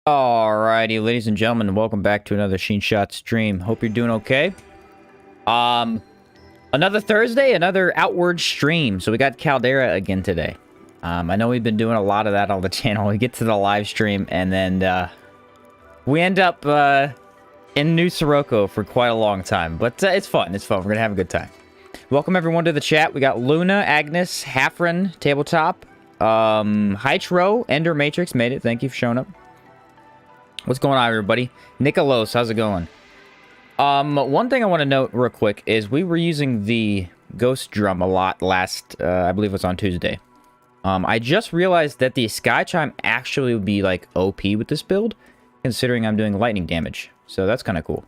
Alrighty, ladies and gentlemen, welcome back to another Sheen Shot stream. Hope you're doing okay. Another Thursday, another outward stream. So we got Caldera again today. I know we've been doing a lot of that on the channel. We get to the live stream, and then we end up in New Sirocco for quite a long time. But it's fun. It's fun. We're going to have a good time. Welcome everyone to the chat. We got Luna, Agnes, Hafren, Tabletop, Hytro, Ender Matrix made it. Thank you for showing up. What's going on, everybody? Nicolos, how's it going? One thing I want to note real quick is we were using the ghost drum a lot last, I believe it was on Tuesday. I just realized that the Sky Chime actually would be, like, OP with this build, considering I'm doing lightning damage. So that's kind of cool.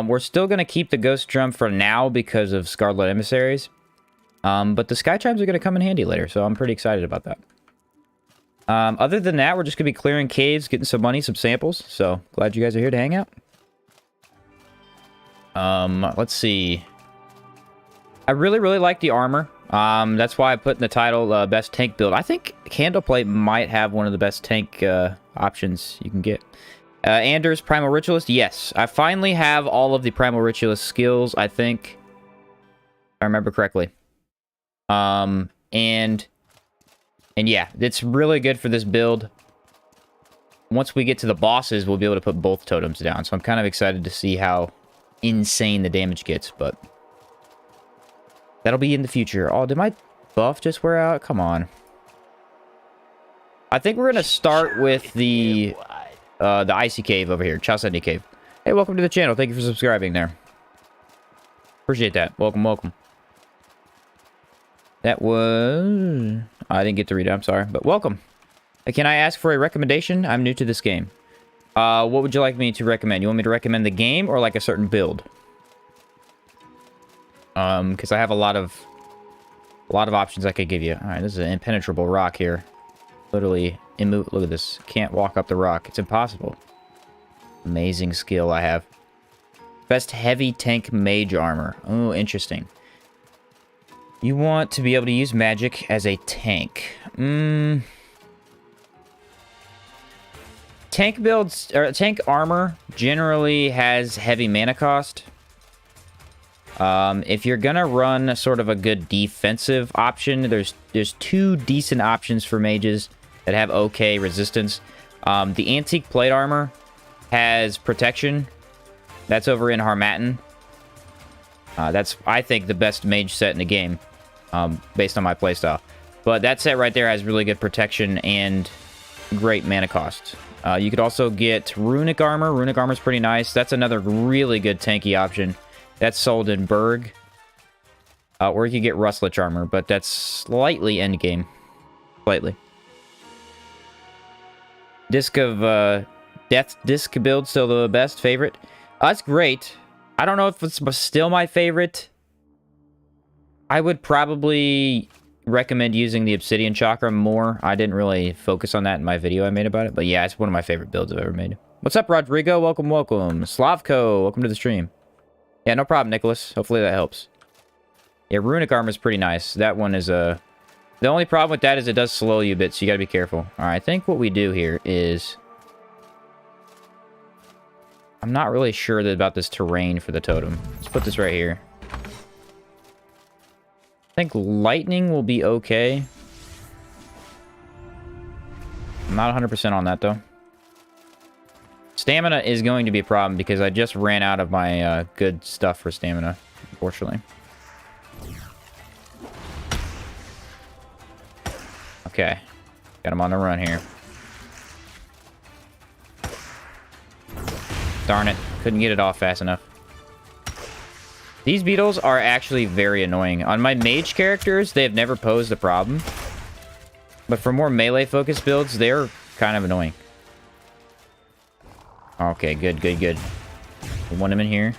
We're still going to keep the ghost drum for now because of Scarlet Emissaries. But the sky chimes are going to come in handy later, so I'm pretty excited about that. Other than that, we're just going to be clearing caves, getting some money, some samples. So, glad you guys are here to hang out. Let's see. I really, really like the armor. That's why I put in the title, Best Tank Build. I think Candleplate might have one of the best tank options you can get. Anders, Primal Ritualist, yes. I finally have all of the Primal Ritualist skills, I think. If I remember correctly. And yeah, it's really good for this build. Once we get to the bosses, we'll be able to put both totems down. So I'm kind of excited to see how insane the damage gets, but that'll be in the future. Oh, did my buff just wear out? Come on. I think we're going to start with the icy cave over here. Chasani Cave. Hey, welcome to the channel. Thank you for subscribing there. Appreciate that. Welcome, welcome. That was... I didn't get to read it. I'm sorry. But welcome. Can I ask for a recommendation? I'm new to this game. What would you like me to recommend? You want me to recommend the game or like a certain build? Because I have a lot of options I could give you. All right, this is an impenetrable rock here. Literally, look at this. Can't walk up the rock. It's impossible. Amazing skill I have. Best heavy tank mage armor. Oh, interesting. You want to be able to use magic as a tank. Tank builds, or tank armor generally has heavy mana cost. If you're gonna run sort of a good defensive option, there's two decent options for mages that have okay resistance. The antique plate armor has protection. That's over in Harmattan. That's, I think, the best mage set in the game, based on my playstyle. But that set right there has really good protection and great mana cost. You could also get runic armor. Runic armor is pretty nice. That's another really good tanky option. That's sold in Berg. Or you could get Rustlich armor, but that's slightly endgame. Slightly. Death Disc build, still the best favorite. That's great. I don't know if it's still my favorite. I would probably recommend using the Obsidian Chakra more. I didn't really focus on that in my video I made about it. But yeah, it's one of my favorite builds I've ever made. What's up, Rodrigo? Welcome, welcome. Slavko, welcome to the stream. Yeah, no problem, Nicholas. Hopefully that helps. Yeah, Runic Armor is pretty nice. That one is a... The only problem with that is it does slow you a bit, so you gotta be careful. Alright, I think what we do here is... I'm not really sure about this terrain for the totem. Let's put this right here. I think lightning will be okay. I'm not 100% on that, though. Stamina is going to be a problem because I just ran out of my good stuff for stamina, unfortunately. Okay. Got him on the run here. Darn it. Couldn't get it off fast enough. These beetles are actually very annoying. On my mage characters, they have never posed a problem. But for more melee-focused builds, they're kind of annoying. Okay, good, good, good. We want him in here.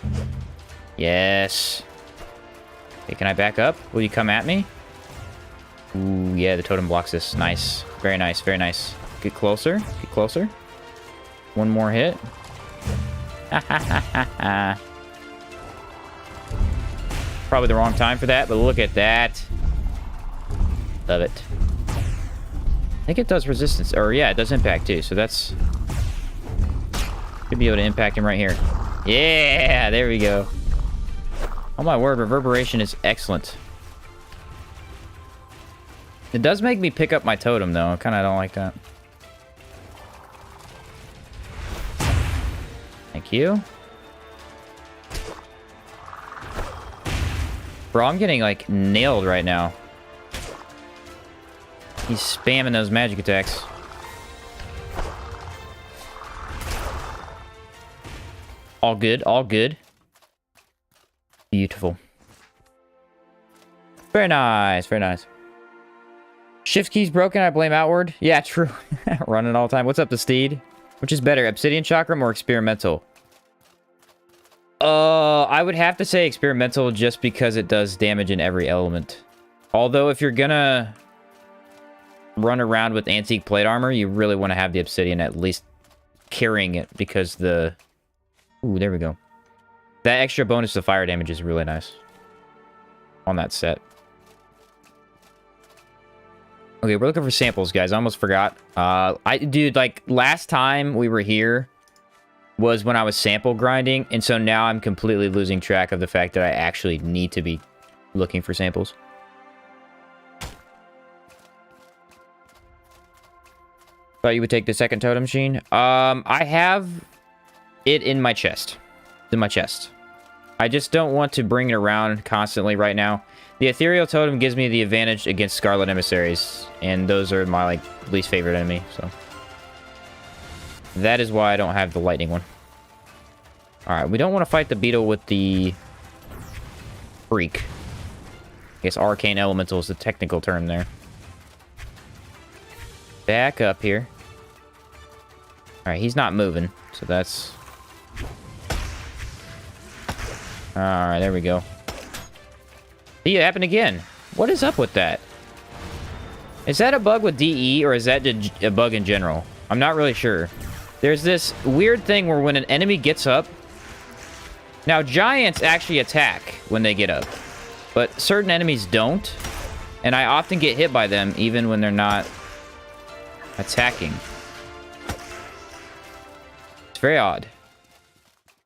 Yes. Okay, can I back up? Will you come at me? Ooh, yeah, the totem blocks this. Nice. Very nice, very nice. Get closer. Get closer. One more hit. Ha ha ha ha ha. Probably the wrong time for that, but look at that. Love it. I think it does resistance. Or, yeah, it does impact, too. So that's... Should be able to impact him right here. Yeah! There we go. Oh, my word. Reverberation is excellent. It does make me pick up my totem, though. I kind of don't like that. Thank you. Bro, I'm getting, like, nailed right now. He's spamming those magic attacks. All good, all good. Beautiful. Very nice, very nice. Shift key's broken, I blame outward. Yeah, true. Running all the time. What's up, the steed? Which is better, Obsidian Chakram or Experimental? I would have to say experimental just because it does damage in every element. Although if you're gonna run around with antique plate armor, you really want to have the obsidian at least carrying it because the... Ooh, there we go. That extra bonus to fire damage is really nice on that set. Okay, we're looking for samples, guys. I almost forgot. Dude, like, last time we were here was when I was sample grinding, and so now I'm completely losing track of the fact that I actually need to be looking for samples. Thought you would take the second totem machine. I have it in my chest. It's in my chest. I just don't want to bring it around constantly right now. The ethereal totem gives me the advantage against Scarlet Emissaries, and those are my, like, least favorite enemy, so... That is why I don't have the lightning one. Alright, we don't want to fight the beetle with the... freak. I guess arcane elemental is the technical term there. Back up here. Alright, he's not moving, so that's... Alright, there we go. See, it happened again. What is up with that? Is that a bug with DE, or is that a bug in general? I'm not really sure. There's this weird thing where when an enemy gets up... Now, giants actually attack when they get up. But certain enemies don't. And I often get hit by them, even when they're not attacking. It's very odd.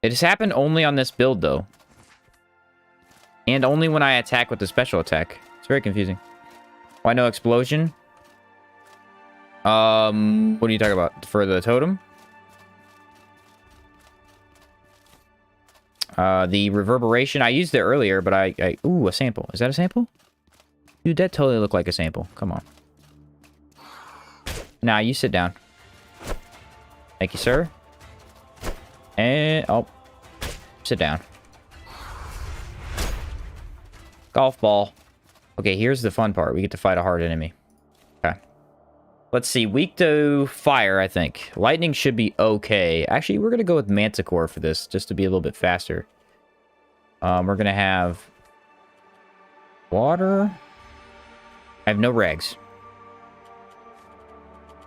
It has happened only on this build, though. And only when I attack with the special attack. It's very confusing. Why no explosion? What are you talking about? For the totem? The reverberation. I used it earlier, but ooh, a sample. Is that a sample? Dude, that totally looked like a sample. Come on. Nah, you sit down. Thank you, sir. And... oh. Sit down. Golf ball. Okay, here's the fun part. We get to fight a hard enemy. Okay. Let's see. Weak to fire, I think. Lightning should be okay. Actually, we're going to go with Manticore for this, just to be a little bit faster. We're going to have... water. I have no rags.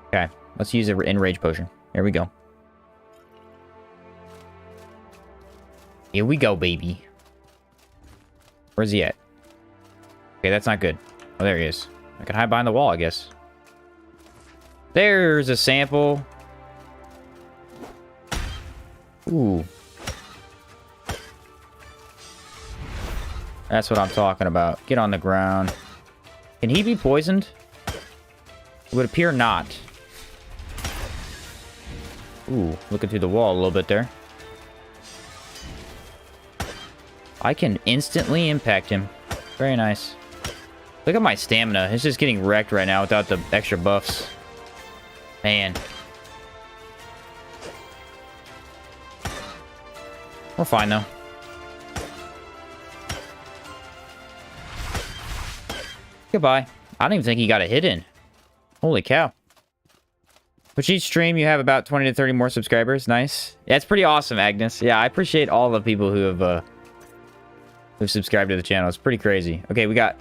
Okay. Let's use an enrage potion. Here we go. Here we go, baby. Where's he at? Okay, that's not good. Oh, there he is. I can hide behind the wall, I guess. There's a sample. Ooh. That's what I'm talking about. Get on the ground. Can he be poisoned? It would appear not. Ooh, looking through the wall a little bit there. I can instantly impact him. Very nice. Look at my stamina. It's just getting wrecked right now without the extra buffs. Man. We're fine, though. Goodbye. I don't even think he got a hit in. Holy cow. With each stream, you have about 20 to 30 more subscribers. Nice. Yeah, it's pretty awesome, Agnes. Yeah, I appreciate all the people who have who've subscribed to the channel. It's pretty crazy. Okay, we got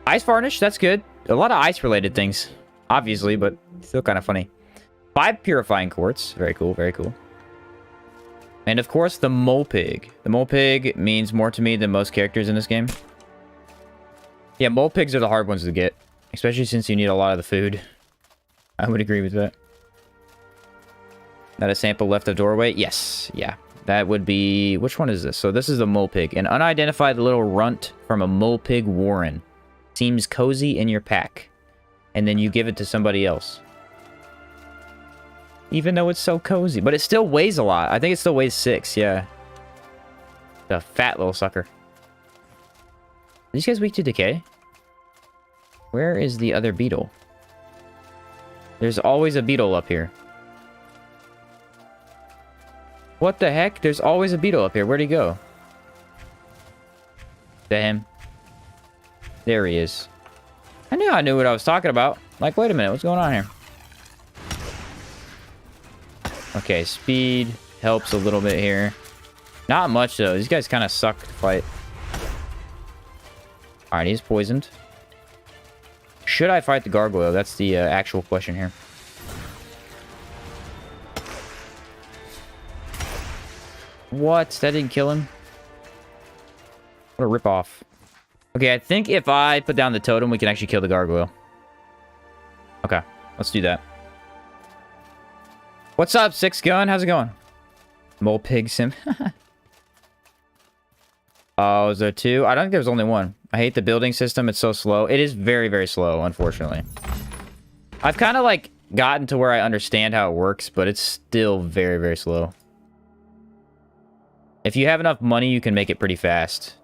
ice varnish. That's good. A lot of ice-related things, obviously, but still kind of funny. 5 purifying quartz. Very cool, very cool. And, of course, the mole pig. The mole pig means more to me than most characters in this game. Yeah, mole pigs are the hard ones to get, especially since you need a lot of the food. I would agree with that. That a sample left of doorway? Yes. Yeah. That would be... which one is this? So this is the mole pig. An unidentified little runt from a mole pig warren. Seems cozy in your pack. And then you give it to somebody else. Even though it's so cozy. But it still weighs a lot. I think it still weighs 6, yeah. The fat little sucker. Are these guys weak to decay? Where is the other beetle? There's always a beetle up here. What the heck? There's always a beetle up here. Where'd he go? Is that him? There he is. I knew what I was talking about. Like, wait a minute. What's going on here? Okay, speed helps a little bit here. Not much, though. These guys kind of suck to fight. Alright, he's poisoned. Should I fight the gargoyle? That's the actual question here. What? That didn't kill him? What a ripoff. Okay, I think if I put down the totem, we can actually kill the gargoyle. Okay, let's do that. What's up, Six Gun? How's it going? Mole Pig Sim. Oh, is there two? I don't think there's only one. I hate the building system. It's so slow. It is very, very slow, unfortunately. I've kind of, like, gotten to where I understand how it works, but it's still very, very slow. If you have enough money, you can make it pretty fast.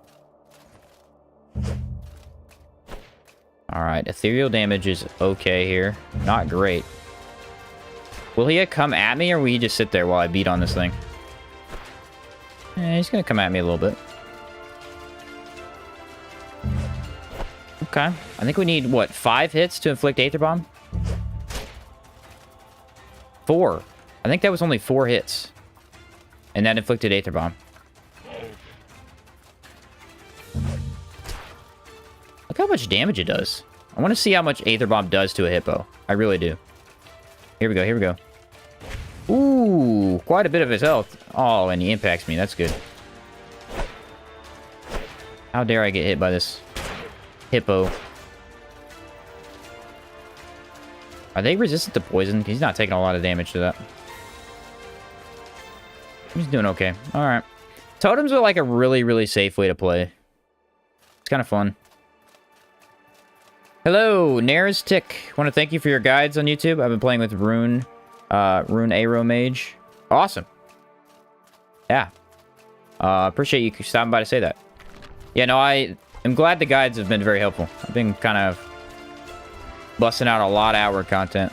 Alright, ethereal damage is okay here. Not great. Will he come at me, or will he just sit there while I beat on this thing? He's gonna come at me a little bit. Okay. I think we need, what, 5 hits to inflict Aether Bomb? 4. I think that was only 4 hits. And that inflicted Aether Bomb. Look how much damage it does. I want to see how much Aether Bomb does to a hippo. I really do. Here we go, here we go. Ooh, quite a bit of his health. Oh, and he impacts me. That's good. How dare I get hit by this hippo? Are they resistant to poison? He's not taking a lot of damage to that. He's doing okay. Alright. Totems are like a really, really safe way to play. It's kind of fun. Hello, Nair's Tick. Want to thank you for your guides on YouTube. I've been playing with Rune Aero Mage. Awesome. Yeah. Appreciate you stopping by to say that. Yeah, no, I'm glad the guides have been very helpful. I've been kind of busting out a lot of Outward content.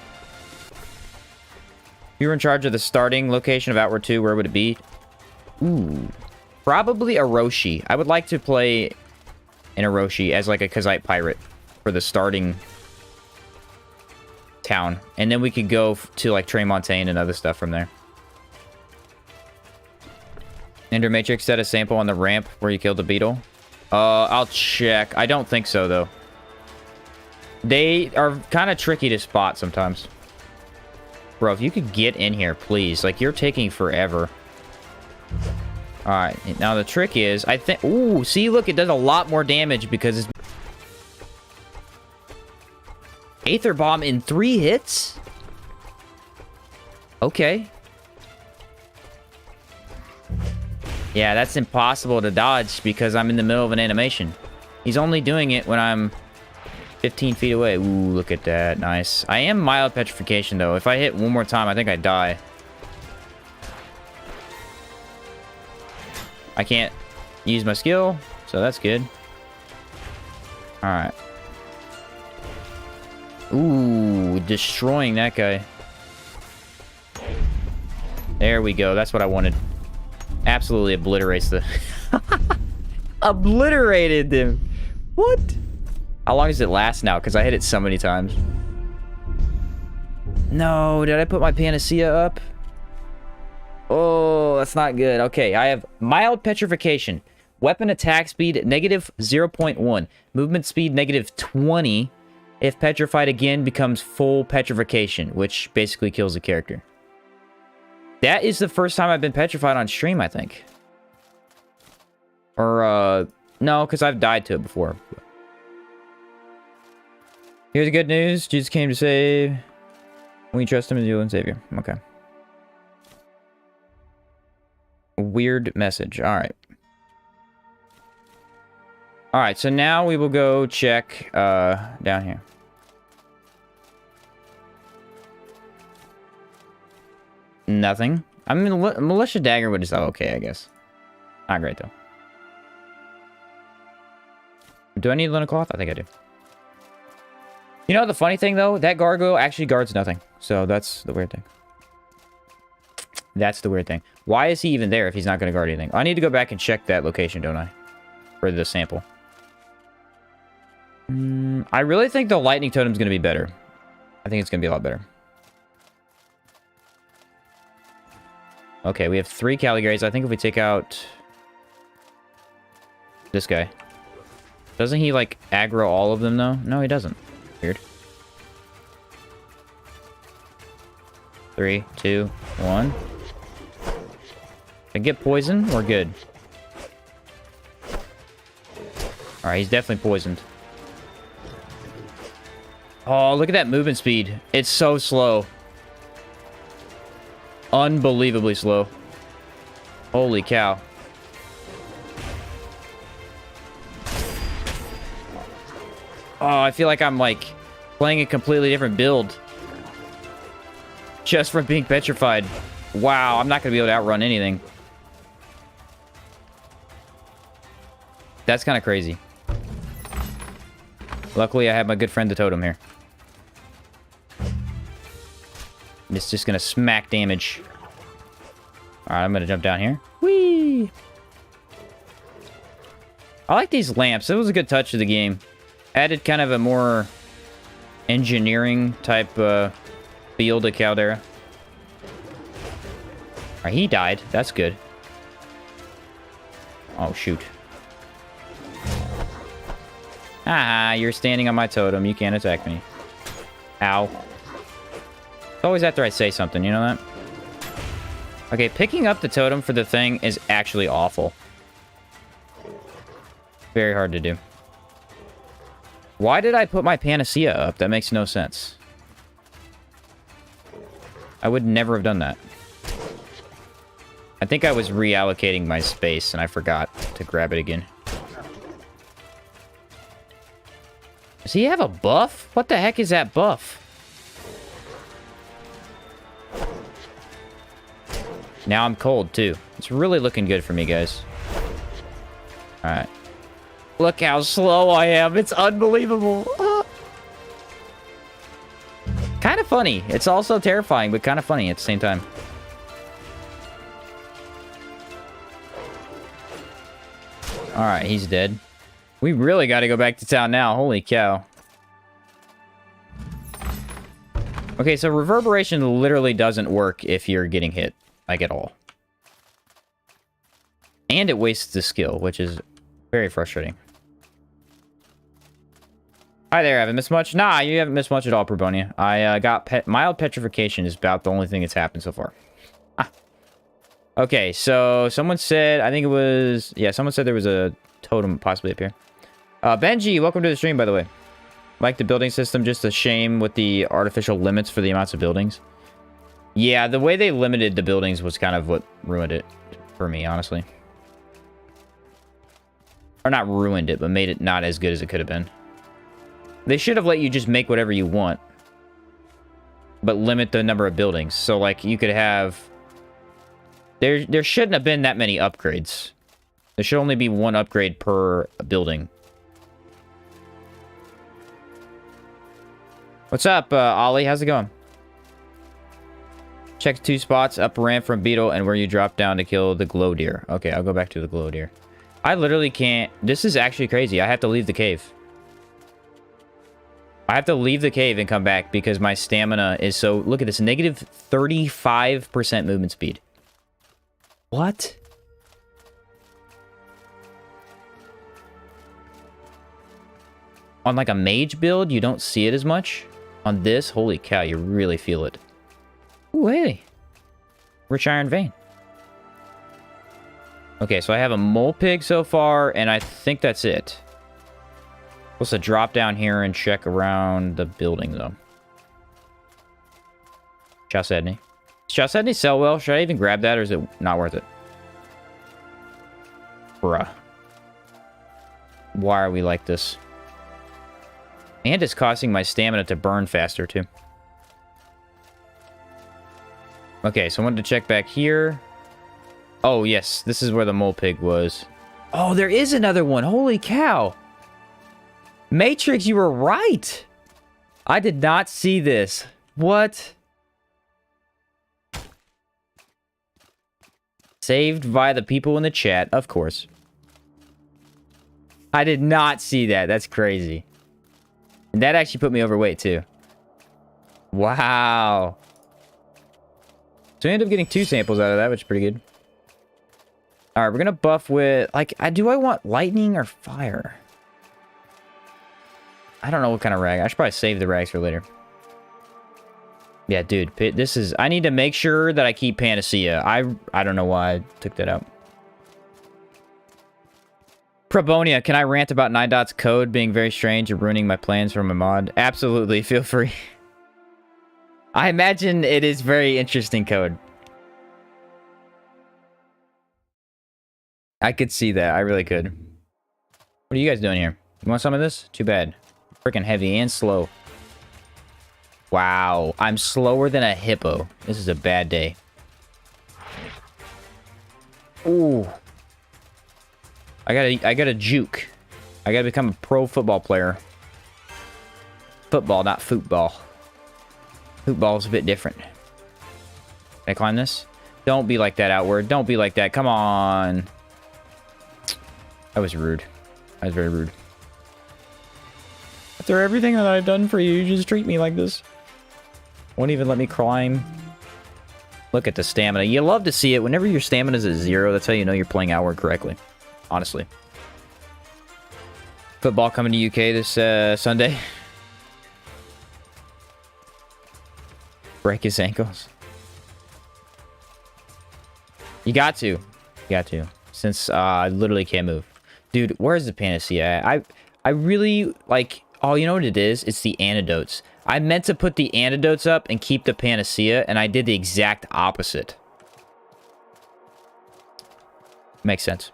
If you were in charge of the starting location of Outward 2, where would it be? Ooh. Probably Orochi. I would like to play in Orochi as like a Kazite pirate for the starting town. And then we could go to like Tremontaine and other stuff from there. Ender Matrix set a sample on the ramp where you killed the beetle. I'll check. I don't think so, though. They are kind of tricky to spot sometimes. Bro, if you could get in here, please. Like, you're taking forever. Alright, now the trick is, I think... Ooh, see, look, it does a lot more damage because it's... Aether Bomb in 3 hits? Okay. Yeah, that's impossible to dodge because I'm in the middle of an animation. He's only doing it when I'm 15 feet away. Ooh, look at that. Nice. I am mild petrification, though. If I hit one more time, I think I die. I can't use my skill, so that's good. Alright. Ooh, destroying that guy. There we go. That's what I wanted. Absolutely obliterates the... Obliterated them. What? How long does it last now? Because I hit it so many times. No, did I put my panacea up? Oh, that's not good. Okay, I have mild petrification. Weapon attack speed, negative 0.1. Movement speed, negative 20. If petrified again, becomes full petrification, which basically kills the character. That is the first time I've been petrified on stream, I think. Or, no, because I've died to it before. Here's the good news. Jesus came to save. We trust him as your and savior. Okay. Weird message. Alright. Alright, so now we will go check, down here. Nothing. I mean, Militia Daggerwood is okay, I guess. Not great, though. Do I need linen cloth? I think I do. You know, the funny thing, though? That gargoyle actually guards nothing. So that's the weird thing. That's the weird thing. Why is he even there if he's not going to guard anything? I need to go back and check that location, don't I? For the sample. I really think the lightning totem is going to be better. I think it's going to be a lot better. Okay, we have 3 Caligaries. I think if we take out This guy. Doesn't he, like, aggro all of them, though? No, he doesn't. Weird. 3, 2, 1. I get poison, we're good. Alright, he's definitely poisoned. Oh, look at that movement speed. It's so slow. Unbelievably slow. Holy cow. Oh, I feel like I'm, like, playing a completely different build. Just from being petrified. Wow, I'm not going to be able to outrun anything. That's kind of crazy. Luckily, I have my good friend the totem here. It's just going to smack damage. Alright, I'm going to jump down here. Whee! I like these lamps. It was a good touch of the game. Added kind of a more engineering type feel to Caldera. Alright, he died. That's good. Oh, shoot. Haha, you're standing on my totem. You can't attack me. Ow. It's always after I say something, you know that? Okay, picking up the totem for the thing is actually awful. Very hard to do. Why did I put my panacea up? That makes no sense. I would never have done that. I think I was reallocating my space and I forgot to grab it again. Does he have a buff? What the heck is that buff? Now I'm cold, too. It's really looking good for me, guys. Alright. Look how slow I am. It's unbelievable. Kind of funny. It's also terrifying, but kind of funny at the same time. Alright, he's dead. We really got to go back to town now. Holy cow. Okay, so reverberation literally doesn't work if you're getting hit. Like, at all. And it wastes the skill, which is very frustrating. Hi there, haven't missed much? Nah, you haven't missed much at all, Probonia. I got mild petrification is about the only thing that's happened so far. Ah. Okay, so someone said, I think it was, yeah, someone said there was a totem possibly up here. Benji, welcome to the stream, by the way. Like the building system, just a shame with the artificial limits for the amounts of buildings. Yeah, the way they limited the buildings was kind of what ruined it for me, honestly. Or not ruined it, but made it not as good as it could have been. They should have let you just make whatever you want, but limit the number of buildings. So, like, you could have... There shouldn't have been that many upgrades. There should only be one upgrade per building. What's up, Ollie? How's it going? Check 2 spots, up ramp from Beetle, and where you drop down to kill the glow deer. Okay, I'll go back to the glow deer. I literally can't... This is actually crazy. I have to leave the cave. I have to leave the cave and come back because my stamina is so... Look at this, negative 35% movement speed. What? On like a mage build, you don't see it as much. On this, holy cow, you really feel it. Ooh, hey. Rich iron vein. Okay, so I have a mole pig so far, and I think that's it. Supposed to drop down here and check around the building, though. Chalcedony. Does Chalcedony sell well? Should I even grab that, or is it not worth it? Bruh. Why are we like this? And it's causing my stamina to burn faster, too. Okay, so I wanted to check back here. Oh, yes. This is where the mole pig was. Oh, there is another one. Holy cow. Matrix, you were right. I did not see this. What? Saved by the people in the chat, of course. I did not see that. That's crazy. And that actually put me overweight, too. Wow. So I ended up getting 2 samples out of that, which is pretty good. All right, we're gonna buff with like. Do I want lightning or fire? I don't know what kind of rag. I should probably save the rags for later. Yeah, dude, this is... I need to make sure that I keep Panacea. I don't know why I took that out. Probonia, can I rant about 9dot's code being very strange and ruining my plans for my mod? Absolutely, feel free. I imagine it is very interesting code. I could see that. I really could. What are you guys doing here? You want some of this? Too bad. Freaking heavy and slow. Wow, I'm slower than a hippo. This is a bad day. Ooh. I gotta juke. I gotta become a pro football player. Football, not football. Football is a bit different. Can I climb this? Don't be like that, Outward. Don't be like that. Come on. That was rude. That was very rude. After everything that I've done for you, you just treat me like this. Won't even let me climb. Look at the stamina. You love to see it. Whenever your stamina is at 0, that's how you know you're playing Outward correctly. Honestly. Football coming to UK this Sunday. Break his ankles. You got to. You got to. Since I literally can't move. Dude, where's the Panacea? I really, like... Oh, you know what it is? It's the antidotes. I meant to put the antidotes up and keep the Panacea, and I did the exact opposite. Makes sense.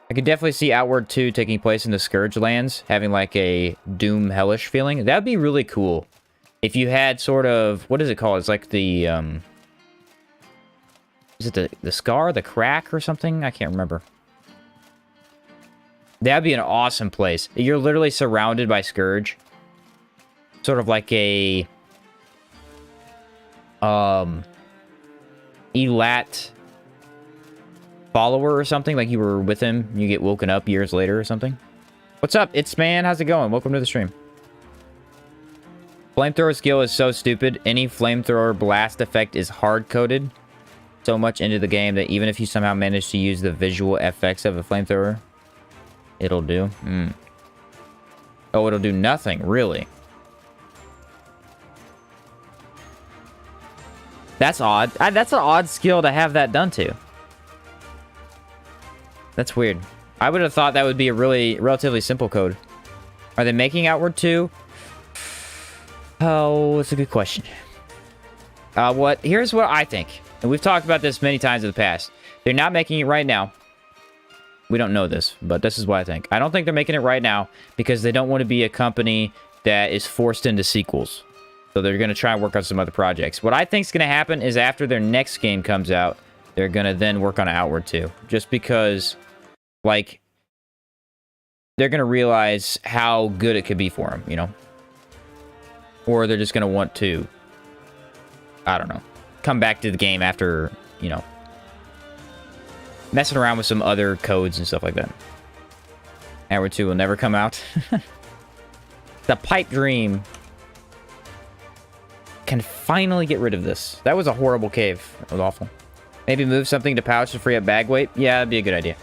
I could definitely see Outward 2 taking place in the Scourge lands, having like a Doom Hellish feeling. That'd be really cool. If you had sort of... What is it called? It's like the... Is it the Scar? The Crack or something? I can't remember. That'd be an awesome place. You're literally surrounded by Scourge. Sort of like a... Elat... follower or something. Like you were with him. You get woken up years later or something. What's up? It's man. How's it going? Welcome to the stream. Flamethrower skill is so stupid. Any flamethrower blast effect is hard-coded so much into the game that even if you somehow manage to use the visual effects of a flamethrower, it'll do. Oh, it'll do nothing, really. That's odd. That's an odd skill to have that done to. That's weird. I would have thought that would be a relatively simple code. Are they making Outward 2? Oh, that's a good question. Here's what I think. And we've talked about this many times in the past. They're not making it right now. We don't know this, but this is what I think. I don't think they're making it right now because they don't want to be a company that is forced into sequels. So they're going to try and work on some other projects. What I think is going to happen is after their next game comes out, they're going to then work on Outward 2. Just because, like, they're going to realize how good it could be for them, you know? Or they're just going to want to, I don't know, come back to the game after, you know, messing around with some other codes and stuff like that. Outward 2 will never come out. The pipe dream can finally get rid of this. That was a horrible cave. That was awful. Maybe move something to pouch to free up bag weight. Yeah, that'd be a good idea.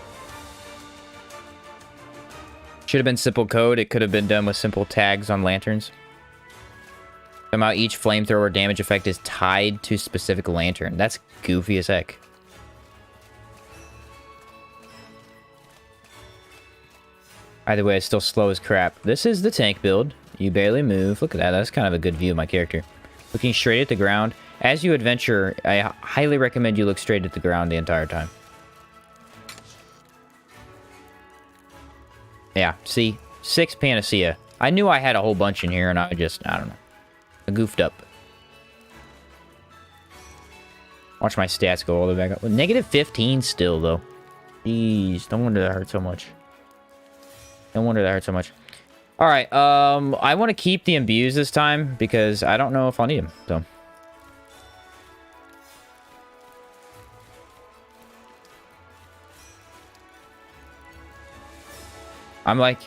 Should have been simple code. It could have been done with simple tags on lanterns. Somehow each flamethrower damage effect is tied to a specific lantern. That's goofy as heck. Either way, it's still slow as crap. This is the tank build. You barely move. Look at that. That's kind of a good view of my character. Looking straight at the ground. As you adventure, I highly recommend you look straight at the ground the entire time. Yeah, see? 6 Panacea. I knew I had a whole bunch in here, and I don't know. I goofed up. Watch my stats go all the way back up. Negative 15 still, though. Jeez, no wonder that hurt so much. No wonder that hurt so much. All right, I want to keep the imbues this time because I don't know if I'll need them. So, I'm like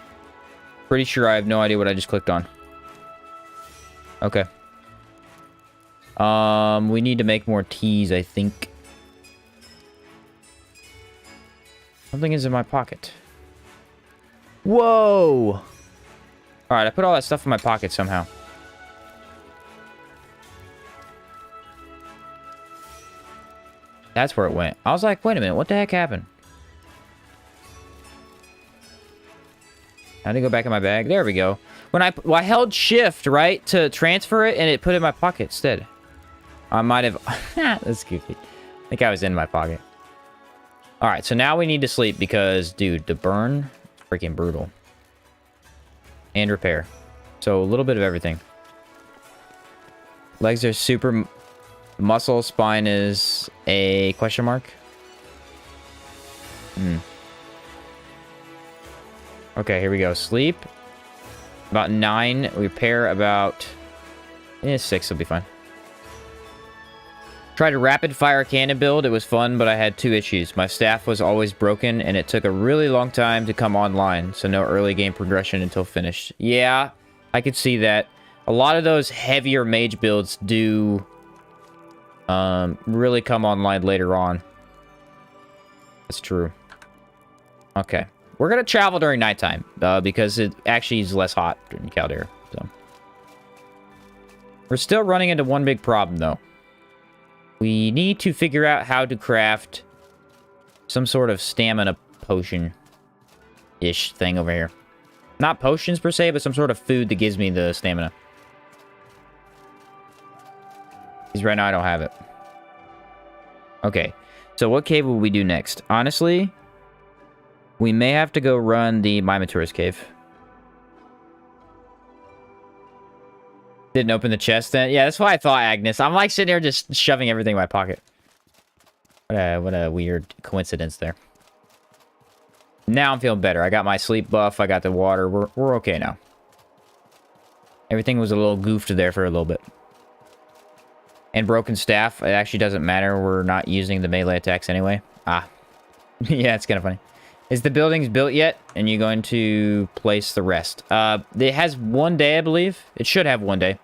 pretty sure I have no idea what I just clicked on. Okay. We need to make more teas, I think. Something is in my pocket. Whoa! Alright, I put all that stuff in my pocket somehow. That's where it went. I was like, wait a minute, what the heck happened? I had to go back in my bag. There we go. When I held shift, right, to transfer it, and it put it in my pocket instead. I might have... That's goofy. I think I was in my pocket. Alright, so now we need to sleep because, dude, the burn is freaking brutal. And repair. So, a little bit of everything. Legs are super... Muscle, spine is a question mark. Okay, here we go. Sleep. About 9. Repair about... 6 will be fine. Tried a rapid fire cannon build. It was fun, but I had 2 issues. My staff was always broken, and it took a really long time to come online, so no early game progression until finished. Yeah, I could see that. A lot of those heavier mage builds do really come online later on. That's true. Okay. We're going to travel during nighttime, because it actually is less hot during Caldera. So. We're still running into one big problem, though. We need to figure out how to craft some sort of stamina potion-ish thing over here. Not potions per se, but some sort of food that gives me the stamina. Because right now I don't have it. Okay, so what cave will we do next? Honestly, we may have to go run the Minotaur's cave. Didn't open the chest then? Yeah, that's why I thought, Agnes. I'm like sitting here just shoving everything in my pocket. What a weird coincidence there. Now I'm feeling better. I got my sleep buff. I got the water. We're okay now. Everything was a little goofed there for a little bit. And broken staff. It actually doesn't matter. We're not using the melee attacks anyway. Ah. Yeah, it's kind of funny. Is the buildings built yet? And you're going to place the rest. It has 1 day, I believe. It should have 1 day.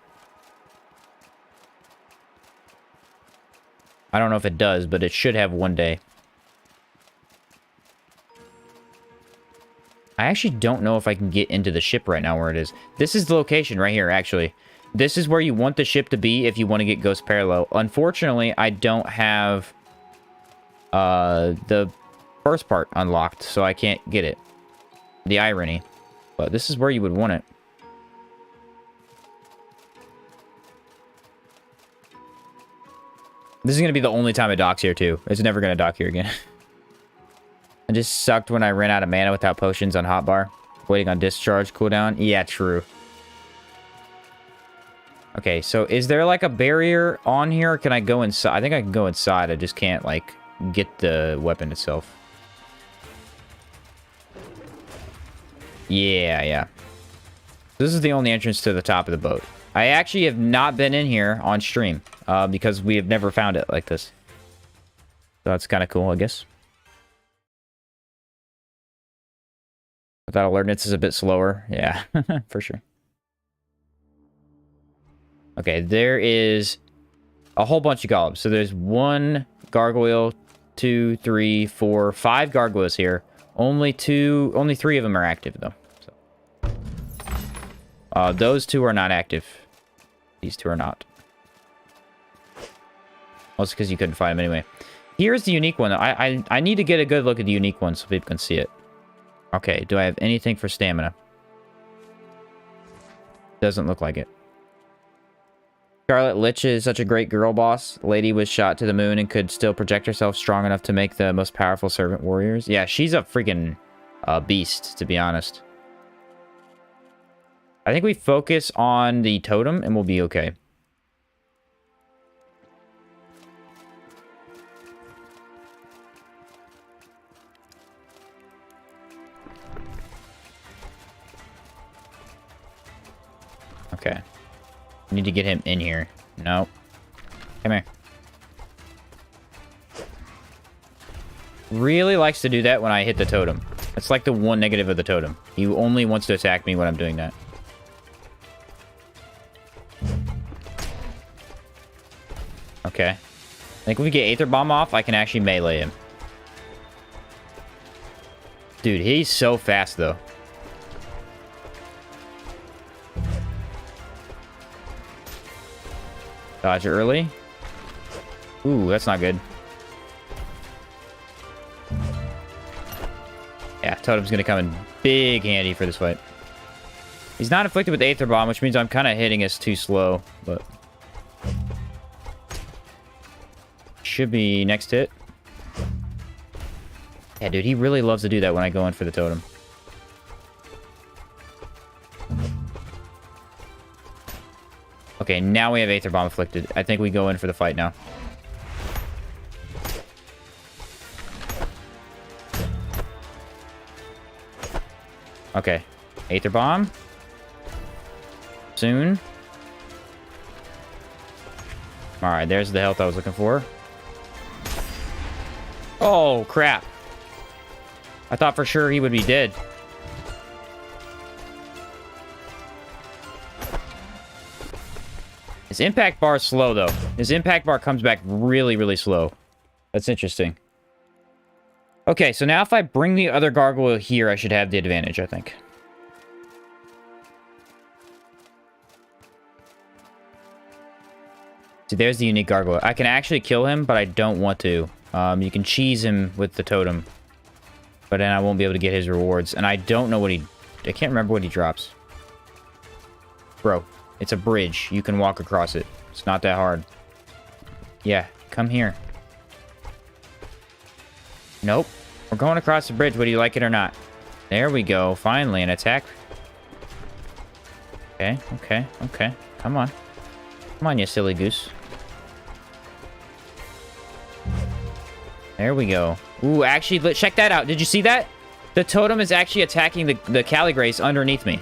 I don't know if it does, but it should have 1 day. I actually don't know if I can get into the ship right now where it is. This is the location right here, actually. This is where you want the ship to be if you want to get Ghost Parallel. Unfortunately, I don't have the first part unlocked, so I can't get it. The irony. But this is where you would want it. This is going to be the only time it docks here, too. It's never going to dock here again. I just sucked when I ran out of mana without potions on hotbar. Waiting on discharge cooldown. Yeah, true. Okay, so is there like a barrier on here? Or can I go inside? I think I can go inside. I just can't, like, get the weapon itself. Yeah. This is the only entrance to the top of the boat. I actually have not been in here on stream, because we have never found it like this. So that's kind of cool, I guess. Without alertness is a bit slower. Yeah, for sure. Okay, there is a whole bunch of golems. So there's 1 gargoyle, 2, 3, 4, 5 gargoyles here. Only 3 of them are active, though. So. Those 2 are not active. These 2 are not. Well, it's because you couldn't find them anyway. Here's the unique one. I need to get a good look at the unique one so people can see it. Okay, do I have anything for stamina? Doesn't look like it. Scarlet Lich is such a great girl boss. Lady was shot to the moon and could still project herself strong enough to make the most powerful servant warriors. Yeah, she's a freaking beast, to be honest. I think we focus on the totem and we'll be okay. Okay. Need to get him in here. Nope. Come here. Really likes to do that when I hit the totem. That's like the one negative of the totem. He only wants to attack me when I'm doing that. Okay. I think if we get Aether Bomb off, I can actually melee him. Dude, he's so fast, though. Dodge early. Ooh, that's not good. Yeah, Totem's gonna come in big handy for this fight. He's not afflicted with Aether Bomb, which means I'm kind of hitting us too slow, but... should be next hit. Yeah, dude, he really loves to do that when I go in for the Totem. Okay, now we have Aether Bomb afflicted. I think we go in for the fight now. Okay. Aether Bomb. Soon. Alright, there's the health I was looking for. Oh, crap. I thought for sure he would be dead. His impact bar is slow, though. His impact bar comes back really, really slow. That's interesting. Okay, so now if I bring the other gargoyle here, I should have the advantage, I think. See, there's the unique gargoyle. I can actually kill him, but I don't want to. You can cheese him with the totem. But then I won't be able to get his rewards. And I don't know what he... I can't remember what he drops. Bro, it's a bridge. You can walk across it. It's not that hard. Yeah, come here. Nope. We're going across the bridge, whether you like it or not. There we go. Finally, an attack. Okay, okay, okay. Come on. Come on, you silly goose. There we go. Ooh, actually, check that out. Did you see that? The totem is actually attacking the Caligrace underneath me.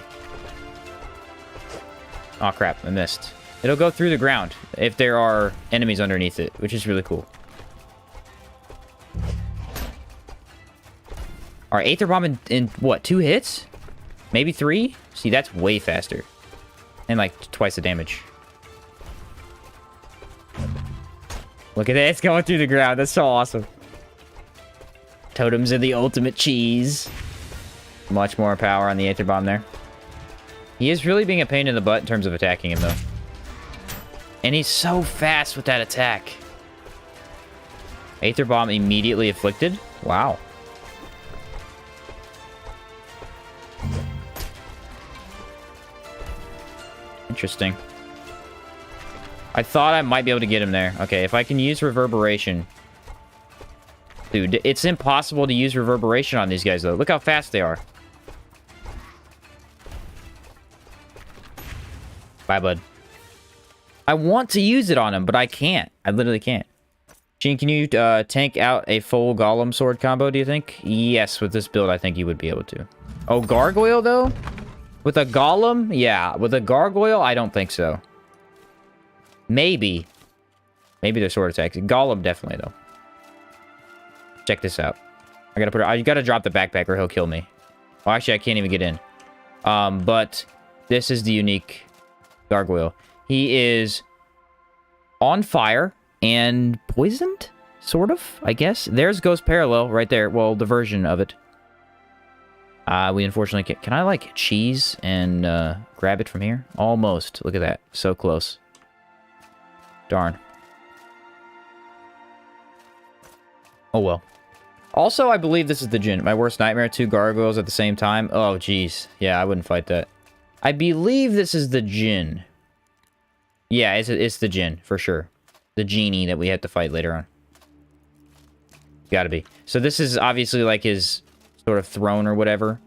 Oh, crap. I missed. It'll go through the ground if there are enemies underneath it, which is really cool. All right, Aether Bomb in what, 2 hits? Maybe 3? See, that's way faster. And like twice the damage. Look at that. It's going through the ground. That's so awesome. Totems are the ultimate cheese. Much more power on the Aether Bomb there. He is really being a pain in the butt in terms of attacking him, though. And he's so fast with that attack. Aether Bomb immediately afflicted? Wow. Interesting. I thought I might be able to get him there. Okay, if I can use Reverberation. Dude, it's impossible to use Reverberation on these guys, though. Look how fast they are. Bye, bud. I want to use it on him, but I can't. I literally can't. Gene, can you tank out a full Golem sword combo, do you think? Yes, with this build, I think you would be able to. Oh, Gargoyle, though? With a Golem? Yeah, with a Gargoyle, I don't think so. Maybe. Maybe they're sword attacks. Golem, definitely, though. Check this out. I gotta put it... I gotta drop the backpack or he'll kill me. Well, actually, I can't even get in. But this is the unique Gargoyle. He is on fire and poisoned, sort of, I guess. There's Ghost Parallel right there. Well, the version of it. We unfortunately can't... Can I, like, cheese and grab it from here? Almost. Look at that. So close. Darn. Oh, well. Also, I believe this is the Djinn. My worst nightmare, 2 gargoyles at the same time. Oh, jeez. Yeah, I wouldn't fight that. I believe this is the Djinn. Yeah, it's the Djinn, for sure. The genie that we have to fight later on. Gotta be. So this is obviously like his sort of throne or whatever.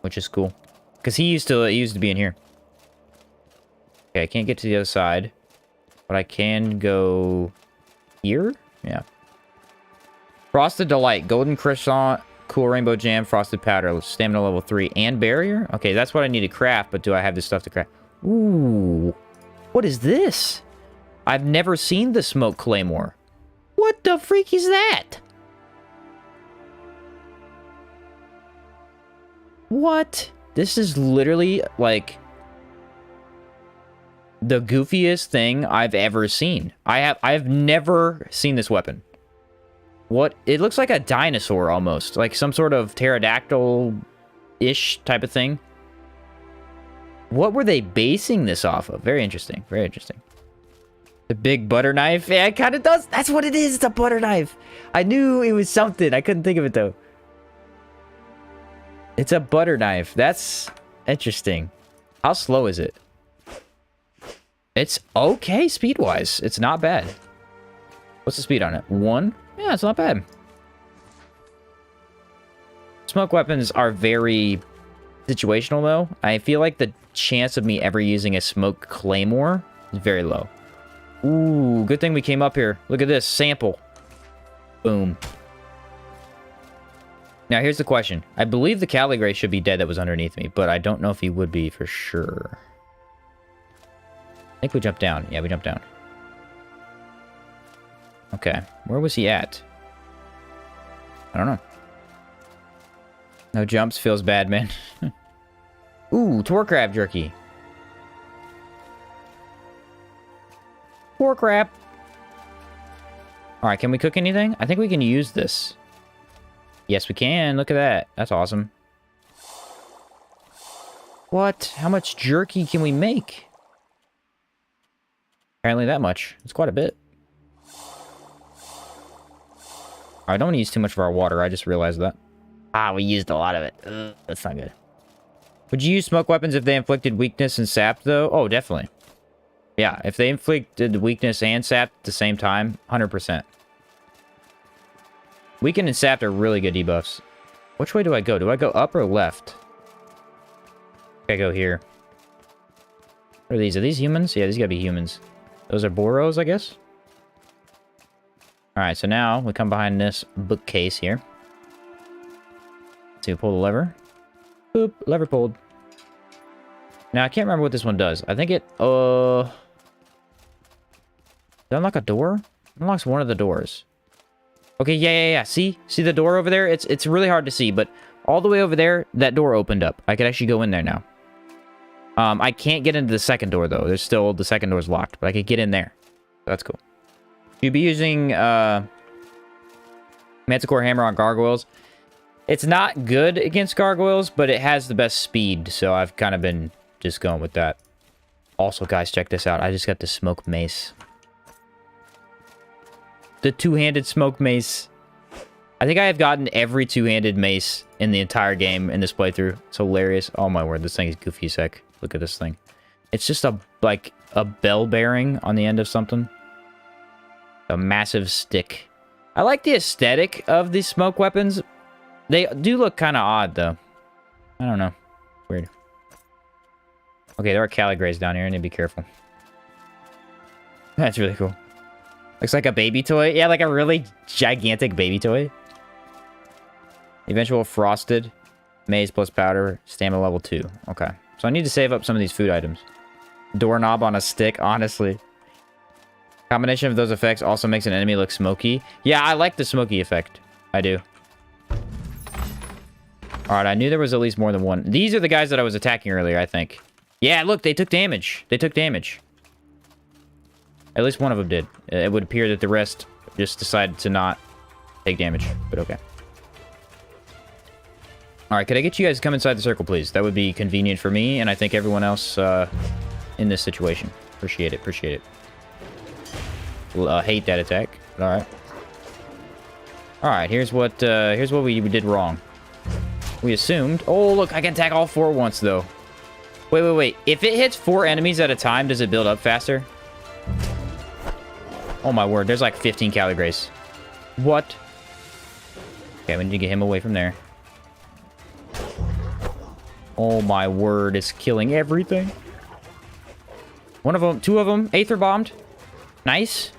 Which is cool. Because he used to be in here. Okay, I can't get to the other side. But I can go here? Yeah. Frosted Delight, Golden Croissant, Cool Rainbow Jam, Frosted Powder, Stamina level 3, and Barrier? Okay, that's what I need to craft, but do I have this stuff to craft? Ooh. What is this? I've never seen the Smoke Claymore. What the freak is that? What? This is literally, like, the goofiest thing I've ever seen. I've never seen this weapon. What? It looks like a dinosaur almost. Like some sort of pterodactyl-ish type of thing. What were they basing this off of? Very interesting. Very interesting. The big butter knife. Yeah, it kind of does. That's what it is. It's a butter knife. I knew it was something. I couldn't think of it, though. It's a butter knife. That's interesting. How slow is it? It's okay speed-wise. It's not bad. What's the speed on it? 1? Yeah, it's not bad. Smoke weapons are very situational, though. I feel like the chance of me ever using a smoke claymore is very low. Ooh, good thing we came up here. Look at this. Sample. Boom. Now, here's the question. I believe the Caligray should be dead that was underneath me, but I don't know if he would be for sure. I think we jumped down. Yeah, we jumped down. Okay. Where was he at? I don't know. No jumps. Feels bad, man. Ooh, tor crab jerky. Tor crab. Alright, can we cook anything? I think we can use this. Yes, we can. Look at that. That's awesome. What? How much jerky can we make? Apparently that much. It's quite a bit. I don't want to use too much of our water. I just realized that. Ah, we used a lot of it. Ugh, that's not good. Would you use smoke weapons if they inflicted weakness and sap, though? Oh, definitely. Yeah, if they inflicted weakness and sap at the same time, 100%. Weaken and sap are really good debuffs. Which way do I go? Do I go up or left? I go here. What are these? Are these humans? Yeah, these gotta be humans. Those are Boros, I guess? Alright, so now we come behind this bookcase here. So we pull the lever. Boop, lever pulled. Now, I can't remember what this one does. I think it, does it unlock a door? It unlocks one of the doors. Okay, yeah. See the door over there? It's really hard to see, but all the way over there, that door opened up. I could actually go in there now. I can't get into the second door, though. There's still, the second door's locked, but I could get in there. That's cool. You'd be using, Manticore Hammer on gargoyles. It's not good against gargoyles, but it has the best speed, so I've kind of been just going with that. Also, guys, check this out. I just got the smoke mace. The two-handed smoke mace. I think I have gotten every two-handed mace in the entire game in this playthrough. It's hilarious. Oh my word, this thing is goofy as heck. Look at this thing. It's just a bell bearing on the end of something. A massive stick. I like the aesthetic of these smoke weapons. They do look kind of odd, though. I don't know. Weird. Okay, there are Caligrays down here. I need to be careful. That's really cool. Looks like a baby toy. Yeah, like a really gigantic baby toy. Eventual frosted. Maze plus powder. Stamina level 2. Okay. So I need to save up some of these food items. Doorknob on a stick, honestly. Combination of those effects also makes an enemy look smoky. Yeah, I like the smoky effect. I do. Alright, I knew there was at least more than one. These are the guys that I was attacking earlier, I think. Yeah, look, they took damage. They took damage. At least one of them did. It would appear that the rest just decided to not take damage, but okay. Alright, could I get you guys to come inside the circle, please? That would be convenient for me, and I think everyone else in this situation. Appreciate it, appreciate it. Hate that attack, but alright. Alright, here's what we did wrong. We assumed... Oh, look, I can attack all 4 at once, though. Wait. If it hits 4 enemies at a time, does it build up faster? Oh, my word. There's like 15 Caligrays. What? Okay, we need to get him away from there. Oh, my word. It's killing everything. One of them... 2 of them. Aether bombed. Nice.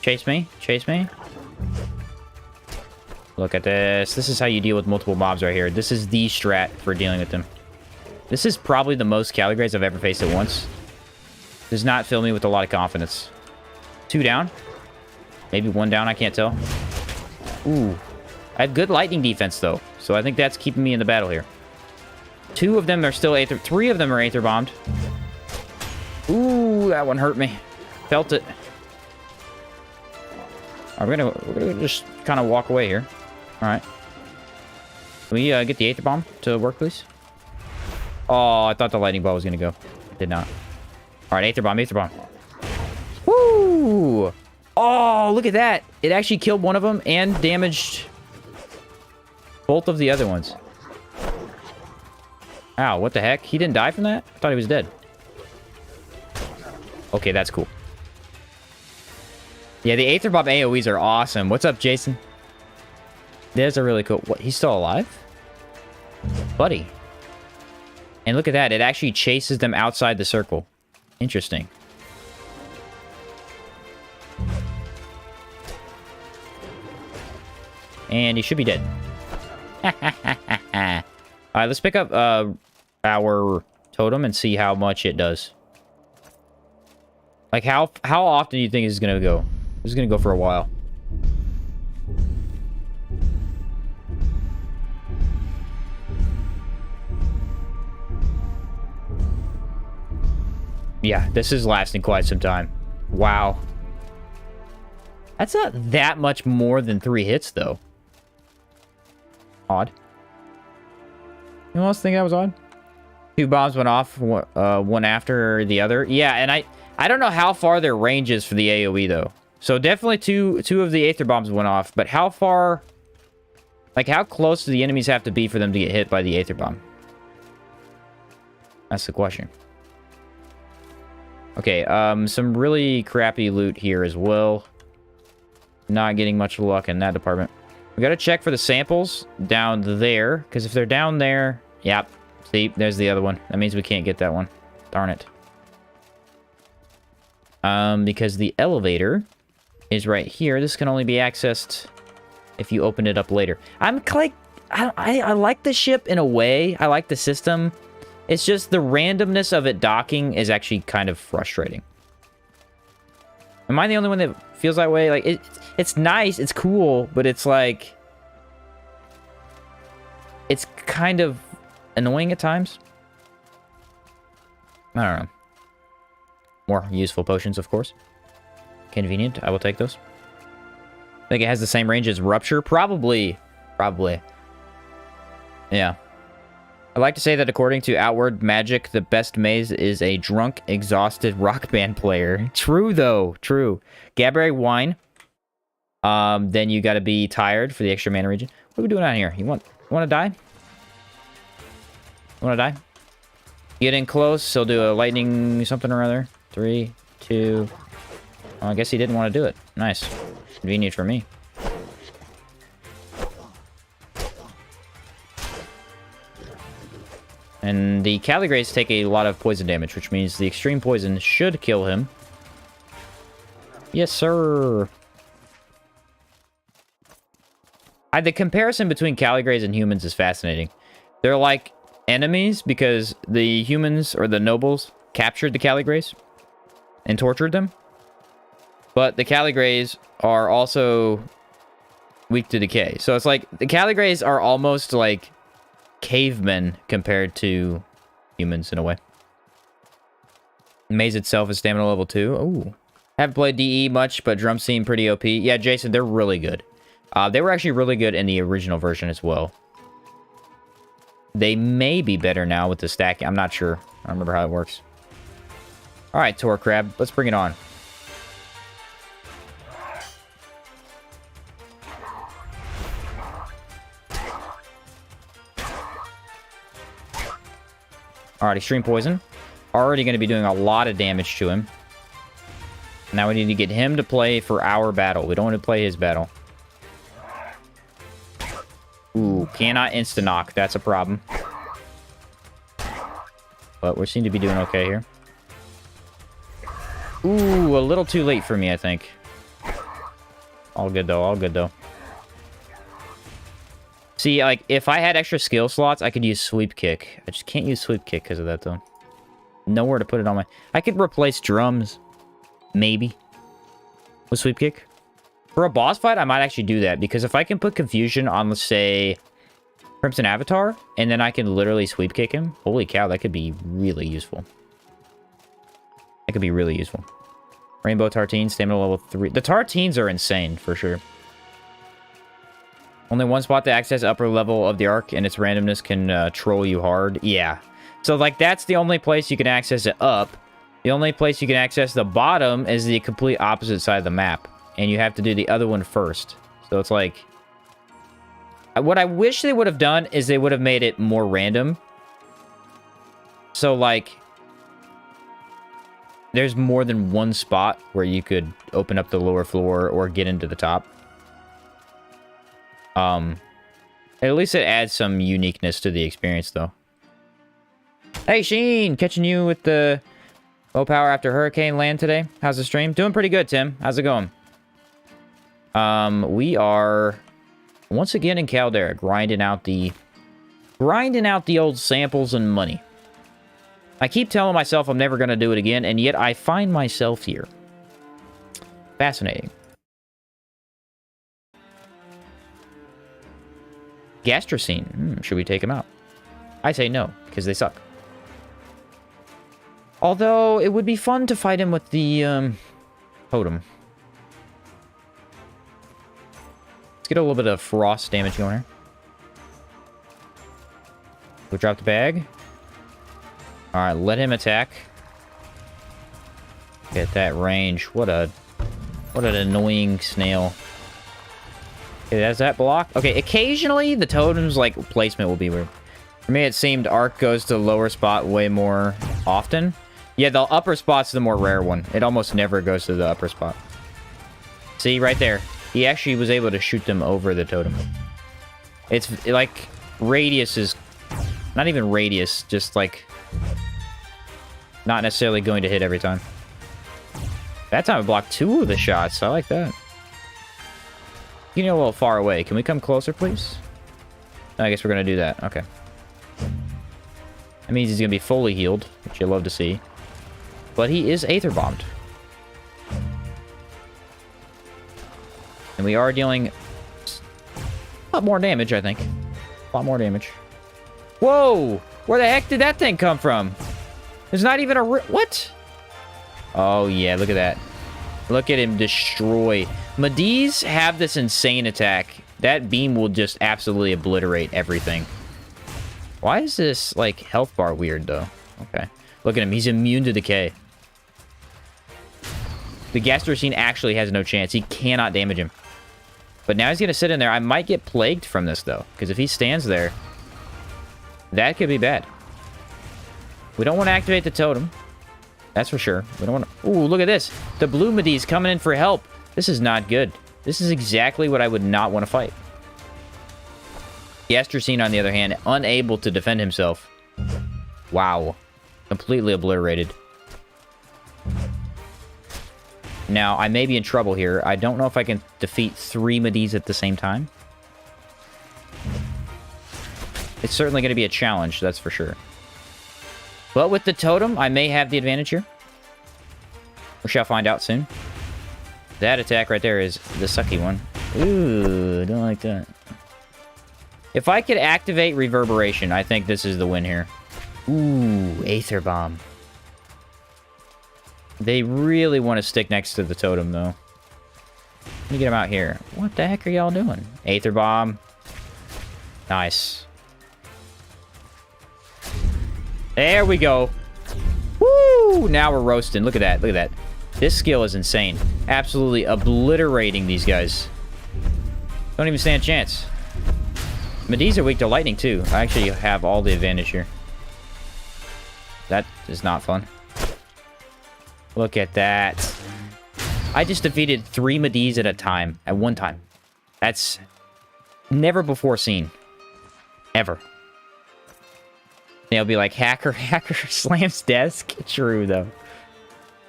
Chase me. Chase me. Look at this. This is how you deal with multiple mobs right here. This is the strat for dealing with them. This is probably the most Caligrays I've ever faced at once. Does not fill me with a lot of confidence. 2 down. Maybe 1 down, I can't tell. Ooh. I have good lightning defense, though. So I think that's keeping me in the battle here. 2 of them are still Aether... 3 of them are Aether bombed. Ooh, that one hurt me. Felt it. All right, we're gonna just kind of walk away here. All right. Can we get the Aether Bomb to work, please? Oh, I thought the lightning ball was gonna go. Did not. All right, Aether Bomb, Aether Bomb. Woo! Oh, look at that! It actually killed one of them and damaged both of the other ones. Ow, what the heck? He didn't die from that? I thought he was dead. Okay, that's cool. Yeah, the Aether Bomb AoEs are awesome. What's up, Jason? There's a really cool... What? He's still alive? Buddy. And look at that. It actually chases them outside the circle. Interesting. And he should be dead. Alright, let's pick up our totem and see how much it does. Like, how often do you think this is going to go? This is going to go for a while. Yeah, this is lasting quite some time. Wow. That's not that much more than 3 hits, though. Odd. Anyone else think that was odd? 2 bombs went off, one after the other. Yeah, and I don't know how far their range is for the AoE, though. So definitely two of the Aether Bombs went off, but how far... Like, how close do the enemies have to be for them to get hit by the Aether Bomb? That's the question. Okay, some really crappy loot here as well. Not getting much luck in that department. We gotta check for the samples down there, because if they're down there... Yep, see, there's the other one. That means we can't get that one. Darn it. Because the elevator is right here. This can only be accessed if you open it up later. I'm like... I like the ship in a way. I like the system. It's just the randomness of it docking is actually kind of frustrating. Am I the only one that feels that way? Like, it's nice, it's cool, but it's like... It's kind of annoying at times. I don't know. More useful potions, of course. Convenient, I will take those. I think it has the same range as Rupture. Probably. Yeah. I like to say that according to Outward Magic, the best maze is a drunk, exhausted rock band player. True, though. True. Gabrielle Wine. Then you gotta be tired for the extra mana region. What are we doing out here? You want to die? You want to die? Get in close. He'll do a lightning something or other. 3, 2... Oh, I guess he didn't want to do it. Nice. Convenient for me. And the Caligrays take a lot of poison damage, which means the extreme poison should kill him. Yes, sir. The comparison between Caligrays and humans is fascinating. They're like enemies because the humans, or the nobles, captured the Caligrays and tortured them. But the Caligrays are also weak to decay. So it's like, the Caligrays are almost like cavemen compared to humans in a way. Maze itself is stamina level 2. Ooh. Haven't played DE much, but drums seem pretty OP. Yeah, Jason, they're really good. They were actually really good in the original version as well. They may be better now with the stacking. I'm not sure. I don't remember how it works. Alright, Tor Crab. Let's bring it on. Alright, Extreme Poison. Already going to be doing a lot of damage to him. Now we need to get him to play for our battle. We don't want to play his battle. Ooh, cannot insta-knock. That's a problem. But we seem to be doing okay here. Ooh, a little too late for me, I think. All good, though. All good, though. See, like, if I had extra skill slots, I could use Sweep Kick. I just can't use Sweep Kick because of that, though. Nowhere to put it on my... I could replace drums. Maybe. With Sweep Kick. For a boss fight, I might actually do that. Because if I can put Confusion on, let's say, Crimson Avatar, and then I can literally Sweep Kick him, holy cow, that could be really useful. That could be really useful. Rainbow Tartine, stamina level 3. The Tartines are insane, for sure. Only one spot to access upper level of the arc, and its randomness can troll you hard. Yeah. So, like, that's the only place you can access it up. The only place you can access the bottom is the complete opposite side of the map. And you have to do the other one first. So it's like... What I wish they would have done is they would have made it more random. So, like... There's more than one spot where you could open up the lower floor or get into the top. At least it adds some uniqueness to the experience, though. Hey, Sheen! Catching you with the low power after hurricane land today. How's the stream? Doing pretty good, Tim. How's it going? We are once again in Caldera, grinding out the old samples and money. I keep telling myself I'm never going to do it again, and yet I find myself here. Fascinating. Gastrocene. Should we take them out? I say no, because they suck. Although, it would be fun to fight him with the, totem. Let's get a little bit of frost damage going here. We'll drop the bag. Alright, let him attack. Get that range. What an annoying snail. Okay, that's that block. Okay, occasionally the totem's, like, placement will be weird. For me, it seemed arc goes to the lower spot way more often. Yeah, the upper spot's the more rare one. It almost never goes to the upper spot. See, right there. He actually was able to shoot them over the totem. It's, like, radius is... Not even radius, just, like... Not necessarily going to hit every time. That time I blocked 2 of the shots. I like that. Getting a little far away. Can we come closer, please? I guess we're going to do that. Okay. That means he's going to be fully healed, which you love to see. But he is Aether Bombed. And we are dealing a lot more damage, I think. A lot more damage. Whoa! Where the heck did that thing come from? There's not even a... What? Oh, yeah, look at that. Look at him destroy. Mediz have this insane attack. That beam will just absolutely obliterate everything. Why is this, like, health bar weird, though? Okay. Look at him. He's immune to decay. The Gastrocene actually has no chance. He cannot damage him. But now he's going to sit in there. I might get plagued from this, though. Because if he stands there, that could be bad. We don't want to activate the totem. That's for sure. We don't want to... Ooh, look at this. The blue Mediz coming in for help. This is not good. This is exactly what I would not want to fight. Gastrocene, on the other hand, unable to defend himself. Wow. Completely obliterated. Now, I may be in trouble here. I don't know if I can defeat 3 Mediz at the same time. It's certainly going to be a challenge, that's for sure. But with the totem, I may have the advantage here. We shall find out soon. That attack right there is the sucky one. Ooh, don't like that. If I could activate Reverberation, I think this is the win here. Ooh, Aether Bomb. They really want to stick next to the totem, though. Let me get him out here. What the heck are y'all doing? Aether Bomb. Nice. There we go. Woo! Now we're roasting. Look at that. Look at that. This skill is insane. Absolutely obliterating these guys. Don't even stand a chance. Mediz are weak to lightning, too. I actually have all the advantage here. That is not fun. Look at that. I just defeated 3 Mediz at a time. At one time. That's never before seen. Ever. They'll be like, hacker slams desk. True, though.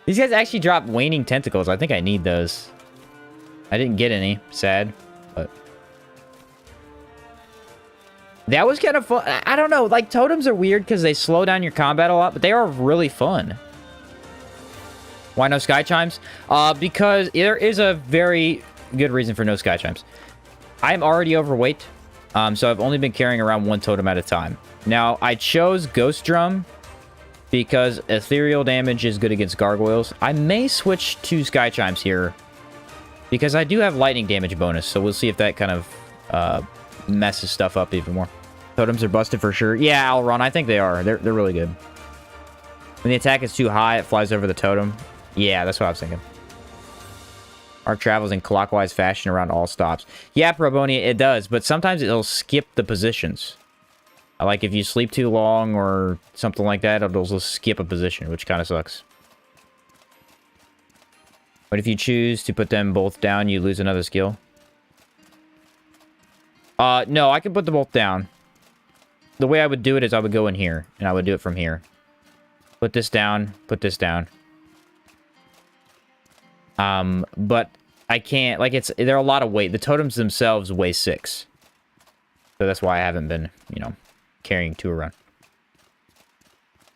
These guys actually drop waning tentacles. I think I need those. I didn't get any. Sad. But that was kind of fun. I don't know. Like, totems are weird because they slow down your combat a lot, but they are really fun. Why no Sky Chimes? Because there is a very good reason for no Sky Chimes. I'm already overweight, so I've only been carrying around 1 totem at a time. Now, I chose Ghost Drum because ethereal damage is good against gargoyles. I may switch to sky chimes here because I do have lightning damage bonus, so we'll see if that kind of messes stuff up even more. Totems are busted for sure. Yeah, Alron, I think they are. They're really good. When the attack is too high, it flies over the totem. Yeah, that's what I was thinking. Arc travels in clockwise fashion around all stops. Yeah, Probonia, it does, but sometimes it'll skip the positions. Like if you sleep too long or something like that, it'll just skip a position, which kind of sucks. But if you choose to put them both down, you lose another skill. No, I can put them both down. The way I would do it is I would go in here, and I would do it from here. Put this down, put this down. But I can't, like, they're a lot of weight. The totems themselves weigh 6. So that's why I haven't been, you know, carrying 2 around.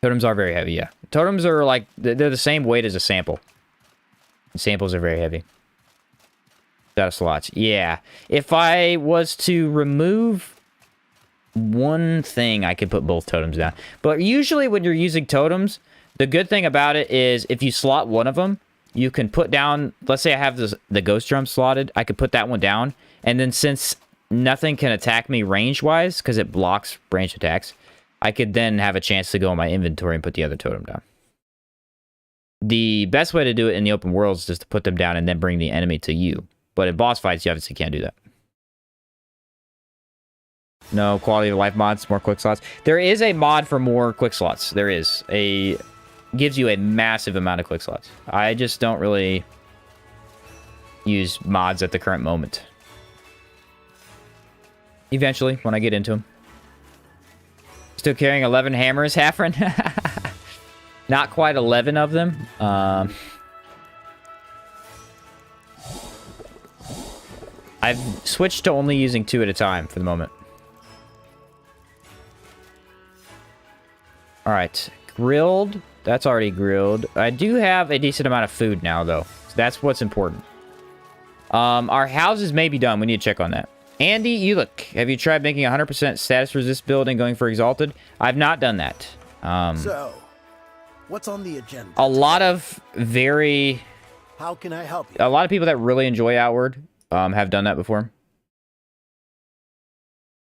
Totems are very heavy, yeah. Totems are like, they're the same weight as a sample. The samples are very heavy. Out of slots. Yeah. If I was to remove one thing, I could put both totems down. But usually when you're using totems, the good thing about it is if you slot one of them, you can put down, let's say I have the ghost drum slotted, I could put that one down. And then since nothing can attack me range-wise, because it blocks range attacks, I could then have a chance to go in my inventory and put the other totem down. The best way to do it in the open world is just to put them down and then bring the enemy to you. But in boss fights, you obviously can't do that. No quality of life mods, more quick slots. There is a mod for more quick slots. There is. Gives you a massive amount of quick slots. I just don't really use mods at the current moment. Eventually, when I get into them. Still carrying 11 hammers, Hafren? Not quite 11 of them. I've switched to only using 2 at a time for the moment. Alright, grilled. That's already grilled. I do have a decent amount of food now, though. So that's what's important. Our houses may be done. We need to check on that. Andy, you look. Have you tried making 100% status resist build and going for exalted? I've not done that. So, what's on the agenda? A lot of very... How can I help you? A lot of people that really enjoy Outward have done that before.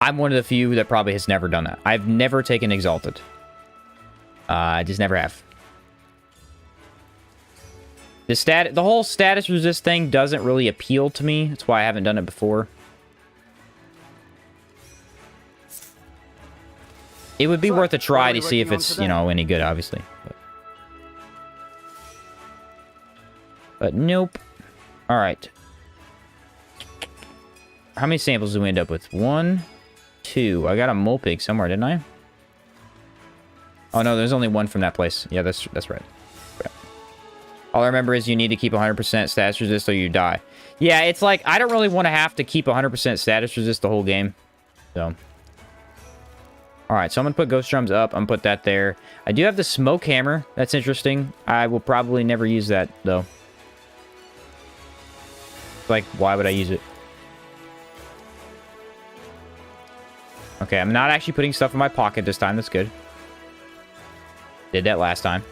I'm one of the few that probably has never done that. I've never taken exalted. I just never have. The whole status resist thing doesn't really appeal to me. That's why I haven't done it before. It would be worth a try to see if it's, you know, any good, obviously. But nope. Alright. How many samples do we end up with? 1, 2. I got a mole pig somewhere, didn't I? Oh, no, there's only 1 from that place. Yeah, that's right. All I remember is you need to keep 100% status resist or you die. Yeah, it's like, I don't really want to have to keep 100% status resist the whole game. So. Alright, so I'm going to put ghost drums up. I'm going to put that there. I do have the smoke hammer. That's interesting. I will probably never use that, though. Like, why would I use it? Okay, I'm not actually putting stuff in my pocket this time. That's good. Did that last time.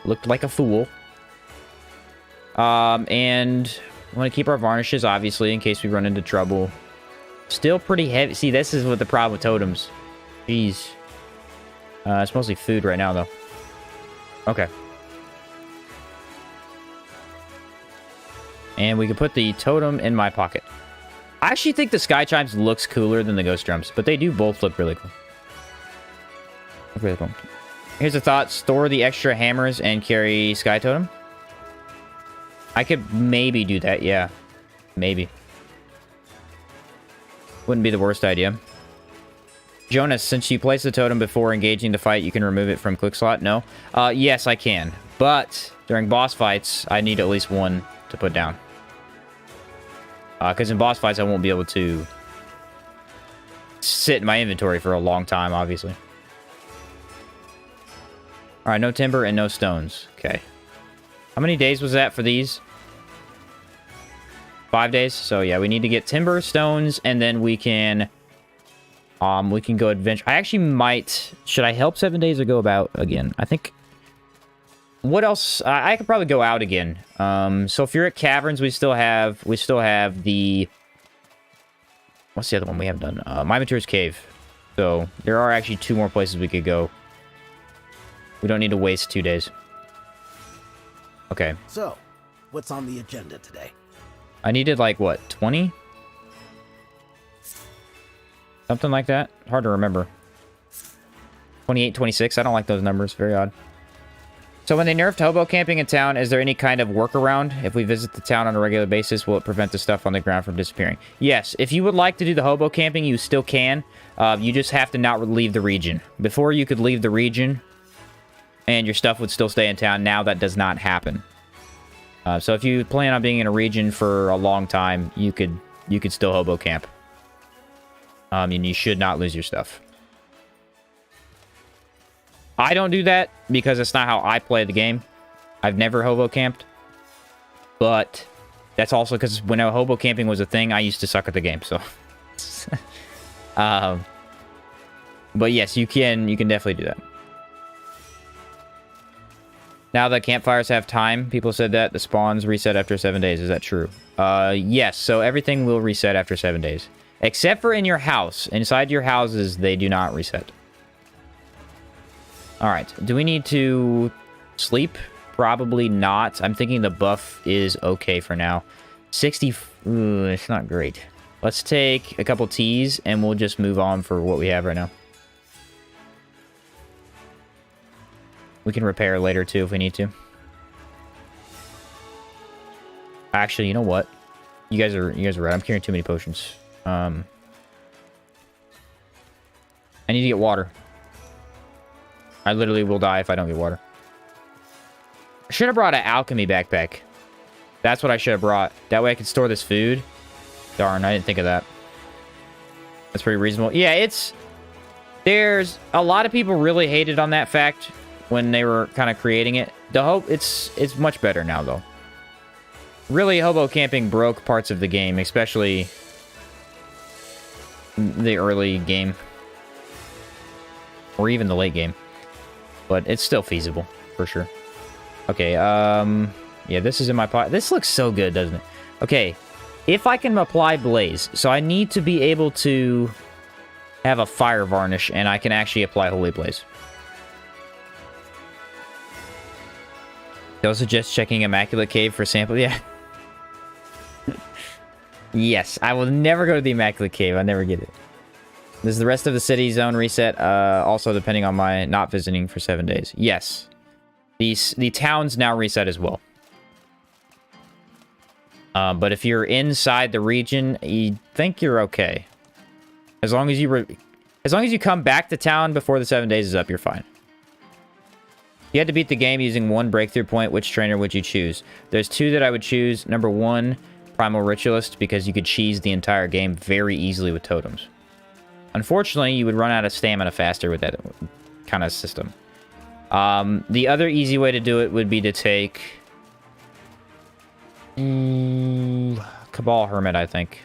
Looked like a fool. And I want to keep our varnishes, obviously, in case we run into trouble. Still pretty heavy. See, this is what the problem with totems. Jeez. It's mostly food right now, though. Okay. And we can put the totem in my pocket. I actually think the Sky Chimes looks cooler than the Ghost Drums, but they do both look really cool. Look really cool. Here's a thought. Store the extra hammers and carry Sky Totem. I could maybe do that, yeah. Maybe. Wouldn't be the worst idea. Jonas, since you place the totem before engaging the fight, you can remove it from quick slot? No? Yes, I can. But during boss fights, I need at least 1 to put down. Because in boss fights, I won't be able to sit in my inventory for a long time, obviously. Alright, no timber and no stones. Okay. How many days was that for these? 5 days? So yeah, we need to get timber, stones, and then we can go adventure. I actually might... Should I help 7 days or go about again? I think What else? I could probably go out again. So if you're at caverns, we still have the... What's the other one we haven't done? My Materials Cave. So there are actually 2 more places we could go. We don't need to waste 2 days. Okay. So, what's on the agenda today? I needed, like, what, 20? Something like that? Hard to remember. 28, 26? I don't like those numbers. Very odd. So when they nerfed hobo camping in town, is there any kind of workaround? If we visit the town on a regular basis, will it prevent the stuff on the ground from disappearing? Yes. If you would like to do the hobo camping, you still can. You just have to not leave the region. Before, you could leave the region, and your stuff would still stay in town. Now that does not happen. So if you plan on being in a region for a long time, you could still hobo camp. And you should not lose your stuff. I don't do that because it's not how I play the game. I've never hobo camped. But that's also because when hobo camping was a thing, I used to suck at the game. So, but yes, you can definitely do that. Now that campfires have time, people said that the spawns reset after 7 days. Is that true? Yes. So everything will reset after 7 days, except for in your house. Inside your houses, they do not reset. All right. Do we need to sleep? Probably not. I'm thinking the buff is okay for now. 60. Ooh, it's not great. Let's take a couple teas, and we'll just move on for what we have right now. We can repair later, too, if we need to. Actually, you know what? You guys are right. I'm carrying too many potions. I need to get water. I literally will die if I don't get water. I should have brought an alchemy backpack. That's what I should have brought. That way I could store this food. Darn, I didn't think of that. That's pretty reasonable. Yeah, there's a lot of people really hated on that fact when they were kind of creating it. It's much better now, though. Really, hobo camping broke parts of the game, especially the early game. Or even the late game. But it's still feasible, for sure. Okay, yeah, this is in my pot. This looks so good, doesn't it? Okay, if I can apply blaze, so I need to be able to have a fire varnish, and I can actually apply holy blaze. They'll suggest checking Immaculate Cave for sample. Yeah. Yes, I will never go to the Immaculate Cave. I never get it. Does the rest of the city zone reset? Also, depending on my not visiting for 7 days. Yes. The towns now reset as well. But if you're inside the region, you think you're okay. As long as you come back to town before the 7 days is up, you're fine. You had to beat the game using 1 breakthrough point. Which trainer would you choose? There's 2 that I would choose. Number 1, Primal Ritualist, because you could cheese the entire game very easily with totems. Unfortunately, you would run out of stamina faster with that kind of system. The other easy way to do it would be to take... Cabal Hermit, I think.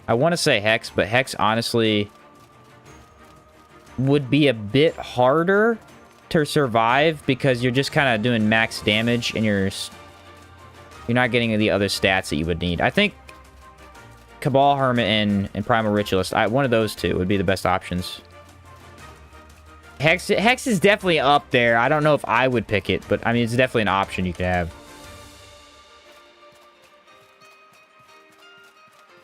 I want to say Hex, but Hex, honestly, would be a bit harder to survive because you're just kind of doing max damage and you're not getting the other stats that you would need. I think Cabal Hermit and Primal Ritualist, one of those 2 would be the best options. Hex is definitely up there. I don't know if I would pick it, but I mean, it's definitely an option you could have.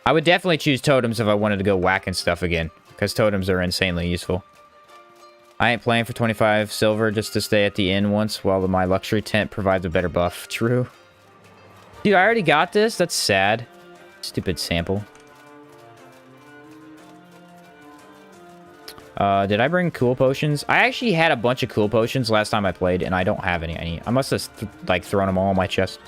I would definitely choose totems if I wanted to go whacking stuff again, because totems are insanely useful. I ain't playing for 25 silver just to stay at the inn once while my luxury tent provides a better buff. True. Dude, I already got this? That's sad. Stupid sample. Did I bring cool potions? I actually had a bunch of cool potions last time I played, and I don't have any. I must have, thrown them all in my chest.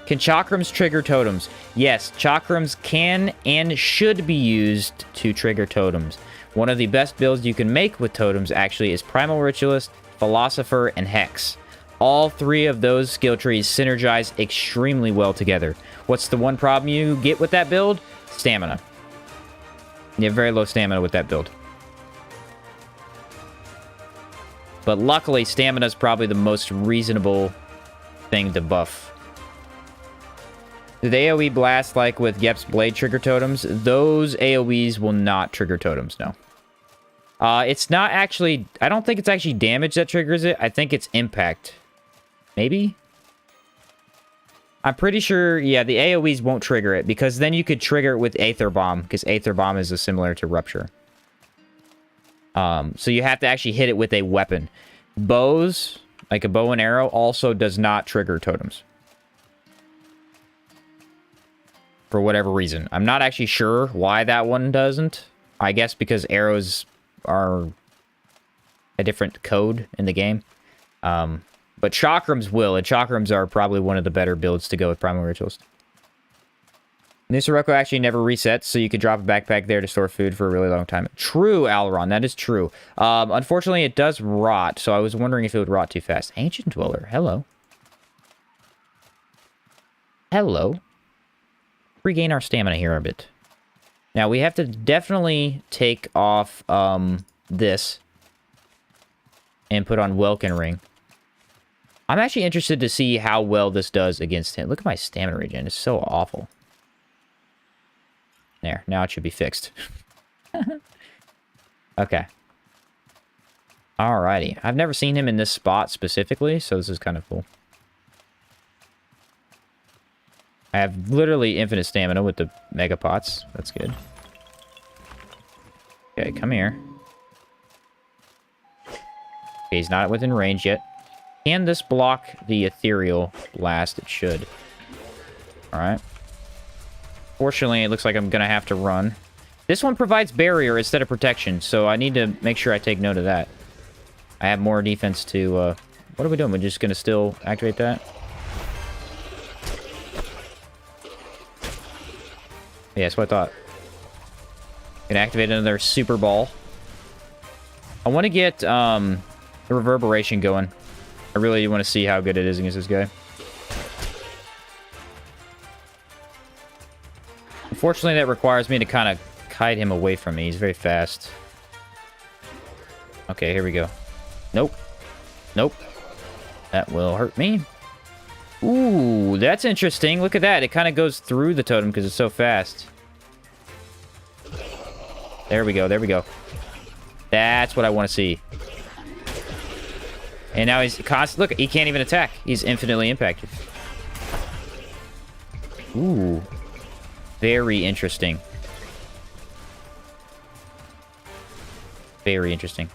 Can chakrams trigger totems? Yes, chakrams can and should be used to trigger totems. One of the best builds you can make with totems, actually, is Primal Ritualist, Philosopher, and Hex. All 3 of those skill trees synergize extremely well together. What's the one problem you get with that build? Stamina. You have very low stamina with that build. But luckily, stamina is probably the most reasonable thing to buff. Do they AoE blast like with Yep's blade trigger totems? Those AoEs will not trigger totems, no. It's not actually... I don't think it's actually damage that triggers it. I think it's impact. Maybe? I'm pretty sure, yeah, the AoEs won't trigger it, because then you could trigger it with Aether Bomb, because Aether Bomb is similar to Rupture. So you have to actually hit it with a weapon. Bows, like a bow and arrow, also does not trigger totems. For whatever reason. I'm not actually sure why that one doesn't. I guess because arrows are a different code in the game. But chakrams will, and chakrams are probably one of the better builds to go with Primal Rituals. New Sirocco actually never resets, so you could drop a backpack there to store food for a really long time. True, Alron, that is true. Unfortunately, it does rot, so I was wondering if it would rot too fast. Ancient Dweller, hello. Hello. Regain our stamina here a bit. Now, we have to definitely take off this and put on Welkin Ring. I'm actually interested to see how well this does against him. Look at my stamina regen. It's so awful. There. Now it should be fixed. Okay. Alrighty. I've never seen him in this spot specifically, so this is kind of cool. I have literally infinite stamina with the mega pots. That's good. Okay, come here. Okay, he's not within range yet. Can this block the ethereal blast? It should. Alright. Fortunately, it looks like I'm going to have to run. This one provides barrier instead of protection, so I need to make sure I take note of that. I have more defense to... what are we doing? We're just going to still activate that? Yeah, that's what I thought. Gonna activate another super ball. I want to get the reverberation going. I really want to see how good it is against this guy. Unfortunately, that requires me to kind of kite him away from me. He's very fast. Okay, here we go. Nope. Nope. That will hurt me. Ooh, that's interesting. Look at that. It kind of goes through the totem because it's so fast. There we go. There we go. That's what I want to see. And now he's constant. Look, he can't even attack. He's infinitely impacted. Ooh. Very interesting. Very interesting.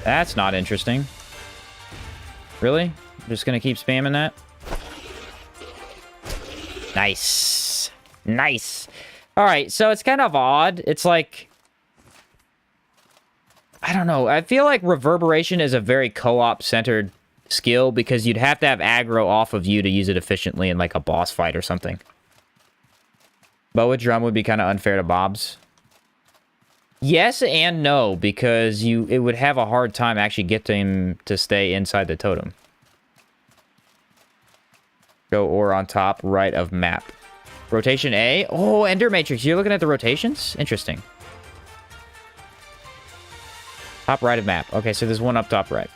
That's not interesting. Really? I'm just gonna keep spamming that? Nice. Nice. Alright, so it's kind of odd. It's like... I don't know. I feel like Reverberation is a very co-op centered skill because you'd have to have aggro off of you to use it efficiently in like a boss fight or something. Bow with drum would be kind of unfair to Bobs. Yes and no, because it would have a hard time actually getting him to stay inside the totem. Go or on top right of map. Rotation A. Oh, Ender Matrix. You're looking at the rotations? Interesting. Top right of map. Okay, so there's one up top right.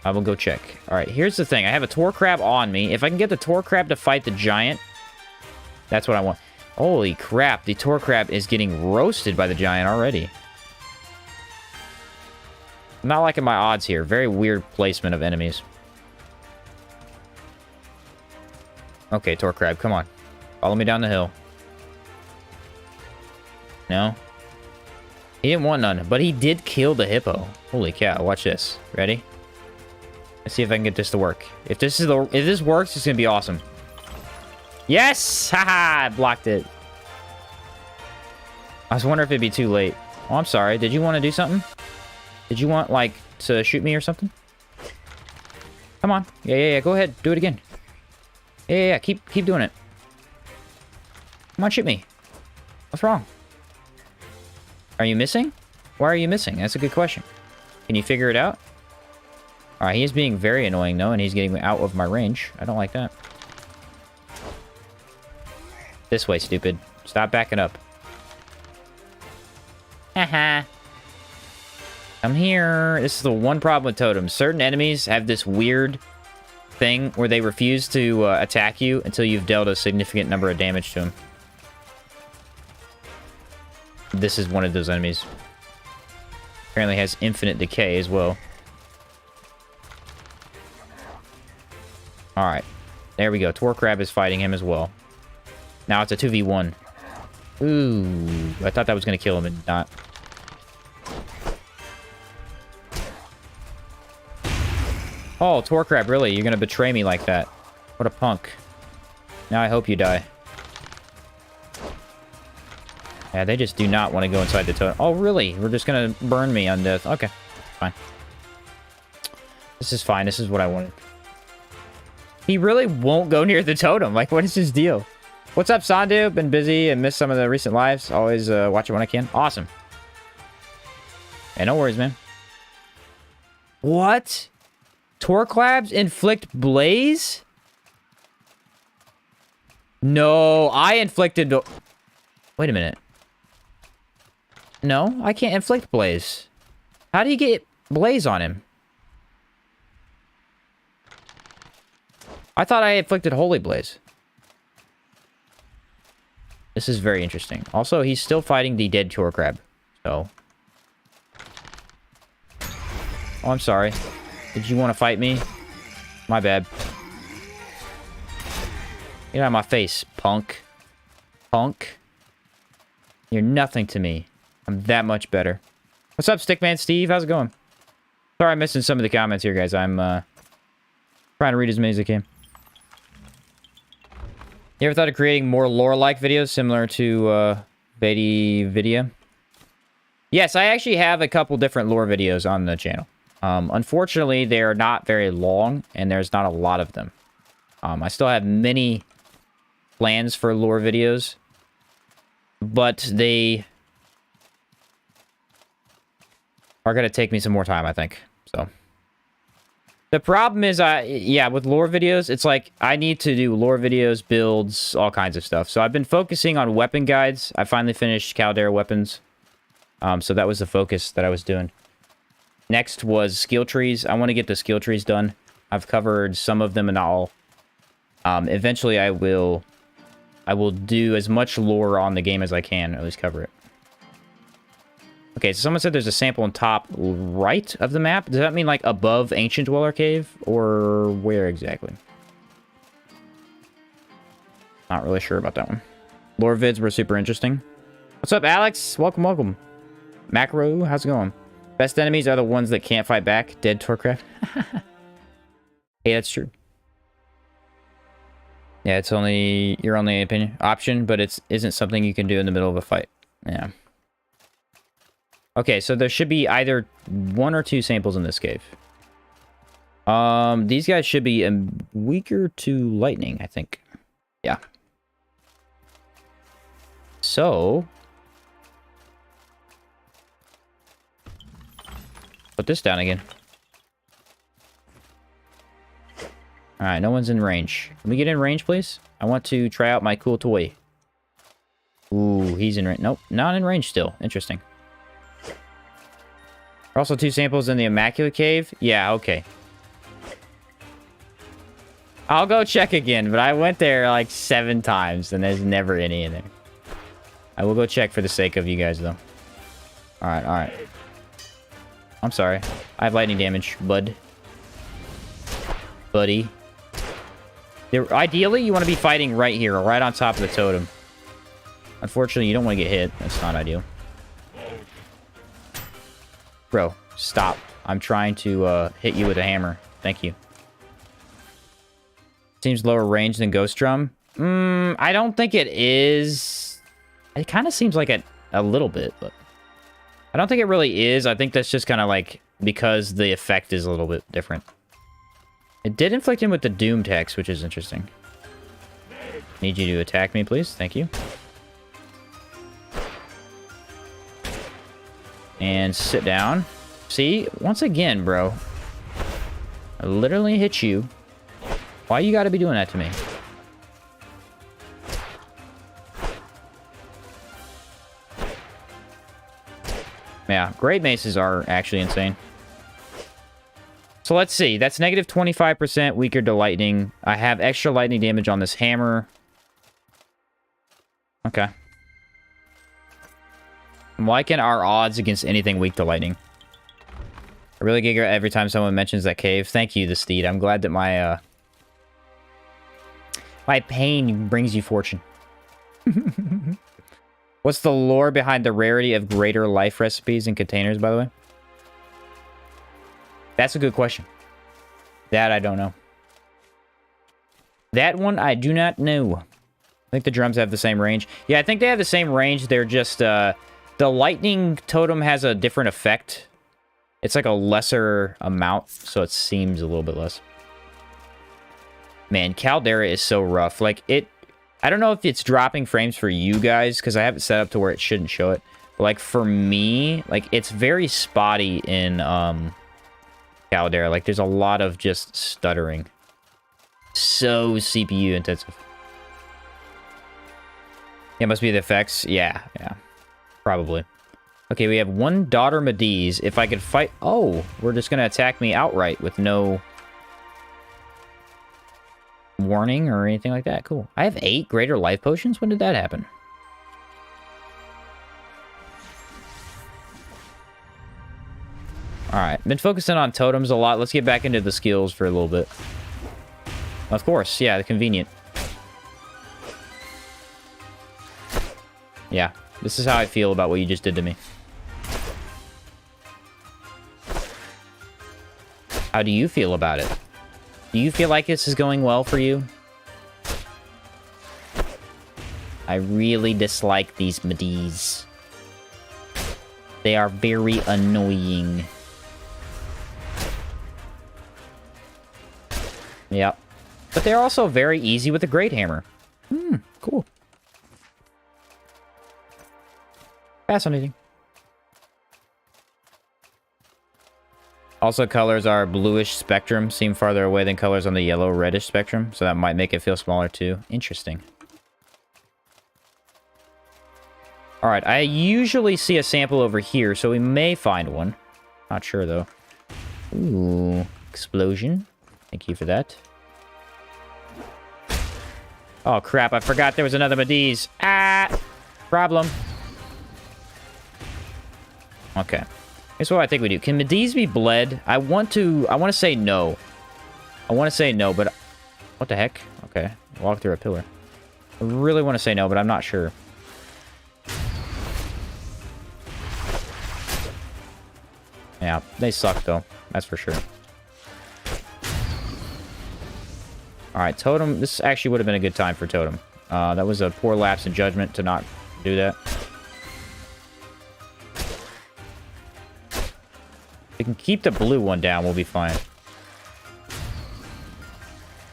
I will go check. All right, here's the thing. I have a Tor Crab on me. If I can get the Tor Crab to fight the giant, that's what I want. Holy crap, the Tor Crab is getting roasted by the giant already. I'm not liking my odds here. Very weird placement of enemies. Okay, Tor Crab, come on. Follow me down the hill. No? He didn't want none, but he did kill the hippo. Holy cow, watch this. Ready? Let's see if I can get this to work. If this works, it's gonna be awesome. Yes! Haha! I blocked it. I was wondering if it'd be too late. Oh, I'm sorry. Did you want to do something? Did you want, like, to shoot me or something? Come on. Yeah. Go ahead. Do it again. Yeah. Keep doing it. Come on, shoot me. What's wrong? Are you missing? Why are you missing? That's a good question. Can you figure it out? Alright, he is being very annoying, though, and he's getting out of my range. I don't like that. This way, stupid. Stop backing up. Haha. Come here. This is the one problem with totems. Certain enemies have this weird thing where they refuse to attack you until you've dealt a significant number of damage to them. This is one of those enemies. Apparently has infinite decay as well. Alright. There we go. Tor Crab is fighting him as well. Now it's a 2v1. Ooh. I thought that was going to kill him, and not. Oh, Tor Crab, really? You're going to betray me like that? What a punk. Now I hope you die. Yeah, they just do not want to go inside the totem. Oh, really? We're just going to burn me on death. Okay. Fine. This is fine. This is what I wanted. He really won't go near the totem. Like, what is his deal? What's up, Sandu? Been busy and missed some of the recent lives. Always watch it when I can. Awesome. Hey, no worries, man. What? Tor Crabs inflict blaze? No, I inflicted... Wait a minute. No, I can't inflict blaze. How do you get blaze on him? I thought I inflicted holy blaze. This is very interesting. Also, he's still fighting the dead Tor Crab. So... Oh, I'm sorry. Did you want to fight me? My bad. Get out of my face, punk. Punk. You're nothing to me. I'm that much better. What's up, Stickman Steve? How's it going? Sorry I'm missing some of the comments here, guys. I'm trying to read as many as I can. You ever thought of creating more lore-like videos similar to Beatty Video? Yes, I actually have a couple different lore videos on the channel. Unfortunately, they're not very long, and there's not a lot of them. I still have many plans for lore videos, but they are going to take me some more time, I think. So the problem is, yeah, with lore videos, it's like I need to do lore videos, builds, all kinds of stuff. So I've been focusing on weapon guides. I finally finished Caldera weapons. So that was the focus that I was doing. Next was skill trees. I want to get the skill trees done. I've covered some of them and not all. Eventually I will do as much lore on the game as I can, or at least cover it. Okay, so someone said there's a sample on top right of the map. Does that mean like above Ancient Dweller Cave, or where exactly? Not really sure about that one. Lore vids were super interesting. What's up, Alex? Welcome, welcome. Macro, how's it going? Best enemies are the ones that can't fight back. Dead Tor Crab. Hey, that's true. Yeah, it's only your only option, but it isn't something you can do in the middle of a fight. Yeah. Okay, so there should be either 1 or 2 samples in this cave. These guys should be weaker to lightning, I think. Yeah. So put this down again. Alright, no one's in range. Can we get in range, please? I want to try out my cool toy. Ooh, he's in range. Nope, not in range still. Interesting. Also 2 samples in the Immaculate Cave? Yeah, okay. I'll go check again, but I went there like 7 times, and there's never any in there. I will go check for the sake of you guys, though. Alright, alright. I'm sorry. I have lightning damage, bud. Buddy. Ideally, you want to be fighting right here, right on top of the totem. Unfortunately, you don't want to get hit. That's not ideal. Bro, stop. I'm trying to hit you with a hammer. Thank you. Seems lower range than Ghost Drum. I don't think it is. It kind of seems like a little bit, but I don't think it really is. I think that's just kind of like because the effect is a little bit different. It did inflict him with the Doom text, which is interesting. Need you to attack me, please. Thank you. And sit down. See? Once again, bro. I literally hit you. Why you gotta be doing that to me? Yeah, great maces are actually insane. So let's see. That's negative 25% weaker to lightning. I have extra lightning damage on this hammer. Okay. I'm liking our odds against anything weak to lightning. I really get every time someone mentions that cave. Thank you, the steed. I'm glad that my my pain brings you fortune. What's the lore behind the rarity of greater life recipes and containers, by the way? That's a good question. That I don't know. That one I do not know. I think the drums have the same range. Yeah, I think they have the same range. They're just, the lightning totem has a different effect. It's like a lesser amount, so it seems a little bit less. Man, Caldera is so rough. Like, I don't know if it's dropping frames for you guys, because I have it set up to where it shouldn't show it. But, like, for me, like, it's very spotty in, Caldera. Like, there's a lot of just stuttering. So CPU intensive. It must be the effects. Yeah. Probably. Okay, we have one daughter Mediz. If I could fight... Oh, we're just going to attack me outright with no warning or anything like that. Cool. I have 8 greater life potions? When did that happen? Alright, been focusing on totems a lot. Let's get back into the skills for a little bit. Of course, yeah, convenient. Yeah, this is how I feel about what you just did to me. How do you feel about it? Do you feel like this is going well for you? I really dislike these Mediz. They are very annoying. Yep. But they're also very easy with the Great Hammer. Cool. Fascinating. Also, colors are bluish spectrum seem farther away than colors on the yellow-reddish spectrum, so that might make it feel smaller too. Interesting. Alright, I usually see a sample over here, so we may find one. Not sure, though. Ooh, explosion. Thank you for that. Oh, crap. I forgot there was another Mediz. Ah! Problem. Okay. Here's what I think we do. Can Mediz be bled? I want to say no. I want to say no, but... What the heck? Okay. Walk through a pillar. I really want to say no, but I'm not sure. Yeah, they suck, though. That's for sure. Alright, Totem. This actually would have been a good time for Totem. That was a poor lapse in judgment to not do that. We can keep the blue one down, we'll be fine.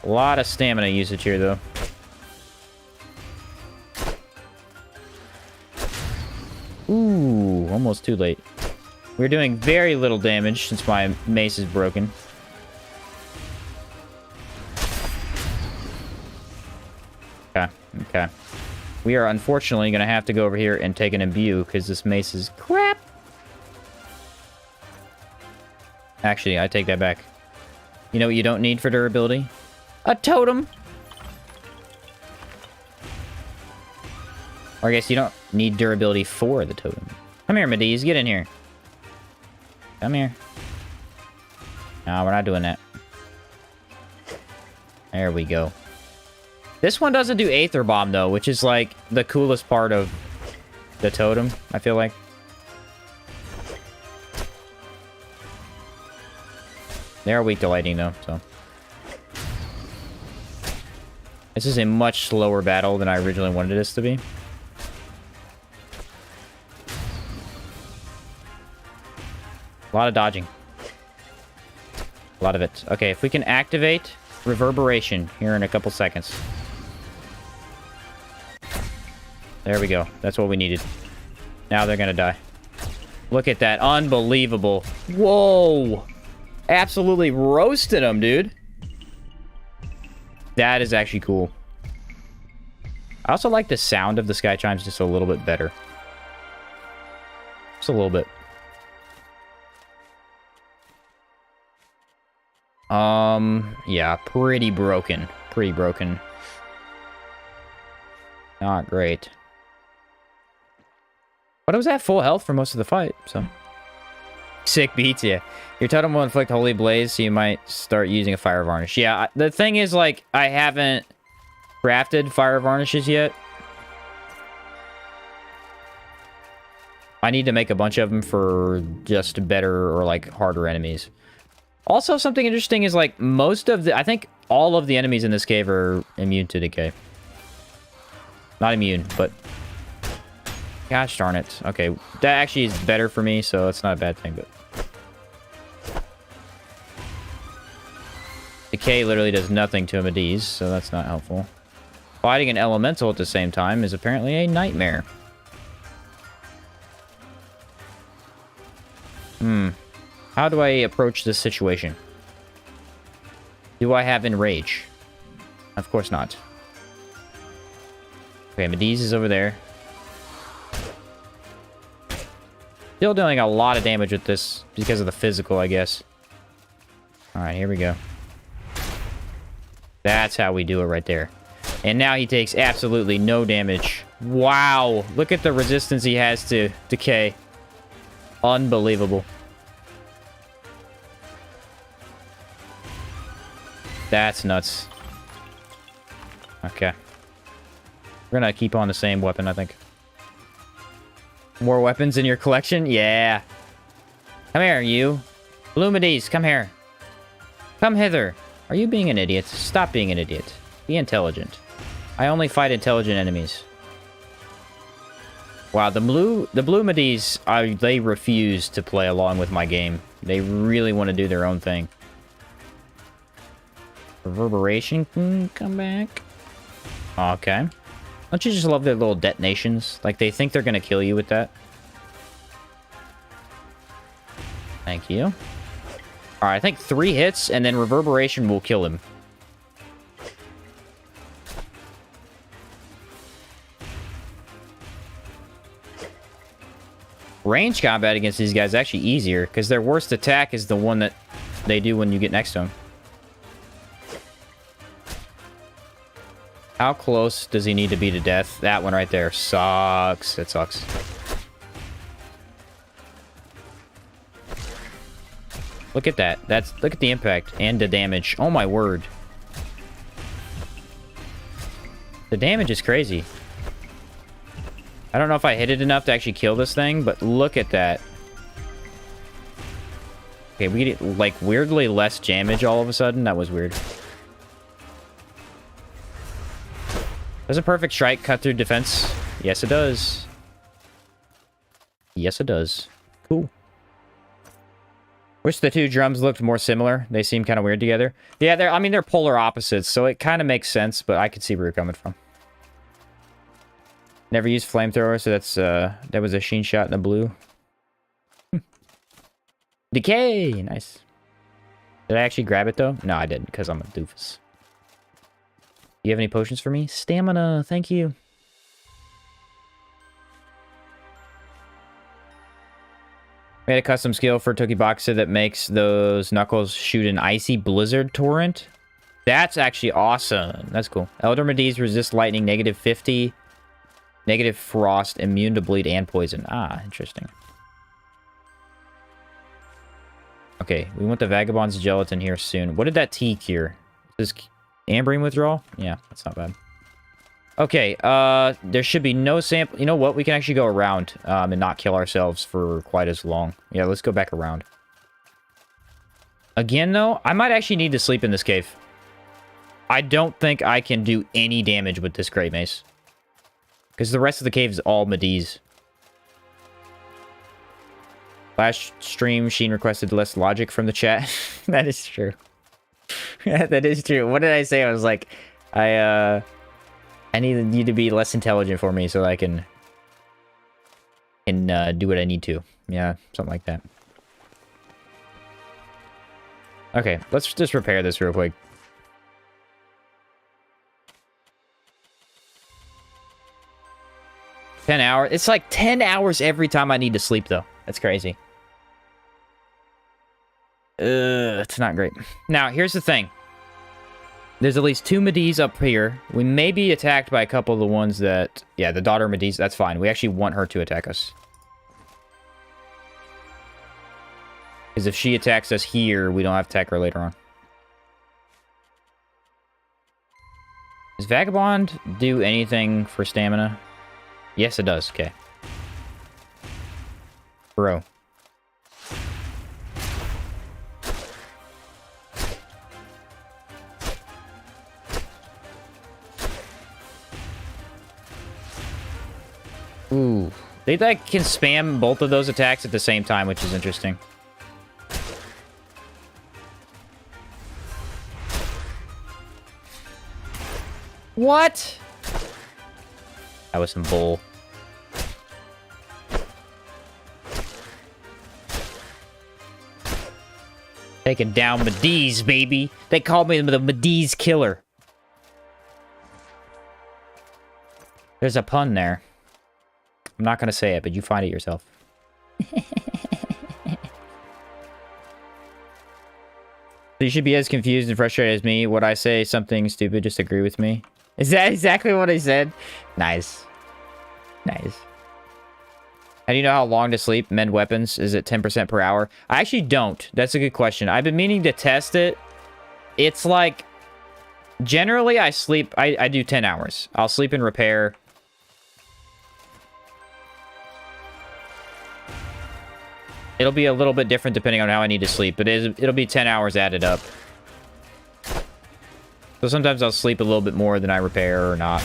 A lot of stamina usage here, though. Ooh, almost too late. We're doing very little damage since my mace is broken. Okay. We are unfortunately going to have to go over here and take an imbue because this mace is crap. Actually, I take that back. You know what you don't need for durability? A totem! Or I guess you don't need durability for the totem. Come here, Mediz. Get in here. Come here. No, we're not doing that. There we go. This one doesn't do Aether Bomb, though, which is, like, the coolest part of the totem, I feel like. They are weak to lightning, though, so... This is a much slower battle than I originally wanted this to be. A lot of dodging. A lot of it. Okay, if we can activate Reverberation here in a couple seconds. There we go. That's what we needed. Now they're gonna die. Look at that. Unbelievable. Whoa! Absolutely roasted them, dude. That is actually cool. I also like the sound of the sky chimes just a little bit better. Just a little bit. Yeah, pretty broken. Pretty broken. Not great. But I was at full health for most of the fight, so... Sick beats, yeah. Your totem will inflict Holy Blaze, so you might start using a Fire Varnish. Yeah, the thing is, like, I haven't crafted Fire Varnishes yet. I need to make a bunch of them for just better or, like, harder enemies. Also, something interesting is, like, most of the... I think all of the enemies in this cave are immune to decay. Not immune, but... Gosh darn it. Okay, that actually is better for me, so it's not a bad thing, but... Decay literally does nothing to Amades, so that's not helpful. Fighting an elemental at the same time is apparently a nightmare. How do I approach this situation? Do I have Enrage? Of course not. Okay, Amades is over there. Still doing a lot of damage with this because of the physical, I guess. Alright, here we go. That's how we do it right there. And now he takes absolutely no damage. Wow! Look at the resistance he has to decay. Unbelievable. That's nuts. Okay. We're gonna keep on the same weapon, I think. More weapons in your collection? Yeah. Come here, you. Blumades, come here. Come hither. Are you being an idiot? Stop being an idiot. Be intelligent. I only fight intelligent enemies. Wow, the Blumades, they refuse to play along with my game. They really want to do their own thing. Reverberation can come back. Okay. Don't you just love their little detonations? Like, they think they're gonna kill you with that. Thank you. Alright, I think 3 hits, and then Reverberation will kill him. Range combat against these guys is actually easier, because their worst attack is the one that they do when you get next to them. How close does he need to be to death? That one right there sucks. It sucks. Look at that. Look at the impact and the damage. Oh my word. The damage is crazy. I don't know if I hit it enough to actually kill this thing, but look at that. Okay, we get, like, weirdly less damage all of a sudden. That was weird. Does a perfect strike cut through defense? Yes, it does. Yes, it does. Cool. Wish the two drums looked more similar. They seem kind of weird together. Yeah, they're polar opposites, so it kind of makes sense, but I could see where you're coming from. Never used flamethrower, so that was a sheen shot in the blue. Decay! Nice. Did I actually grab it, though? No, I didn't, because I'm a doofus. Do you have any potions for me? Stamina, thank you. Made a custom skill for Tokiboxa that makes those knuckles shoot an icy blizzard torrent. That's actually awesome. That's cool. Elder Medivh resist lightning, -50. Negative frost, immune to bleed and poison. Ah, interesting. Okay, we want the Vagabond's gelatin here soon. What did that tea cure? Is this Ambrine withdrawal? Yeah, that's not bad. Okay, there should be no sample. You know what? We can actually go around and not kill ourselves for quite as long. Yeah, let's go back around. Again, though, I might actually need to sleep in this cave. I don't think I can do any damage with this Great Mace. Because the rest of the cave is all Medivh. Last stream, Sheen requested less logic from the chat. That is true. That is true. What did I say? I was like, I need you to be less intelligent for me so I can do what I need to. Yeah, something like that. Okay, let's just repair this real quick. $10 hours. It's like 10 hours every time I need to sleep, though. That's crazy. It's not great. Now, here's the thing. There's at least 2 Mediz up here. We may be attacked by a couple of the ones that... Yeah, the daughter Mediz, that's fine. We actually want her to attack us. Because if she attacks us here, we don't have to attack her later on. Does Vagabond do anything for stamina? Yes, it does. Okay. Bro. Ooh. They like can spam both of those attacks at the same time, which is interesting. What? That was some bull. Taking down Mediz, baby. They called me the Mediz killer. There's a pun there. I'm not going to say it, but you find it yourself. You should be as confused and frustrated as me. Would I say something stupid? Just agree with me. Is that exactly what I said? Nice. Nice. How do you know how long to sleep? Mend weapons? Is it 10% per hour? I actually don't. That's a good question. I've been meaning to test it. It's like... Generally, I sleep... I do 10 hours. I'll sleep and repair... It'll be a little bit different depending on how I need to sleep, but it'll be 10 hours added up. So sometimes I'll sleep a little bit more than I repair or not.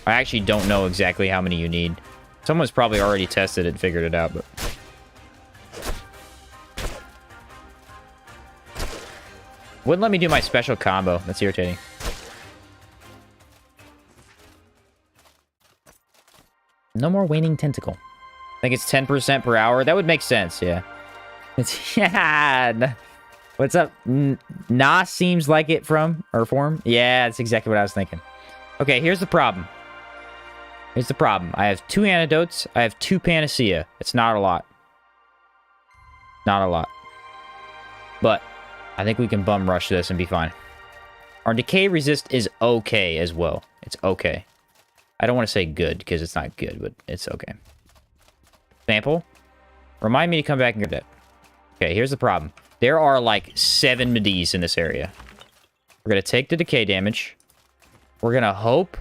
I actually don't know exactly how many you need. Someone's probably already tested it and figured it out, but... Wouldn't let me do my special combo. That's irritating. No more waning tentacle. I think it's 10% per hour. That would make sense, yeah. It's... Yeah! What's up? Nah seems like it from... Or form? Yeah, that's exactly what I was thinking. Okay, here's the problem. Here's the problem. I have 2 antidotes. I have 2 panacea. It's not a lot. Not a lot. But I think we can bum rush this and be fine. Our decay resist is okay as well. It's okay. I don't want to say good because it's not good, but it's okay. Sample. Remind me to come back and get that. Okay, here's the problem. There are like 7 Mediz in this area. We're going to take the decay damage. We're going to hope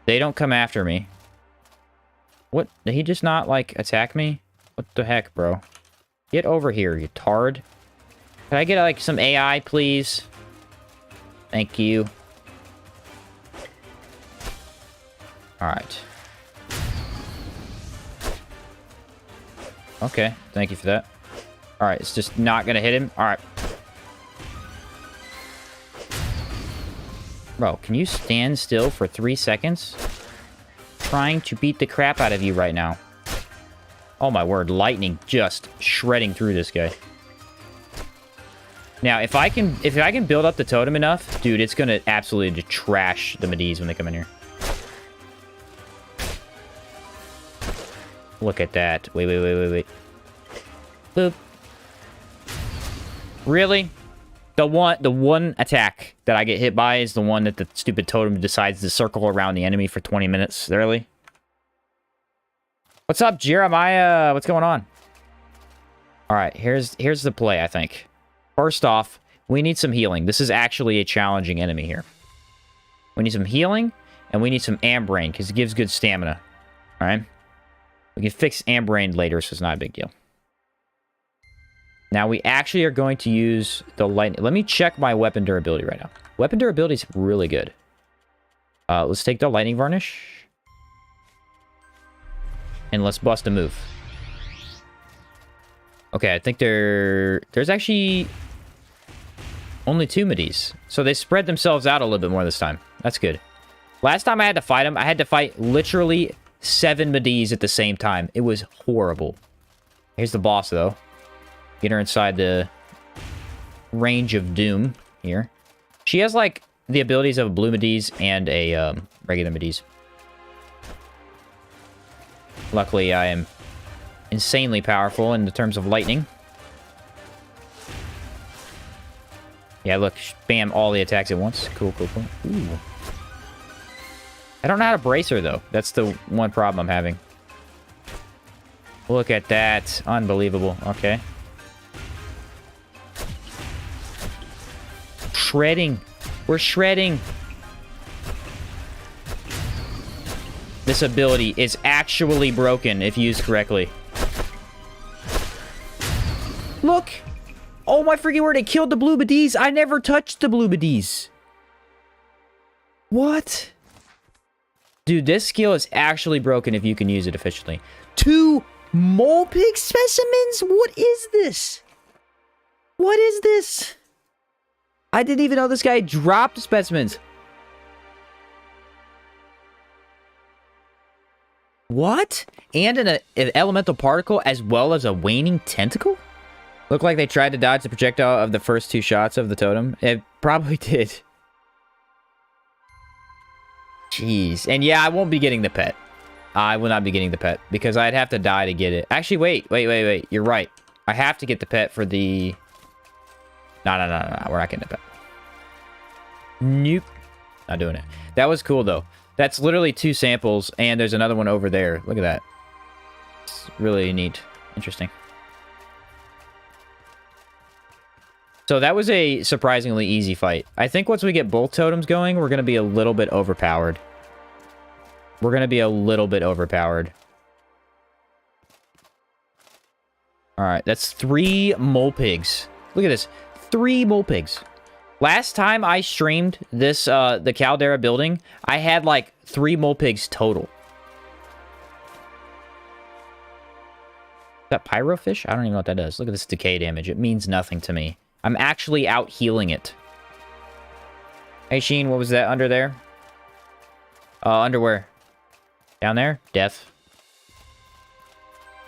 they don't come after me. What? Did he just not, like, attack me? What the heck, bro? Get over here, you tard. Can I get, like, some AI, please? Thank you. Alright. Okay, thank you for that. Alright, it's just not gonna hit him. Alright. Bro, can you stand still for 3 seconds? Trying to beat the crap out of you right now. Oh my word, lightning just shredding through this guy. Now, if I can build up the totem enough, dude, it's gonna absolutely trash the Mediz when they come in here. Look at that. Wait. Boop. Really? The one attack that I get hit by is the one that the stupid totem decides to circle around the enemy for 20 minutes. Really? What's up, Jeremiah? What's going on? Alright, here's the play, I think. First off, we need some healing. This is actually a challenging enemy here. We need some healing, and we need some Ambrain, because it gives good stamina. Alright? We can fix Ambrain later, so it's not a big deal. Now, we actually are going to use the lightning. Let me check my weapon durability right now. Weapon durability is really good. Let's take the lightning varnish. And let's bust a move. Okay, I think there's actually only 2 Mediz. So they spread themselves out a little bit more this time. That's good. Last time I had to fight them, I had to fight literally 7 Mediz at the same time. It was horrible. Here's the boss, though. Get her inside the range of doom here. She has, like, the abilities of a blue Mediz and a regular Mediz. Luckily, I am insanely powerful in the terms of lightning. Yeah, look, spam all the attacks at once. Cool, cool, cool. Ooh. I don't know how to brace her, though. That's the one problem I'm having. Look at that. Unbelievable. Okay. Shredding. We're shredding. This ability is actually broken if used correctly. Look! Oh my freaking word, it killed the blue biddies. I never touched the blue biddies. What? Dude, this skill is actually broken if you can use it efficiently. 2 mole pig specimens? What is this? What is this? I didn't even know this guy dropped specimens. What? And an elemental particle as well as a waning tentacle? Looked like they tried to dodge the projectile of the first 2 shots of the totem. It probably did. Jeez. And yeah, I won't be getting the pet. I will not be getting the pet because I'd have to die to get it. Actually, wait. You're right. I have to get the pet for the... No. We're not getting the pet. Nope. Not doing it. That was cool, though. That's literally 2 samples, and there's another one over there. Look at that. It's really neat. Interesting. So that was a surprisingly easy fight. I think once we get both totems going, we're going to be a little bit overpowered. We're going to be a little bit overpowered. Alright, that's 3 mole pigs. Look at this. 3 mole pigs. Last time I streamed this, the Caldera building, I had like 3 mole pigs total. Is that pyrofish? I don't even know what that does. Look at this decay damage. It means nothing to me. I'm actually out healing it. Hey, Sheen, what was that under there? Underwear. Down there? Death.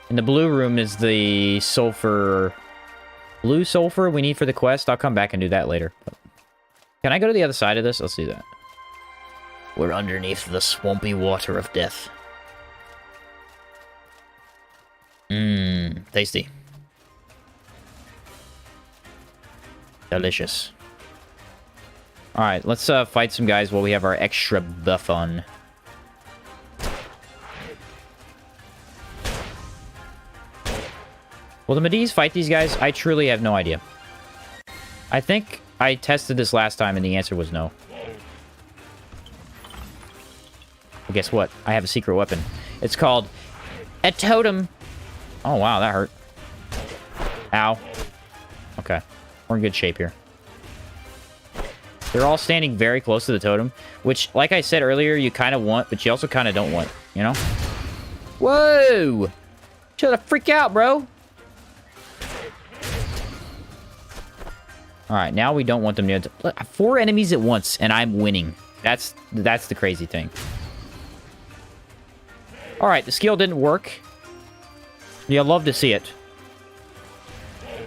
In the blue room is the sulfur... Blue sulfur we need for the quest. I'll come back and do that later. Can I go to the other side of this? Let's do that. We're underneath the swampy water of death. Mmm, tasty. Delicious. Alright, let's fight some guys while we have our extra buff on. Will the Medivh fight these guys? I truly have no idea. I think I tested this last time and the answer was no. Well, guess what? I have a secret weapon. It's called a totem. Oh, wow, that hurt. Ow. Okay. We're in good shape here. They're all standing very close to the totem, which, like I said earlier, you kind of want, but you also kind of don't want, you know? Whoa! Shut the freak out, bro! Alright, now we don't want them to... 4 enemies at once, and I'm winning. That's the crazy thing. Alright, the skill didn't work. You'll love to see it.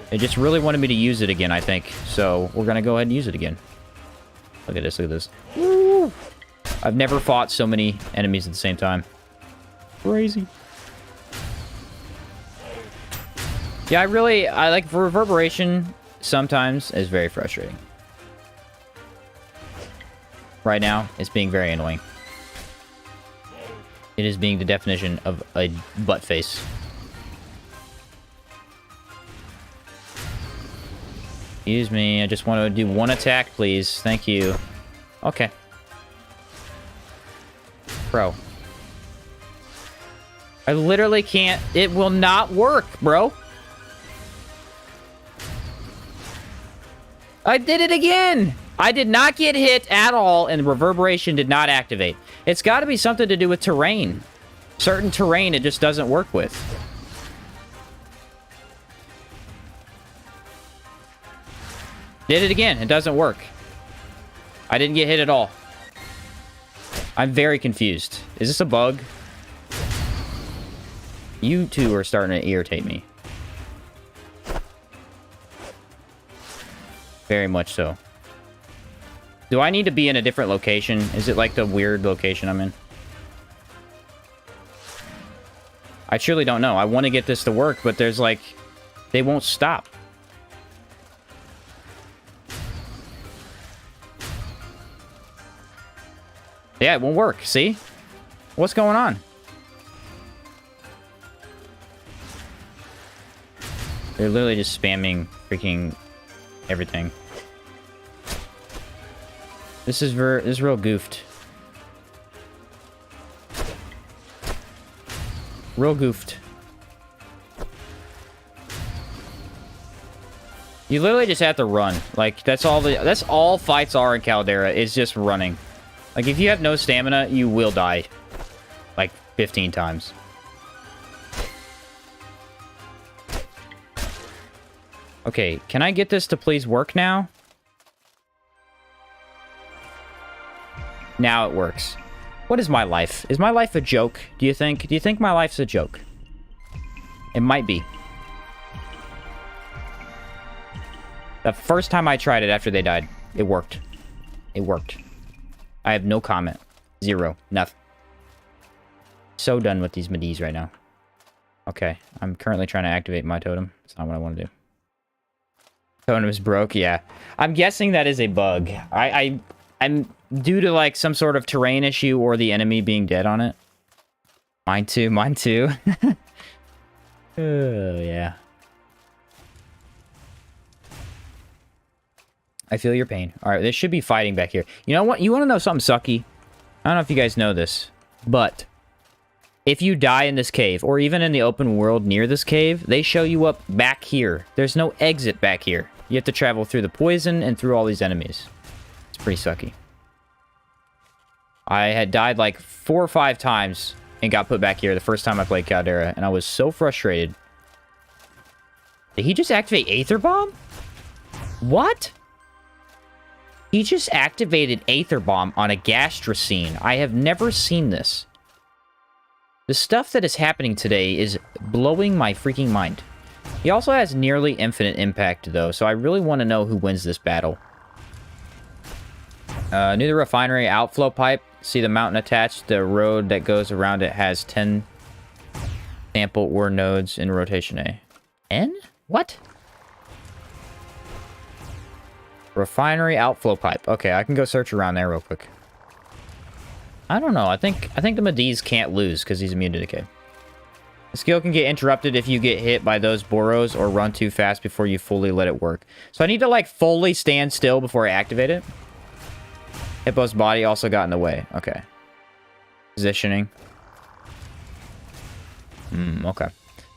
They just really wanted me to use it again, I think. So, we're gonna go ahead and use it again. Look at this, look at this. Woo! I've never fought so many enemies at the same time. Crazy. Yeah, I like reverberation sometimes is very frustrating. Right now, it's being very annoying. It is being the definition of a butt face. Excuse me, I just want to do 1 attack, please. Thank you. Okay. Bro. I literally can't... It will not work, bro. I did it again! I did not get hit at all, and reverberation did not activate. It's got to be something to do with terrain. Certain terrain it just doesn't work with. Did it again. It doesn't work. I didn't get hit at all. I'm very confused. Is this a bug? You two are starting to irritate me. Very much so. Do I need to be in a different location? Is it like the weird location I'm in? I truly don't know. I want to get this to work, but there's like... They won't stop. Yeah, it won't work. See? What's going on? They're literally just spamming freaking everything. This is real goofed. Real goofed. You literally just have to run. Like, that's all fights are in Caldera, is just running. Like, if you have no stamina, you will die. Like, 15 times. Okay, can I get this to please work now? Now it works. What is my life? Is my life a joke, do you think? Do you think my life's a joke? It might be. The first time I tried it after they died, it worked. It worked. I have no comment. Zero. Nothing. So done with these Medis right now. Okay, I'm currently trying to activate my totem. It's not what I want to do. Totem is broke, yeah. I'm guessing that is a bug. I'm due to like some sort of terrain issue or the enemy being dead on it. Mine too, mine too. Oh, yeah. I feel your pain. All right, there should be fighting back here. You know what? You want to know something sucky? I don't know if you guys know this, but if you die in this cave, or even in the open world near this cave, they show you up back here. There's no exit back here. You have to travel through the poison and through all these enemies. It's pretty sucky. I had died like 4 or 5 times and got put back here the first time I played Caldera, and I was so frustrated. Did he just activate Aether Bomb? What? He just activated Aether Bomb on a Gastrocene. I have never seen this. The stuff that is happening today is blowing my freaking mind. He also has nearly infinite impact, though, so I really want to know who wins this battle. Near the refinery outflow pipe. See the mountain attached? The road that goes around it has 10 sample ore nodes in rotation A. N? What? Refinery outflow pipe. Okay, I can go search around there real quick. I don't know. I think the Medis can't lose because he's immune to decay. The skill can get interrupted if you get hit by those Boros or run too fast before you fully let it work. So I need to, like, fully stand still before I activate it. Hippo's body also got in the way. Okay. Positioning. Okay.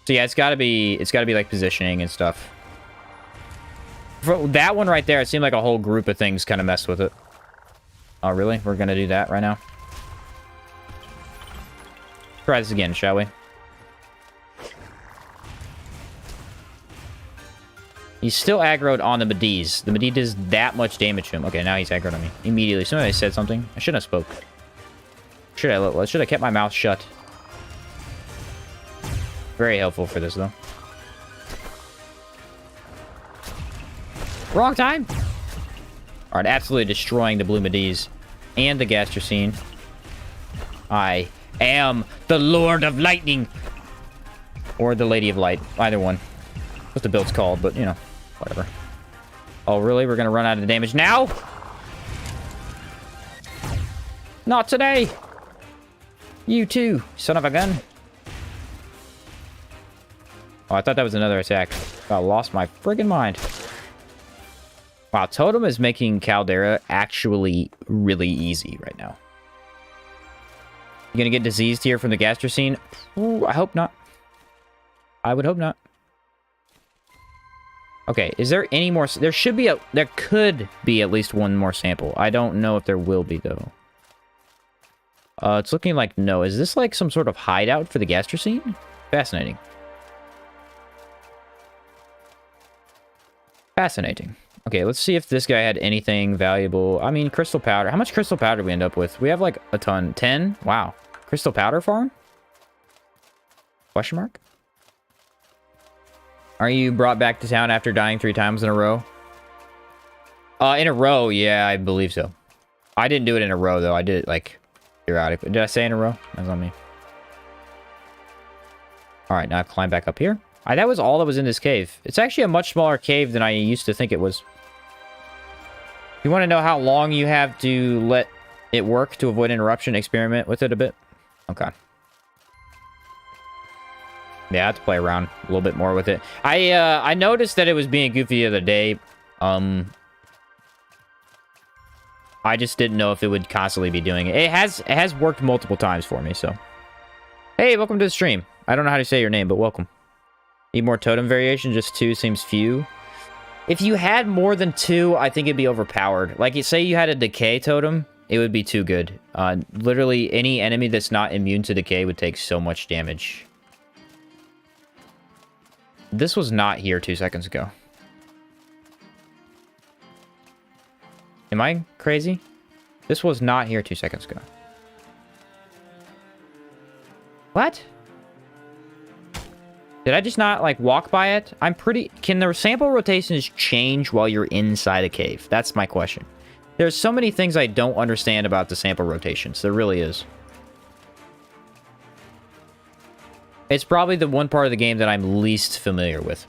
So yeah, it's gotta be like positioning and stuff. For that one right there, it seemed like a whole group of things kind of messed with it. Oh, really? We're gonna do that right now? Try this again, shall we? He's still aggroed on the Medis. The Medi does that much damage to him. Okay, now he's aggroed on me. Immediately. Somebody said something. I shouldn't have spoke. Should have kept my mouth shut. Very helpful for this, though. Wrong time! Alright, absolutely destroying the blue Medis. And the Gastrocene. I am the Lord of Lightning! Or the Lady of Light. Either one. What the build's called, but, you know, whatever. Oh, really? We're gonna run out of damage now? Not today! You too, son of a gun. Oh, I thought that was another attack. I lost my friggin' mind. Wow, Totem is making Caldera actually really easy right now. You gonna get diseased here from the Gastrocene? Ooh, I hope not. I would hope not. Okay, is there any more? There should be there could be at least one more sample. I don't know if there will be, though. It's looking like no. Is this like some sort of hideout for the Gastrocene? Fascinating. Fascinating. Okay, let's see if this guy had anything valuable. I mean, crystal powder. How much crystal powder did we end up with? We have like a ton. 10? Wow. Crystal powder farm? Question mark? Are you brought back to town after dying 3 times in a row? In a row, yeah, I believe so. I didn't do it in a row, though. I did it, like, periodically. Did I say in a row? That's on me. All right, now climb back up here. That was all that was in this cave. It's actually a much smaller cave than I used to think it was. You want to know how long you have to let it work to avoid interruption? Experiment with it a bit. Okay. Yeah, I have to play around a little bit more with it. I noticed that it was being goofy the other day. I just didn't know if it would constantly be doing it. It has worked multiple times for me, so. Hey, welcome to the stream. I don't know how to say your name, but welcome. Need more totem variation? Just 2 seems few. If you had more than 2, I think it'd be overpowered. Like, say you had a decay totem, it would be too good. Literally, any enemy that's not immune to decay would take so much damage. This was not here 2 seconds ago. Am I crazy? This was not here 2 seconds ago. What? Did I just not, like, walk by it? I'm pretty... Can the sample rotations change while you're inside a cave? That's my question. There's so many things I don't understand about the sample rotations. There really is. It's probably the one part of the game that I'm least familiar with.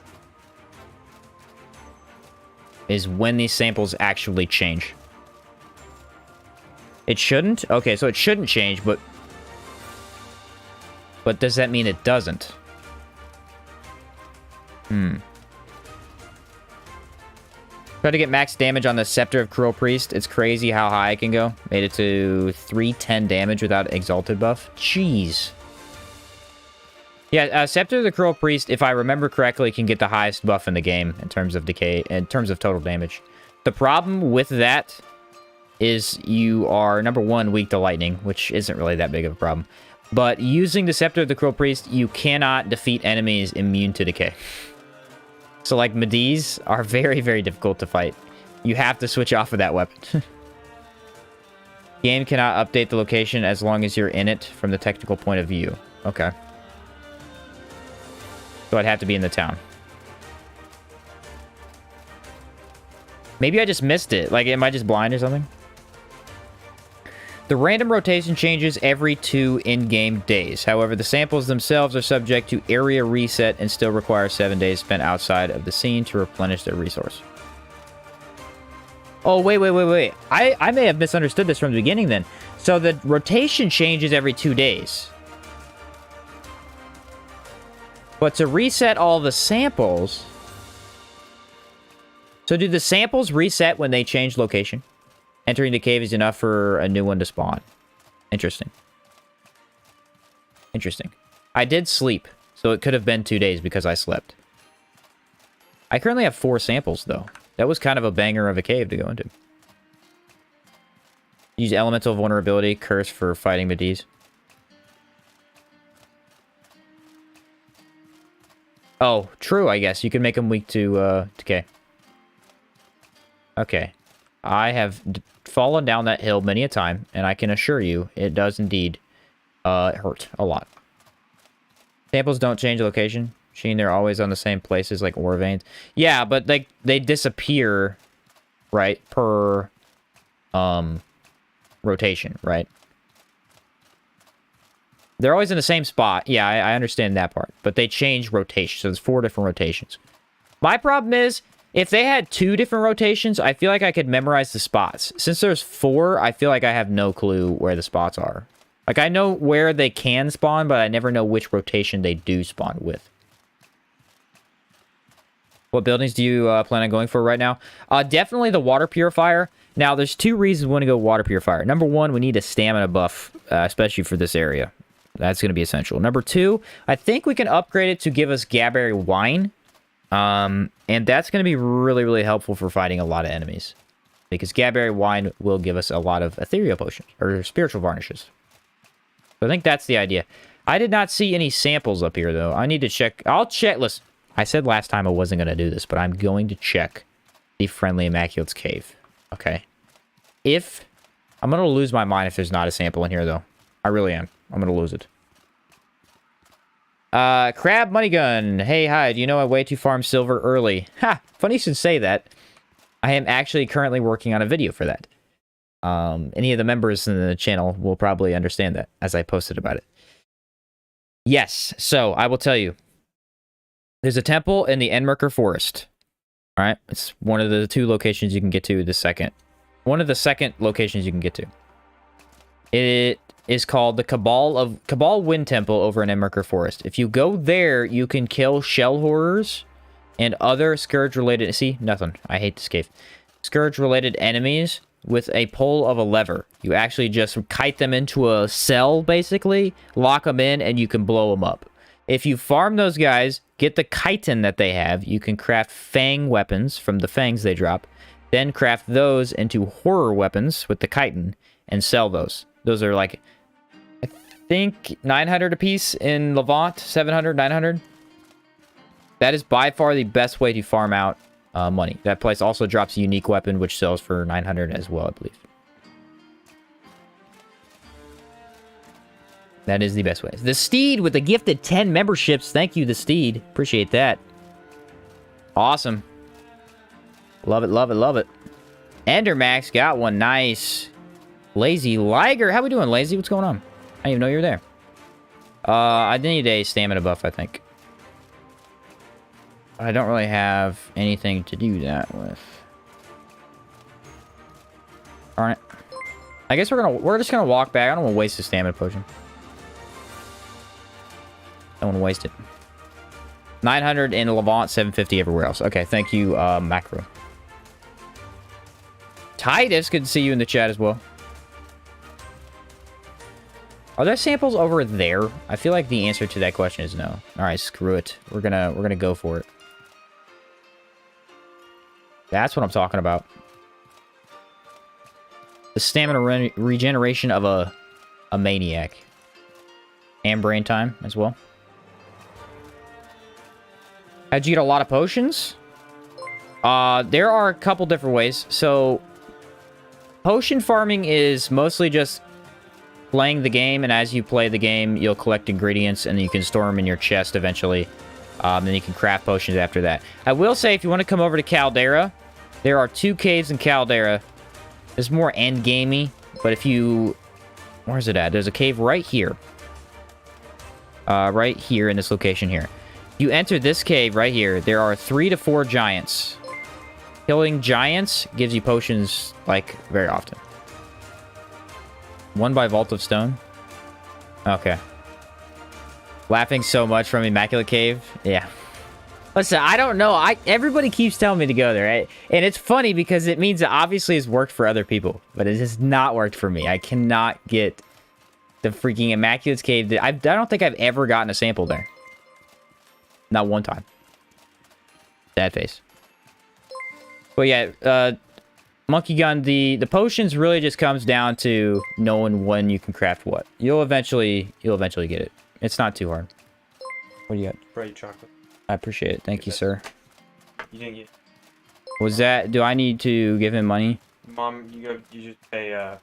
Is when these samples actually change. It shouldn't? Okay, so it shouldn't change, but... But does that mean it doesn't? Try to get max damage on the Scepter of Cruel Priest. It's crazy how high I can go. Made it to 310 damage without Exalted buff. Jeez. Yeah, Scepter of the Cruel Priest, if I remember correctly, can get the highest buff in the game in terms of decay, in terms of total damage. The problem with that is you are, number 1, weak to lightning, which isn't really that big of a problem. But using the Scepter of the Cruel Priest, you cannot defeat enemies immune to decay. So, like, Medis are very, very difficult to fight. You have to switch off of that weapon. Game cannot update the location as long as you're in it from the technical point of view. Okay. So I'd have to be in the town. Maybe I just missed it. Like, am I just blind or something? The random rotation changes every 2 in-game days. However, the samples themselves are subject to area reset and still require 7 days spent outside of the scene to replenish their resource. Oh, wait. I may have misunderstood this from the beginning then. So the rotation changes every 2 days. But to reset all the samples... So do the samples reset when they change location? Entering the cave is enough for a new one to spawn. Interesting. Interesting. I did sleep, so it could have been 2 days because I slept. I currently have 4 samples, though. That was kind of a banger of a cave to go into. Use elemental vulnerability, curse for fighting Medis. Oh, true, I guess. You can make them weak to decay. Okay. I have fallen down that hill many a time, and I can assure you it does indeed hurt a lot. Samples don't change location. Sheen, they're always on the same places like ore veins. Yeah, but they disappear, right, per rotation, right? They're always in the same spot. Yeah, I understand that part. But they change rotation, so there's 4 different rotations. My problem is, if they had 2 different rotations, I feel like I could memorize the spots. Since there's 4, I feel like I have no clue where the spots are. Like, I know where they can spawn, but I never know which rotation they do spawn with. What buildings do you plan on going for right now? Definitely the water purifier. Now, there's 2 reasons we want to go water purifier. Number 1, we need a stamina buff, especially for this area. That's going to be essential. Number 2, I think we can upgrade it to give us Gaberry Wine. And that's going to be really, really helpful for fighting a lot of enemies. Because Gaberry Wine will give us a lot of ethereal potions, or spiritual varnishes. So I think that's the idea. I did not see any samples up here, though. I need to check. I'll check. Listen, I said last time I wasn't going to do this, but I'm going to check the Friendly Immaculate's cave. Okay. I'm going to lose my mind if there's not a sample in here, though. I really am. I'm going to lose it. Crab Money Gun. Hey, hi. Do you know a way to farm silver early? Ha! Funny you should say that. I am actually currently working on a video for that. Any of the members in the channel will probably understand that, as I posted about it. Yes. So I will tell you. There's a temple in the Endmerker Forest. All right. It's one of the two locations you can get to. One of the second locations you can get to. It is called the Cabal Wind Temple over in Endmerker Forest. If you go there, you can kill shell horrors and other Scourge-related... See? Nothing. I hate this cave. Scourge-related enemies with a pull of a lever. You actually just kite them into a cell, basically, lock them in, and you can blow them up. If you farm those guys, get the chitin that they have, you can craft fang weapons from the fangs they drop, then craft those into horror weapons with the chitin, and sell those. Those are like, I think, 900 apiece in Levant, 700, 900. That is by far the best way to farm out money. That place also drops a unique weapon, which sells for 900 as well, I believe. That is the best way. The Steed with the gifted 10 memberships. Thank you, the Steed. Appreciate that. Awesome. Love it, love it, love it. Endermax got one. Nice. Lazy Liger. How we doing, Lazy? What's going on? I didn't even know you were there. I need a stamina buff, I think. I don't really have anything to do that with. Darn it. I guess we're just gonna walk back. I don't want to waste the stamina potion. I don't want to waste it. 900 in Levant, 750 everywhere else. Okay, thank you, Macro. Titus, good to see you in the chat as well. Are there samples over there? I feel like the answer to that question is no. All right, screw it. We're gonna go for it. That's what I'm talking about. The stamina regeneration of a maniac. And brain time as well. How'd you get a lot of potions? There are a couple different ways. So, potion farming is mostly just playing the game, and as you play the game, you'll collect ingredients, and you can store them in your chest eventually. Then you can craft potions after that. I will say, if you want to come over to Caldera, there are 2 caves in Caldera. It's more endgamey, but if you... Where's it at? There's a cave right here. Right here in this location here. You enter this cave right here. There are 3 to 4 giants. Killing giants gives you potions, like, very often. One by Vault of Stone. Okay. Laughing so much from Immaculate Cave. Yeah. Listen, I don't know. Everybody keeps telling me to go there, right? And it's funny because it means it obviously has worked for other people, but it has not worked for me. I cannot get the freaking Immaculate Cave. I don't think I've ever gotten a sample there. Not one time. Sad face. But yeah, Monkey Gun, the potions really just comes down to knowing when you can craft what. You'll eventually get it. It's not too hard. What do you got? Bright chocolate. I appreciate it. Thank you, sir. You didn't get... Was that... Do I need to give him money? Mom, you just pay,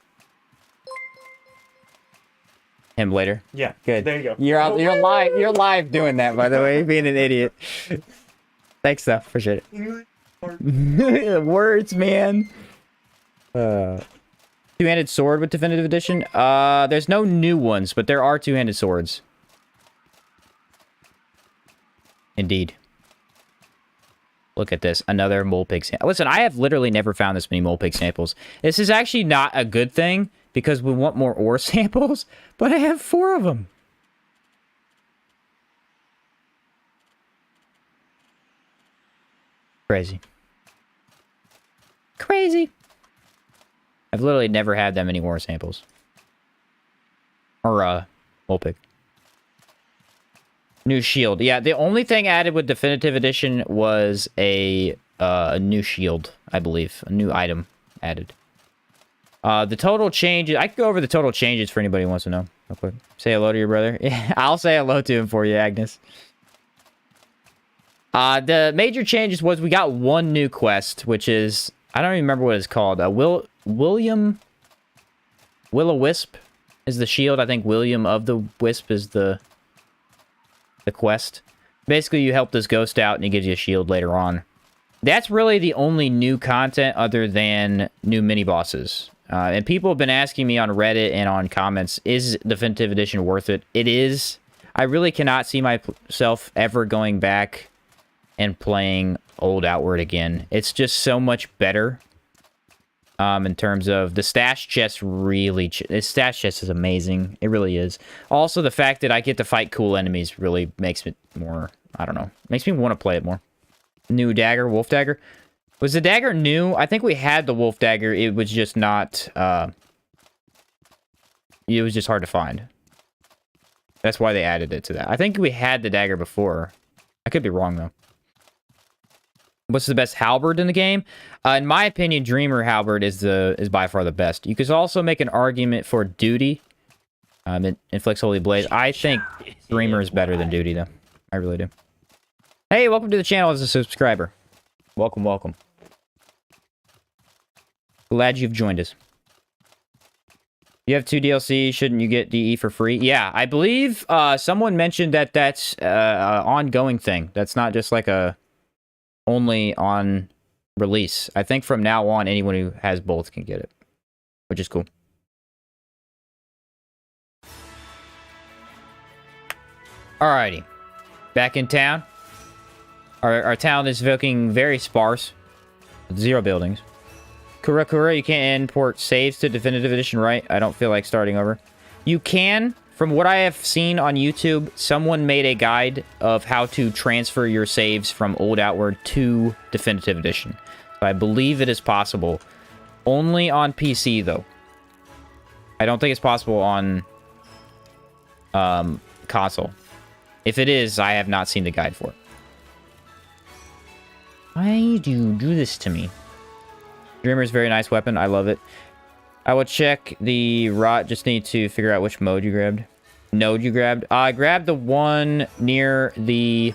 Him later? Yeah. Good. There you go. You're live doing that, by the way. Being an idiot. Thanks, though. Appreciate it. Words, man. Two-handed sword with definitive edition. There's no new ones, but there are two-handed swords. Indeed. Look at this. Another mole pig sample. Listen, I have literally never found this many mole pig samples. This is actually not a good thing because we want more ore samples, but I have 4 of them. Crazy. Crazy. I've literally never had that many ore samples. Or, mole pig. New shield. Yeah, the only thing added with Definitive Edition was a new shield, I believe. A new item added. The total changes... I can go over the total changes for anybody who wants to know. Real quick. Say hello to your brother. Yeah, I'll say hello to him for you, Agnes. The major changes was we got one new quest, which is... I don't even remember what it's called. Will-O-Wisp is the shield. I think William of the Wisp is the quest. Basically, you help this ghost out and he gives you a shield later on. That's really the only new content other than new mini-bosses. And people have been asking me on Reddit and on comments, is Definitive Edition worth it? It is. I really cannot see myself ever going back and playing Old Outward again. It's just so much better. In terms of the stash chest, the stash chest is amazing. It really is. Also, the fact that I get to fight cool enemies really makes it more, I don't know, makes me want to play it more. New dagger, wolf dagger. Was the dagger new? I think we had the wolf dagger. It was just not, it was just hard to find. That's why they added it to that. I think we had the dagger before. I could be wrong, though. What's the best halberd in the game? In my opinion, Dreamer halberd is by far the best. You could also make an argument for Duty. It inflicts holy blaze. I think Dreamer is better than Duty, though. I really do. Hey, welcome to the channel as a subscriber. Welcome, welcome. Glad you've joined us. You have 2 DLC. Shouldn't you get DE for free? Yeah, I believe someone mentioned that that's an ongoing thing. That's not just like a only on release. I think from now on, anyone who has both can get it, which is cool. Alrighty. Back in town. Our town is looking very sparse. With 0 buildings. Kura, you can't import saves to Definitive Edition, right? I don't feel like starting over. You can. From what I have seen on YouTube, someone made a guide of how to transfer your saves from Old Outward to Definitive Edition. So I believe it is possible. Only on PC, though. I don't think it's possible on console. If it is, I have not seen the guide for it. Why do you do this to me? Dreamer is a very nice weapon. I love it. I will check the rot. Just need to figure out which mode you grabbed. Node you grabbed. I grabbed the one near the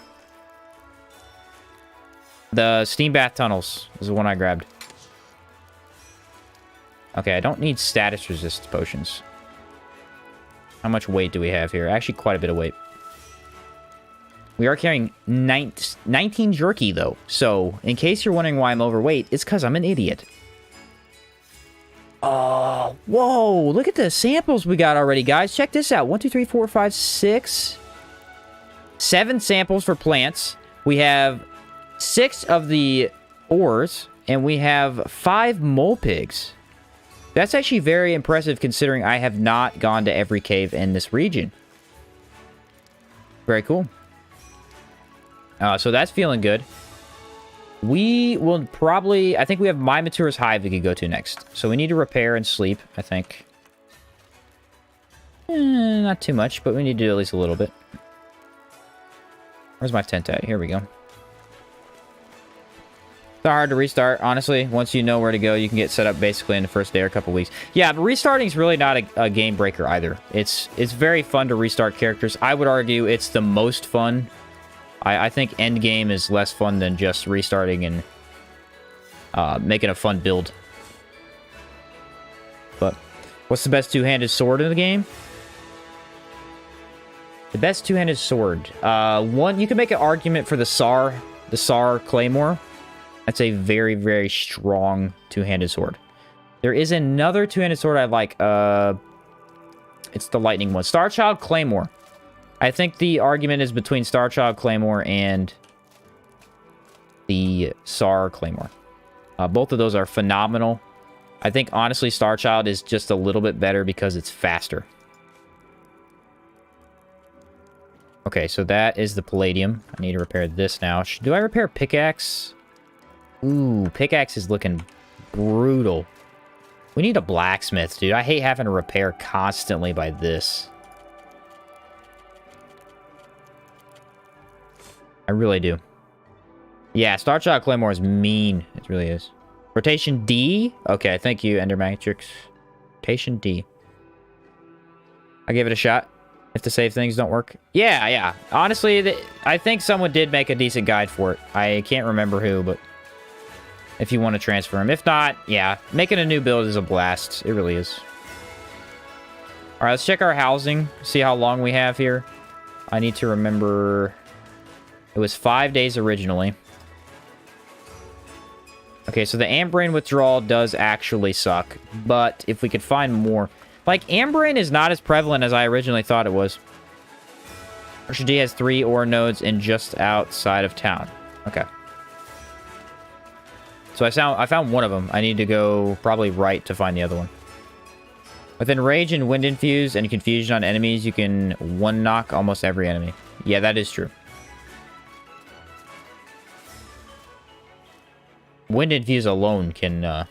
steam bath tunnels. Is the one I grabbed. Okay, I don't need status resist potions. How much weight do we have here? Actually, quite a bit of weight. We are carrying 19 jerky, though. So, in case you're wondering why I'm overweight, it's because I'm an idiot. Oh, whoa, look at the samples we got already, guys. Check this out. 1, 2, 3, 4, 5, 6. 7 samples for plants. We have 6 of the ores, and we have 5 mole pigs. That's actually very impressive considering I have not gone to every cave in this region. Very cool. So that's feeling good. We will probably... I think we have My Matura's Hive we could go to next. So we need to repair and sleep, I think. Not too much, but we need to do at least a little bit. Where's my tent at? Here we go. It's not hard to restart, honestly. Once you know where to go, you can get set up basically in the first day or a couple weeks. Yeah, but restarting is really not a game breaker either. It's very fun to restart characters. I would argue it's the most fun. I think endgame is less fun than just restarting and making a fun build. But what's the best two-handed sword in the game? The best two-handed sword. One, you can make an argument for the SAR Claymore. That's a very, very strong two-handed sword. There is another two-handed sword I like. It's the lightning one. Starchild Claymore. I think the argument is between Starchild Claymore and the SAR Claymore. Both of those are phenomenal. I think, honestly, Starchild is just a little bit better because it's faster. Okay, so that is the palladium. I need to repair this now. Do I repair pickaxe? Ooh, pickaxe is looking brutal. We need a blacksmith, dude. I hate having to repair constantly by this. I really do. Yeah, Starchild Claymore is mean. It really is. Rotation D? Okay, thank you, Ender Matrix. Rotation D. I give it a shot. If the save things don't work. Yeah. Honestly, I think someone did make a decent guide for it. I can't remember who, but... if you want to transfer them. If not, yeah. Making a new build is a blast. It really is. Alright, let's check our housing. See how long we have here. I need to remember... it was 5 days originally. Okay, so the Ambrain withdrawal does actually suck. But if we could find more... like, Ambrain is not as prevalent as I originally thought it was. Ocean D has 3 ore nodes and just outside of town. Okay. So I found one of them. I need to go probably right to find the other one. With Enrage and Wind Infuse and Confusion on enemies, you can one-knock almost every enemy. Yeah, that is true. Wind Infuse alone can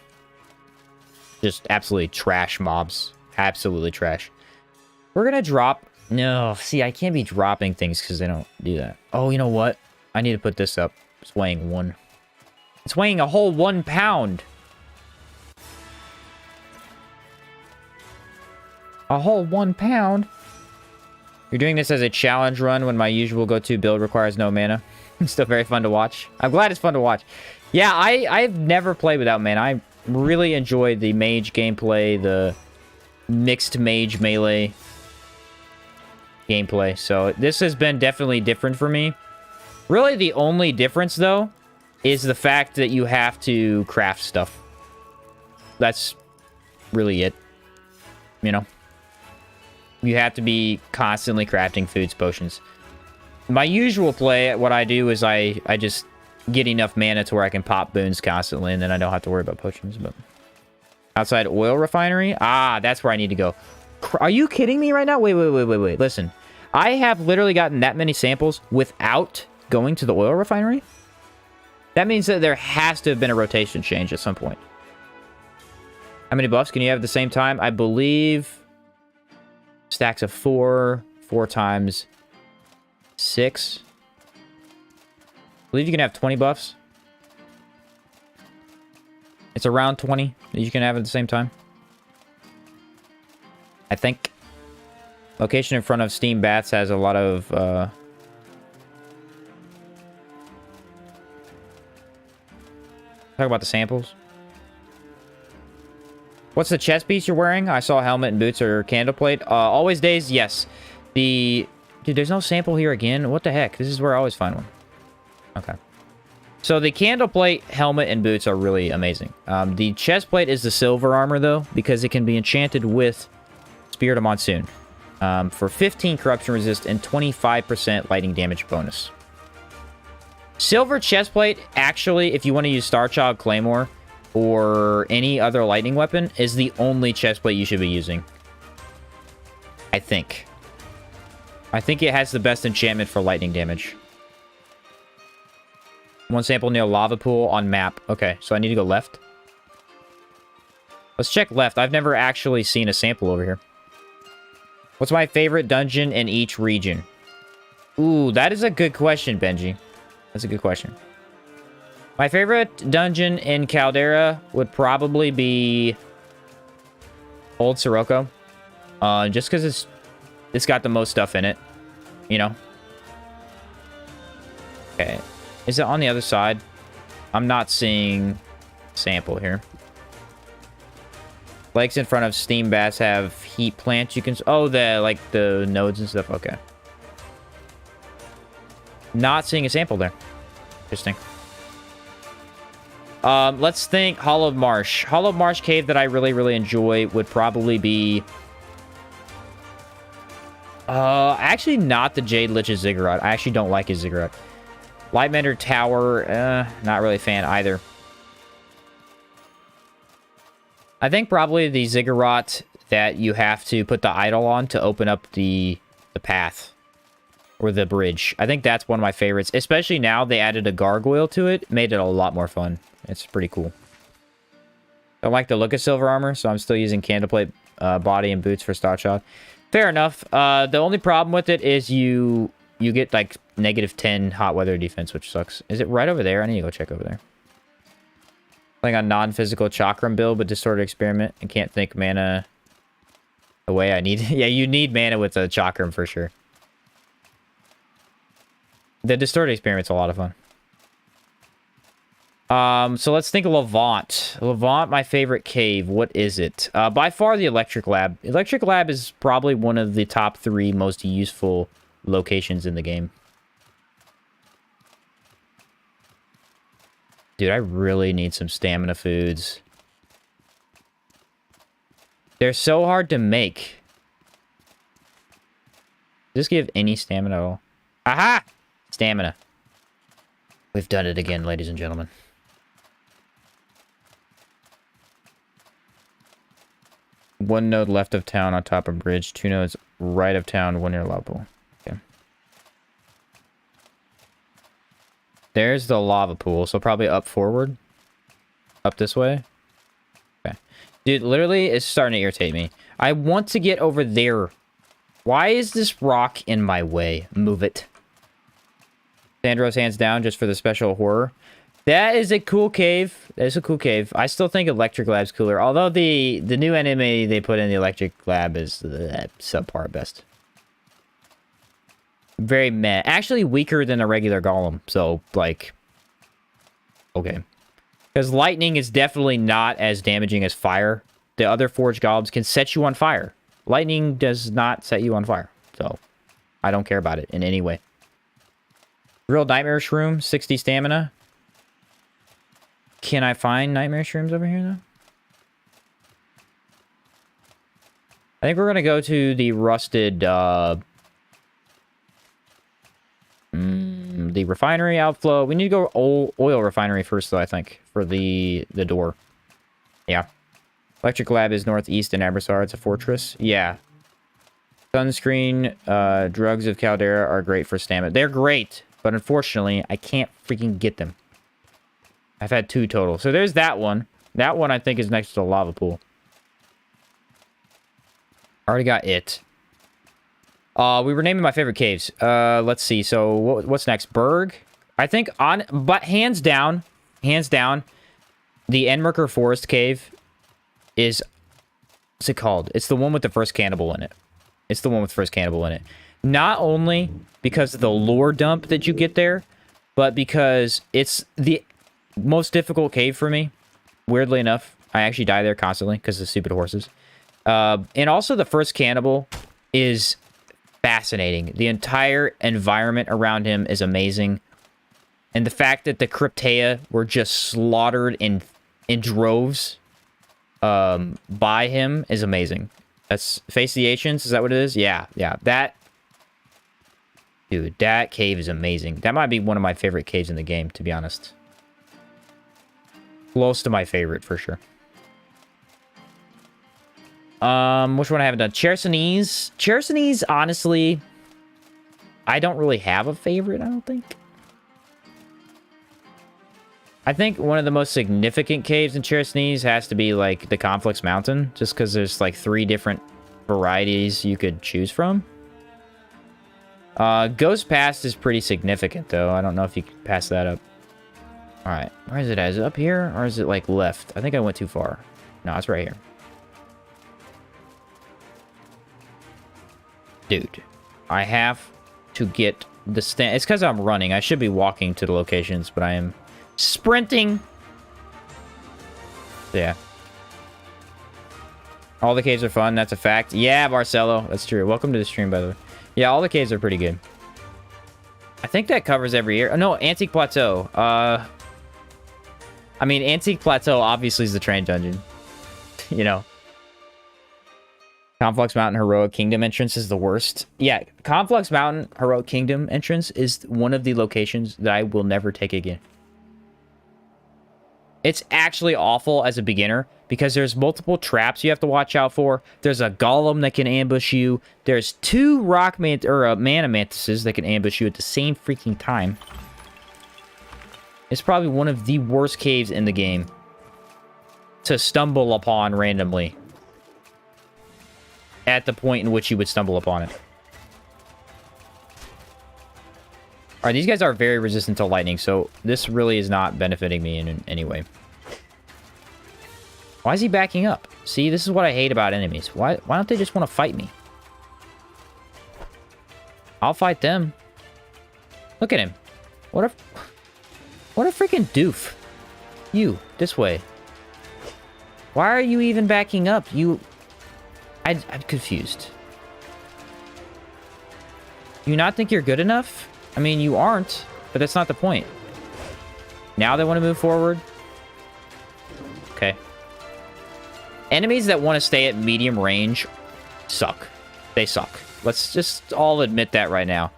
just absolutely trash mobs. Absolutely trash. We're gonna drop... No, see, I can't be dropping things because they don't do that. Oh, you know what? I need to put this up. It's weighing 1. It's weighing a whole 1 pound. A whole 1 pound? You're doing this as a challenge run when my usual go-to build requires no mana. It's still very fun to watch. I'm glad it's fun to watch. Yeah, I've never played without mana. I really enjoyed the mage gameplay, the mixed mage melee gameplay. So this has been definitely different for me. Really, the only difference, though, is the fact that you have to craft stuff. That's really it. You know? You have to be constantly crafting foods, potions. My usual play, what I do is I just get enough mana to where I can pop boons constantly, and then I don't have to worry about potions. But outside oil refinery? Ah, that's where I need to go. Are you kidding me right now? Wait. Listen. I have literally gotten that many samples without going to the oil refinery? That means that there has to have been a rotation change at some point. How many buffs can you have at the same time? I believe... Stacks of 4. 4 times 6. I believe you can have 20 buffs. It's around 20 that you can have at the same time. I think. Location in front of steam baths has a lot of... Talk about the samples. What's the chest piece you're wearing? I saw helmet and boots or candle plate. Always days, yes. Dude, there's no sample here again. What the heck? This is where I always find one. Okay. So the candle plate, helmet, and boots are really amazing. The chest plate is the silver armor, though, because it can be enchanted with Spirit of Monsoon. For 15 corruption resist and 25% lightning damage bonus. Silver chestplate, actually, if you want to use Starchild Claymore or any other lightning weapon, is the only chestplate you should be using. I think. I think it has the best enchantment for lightning damage. One sample near lava pool on map. Okay, so I need to go left. Let's check left. I've never actually seen a sample over here. What's my favorite dungeon in each region? Ooh, that is a good question, Benji. That's a good question. My favorite dungeon in Caldera would probably be Old Sirocco. Just because it's got the most stuff in it. You know? Okay. Is it on the other side? I'm not seeing sample here. Lakes in front of steam baths have heat plants you can... Oh, like the nodes and stuff. Okay. Not seeing a sample there. Interesting. Let's think Hollowed Marsh. Hollowed Marsh cave that I really, really enjoy would probably be... actually not the Jade Lich's Ziggurat. I actually don't like his Ziggurat. Lightmender Tower, not really a fan either. I think probably the Ziggurat that you have to put the idol on to open up the path. Or the bridge. I think that's one of my favorites. Especially now they added a gargoyle to it. Made it a lot more fun. It's pretty cool. Don't like the look of silver armor, so I'm still using candleplate body and boots for Starchild. Fair enough. The only problem with it is you get like -10 hot weather defense, which sucks. Is it right over there? I need to go check over there. Playing on non-physical chakram build, but distorted experiment and can't think mana the way I need. Yeah, you need mana with a chakram for sure. The distorted experiment's a lot of fun. So let's think of Levant. Levant, my favorite cave. What is it? By far the Electric Lab. Electric Lab is probably one of the top 3 most useful locations in the game. Dude, I really need some stamina foods. They're so hard to make. Does this give any stamina at all? Aha! Stamina. We've done it again, ladies and gentlemen. One node left of town on top of bridge. 2 nodes right of town, 1 near lava pool. Okay. There's the lava pool, so probably up forward. Up this way. Okay. Dude, literally, it's starting to irritate me. I want to get over there. Why is this rock in my way? Move it. Sandro's hands down just for the special horror. That is a cool cave. That is a cool cave. I still think Electric Lab's cooler. Although the new enemy they put in the Electric Lab is subpar at best. Very meh. Actually weaker than a regular golem. So, like... Okay. Because lightning is definitely not as damaging as fire. The other forged golems can set you on fire. Lightning does not set you on fire. So, I don't care about it in any way. Real Nightmare Shroom, 60 stamina. Can I find Nightmare Shrooms over here, though? I think we're going to go to the rusted, the refinery outflow. We need to go oil refinery first, though, I think, for the door. Yeah. Electric Lab is northeast in Abrasar. It's a fortress. Yeah. Sunscreen, drugs of Caldera are great for stamina. They're great, but unfortunately, I can't freaking get them. I've had 2 total. So there's that one. That one, I think, is next to the lava pool. Already got it. We were naming my favorite caves. Let's see. So what's next? Berg? I think but hands down, the Enmerker Forest Cave is... What's it called? It's the one with the first cannibal in it. It's the one with the first cannibal in it. Not only because of the lore dump that you get there, but because it's the most difficult cave for me. Weirdly enough, I actually die there constantly because of stupid horses. And also the first cannibal is fascinating. The entire environment around him is amazing. And the fact that the Cryptea were just slaughtered in droves by him is amazing. That's Face the Ancients, is that what it is? Yeah. Dude, that cave is amazing. That might be one of my favorite caves in the game, to be honest. Close to my favorite, for sure. Which one I haven't done? Chersonese. Chersonese, honestly, I don't really have a favorite, I don't think. I think one of the most significant caves in Chersonese has to be, like, the Conflux Mountain, just because there's, like, 3 different varieties you could choose from. Ghost Pass is pretty significant, though. I don't know if you can pass that up. Alright, where is it at? Is it up here, or is it, like, left? I think I went too far. No, it's right here. Dude, I have to get the stand. It's because I'm running. I should be walking to the locations, but I am sprinting. Yeah. All the caves are fun. That's a fact. Yeah, Marcelo. That's true. Welcome to the stream, by the way. Yeah, all the caves are pretty good. I think that covers every year. Oh, no, Antique Plateau. I mean, Antique Plateau obviously is the train dungeon. You know. Conflux Mountain Heroic Kingdom entrance is the worst. Yeah, Conflux Mountain Heroic Kingdom entrance is one of the locations that I will never take again. It's actually awful as a beginner because there's multiple traps you have to watch out for. There's a golem that can ambush you. There's 2 mana mantises that can ambush you at the same freaking time. It's probably one of the worst caves in the game to stumble upon randomly at the point in which you would stumble upon it. Alright, these guys are very resistant to lightning, so this really is not benefiting me in any way. Why is he backing up? See, this is what I hate about enemies. Why don't they just want to fight me? I'll fight them. Look at him. What a freaking doof. You, this way. Why are you even backing up? I'm confused. You not think you're good enough? I mean, you aren't, but that's not the point. Now they want to move forward? Okay. Enemies that want to stay at medium range suck. They suck. Let's just all admit that right now.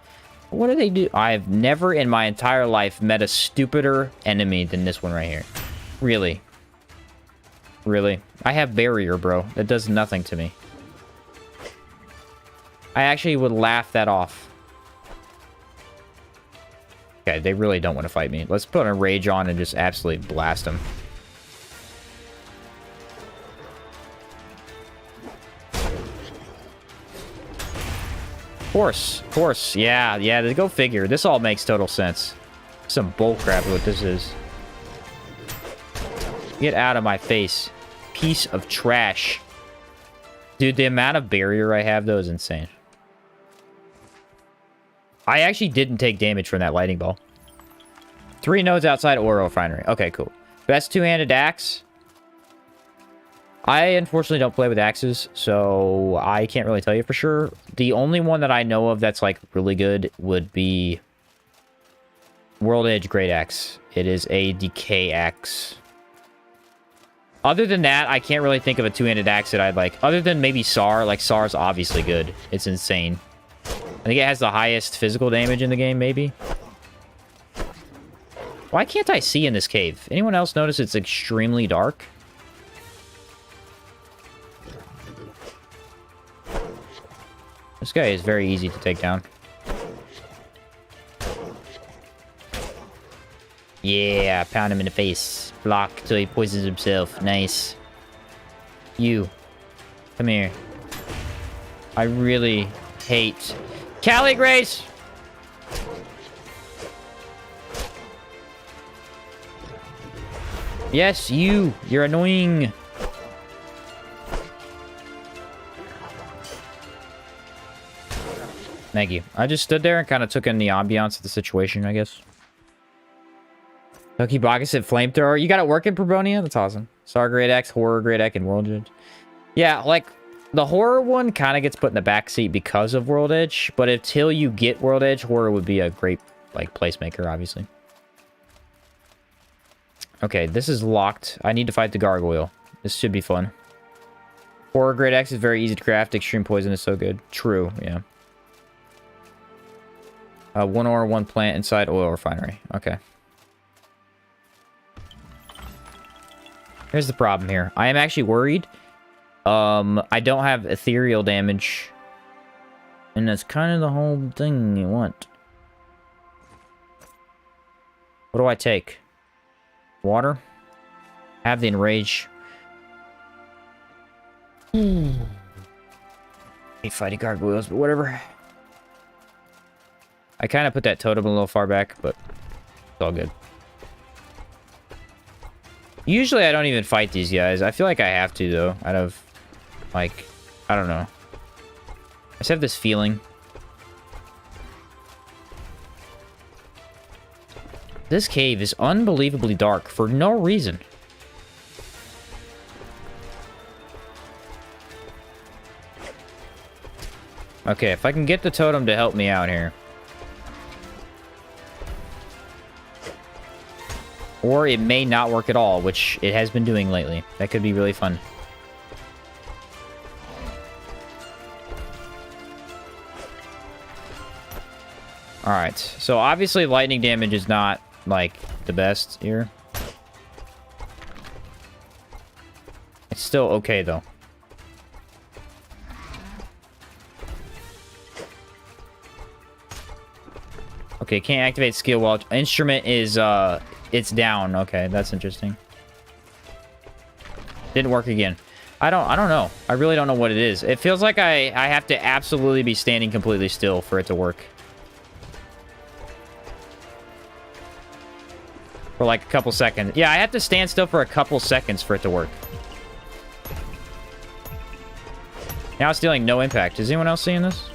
What do they do? I've never in my entire life met a stupider enemy than this one right here. Really. Really. I have barrier, bro. That does nothing to me. I actually would laugh that off. Okay, they really don't want to fight me. Let's put a rage on and just absolutely blast them. Of course. Yeah, go figure. This all makes total sense. Some bullcrap what this is. Get out of my face. Piece of trash. Dude, the amount of barrier I have, though, is insane. I actually didn't take damage from that lightning ball. 3 nodes outside ore refinery. Okay, cool. Best two-handed axe. I unfortunately don't play with axes, so I can't really tell you for sure. The only one that I know of that's like really good would be World Edge Great Axe. It is a decay axe. Other than that, I can't really think of a two-handed axe that I'd like. Other than maybe Sar. Like, Sar's obviously good. It's insane. I think it has the highest physical damage in the game, maybe. Why can't I see in this cave? Anyone else notice it's extremely dark? This guy is very easy to take down. Yeah, pound him in the face. Block till he poisons himself. Nice. You. Come here. I really hate... Callie Grace! Yes, you. You're annoying. Thank you. I just stood there and kind of took in the ambiance of the situation, I guess. Loki Baka said flamethrower. You got it working, Probonia? That's awesome. Sar Great X, Horror Great X, and World Edge. Yeah, like, the Horror one kind of gets put in the backseat because of World Edge, but until you get World Edge, Horror would be a great, like, placemaker, obviously. Okay, this is locked. I need to fight the Gargoyle. This should be fun. Horror Great X is very easy to craft. Extreme Poison is so good. True, yeah. 1 ore, 1 plant inside oil refinery. Okay. Here's the problem here. I am actually worried. I don't have ethereal damage. And that's kind of the whole thing you want. What do I take? Water? Have the enrage. Hate fighting gargoyles, but whatever. I kind of put that totem a little far back, but it's all good. Usually I don't even fight these guys. I feel like I have to, though. Out of, like, I don't know. I just have this feeling. This cave is unbelievably dark for no reason. Okay, if I can get the totem to help me out here. Or it may not work at all, which it has been doing lately. That could be really fun. Alright, so obviously lightning damage is not, like, the best here. It's still okay, though. Okay, can't activate skill while instrument is, it's down. Okay, that's interesting. Didn't work again. I don't know. I really don't know what it is. It feels like I have to absolutely be standing completely still for it to work. For like a couple seconds. Yeah, I have to stand still for a couple seconds for it to work. Now it's dealing no impact. Is anyone else seeing this?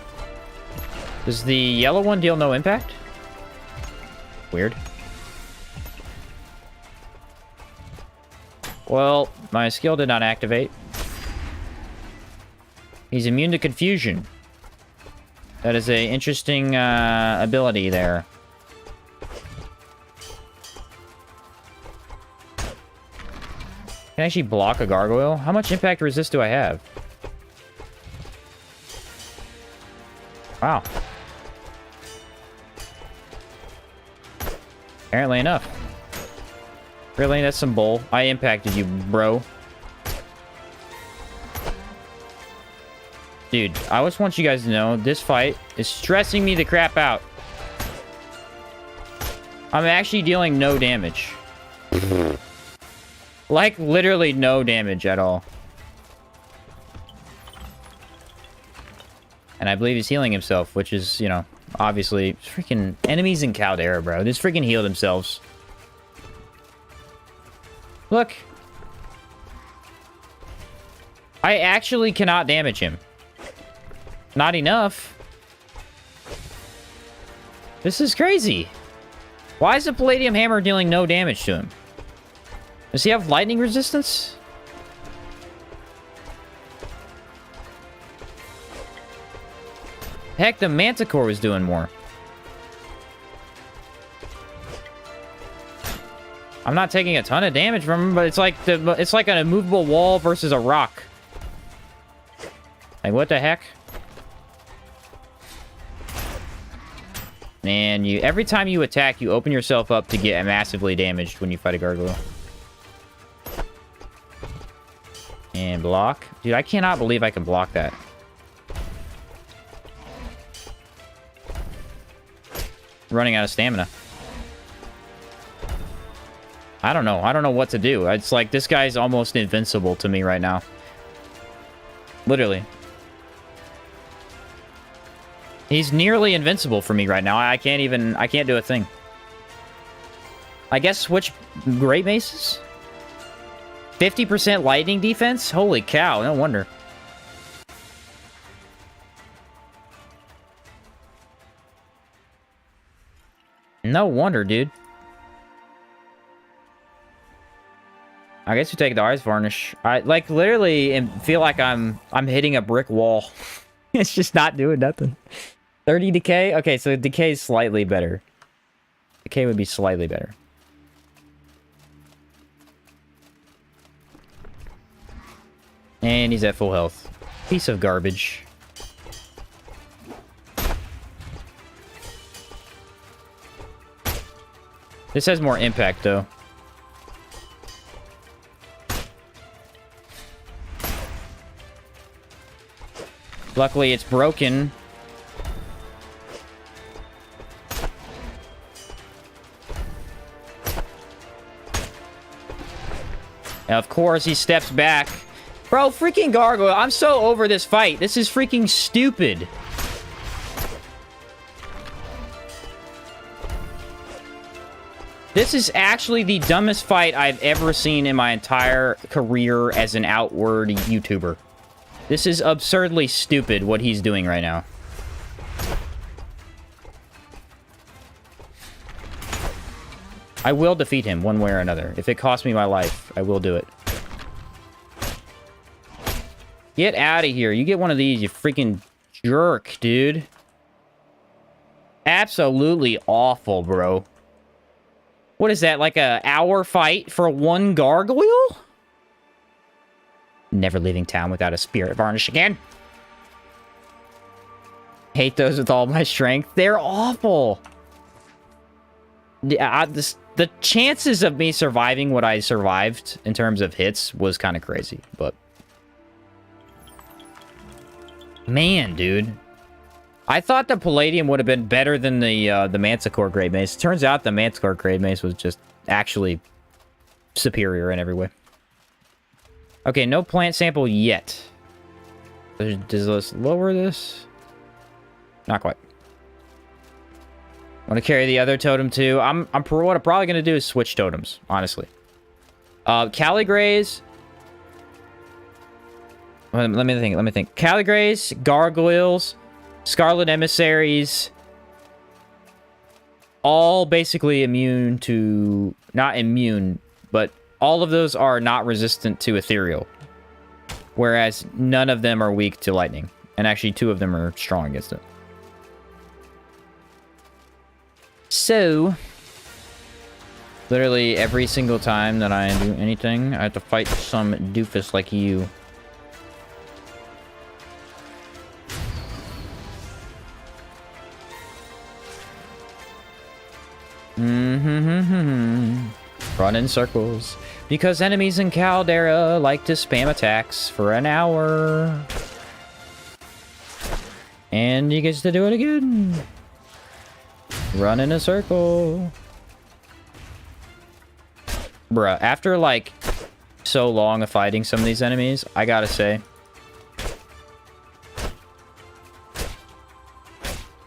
Does the yellow one deal no impact? Weird. Well, my skill did not activate. He's immune to confusion. That is a interesting ability there. Can I actually block a gargoyle? How much impact resist do I have? Wow. Apparently enough. Really, that's some bull. I impacted you, bro. Dude, I just want you guys to know, this fight is stressing me the crap out. I'm actually dealing no damage. Like, literally no damage at all. And I believe he's healing himself, which is, you know, obviously... Freaking enemies in Caldera, bro. They just freaking heal themselves. Look. I actually cannot damage him. Not enough. This is crazy. Why is the Palladium Hammer dealing no damage to him? Does he have lightning resistance? Heck, the Manticore was doing more. I'm not taking a ton of damage from him, but it's like an immovable wall versus a rock. Like, what the heck? And every time you attack, you open yourself up to get massively damaged when you fight a gargoyle. And block. Dude, I cannot believe I can block that. Running out of stamina. I don't know. I don't know what to do. It's like this guy's almost invincible to me right now. Literally. He's nearly invincible for me right now. I can't do a thing. I guess switch Great Maces? 50% lightning defense? Holy cow, no wonder. No wonder, dude. I guess we take the Ice Varnish. I, like, literally feel like I'm hitting a brick wall. It's just not doing nothing. 30 decay? Okay, so decay is slightly better. Decay would be slightly better. And he's at full health. Piece of garbage. This has more impact, though. Luckily, it's broken. And of course, he steps back. Bro, freaking Gargoyle. I'm so over this fight. This is freaking stupid. This is actually the dumbest fight I've ever seen in my entire career as an outward YouTuber. This is absurdly stupid what he's doing right now. I will defeat him one way or another. If it costs me my life, I will do it. Get out of here. You get one of these, you freaking jerk, dude. Absolutely awful, bro. What is that, like an hour fight for one gargoyle? Never leaving town without a spirit varnish again. Hate those with all my strength. They're awful. The chances of me surviving what I survived in terms of hits was kind of crazy, but... Man, dude. I thought the Palladium would have been better than the Manticore Great Mace. Turns out the Manticore Great Mace was just actually superior in every way. Okay, no plant sample yet. Does this lower this? Not quite. I want to carry the other totem too. What I'm probably going to do is switch totems, honestly. Caligrays. Let me think. Caligrays, Gargoyles, Scarlet Emissaries. All basically immune to... Not immune, but all of those are not resistant to Ethereal. Whereas none of them are weak to Lightning. And actually 2 of them are strong against it. So, literally every single time that I do anything, I have to fight some doofus like you. Run in circles. Because enemies in Caldera like to spam attacks for an hour. And you get to do it again. Run in a circle. Bruh, after like so long of fighting some of these enemies, I gotta say,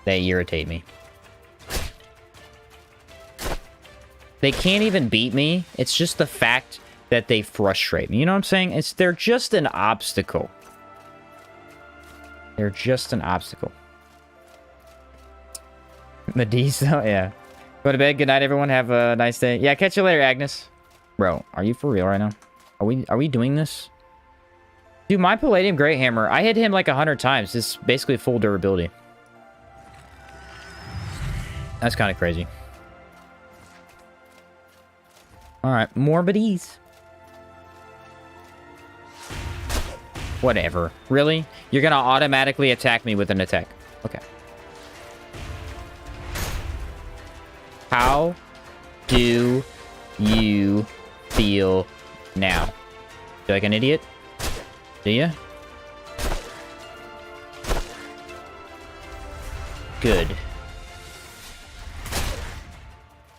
they irritate me. They can't even beat me. It's just the fact that they frustrate me. You know what I'm saying? They're just an obstacle. They're just an obstacle. Medusa, yeah. Go to bed. Good night, everyone. Have a nice day. Yeah, catch you later, Agnes. Bro, are you for real right now? Are we doing this? Dude, my Palladium Great Hammer, I hit him like 100 times. It's basically full durability. That's kind of crazy. Alright, more biddies. Whatever. Really? You're gonna automatically attack me with an attack. Okay. How do you feel now? Feel like an idiot? Do you? Good.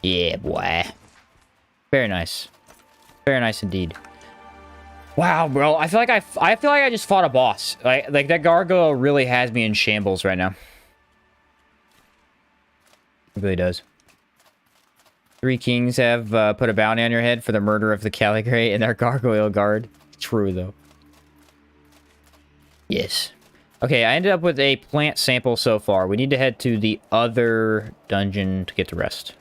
Yeah, boy. Very nice. Very nice indeed. Wow, bro. I feel like I just fought a boss. Like that gargoyle really has me in shambles right now. It really does. 3 kings have put a bounty on your head for the murder of the Caligray and their gargoyle guard. True, though. Yes. Okay, I ended up with a plant sample so far. We need to head to the other dungeon to get the rest.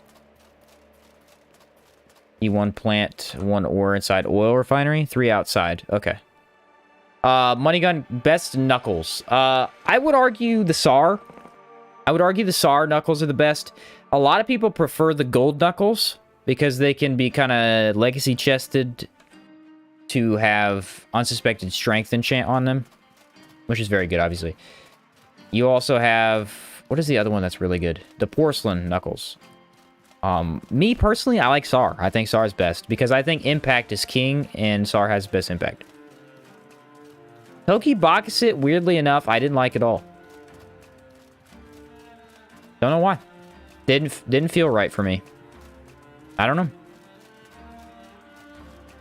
E1 plant, 1 ore inside oil refinery, 3 outside. Okay. Money gun, best knuckles. I would argue the SAR. I would argue the SAR knuckles are the best. A lot of people prefer the gold knuckles because they can be kind of legacy chested to have unsuspected strength enchant on them, which is very good, obviously. You also have... What is the other one that's really good? The porcelain knuckles. Me personally, I like SAR. I think SAR is best because I think impact is king and SAR has best impact. Toki Bakusit, weirdly enough, I didn't like at all. Don't know why. Didn't feel right for me. I don't know.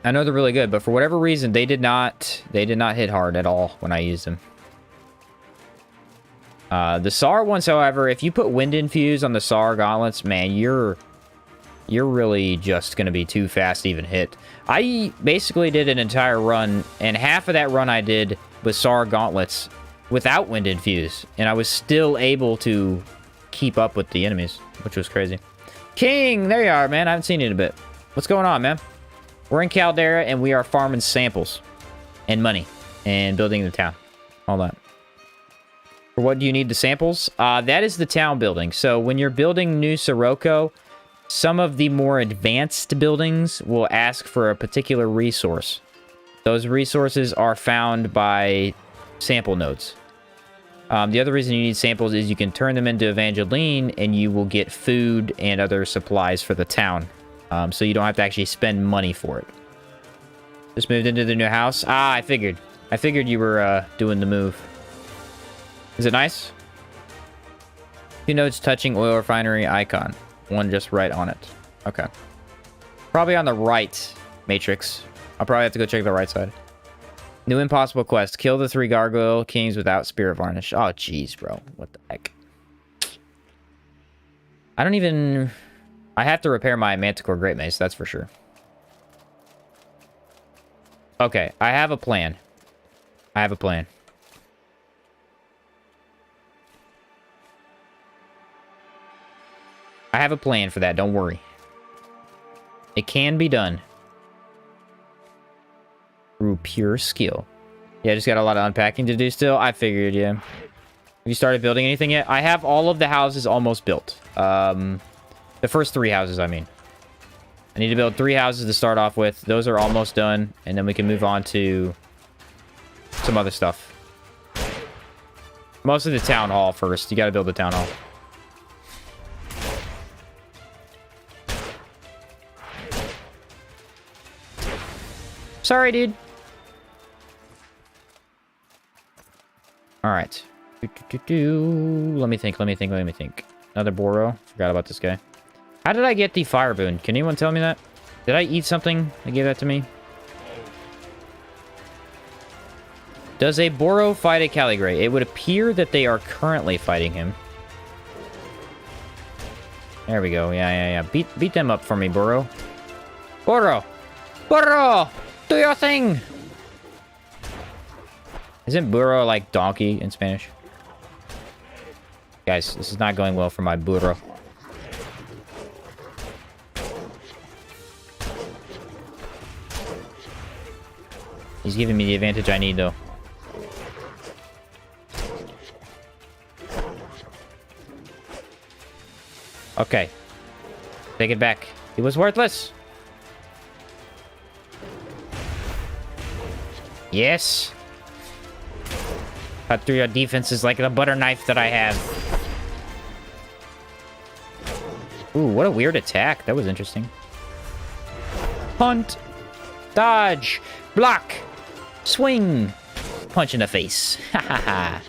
I know they're really good, but for whatever reason, they did not hit hard at all when I used them. The SAR ones, however, if you put Wind Infuse on the SAR gauntlets, man, you're really just going to be too fast to even hit. I basically did an entire run, and half of that run I did with SAR gauntlets without Wind Infuse, and I was still able to keep up with the enemies, which was crazy. King, there you are, man. I haven't seen you in a bit. What's going on, man? We're in Caldera, and we are farming samples and money and building the town. All that. For what do you need the samples? That is the town building. So when you're building New Sirocco, some of the more advanced buildings will ask for a particular resource. Those resources are found by sample nodes. The other reason you need samples is you can turn them into Evangeline, and you will get food and other supplies for the town. So you don't have to actually spend money for it. Just moved into the new house. Ah, I figured. I figured you were doing the move. Is it nice? 2 nodes touching oil refinery icon. One just right on it. Okay. Probably on the right, Matrix. I'll probably have to go check the right side. New impossible quest. Kill the 3 gargoyle kings without spirit varnish. Oh, jeez, bro. What the heck? I don't even... I have to repair my Manticore Great Mace, that's for sure. Okay, I have a plan. I have a plan. I have a plan for that, don't worry. It can be done. Through pure skill. Yeah, just got a lot of unpacking to do still. I figured, yeah. Have you started building anything yet? I have all of the houses almost built. The first 3 houses, I mean. I need to build 3 houses to start off with. Those are almost done. And then we can move on to some other stuff. Mostly the town hall first. You gotta build the town hall. sorry, dude. All right. Let me think. Another Boro. Forgot about this guy. How did I get the fire boon? Can anyone tell me that? Did I eat something that gave that to me? Does a Boro fight a Caligray? It would appear that they are currently fighting him. There we go. Yeah. Beat them up for me, Boro. Boro! Boro! Do your thing! Isn't burro like donkey in Spanish? Guys, this is not going well for my burro. He's giving me the advantage I need, though. Okay. Take it back. It was worthless. Yes. Cut through your defenses like the butter knife that I have. Ooh, what a weird attack. That was interesting. Punt. Dodge. Block. Swing. Punch in the face. Ha ha ha.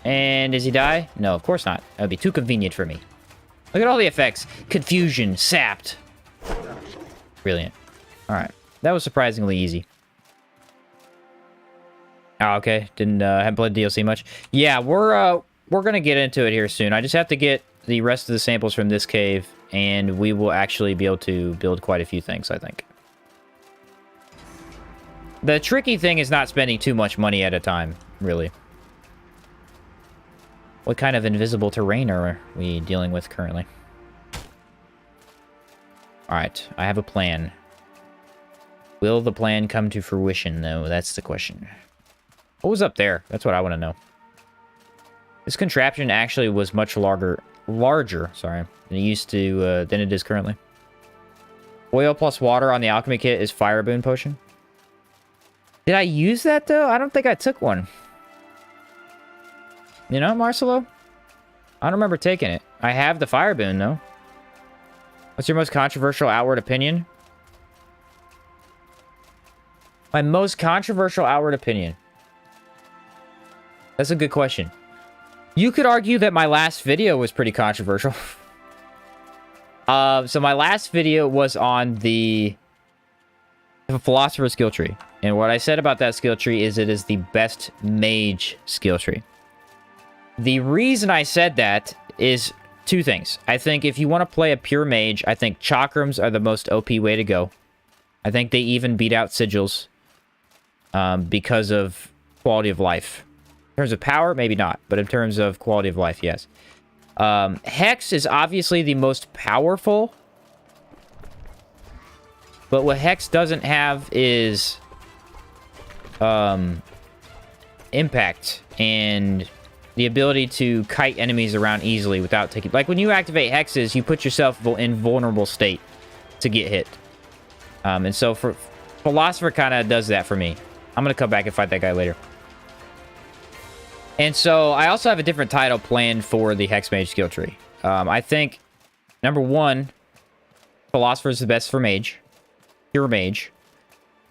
And does he die? No, of course not. That would be too convenient for me. Look at all the effects. Confusion. Sapped. Brilliant. Alright. That was surprisingly easy. Oh, okay. Haven't played DLC much. Yeah, we're gonna get into it here soon. I just have to get the rest of the samples from this cave, and we will actually be able to build quite a few things, I think. The tricky thing is not spending too much money at a time, really. What kind of invisible terrain are we dealing with currently? Alright, I have a plan. Will the plan come to fruition, though? That's the question. What was up there? That's what I want to know. This contraption actually was much larger, sorry, than it used to, than it is currently. Oil plus water on the alchemy kit is fire boon potion. Did I use that, though? I don't think I took one. You know, Marcelo? I don't remember taking it. I have the fire boon, though. What's your most controversial outward opinion? My most controversial outward opinion. That's a good question. You could argue that my last video was pretty controversial. So my last video was on the Philosopher's skill tree. And what I said about that skill tree is it is the best mage skill tree. The reason I said that is two things. I think if you want to play a pure mage, I think chakrams are the most OP way to go. I think they even beat out sigils because of quality of life. In terms of power, maybe not. But in terms of quality of life, yes. Hex is obviously the most powerful. But what Hex doesn't have is impact and the ability to kite enemies around easily without taking... Like, when you activate Hexes, you put yourself in vulnerable state to get hit. And so for Philosopher kind of does that for me. I'm going to come back and fight that guy later. And so I also have a different title planned for the Hex Mage skill tree. I think, number one, Philosopher is the best for mage. Pure mage.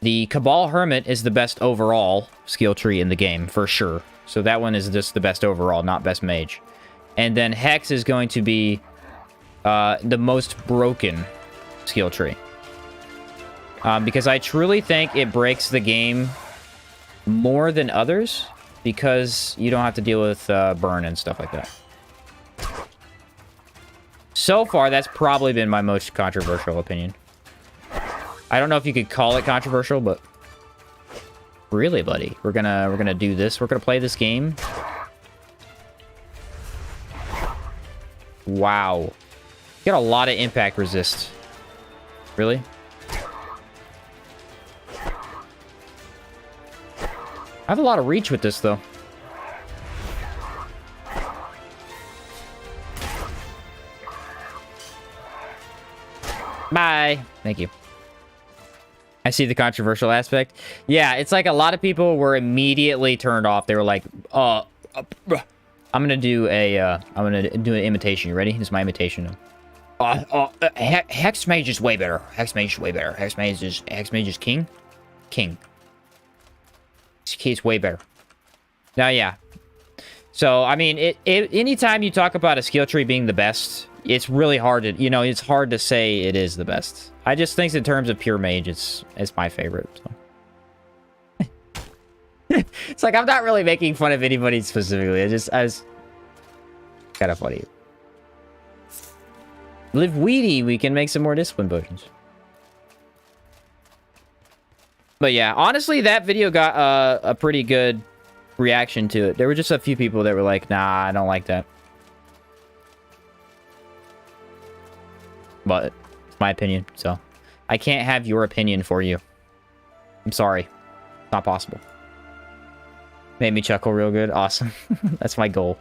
The Cabal Hermit is the best overall skill tree in the game, for sure. So that one is just the best overall, not best mage. And then Hex is going to be the most broken skill tree. Because I truly think it breaks the game more than others, because you don't have to deal with burn and stuff like that. So far, that's probably been my most controversial opinion. I don't know if you could call it controversial, but really, buddy, we're gonna do this. We're gonna play this game. Wow, got a lot of impact resist. Really? I have a lot of reach with this, though. Bye. Thank you. I see the controversial aspect. Yeah, it's like a lot of people were immediately turned off. They were like, I'm gonna do an imitation. You ready? This is my imitation. Hex Mage is way better. Hex Mage is way better. Hex Mage is king. King. He's way better. Now, yeah. So, I mean, anytime you talk about a skill tree being the best, it's really hard to, it's hard to say it is the best. I just think in terms of pure mage, it's my favorite. So. It's like, I'm not really making fun of anybody specifically. I was kind of funny. Live weedy, we can make some more discipline potions. But yeah, honestly, that video got a pretty good reaction to it. There were just a few people that were like, nah, I don't like that. But it's my opinion, so I can't have your opinion for you. I'm sorry. It's not possible. Made me chuckle real good. Awesome. That's my goal.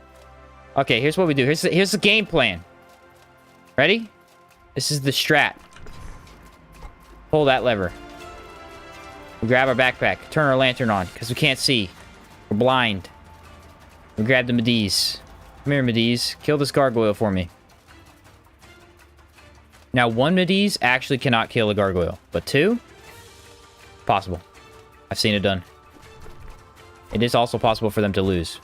Okay, here's what we do. Here's the game plan. Ready? This is the strat. Pull that lever. We grab our backpack. Turn our lantern on, because we can't see. We're blind. We grab the Mediz. Come here, Mediz. Kill this gargoyle for me. Now, one Mediz actually cannot kill a gargoyle, but two? Possible. I've seen it done. It is also possible for them to lose.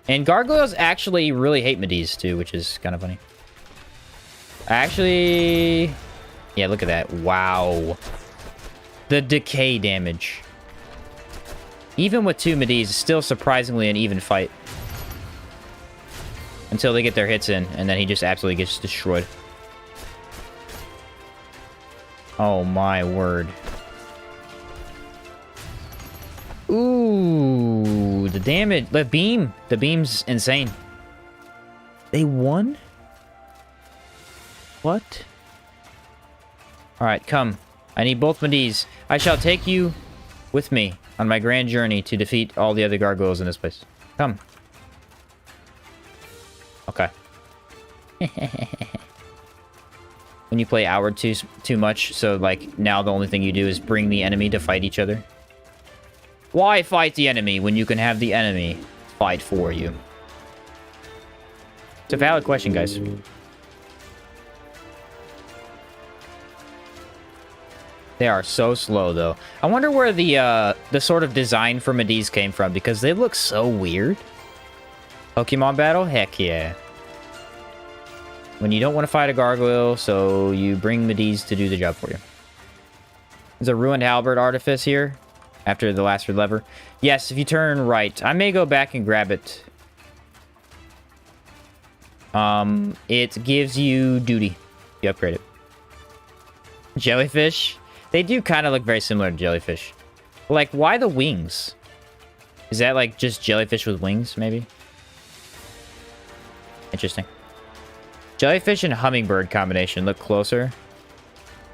And gargoyles actually really hate Mediz, too, which is kind of funny. Actually... Yeah, look at that. Wow. The decay damage. Even with two Mediz, it's still surprisingly an even fight. Until they get their hits in, and then he just absolutely gets destroyed. Oh my word. Ooh, the damage, the beam. The beam's insane. They won? What? Alright, come. I need both Mediz. I shall take you with me on my grand journey to defeat all the other gargoyles in this place. Come. Okay. When you play Outward too much, so like now the only thing you do is bring the enemy to fight each other. Why fight the enemy when you can have the enemy fight for you? It's a valid question, guys. They are so slow, though. I wonder where the sort of design for Mediz came from, because they look so weird. Pokemon battle? Heck yeah. When you don't want to fight a gargoyle, so you bring Mediz to do the job for you. There's a ruined halberd artifice here, after the last red lever. Yes, if you turn right. I may go back and grab it. It gives you duty. You upgrade it. Jellyfish? They do kind of look very similar to jellyfish. Like, why the wings? Is that, like, just jellyfish with wings, maybe? Interesting. Jellyfish and hummingbird combination. Look closer.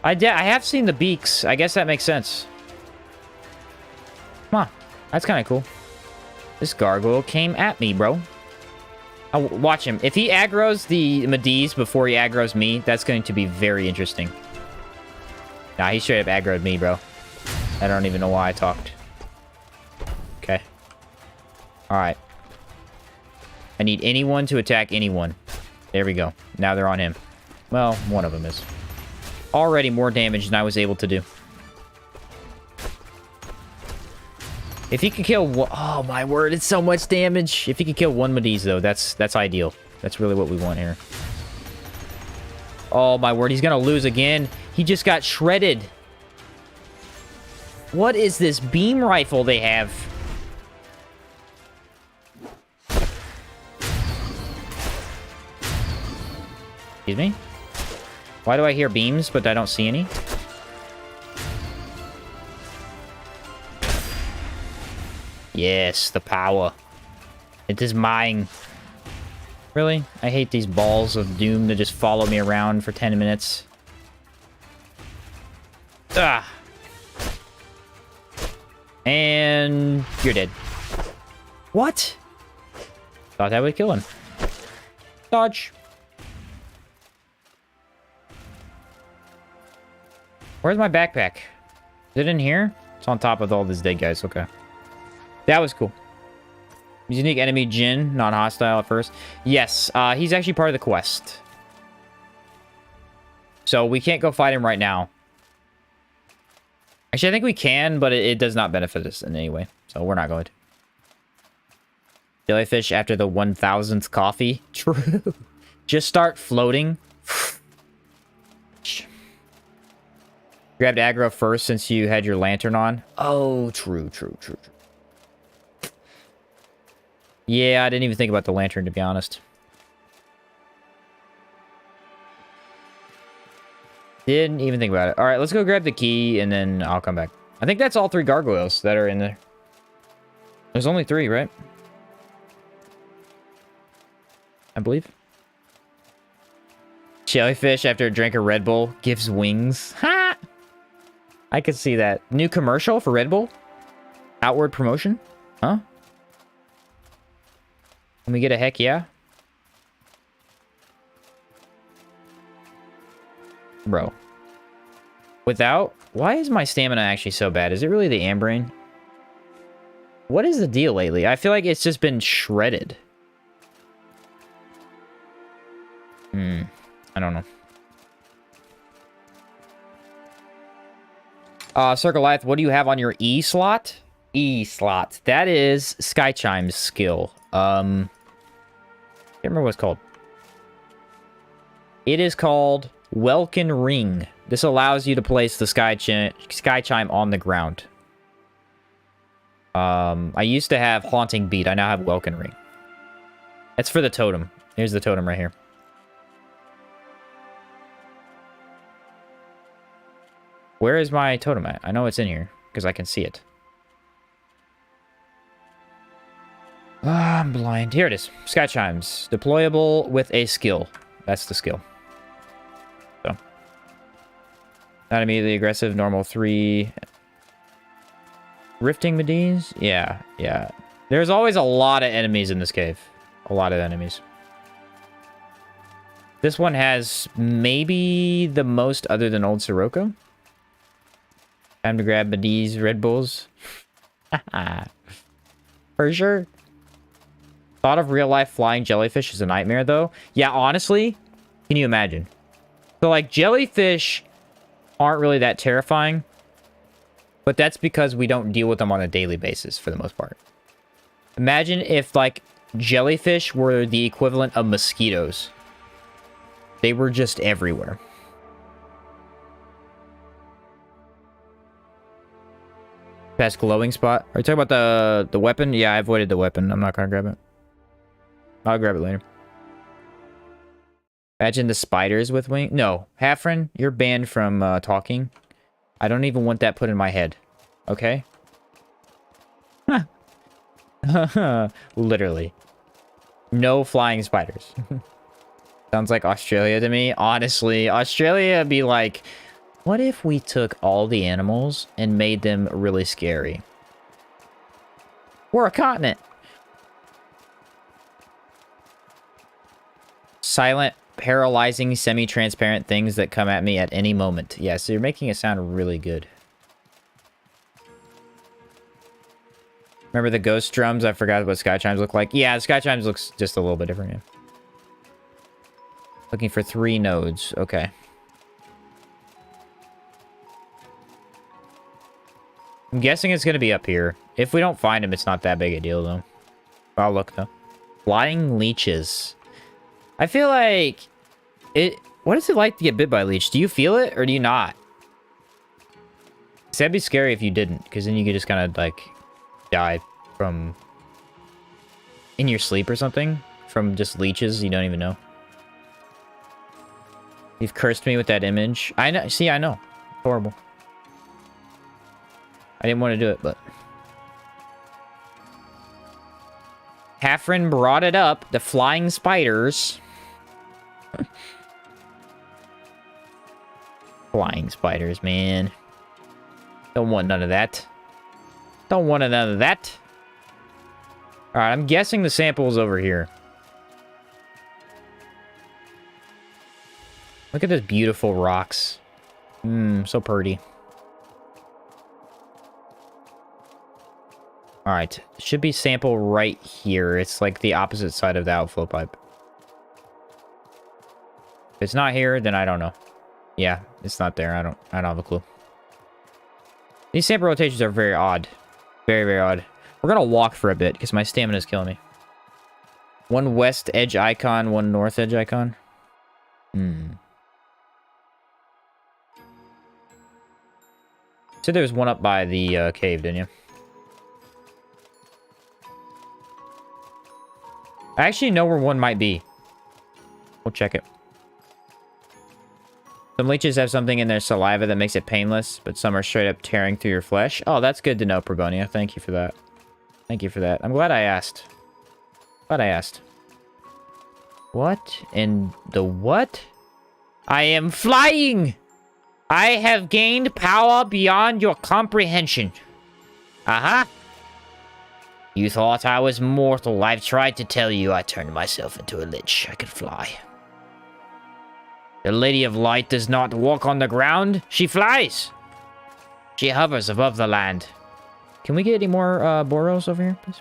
I have seen the beaks. I guess that makes sense. Come on. That's kind of cool. This gargoyle came at me, bro. Watch him. If he aggroes the Mediz before he aggroes me, that's going to be very interesting. Nah, he straight up aggroed me, bro. I don't even know why I talked. Okay. Alright. I need anyone to attack anyone. There we go. Now they're on him. Well, one of them is. Already more damage than I was able to do. If he can kill one... Oh, my word. It's so much damage. If he can kill one Mediz, though, that's ideal. That's really what we want here. Oh, my word. He's going to lose again. He just got shredded. What is this beam rifle they have? Excuse me? Why do I hear beams, but I don't see any? Yes, the power. It is mine. Really? I hate these balls of doom that just follow me around for 10 minutes. Ah. And you're dead. What? Thought that would kill him. Dodge. Where's my backpack? Is it in here? It's on top of all these dead guys. Okay. That was cool. Unique enemy Jin, non-hostile at first. Yes, he's actually part of the quest. So we can't go fight him right now. Actually, I think we can, but it does not benefit us in any way. So we're not going to. Jellyfish after the 1000th coffee. True. Just start floating. Grabbed aggro first since you had your lantern on. Oh, true. Yeah, I didn't even think about the lantern, to be honest. Didn't even think about it. All right, let's go grab the key, and then I'll come back. I think that's all 3 gargoyles that are in there. There's only 3, right? I believe. Jellyfish after a drink of Red Bull gives wings. Ha! I could see that. New commercial for Red Bull? Outward promotion? Huh? Can we get a heck yeah? Bro. Without? Why is my stamina actually so bad? Is it really the Ambrain? What is the deal lately? I feel like it's just been shredded. I don't know. Circle Life, what do you have on your E slot? E slot. That is Sky Chime's skill. Can't remember what it's called. It is called Welkin Ring. This allows you to place the Sky Chime on the ground. I used to have Haunting Beat. I now have Welkin Ring. That's for the totem. Here's the totem right here. Where is my totem at? I know it's in here, because I can see it. I'm blind. Here it is. Sky Chimes. Deployable with a skill. That's the skill. So. Not immediately aggressive. Normal 3. Rifting Medis? Yeah. There's always a lot of enemies in this cave. A lot of enemies. This one has maybe the most other than Old Sirocco. Time to grab Medis Red Bulls. For sure. Thought of real-life flying jellyfish is a nightmare, though. Yeah, honestly, can you imagine? So, like, jellyfish aren't really that terrifying. But that's because we don't deal with them on a daily basis, for the most part. Imagine if, like, jellyfish were the equivalent of mosquitoes. They were just everywhere. Past glowing spot. Are you talking about the weapon? Yeah, I avoided the weapon. I'm not gonna grab it. I'll grab it later. Imagine the spiders with wings. No. Hafren, you're banned from talking. I don't even want that put in my head. Okay? Literally. No flying spiders. Sounds like Australia to me. Honestly, Australia would be like... What if we took all the animals and made them really scary? We're a continent. Silent, paralyzing, semi-transparent things that come at me at any moment. Yeah, so you're making it sound really good. Remember the ghost drums? I forgot what Sky Chimes look like. Yeah, Sky Chimes looks just a little bit different. Yeah. Looking for 3 nodes. Okay. I'm guessing it's going to be up here. If we don't find him, it's not that big a deal, though. I'll look, though. Flying leeches. I feel like... What is it like to get bit by a leech? Do you feel it, or do you not? That'd be scary if you didn't, because then you could just kind of, like, die from... in your sleep or something. From just leeches you don't even know. You've cursed me with that image. I know. See, I know. Horrible. I didn't want to do it, but... Hafren brought it up. The flying spiders. Flying spiders, man. Don't want none of that. Don't want none of that. Alright, I'm guessing the sample is over here. Look at this beautiful rocks. So pretty. Alright, should be sample right here. It's like the opposite side of the outflow pipe. If it's not here, then I don't know. Yeah, it's not there. I don't have a clue. These sample rotations are very odd. Very, very odd. We're gonna walk for a bit because my stamina is killing me. One west edge icon, one north edge icon. So there's one up by the cave, didn't you? I actually know where one might be. We'll check it. Some leeches have something in their saliva that makes it painless, but some are straight up tearing through your flesh. Oh, that's good to know, Pergonia. Thank you for that. Thank you for that. I'm glad I asked. Glad I asked. What in the what? I am flying! I have gained power beyond your comprehension. Uh-huh. You thought I was mortal. I've tried to tell you I turned myself into a lich. I could fly. The Lady of Light does not walk on the ground. She flies. She hovers above the land. Can we get any more Boros over here, please?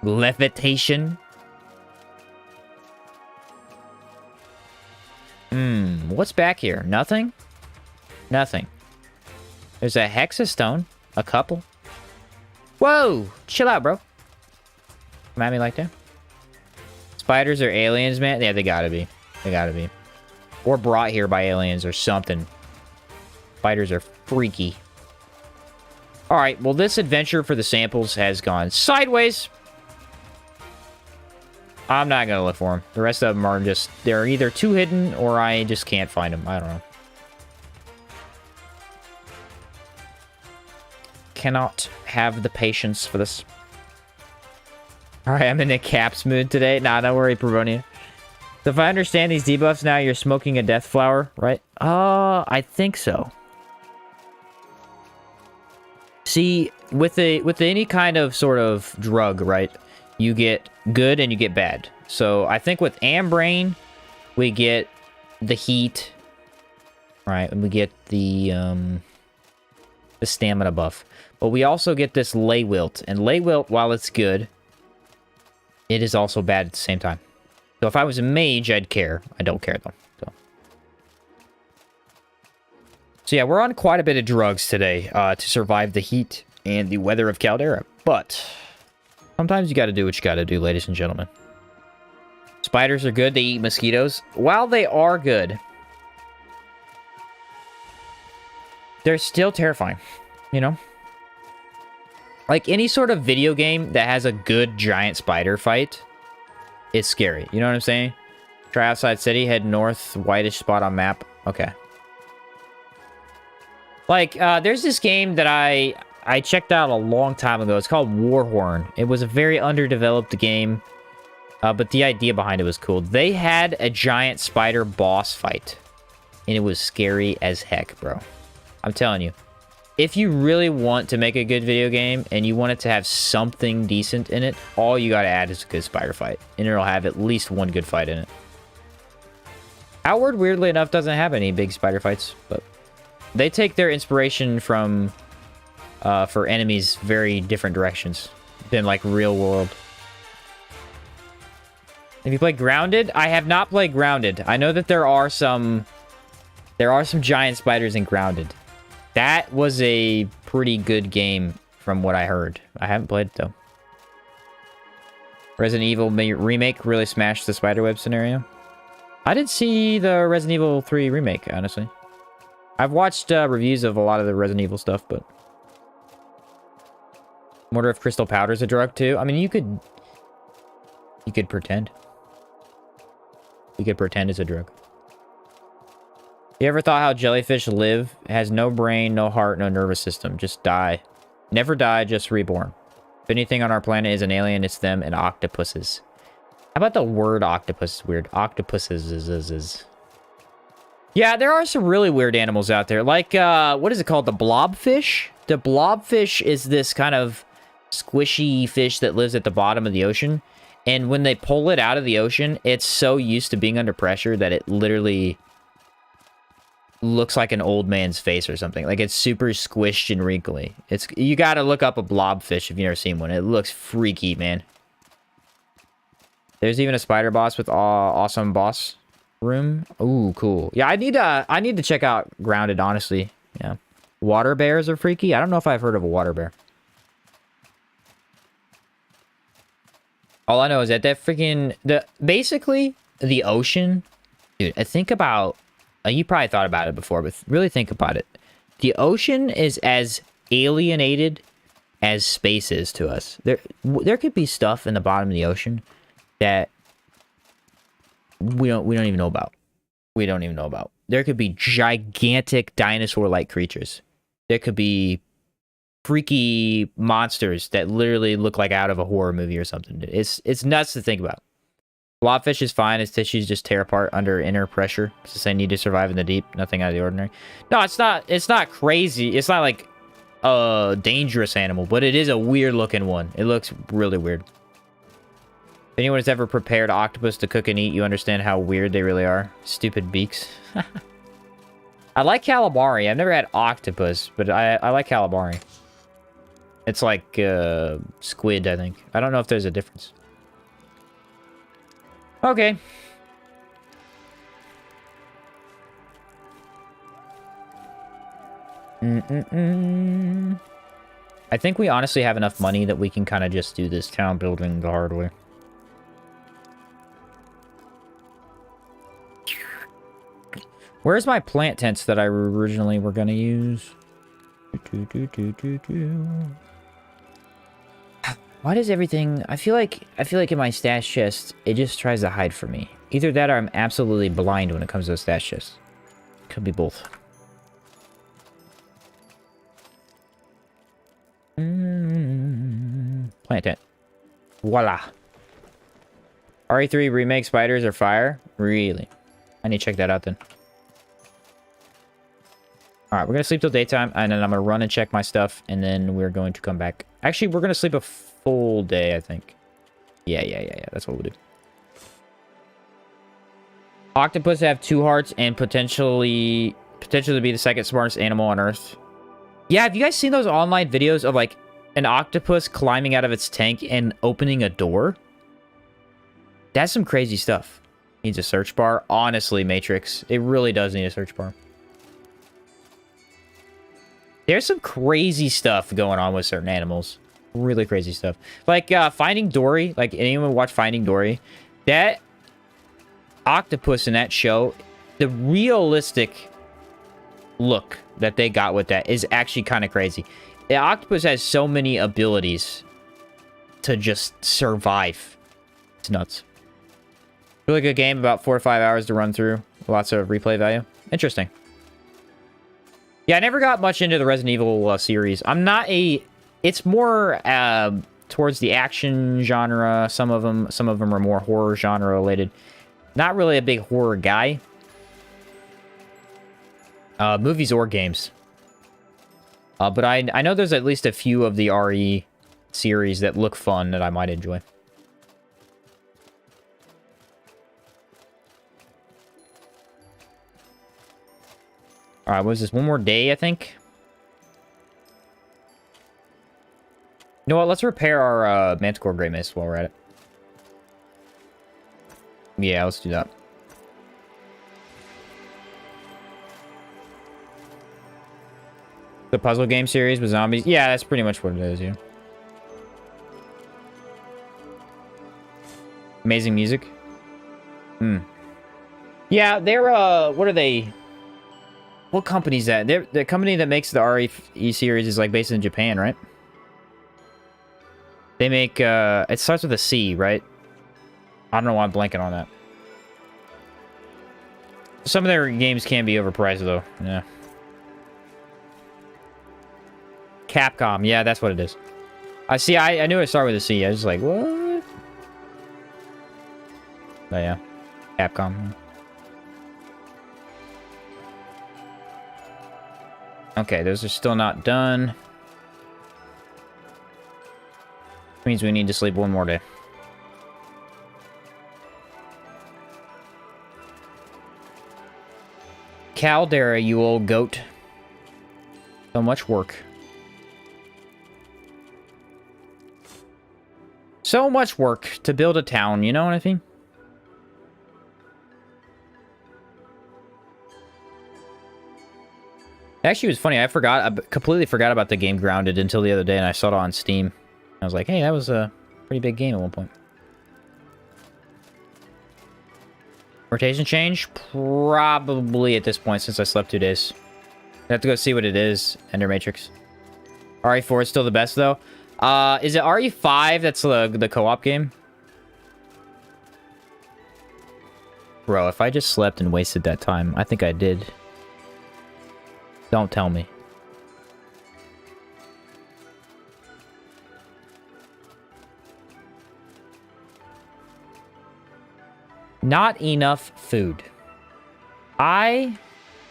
Levitation. What's back here? Nothing? Nothing. There's a hexastone. A couple. Whoa! Chill out, bro. Come at me like that. Spiders are aliens, man? Yeah, they gotta be. They gotta be. Or brought here by aliens or something. Spiders are freaky. Alright, well, this adventure for the samples has gone sideways. I'm not gonna look for them. The rest of them are just... They're either too hidden or I just can't find them. I don't know. Cannot have the patience for this. Alright, I'm in a caps mood today. Nah, don't worry, Pervonia. So if I understand these debuffs now, you're smoking a death flower, right? I think so. See, with any kind of sort of drug, right? You get good and you get bad. So I think with Ambrain, we get the heat, right? And we get the stamina buff. But we also get this Lay Wilt. And Lay Wilt, while it's good, it is also bad at the same time. So if I was a mage, I'd care. I don't care, though. So yeah, we're on quite a bit of drugs today to survive the heat and the weather of Caldera. But sometimes you gotta do what you gotta do, ladies and gentlemen. Spiders are good. They eat mosquitoes. While they are good, they're still terrifying, you know? Like, any sort of video game that has a good giant spider fight, it's scary. You know what I'm saying? Try outside city, head north, whitish spot on map. Okay. Like, there's this game that I checked out a long time ago. It's called Warhorn. It was a very underdeveloped game, but the idea behind it was cool. They had a giant spider boss fight, and it was scary as heck, bro. I'm telling you. If you really want to make a good video game, and you want it to have something decent in it, all you gotta add is a good spider fight, and it'll have at least one good fight in it. Outward, weirdly enough, doesn't have any big spider fights, but they take their inspiration from for enemies very different directions than like real world. Have you played Grounded? I have not played Grounded. I know that there are some giant spiders in Grounded. That was a pretty good game from what I heard. I haven't played it though. Resident Evil remake really smashed the spiderweb scenario. I didn't see the Resident Evil 3 remake, honestly. I've watched reviews of a lot of the Resident Evil stuff, but... I wonder if crystal powder's a drug, too. I mean, you could pretend. You could pretend it's a drug. You ever thought how jellyfish live? It has no brain, no heart, no nervous system. Just die. Never die, just reborn. If anything on our planet is an alien, it's them and octopuses. How about the word octopus? It's weird. Octopuses. Yeah, there are some really weird animals out there. Like, what is it called? The blobfish? The blobfish is this kind of squishy fish that lives at the bottom of the ocean. And when they pull it out of the ocean, it's so used to being under pressure that it literally looks like an old man's face or something. Like, it's super squished and wrinkly. You gotta look up a blobfish if you've never seen one. It looks freaky, man. There's even a spider boss with awesome boss room. Ooh, cool. Yeah, I need to check out Grounded, honestly. Yeah. Water bears are freaky. I don't know if I've heard of a water bear. All I know is that freaking basically the ocean, dude. I think about you probably thought about it before, but really think about it. The ocean is as alienated as space is to us. There could be stuff in the bottom of the ocean that we don't even know about. We don't even know about. There could be gigantic dinosaur-like creatures. There could be freaky monsters that literally look like out of a horror movie or something. It's nuts to think about. Blobfish is fine. Its tissues just tear apart under inner pressure since they need to survive in the deep. Nothing out of the ordinary. No, it's not. It's not crazy. It's not like a dangerous animal, but it is a weird looking one. It looks really weird. If anyone has ever prepared octopus to cook and eat, you understand how weird they really are. Stupid beaks. I like calamari. I've never had octopus, but I like calamari. It's like squid, I think. I don't know if there's a difference. Okay. I think we honestly have enough money that we can kind of just do this town building the hard way. Where's my plant tents that I originally were going to use? Why does everything... I feel like in my stash chest, it just tries to hide from me. Either that or I'm absolutely blind when it comes to a stash chest. Could be both. Plant tent. Voila. RE3 remake spiders are fire? Really? I need to check that out then. Alright, we're going to sleep till daytime, and then I'm going to run and check my stuff, and then we're going to come back. Actually, we're going to sleep a full day, I think. Yeah. That's what we'll do. Octopus have 2 hearts and potentially be the second smartest animal on Earth. Yeah, have you guys seen those online videos of, like, an octopus climbing out of its tank and opening a door? That's some crazy stuff. Needs a search bar. Honestly, Matrix, it really does need a search bar. There's some crazy stuff going on with certain animals. Really crazy stuff. Like, Finding Dory. Like, anyone watch Finding Dory? That octopus in that show, the realistic look that they got with that is actually kind of crazy. The octopus has so many abilities to just survive. It's nuts. Really good game. About 4 or 5 hours to run through. Lots of replay value. Interesting. Yeah, I never got much into the Resident Evil series. I'm not a... It's more towards the action genre. Some of them are more horror genre related. Not really a big horror guy. Movies or games. But I know there's at least a few of the RE series that look fun that I might enjoy. Alright, what is this? One more day, I think? You know what? Let's repair our Manticore Great Mace while we're at it. Yeah, let's do that. The puzzle game series with zombies? Yeah, that's pretty much what it is, yeah. Amazing music? Yeah, they're, what are they... What company is that? The company that makes the RE series is, like, based in Japan, right? They make, it starts with a C, right? I don't know why I'm blanking on that. Some of their games can be overpriced, though. Yeah. Capcom. Yeah, that's what it is. I see. I knew it started with a C. I was just like, what? But yeah. Capcom. Okay, those are still not done. Means we need to sleep one more day. Caldera, you old goat. So much work. So much work to build a town, you know what I mean? Actually, it was funny. I completely forgot about the game Grounded until the other day, and I saw it on Steam. I was like, hey, that was a pretty big game at one point. Rotation change? Probably at this point, since I slept 2 days. I have to go see what it is. Ender Matrix. RE4 is still the best, though. Is it RE5 that's the co-op game? Bro, if I just slept and wasted that time, I think I did. Don't tell me. Not enough food. I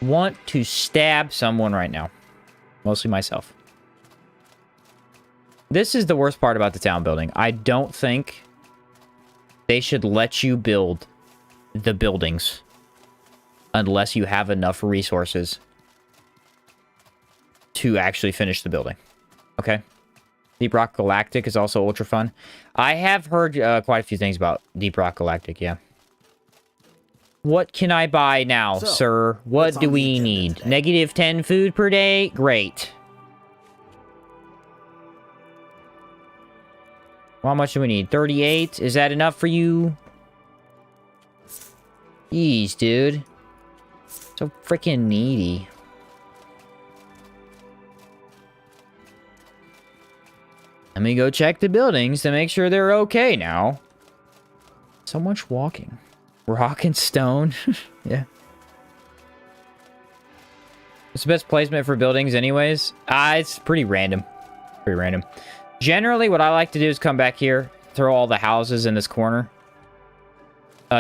want to stab someone right now. Mostly myself. This is the worst part about the town building. I don't think they should let you build the buildings unless you have enough resources to actually finish the building. Okay. Deep Rock Galactic is also ultra fun. I have heard quite a few things about Deep Rock Galactic, yeah. What can I buy now, sir? What do we need? Today? -10 food per day? Great. Well, how much do we need? 38? Is that enough for you? Jeez, dude. So freaking needy. Let me go check the buildings to make sure they're okay now. So much walking. Rock and stone. Yeah. It's the best placement for buildings anyways. It's pretty random. Pretty random. Generally, what I like to do is come back here, throw all the houses in this corner.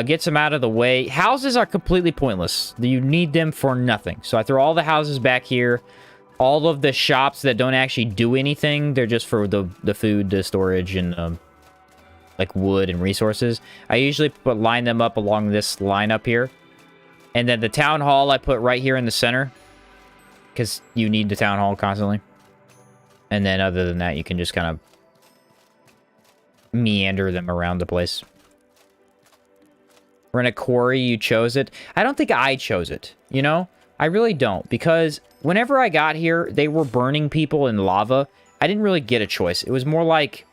Get some out of the way. Houses are completely pointless. You need them for nothing. So I throw all the houses back here. All of the shops that don't actually do anything, they're just for the food, the storage, and like wood and resources. I usually line them up along this line up here. And then the town hall I put right here in the center. Because you need the town hall constantly. And then other than that, you can just kind of meander them around the place. We're in a quarry, you chose it. I don't think I chose it, you know? I really don't, because whenever I got here, they were burning people in lava. I didn't really get a choice. It was more like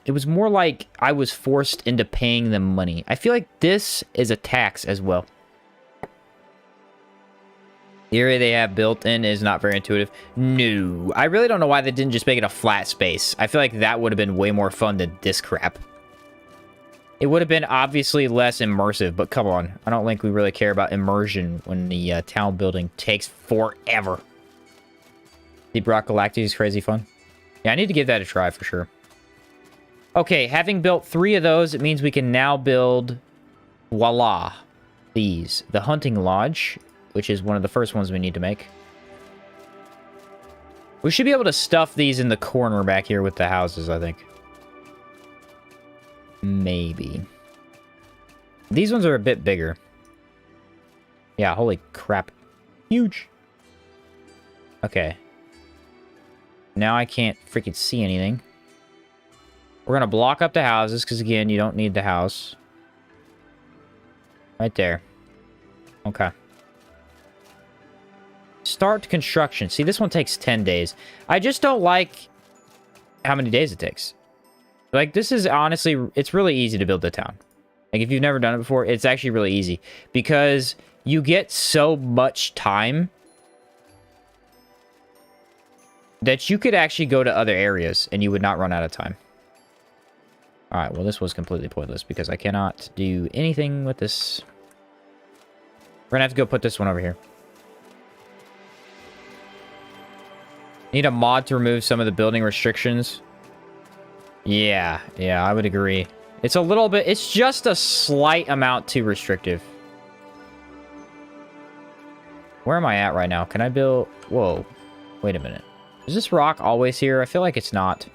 I was forced into paying them money. I feel like this is a tax as well. The area they have built in is not very intuitive. No. I really don't know why they didn't just make it a flat space. I feel like that would have been way more fun than this crap. It would have been obviously less immersive, but come on. I don't think we really care about immersion when the town building takes forever. Deep Rock Galactic is crazy fun. Yeah, I need to give that a try for sure. Okay, having built 3 of those, it means we can now build, voila, these. The Hunting Lodge, which is one of the first ones we need to make. We should be able to stuff these in the corner back here with the houses, I think. Maybe. These ones are a bit bigger. Yeah, holy crap. Huge. Okay. Now I can't freaking see anything. We're gonna block up the houses, because again, you don't need the house. Right there. Okay. Start construction. See, this one takes 10 days. I just don't like how many days it takes. Like, this is honestly, it's really easy to build the town. Like, if you've never done it before, it's actually really easy. Because you get so much time that you could actually go to other areas and you would not run out of time. Alright, well, this was completely pointless because I cannot do anything with this. We're gonna have to go put this one over here. Need a mod to remove some of the building restrictions. Yeah, I would agree. It's a little bit, it's just a slight amount too restrictive. Where am I at right now? Can I build, whoa, wait a minute. Is this rock always here? I feel like it's not.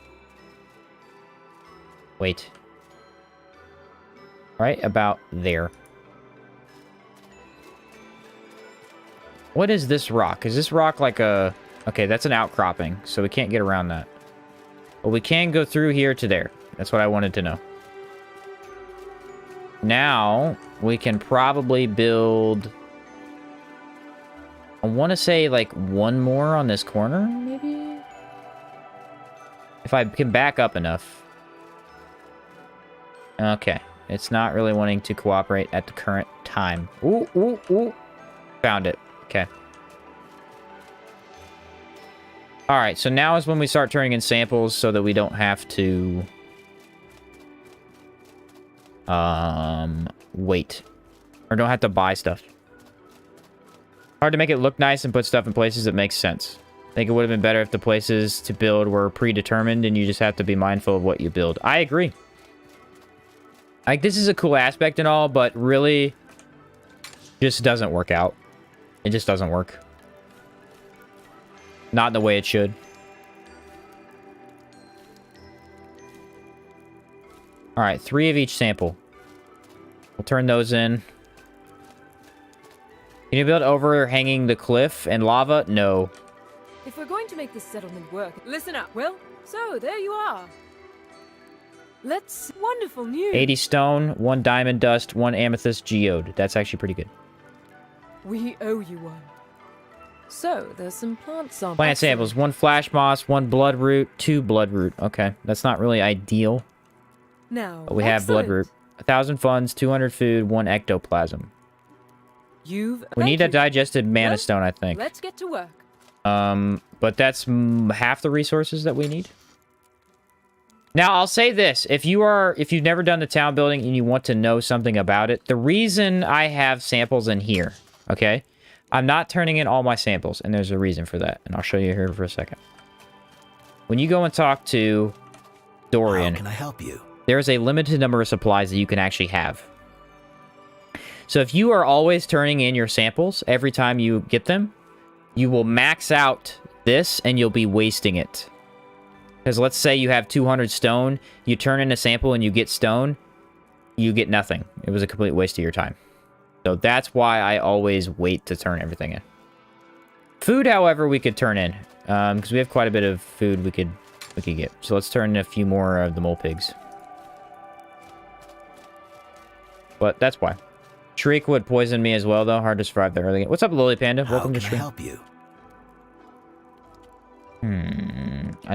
Wait. Right about there. What is this rock? Is this rock like a... Okay, that's an outcropping, so we can't get around that. But we can go through here to there. That's what I wanted to know. Now, we can probably build... I want to say, like, one more on this corner, maybe? If I can back up enough. Okay. It's not really wanting to cooperate at the current time. Ooh, ooh, ooh. Found it. Okay. Alright, so now is when we start turning in samples so that we don't have to... wait. Or don't have to buy stuff. Hard to make it look nice and put stuff in places that make sense. I think it would have been better if the places to build were predetermined and you just have to be mindful of what you build. I agree. Like, this is a cool aspect and all, but really just doesn't work out. It just doesn't work. Not the way it should. Alright, 3 of each sample. We'll turn those in. Can you build overhanging the cliff and lava? No. If we're going to make this settlement work, listen up, Will. So, there you are. Let's... Wonderful news. 80 stone, 1 diamond dust, 1 amethyst geode. That's actually pretty good. We owe you one. So, there's some plant samples. Plant samples. 1 flash moss, 1 bloodroot, 2 bloodroot. Okay, that's not really ideal. Now, But we have bloodroot. 1,000 funds, 200 food, 1 ectoplasm. We need a digested mana stone, I think. Let's get to work. But that's half the resources that we need. Now, I'll say this. If you've never done the town building and you want to know something about it, the reason I have samples in here, okay? I'm not turning in all my samples, and there's a reason for that. And I'll show you here for a second. When you go and talk to Dorian, How can I help you? there's a limited number of supplies that you can actually have. So if you are always turning in your samples every time you get them, you will max out this and you'll be wasting it. Because let's say you have 200 stone, you turn in a sample and you get stone, you get nothing. It was a complete waste of your time. So that's why I always wait to turn everything in. Food, however, we could turn in. Because we have quite a bit of food we could get. So let's turn in a few more of the mole pigs. But that's why. Shriek would poison me as well, though. Hard to survive the early game. What's up, Lily Panda? Welcome to How stream. can I help you?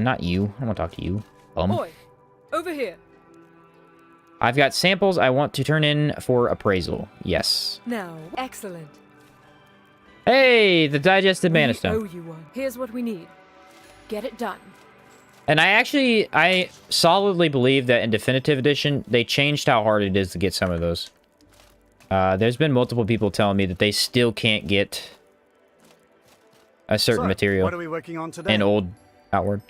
Not you. I want to talk to you. Boy, over here. I've got samples I want to turn in for appraisal. Yes. Now, excellent. Hey, the digested mana We stone. owe you one. Here's what we need. Get it done. And I solidly believe that in Definitive Edition, they changed how hard it is to get some of those. There's been multiple people telling me that they still can't get a certain material What are we working on today? in Old Outward.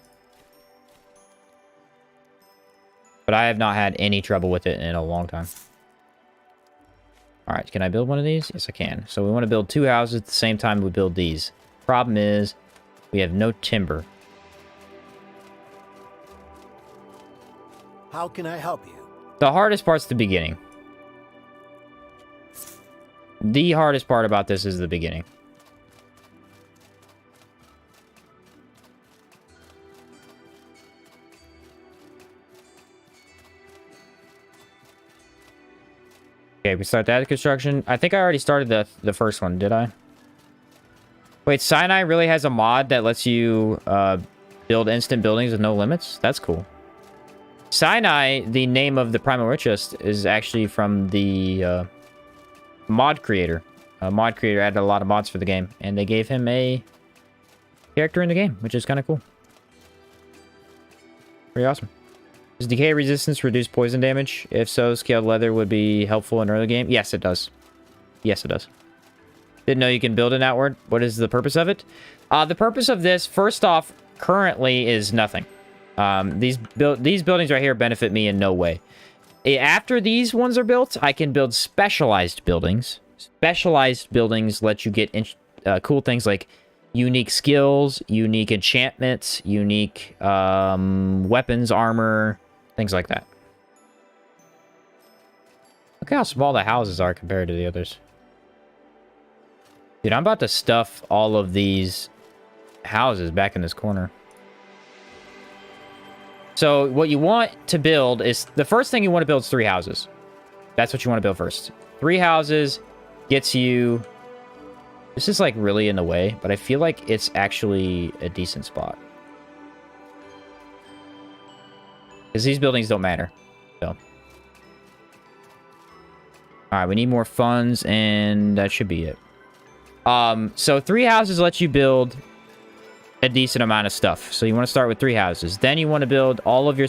But I have not had any trouble with it in a long time. Alright, can I build one of these? Yes, I can. So we want to build 2 houses at the same time we build these. Problem is, we have no timber. How can I help you? The hardest part's the beginning. The hardest part about this is the beginning. Okay, we start that construction. I think I already started the first one, did I? Wait, Sinai really has a mod that lets you build instant buildings with no limits? That's cool. Sinai, the name of the Primal Richest, is actually from the mod creator. A mod creator added a lot of mods for the game, and they gave him a character in the game, which is kind of cool. Pretty awesome. Does decay resistance reduce poison damage? If so, scaled leather would be helpful in early game. Yes, it does. Yes, it does. Didn't know you can build an outward. What is the purpose of it? The purpose of this, first off, currently is nothing. These buildings right here benefit me in no way. After these ones are built, I can build specialized buildings. Specialized buildings let you get cool things like unique skills, unique enchantments, unique weapons, armor, things like that. Look how small the houses are compared to the others. Dude, I'm about to stuff all of these houses back in this corner. So what you want to build is... The first thing you want to build is 3 houses. That's what you want to build first. 3 houses gets you This is like really in the way, but I feel like it's actually a decent spot. Because these buildings don't matter. So. Alright, we need more funds, and that should be it. So 3 houses let you build a decent amount of stuff. So you want to start with 3 houses. Then you want to build all of your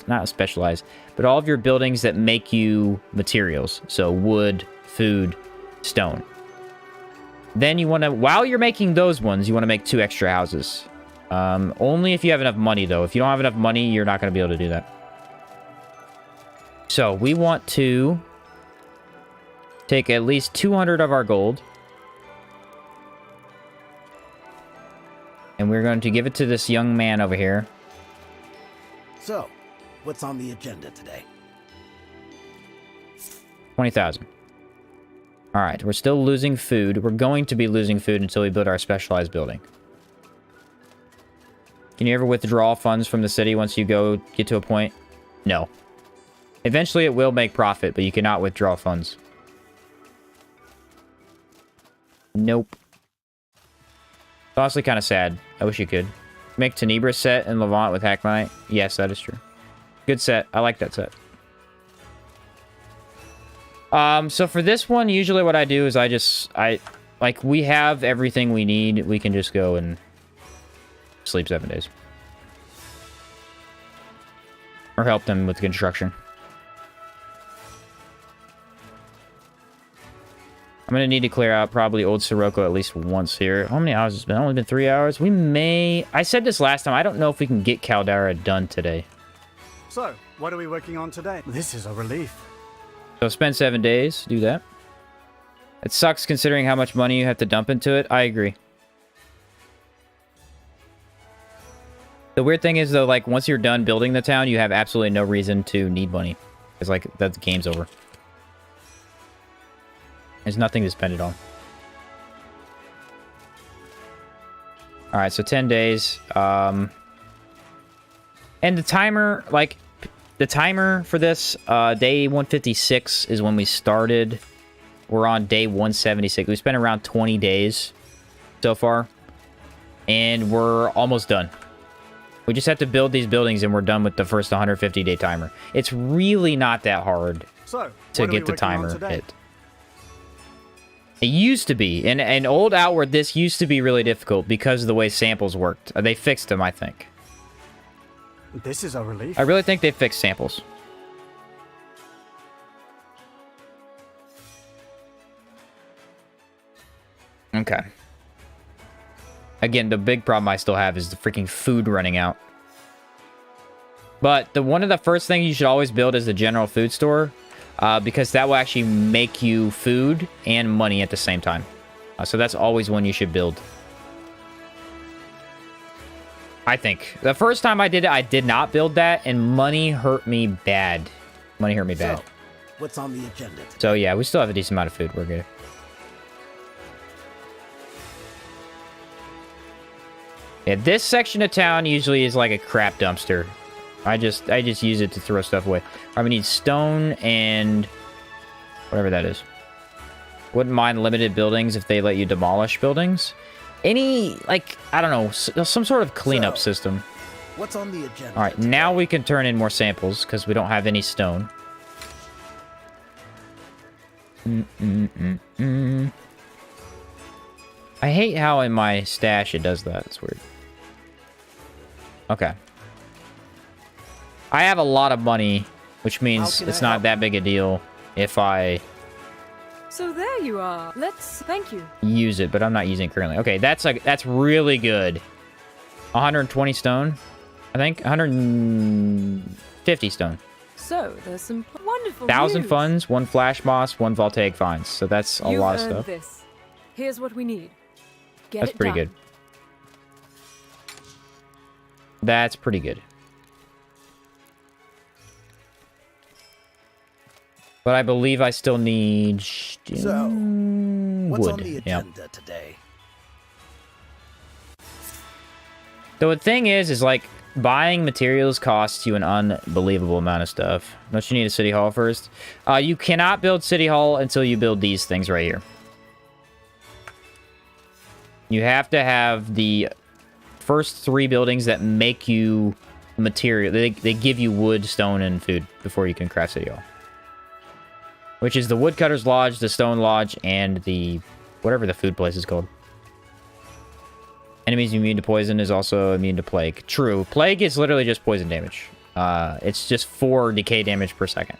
not specialized, but all of your buildings that make you materials. So wood, food, stone. Then you want to, while you're making those ones, you want to make 2 extra houses. Only if you have enough money, though. If you don't have enough money, you're not going to be able to do that. So we want to take at least 200 of our gold. And we're going to give it to this young man over here. So, what's on the agenda today? 20,000. Alright, we're still losing food. We're going to be losing food until we build our specialized building. Can you ever withdraw funds from the city once you get to a point? No. Eventually it will make profit, but you cannot withdraw funds. Nope. It's honestly kind of sad. I wish you could. Make Tenebris set in Levant with Hackmonite? Yes, that is true. Good set. I like that set. So for this one, usually what I do is like, we have everything we need. We can just go and sleep 7 days. Or help them with construction. I'm going to need to clear out probably Old Sirocco at least once here. How many hours has it been? Only been 3 hours. We may... I said this last time. I don't know if we can get Caldera done today. So, what are we working on today? This is a relief. So spend 7 days. Do that. It sucks considering how much money you have to dump into it. I agree. The weird thing is, though, like, once you're done building the town, you have absolutely no reason to need money. It's like, that game's over. There's nothing to spend it on. Alright, so 10 days. And the timer, like, the timer for this, day 156 is when we started. We're on day 176. We spent around 20 days so far. And we're almost done. We just have to build these buildings and we're done with the first 150-day timer. It's really not that hard to get the timer hit. It used to be. And old Outward, this used to be really difficult because of the way samples worked. They fixed them, I think. This is a relief. I really think they fixed samples. Okay. Again, the big problem I still have is the freaking food running out. But one of the first things you should always build is the general food store. Because that will actually make you food and money at the same time. So that's always one you should build. I think. The first time I did it, I did not build that, and money hurt me bad. Money hurt me bad. So, what's on the agenda today? So yeah, we still have a decent amount of food. We're good. Yeah, this section of town usually is like a crap dumpster. I just use it to throw stuff away. I'm gonna need stone and whatever that is. Wouldn't mind limited buildings if they let you demolish buildings. Any, like, I don't know, some sort of cleanup system. What's on the agenda? All right, today? now we can turn in more samples because we don't have any stone. I hate how in my stash it does that. It's weird. Okay. I have a lot of money, which means it's not that big a deal if I So there you are. Thank you. use it, but I'm not using it currently. Okay, that's really good. 120 stone, I think. 150 stone. So there's some wonderful 1,000 news. funds, 1 flash moss, 1 voltaic vines. So that's a You've lot of earned stuff. This. Here's what we need. Get That's it pretty done. good. That's pretty good. But I believe I still need So, what's wood. on the Yeah. agenda today? The thing is like, buying materials costs you an unbelievable amount of stuff. Don't you need a city hall first? You cannot build city hall until you build these things right here. You have to have the first 3 buildings that make you material. They give you wood, stone, and food before you can craft City Hall. Which is the Woodcutter's Lodge, the Stone Lodge, and the... whatever the food place is called. Enemies immune to poison is also immune to plague. True. Plague is literally just poison damage. It's just 4 decay damage per second.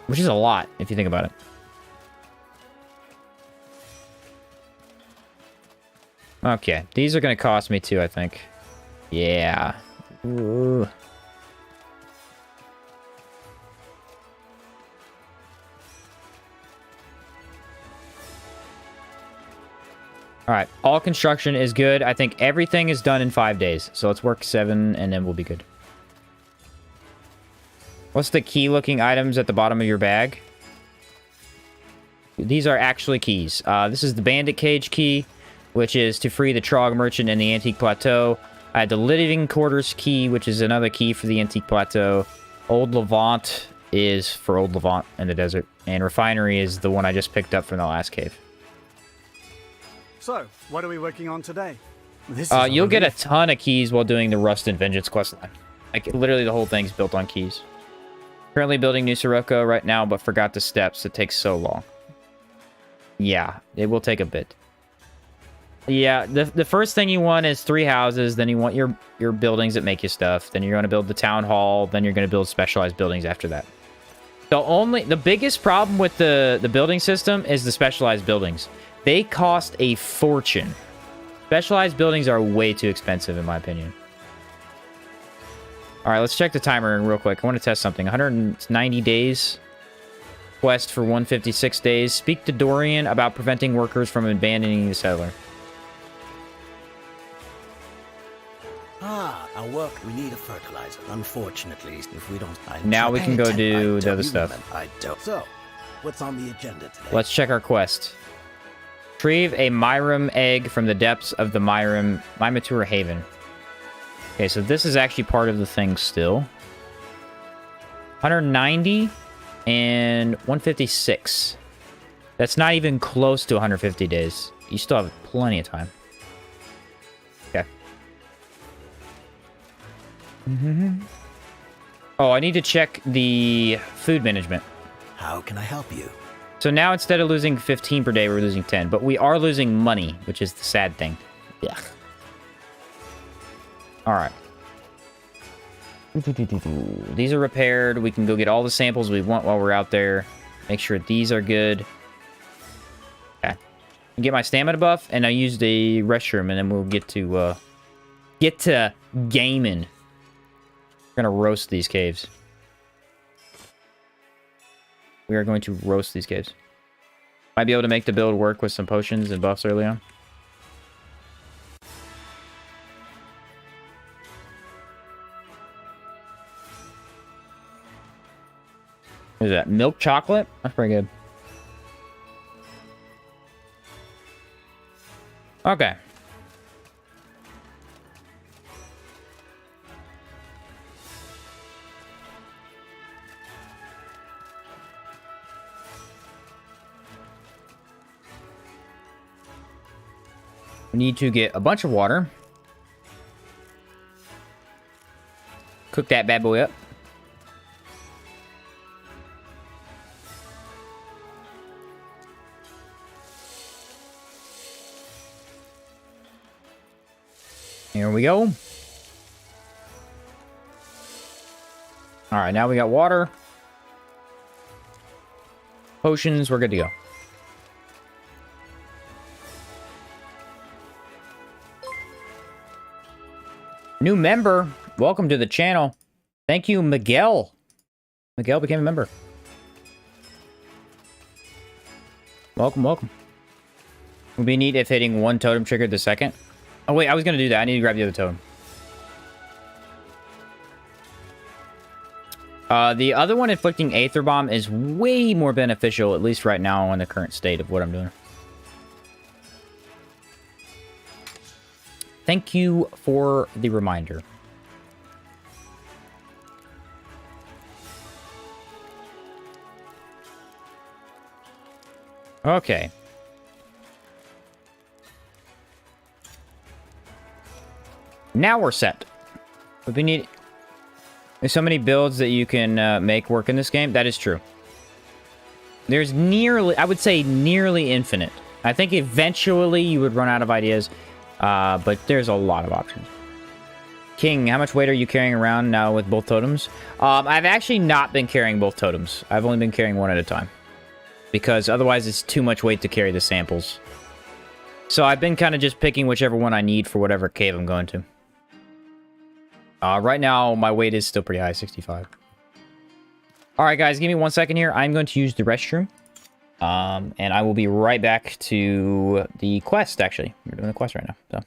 Which is a lot, if you think about it. Okay. These are going to cost me too, I think. Yeah. Ooh. Alright, all construction is good. I think everything is done in 5 days. So let's work 7 and then we'll be good. What's the key-looking items at the bottom of your bag? These are actually keys. This is the Bandit Cage key, which is to free the Trog Merchant and the Antique Plateau. I had the Living Quarters key, which is another key for the Antique Plateau. Old Levant is for Old Levant in the desert. And Refinery is the one I just picked up from the last cave. So, what are we working on today? You'll get a ton of keys while doing the Rust and Vengeance questline. Like, literally the whole thing's built on keys. Currently building New Sirocco right now, but forgot the steps. It takes so long. Yeah, it will take a bit. Yeah, the first thing you want is 3 houses. Then you want your buildings that make you stuff. Then you're going to build the town hall. Then you're going to build specialized buildings after that. The biggest problem with the building system is the specialized buildings. They cost a fortune. Specialized buildings are way too expensive, in my opinion. All right, let's check the timer real quick. I want to test something. 190 days. Quest for 156 days. Speak to Dorian about preventing workers from abandoning the settler. Our work, we need a fertilizer. Unfortunately, if we don't... Now we can go do the other stuff. I don't. So, what's on the agenda today? Let's check our quest. Retrieve a Myram egg from the depths of the Mymatura Haven. Okay, so this is actually part of the thing still. 190 and 156. That's not even close to 150 days. You still have plenty of time. Okay. Oh, I need to check the food management. How can I help you? So now instead of losing 15 per day, we're losing 10. But we are losing money, which is the sad thing. Yeah. All right. These are repaired. We can go get all the samples we want while we're out there. Make sure these are good. Okay. Get my stamina buff, and I use the restroom, and then we'll get to gaming. We're gonna roast these caves. We are going to roast these caves. Might be able to make the build work with some potions and buffs early on. What is that? Milk chocolate? That's pretty good. Okay. We need to get a bunch of water. Cook that bad boy up. Here we go. All right, now we got water. Potions, we're good to go. New member, welcome to the channel. Thank you, Miguel. Miguel became a member. Welcome, welcome. Would be neat if hitting one totem triggered the second. Oh wait, I was gonna do that. I need to grab the other totem. The other one, inflicting Aether Bomb, is way more beneficial, at least right now in the current state of what I'm doing. Thank you for the reminder. Okay. Now we're set. But we need... There's so many builds that you can make work in this game. That is true. There's nearly... I would say nearly infinite. I think eventually you would run out of ideas. But there's a lot of options. King, how much weight are you carrying around now with both totems? I've actually not been carrying both totems. I've only been carrying one at a time. Because otherwise it's too much weight to carry the samples. So I've been kind of just picking whichever one I need for whatever cave I'm going to. Right now, my weight is still pretty high, 65. Alright guys, give me 1 second here. I'm going to use the restroom. And I will be right back to the quest, actually. We're doing a quest right now, so...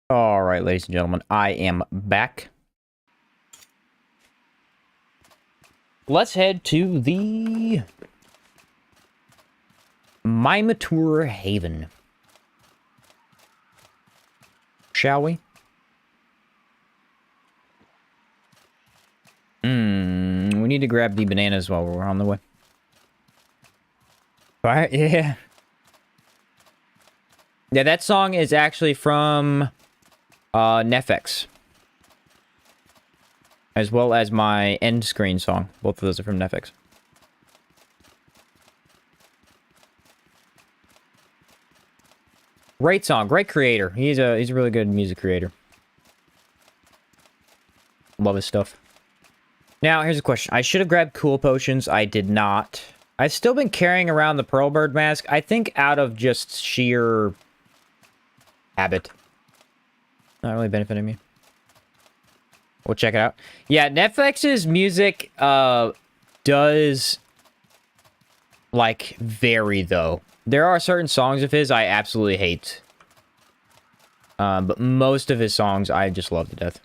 Alright, ladies and gentlemen, I am back. Let's head to the... Mimatour Haven. Shall we? We need to grab the bananas while we're on the way. Alright, yeah. Yeah, that song is actually from... Nefex. As well as my end screen song. Both of those are from Nefex. Great song, great creator. He's a really good music creator. Love his stuff. Now, here's a question. I should have grabbed cool potions. I did not. I've still been carrying around the Pearlbird mask. I think out of just sheer habit. Not really benefiting me. We'll check it out. Yeah, Netflix's music does like vary though. There are certain songs of his I absolutely hate. But most of his songs I just love to death.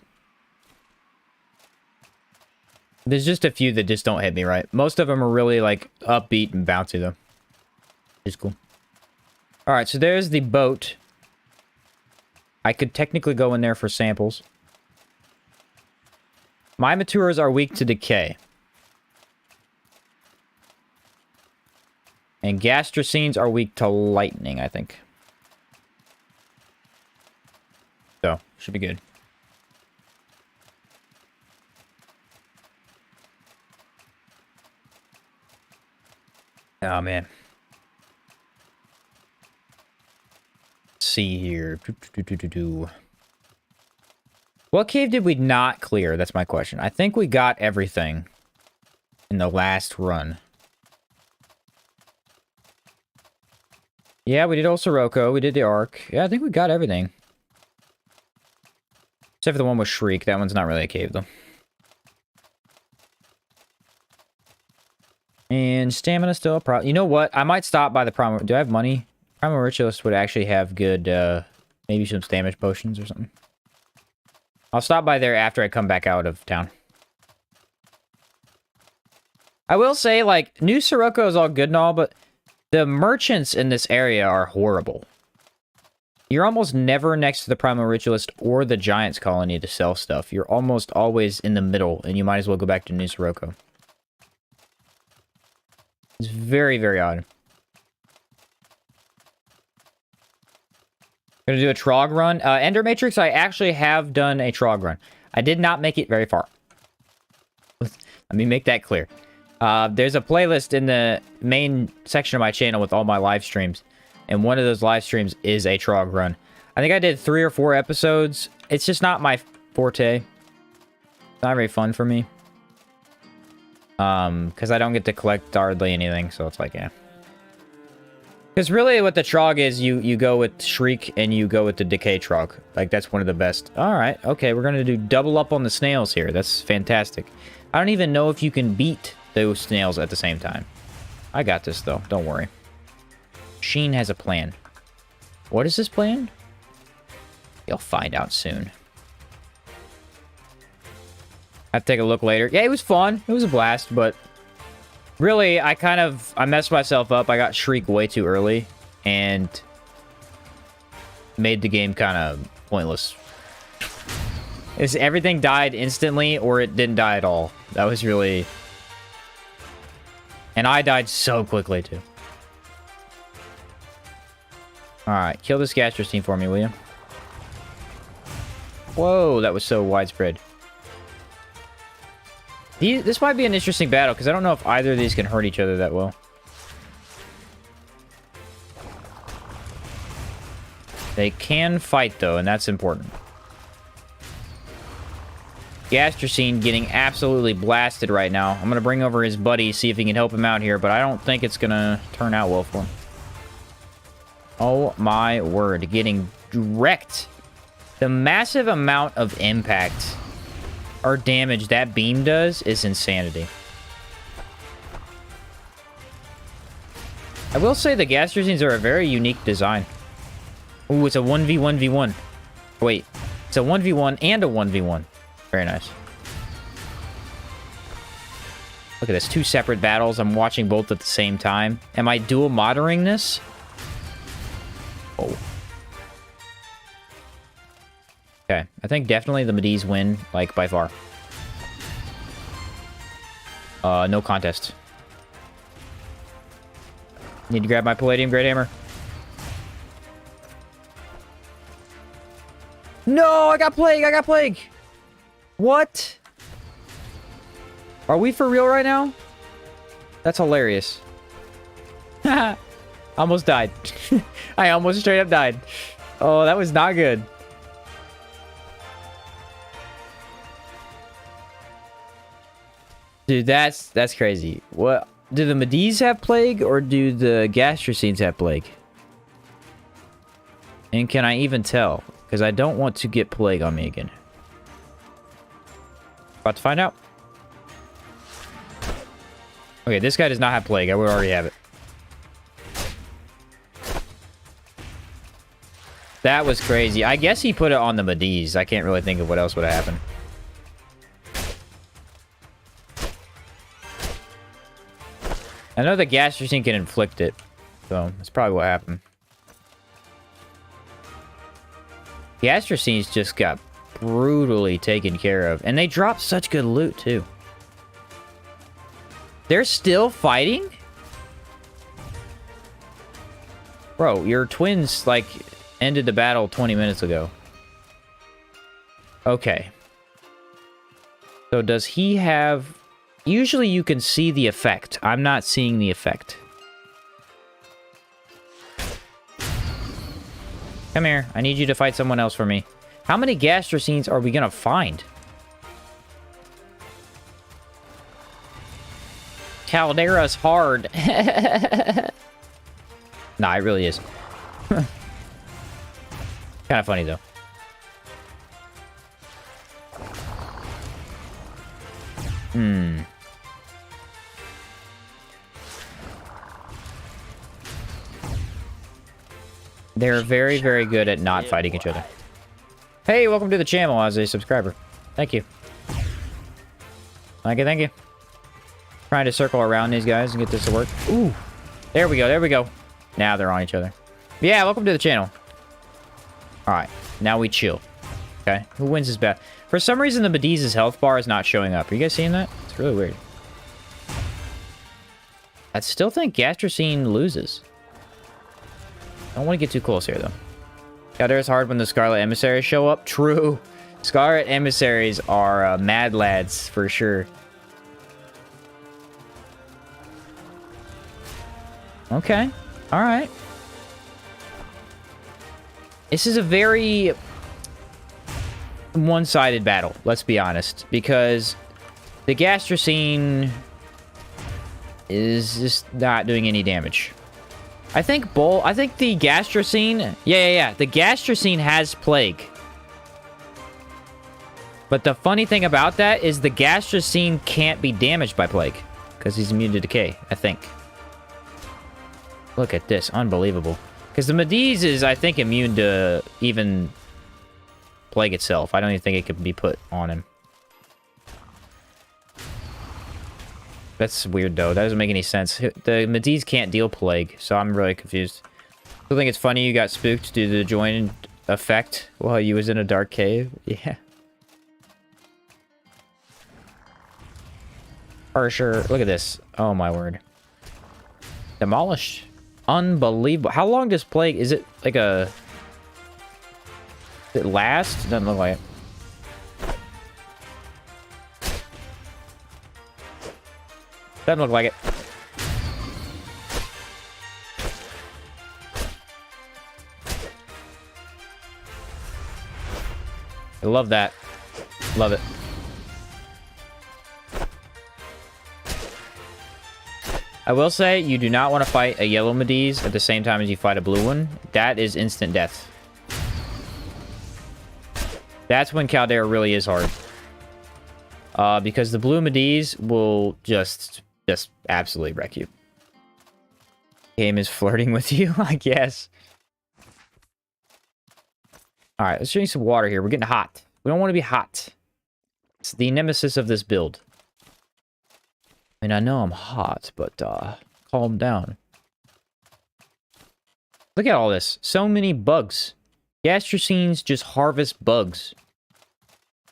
There's just a few that just don't hit me right. Most of them are really like upbeat and bouncy though. Which is cool. Alright, so there's the boat. I could technically go in there for samples. My Mimatours are weak to decay. And gastrocines are weak to lightning, I think. So, should be good. Oh, man. Let's see here. What cave did we not clear? That's my question. I think we got everything in the last run. Yeah, we did Old Sirocco. We did the Ark. Yeah, I think we got everything. Except for the one with Shriek. That one's not really a cave, though. And stamina still a problem. You know what? I might stop by the Primal... Do I have money? Primal Ritualist would actually have good, maybe some damage potions or something. I'll stop by there after I come back out of town. I will say, like, New Sirocco is all good and all, but the merchants in this area are horrible. You're almost never next to the Primal Ritualist or the Giants Colony to sell stuff. You're almost always in the middle, and you might as well go back to New Sirocco. It's very, very odd. Gonna do a Trog run. Ender Matrix, I actually have done a Trog run. I did not make it very far. Let me make that clear. There's a playlist in the main section of my channel with all my live streams. And one of those live streams is a Trog run. I think I did 3 or 4 episodes. It's just not my forte. It's not very fun for me. Because I don't get to collect hardly anything, so it's like, yeah. Because really what the Trog is, you go with Shriek and you go with the Decay Trog. Like, that's one of the best. Alright, okay, we're going to do double up on the snails here. That's fantastic. I don't even know if you can beat those snails at the same time. I got this, though. Don't worry. Sheen has a plan. What is his plan? You'll find out soon. I have to take a look later. Yeah, it was fun. It was a blast, but... really, I messed myself up. I got Shriek way too early, and made the game kind of pointless. Everything died instantly, or it didn't die at all. That was really... and I died so quickly, too. Alright, kill this gastrocine for me, will you? Whoa, that was so widespread. This might be an interesting battle, because I don't know if either of these can hurt each other that well. They can fight, though, and that's important. Gastrocine getting absolutely blasted right now. I'm going to bring over his buddy, see if he can help him out here, but I don't think it's going to turn out well for him. Oh, my word. Getting wrecked. The massive amount of impact or damage that beam does is insanity. I will say the gastrocines are a very unique design. Ooh, it's a 1v1v1. Wait, it's a 1v1 and a 1v1. Very nice. Look at this, 2 separate battles. I'm watching both at the same time. Am I dual moddering this? Oh. Okay, I think definitely the Mediz win, like, by far. No contest. Need to grab my Palladium Great Hammer. No, I got Plague! I got Plague! What? Are we for real right now? That's hilarious. Almost died. I almost straight up died. Oh, that was not good. Dude, that's crazy. What? Do the Mediz have Plague, or do the gastrocines have Plague? And can I even tell? Because I don't want to get Plague on me again. About to find out. Okay, this guy does not have Plague. I would already have it. That was crazy. I guess he put it on the Mediz. I can't really think of what else would have happened. I know the gastrocine can inflict it, so that's probably what happened. Gastrocines just got brutally taken care of, and they dropped such good loot, too. They're still fighting? Bro, your twins, like, ended the battle 20 minutes ago. Okay. So does he have... Usually you can see the effect. I'm not seeing the effect. Come here. I need you to fight someone else for me. How many gastrocines are we gonna find? Caldera's hard. Nah, it really is. Kind of funny, though. They're very, very good at not fighting each other. Hey, welcome to the channel as a subscriber. Thank you. Thank you, thank you. Trying to circle around these guys and get this to work. Ooh. There we go, there we go. Now they're on each other. Yeah, welcome to the channel. Alright, now we chill. Okay, who wins this battle? For some reason, the Medivh's health bar is not showing up. Are you guys seeing that? It's really weird. I still think Gastrocine loses. I don't want to get too close here, though. Caldera's hard when the Scarlet Emissaries show up. True. Scarlet Emissaries are mad lads, for sure. Okay. Alright. This is a very one-sided battle, let's be honest. Because the Gastrocine is just not doing any damage. I think the Gastrocine... Yeah. The Gastrocine has Plague. But the funny thing about that is the Gastrocine can't be damaged by Plague. Because he's immune to decay, I think. Look at this. Unbelievable. Because the Medivh is, I think, immune to even Plague itself. I don't even think it could be put on him. That's weird, though. That doesn't make any sense. The Medivh can't deal Plague, so I'm really confused. I think it's funny you got spooked due to the joint effect while you was in a dark cave. Yeah. For sure. Look at this. Oh, my word. Demolished. Unbelievable. How long does Plague... Is it like a... Does it last? Doesn't look like it. Doesn't look like it. I love that. Love it. I will say, you do not want to fight a yellow Medivh at the same time as you fight a blue one. That is instant death. That's when Caldera really is hard. Because the blue Medivh will just absolutely wreck you. Game is flirting with you, I guess. Alright, let's drink some water here. We're getting hot. We don't want to be hot. It's the nemesis of this build. I mean, I know I'm hot, but calm down. Look at all this. So many bugs. Gastrocines just harvest bugs.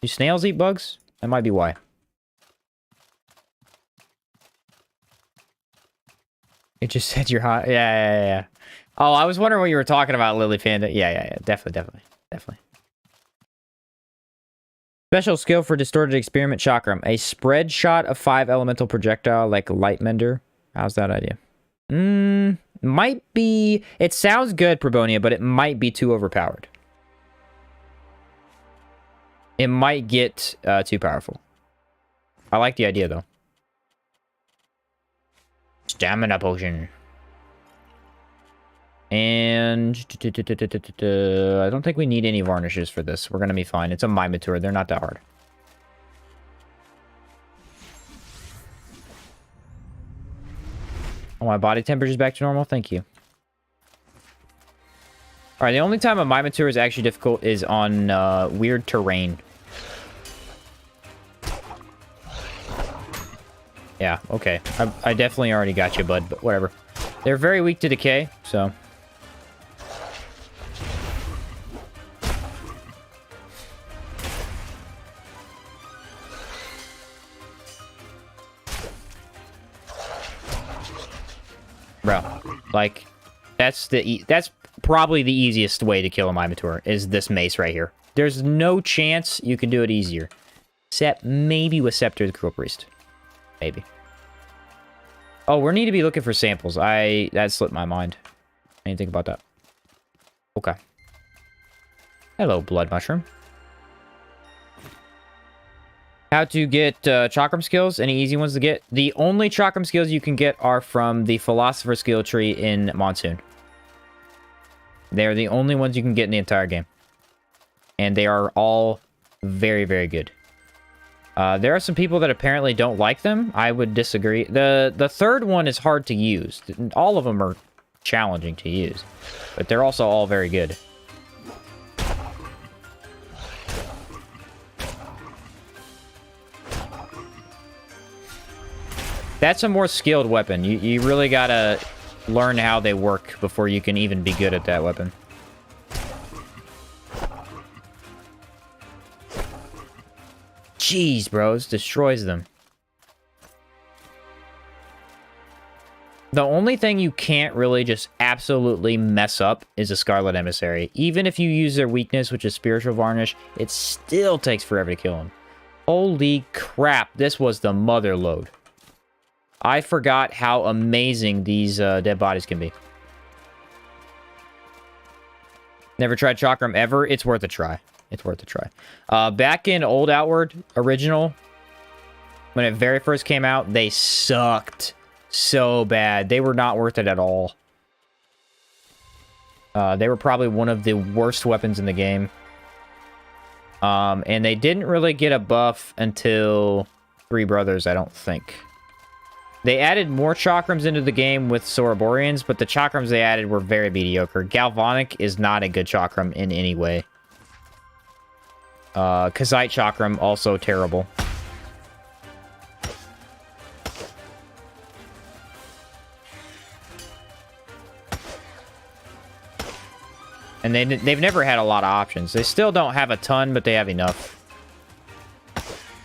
Do snails eat bugs? That might be why. It just said you're hot. Yeah. Oh, I was wondering what you were talking about, Lily Panda. Yeah. Definitely. Special skill for Distorted Experiment Chakram. A spread shot of 5 elemental projectile like Light Mender. How's that idea? Might be... It sounds good, Probonia, but it might be too overpowered. It might get too powerful. I like the idea, though. Stamina potion. And... I don't think we need any varnishes for this. We're going to be fine. It's a Mimitor. They're not that hard. Oh, my body temperature's back to normal? Thank you. Alright, the only time a Mimitor is actually difficult is on weird terrain. Yeah, okay. I definitely already got you, bud, but whatever. They're very weak to decay, so... Bro, like, That's probably the easiest way to kill a Minotaur, is this mace right here. There's no chance you can do it easier. Except maybe with Scepter the Cruel Priest. Maybe. Oh, we need to be looking for samples. That slipped my mind. I didn't think about that. Okay. Hello, Blood Mushroom. How to get chakram skills? Any easy ones to get? The only chakram skills you can get are from the Philosopher skill tree in Monsoon. They're the only ones you can get in the entire game. And they are all very, very good. There are some people that apparently don't like them. I would disagree. The third one is hard to use. All of them are challenging to use. But they're also all very good. That's a more skilled weapon. You really gotta learn how they work before you can even be good at that weapon. Jeez, bros. Destroys them. The only thing you can't really just absolutely mess up is a Scarlet Emissary. Even if you use their weakness, which is Spiritual Varnish, it still takes forever to kill him. Holy crap, this was the mother load. I forgot how amazing these dead bodies can be. Never tried Chakram ever. It's worth a try. It's worth a try. Back in Old Outward Original, when it very first came out, they sucked so bad. They were not worth it at all. They were probably one of the worst weapons in the game. And they didn't really get a buff until Three Brothers, I don't think. They added more Chakrams into the game with Soroborians, but the Chakrams they added were very mediocre. Galvanic is not a good Chakram in any way. Kazite Chakram, also terrible. And they've never had a lot of options. They still don't have a ton, but they have enough.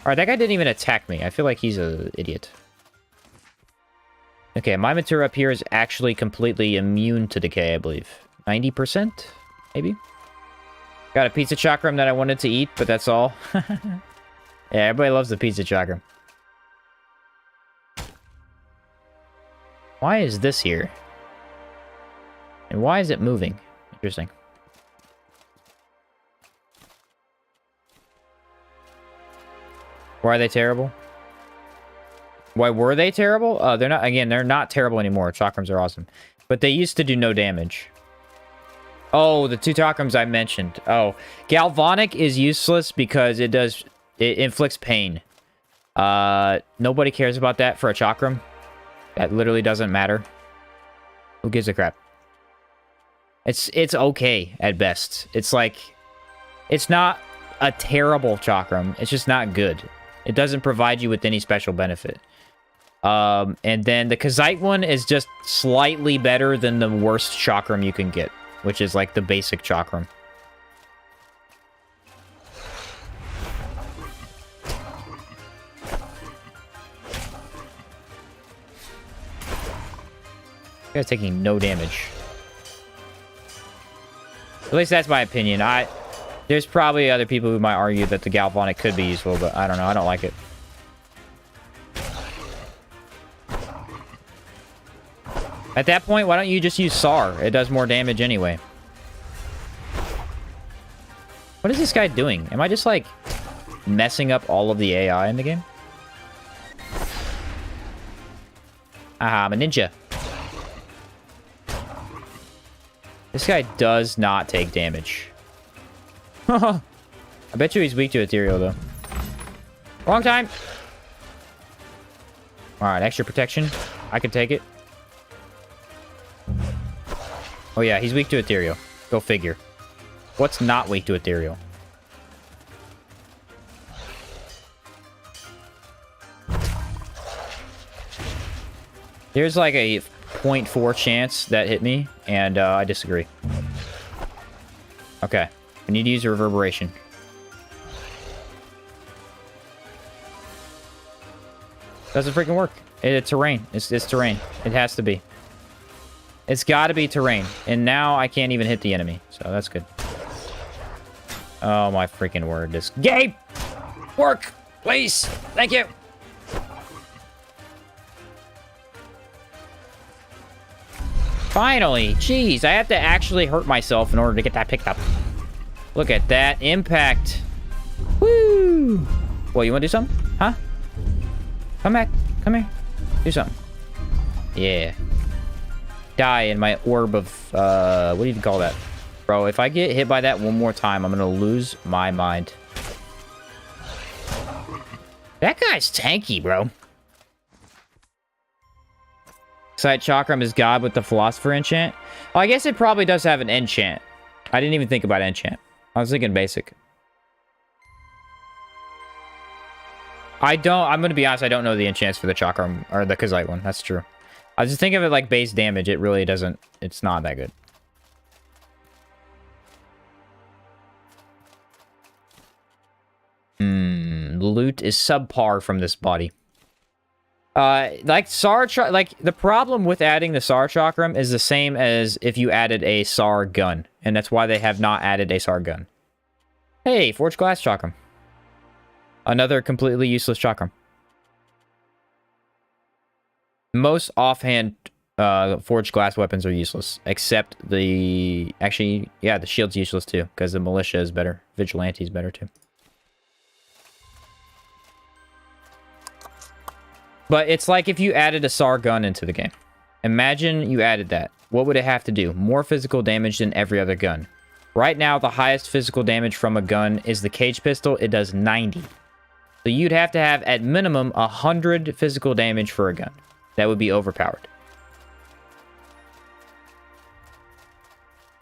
Alright, that guy didn't even attack me. I feel like he's an idiot. Okay, my material up here is actually completely immune to decay, I believe. 90%? Maybe? Got a pizza chakram that I wanted to eat, but that's all. Yeah, everybody loves the pizza chakram. Why is this here? And why is it moving? Interesting. Why are they terrible? Why were they terrible? They're not, again, they're not terrible anymore. Chakrams are awesome. But they used to do no damage. Oh, the two Chakrams I mentioned. Oh, Galvanic is useless because it inflicts pain. Nobody cares about that for a Chakram. That literally doesn't matter. Who gives a crap? It's okay at best. It's like, it's not a terrible Chakram. It's just not good. It doesn't provide you with any special benefit. And then the Kazite one is just slightly better than the worst Chakram you can get, which is like the basic Chakram. This guy's taking no damage. At least that's my opinion. There's probably other people who might argue that the Galvanic could be useful, but I don't know. I don't like it. At that point, why don't you just use SAR? It does more damage anyway. What is this guy doing? Am I just, like, messing up all of the AI in the game? Aha, I'm a ninja. This guy does not take damage. I bet you he's weak to Ethereal, though. Wrong time! Alright, extra protection. I can take it. Oh yeah, he's weak to Ethereal. Go figure. What's not weak to Ethereal? There's like a 0.4 chance that hit me, and I disagree. Okay, we need to use a reverberation. Doesn't freaking work. It's terrain. It's terrain. It has to be. It's got to be terrain. And now I can't even hit the enemy. So that's good. Oh, my freaking word. This game! Work! Please! Thank you! Finally! Jeez, I have to actually hurt myself in order to get that picked up. Look at that impact. Woo! Well, you want to do something? Huh? Come back. Come here. Do something. Yeah. Die in my orb of, what do you call that? Bro, if I get hit by that one more time, I'm gonna lose my mind. That guy's tanky, bro. Sight Chakram is God with the Philosopher enchant. Well, I guess it probably does have an enchant. I didn't even think about enchant. I was thinking basic. I'm gonna be honest, I don't know the enchants for the Chakram, or the Kazite one. That's true. I was just thinking of it like base damage. It really doesn't, it's not that good. Loot is subpar from this body. Like the problem with adding the Sar Chakram is the same as if you added a Sar gun, and that's why they have not added a Sar gun. Hey, Forged Glass Chakram. Another completely useless Chakram. Most offhand Forged Glass weapons are useless, except the... Actually, yeah, the shield's useless too, because the Militia is better. Vigilante is better too. But it's like if you added a SAR gun into the game. Imagine you added that. What would it have to do? More physical damage than every other gun. Right now, the highest physical damage from a gun is the Cage Pistol. It does 90. So you'd have to have, at minimum, 100 physical damage for a gun. That would be overpowered.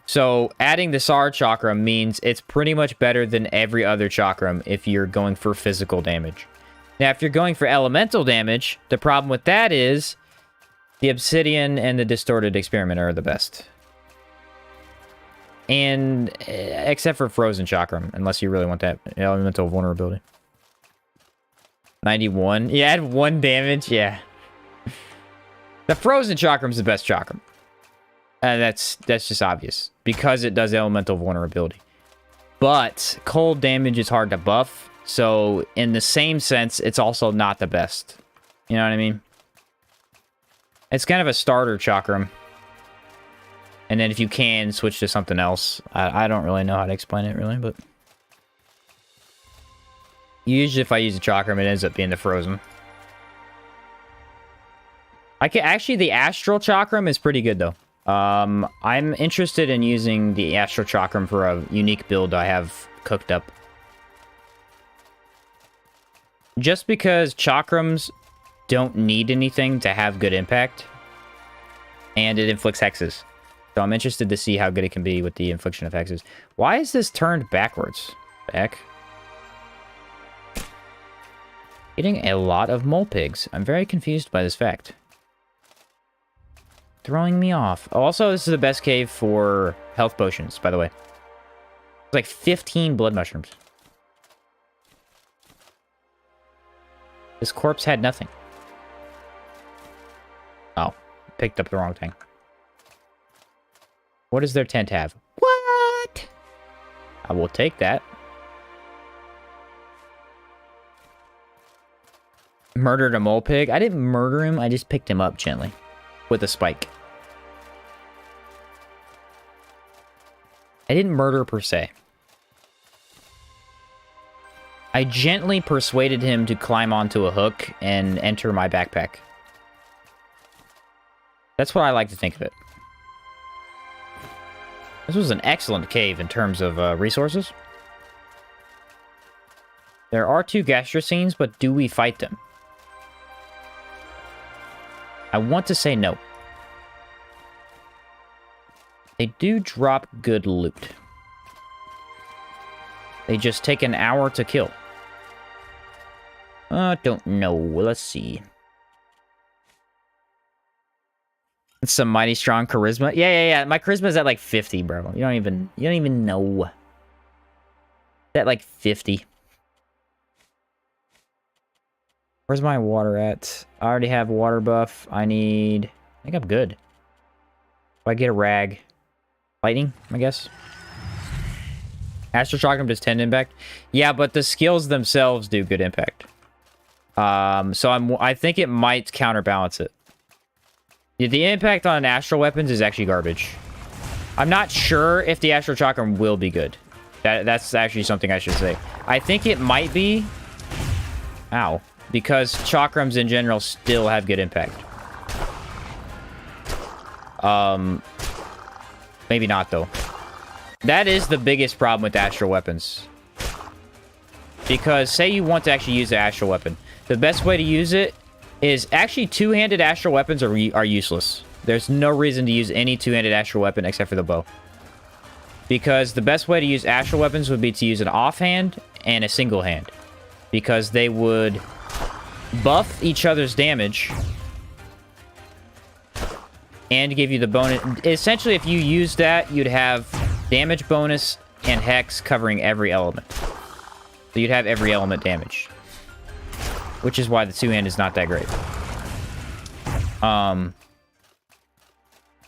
So adding the SAR Chakram means it's pretty much better than every other Chakram if you're going for physical damage. Now, if you're going for elemental damage, the problem with that is the Obsidian and the Distorted Experiment are the best. And except for Frozen Chakram, unless you really want that elemental vulnerability. 91. Yeah, add 1 damage. Yeah. The Frozen Chakram's the best Chakram. That's just obvious. Because it does elemental vulnerability. But cold damage is hard to buff. So, in the same sense, it's also not the best. You know what I mean? It's kind of a starter Chakram. And then if you can, switch to something else. I don't really know how to explain it, really, but... Usually if I use a Chakram, it ends up being the Frozen. Actually, the Astral Chakram is pretty good, though. I'm interested in using the Astral Chakram for a unique build I have cooked up. Just because Chakrams don't need anything to have good impact. And it inflicts hexes. So I'm interested to see how good it can be with the infliction of hexes. Why is this turned backwards? Back. Getting a lot of mole pigs. I'm very confused by this fact. Throwing me off. Also, this is the best cave for health potions, by the way. It's like 15 blood mushrooms. This corpse had nothing. Oh, picked up the wrong thing. What does their tent have? What? I will take that. Murdered a mole pig? I didn't murder him, I just picked him up gently. With a spike. I didn't murder per se. I gently persuaded him to climb onto a hook and enter my backpack. That's what I like to think of it. This was an excellent cave in terms of resources. There are 2 gastroscenes, but do we fight them? I want to say no. They do drop good loot. They just take an hour to kill. Don't know. Let's see. It's some mighty strong charisma. Yeah. My charisma's at like 50, bro. You don't even know. It's at like 50. Where's my water at? I already have water buff. I think I'm good. I get a rag. Lightning, I guess. Astral Chakram does 10 impact. Yeah, but the skills themselves do good impact. So I think it might counterbalance it. Yeah, the impact on astral weapons is actually garbage. I'm not sure if the Astral Chakram will be good. That's actually something I should say. I think it might be. Ow. Because chakrams in general still have good impact. Maybe not, though. That is the biggest problem with astral weapons. Because say you want to actually use the astral weapon. The best way to use it is actually two-handed astral weapons are useless. There's no reason to use any two-handed astral weapon except for the bow. Because the best way to use astral weapons would be to use an offhand and a single hand. Because they would buff each other's damage and give you the bonus. Essentially, if you use that, you'd have damage bonus and hex covering every element. So you'd have every element damage. Which is why the two-hand is not that great.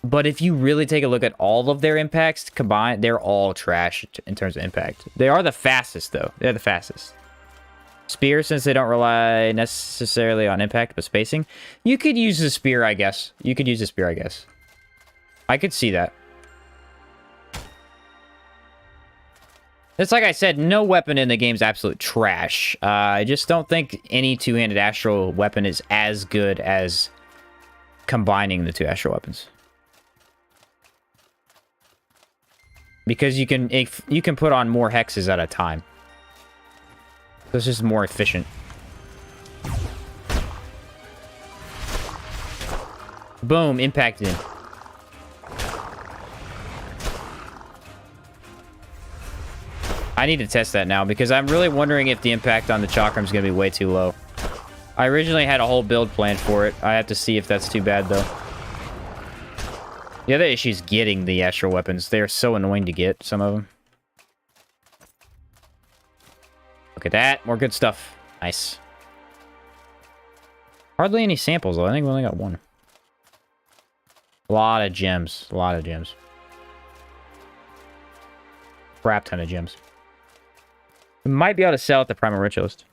But if you really take a look at all of their impacts combined, they're all trash in terms of impact. They are the fastest, though. They're the fastest. Spear, since they don't rely necessarily on impact, but spacing. You could use the spear, I guess. You could use the spear, I guess. I could see that. It's like I said, no weapon in the game is absolute trash. I just don't think any two-handed astral weapon is as good as combining the two astral weapons. Because you can put on more hexes at a time. So it's just more efficient. Boom, impacted him. I need to test that now because I'm really wondering if the impact on the chakram is going to be way too low. I originally had a whole build planned for it. I have to see if that's too bad, though. The other issue is getting the astral weapons. They're so annoying to get, some of them. Look at that. More good stuff. Nice. Hardly any samples, though. I think we only got one. A lot of gems. A lot of gems. Crap ton of gems. We might be able to sell at the Primal Ritualist.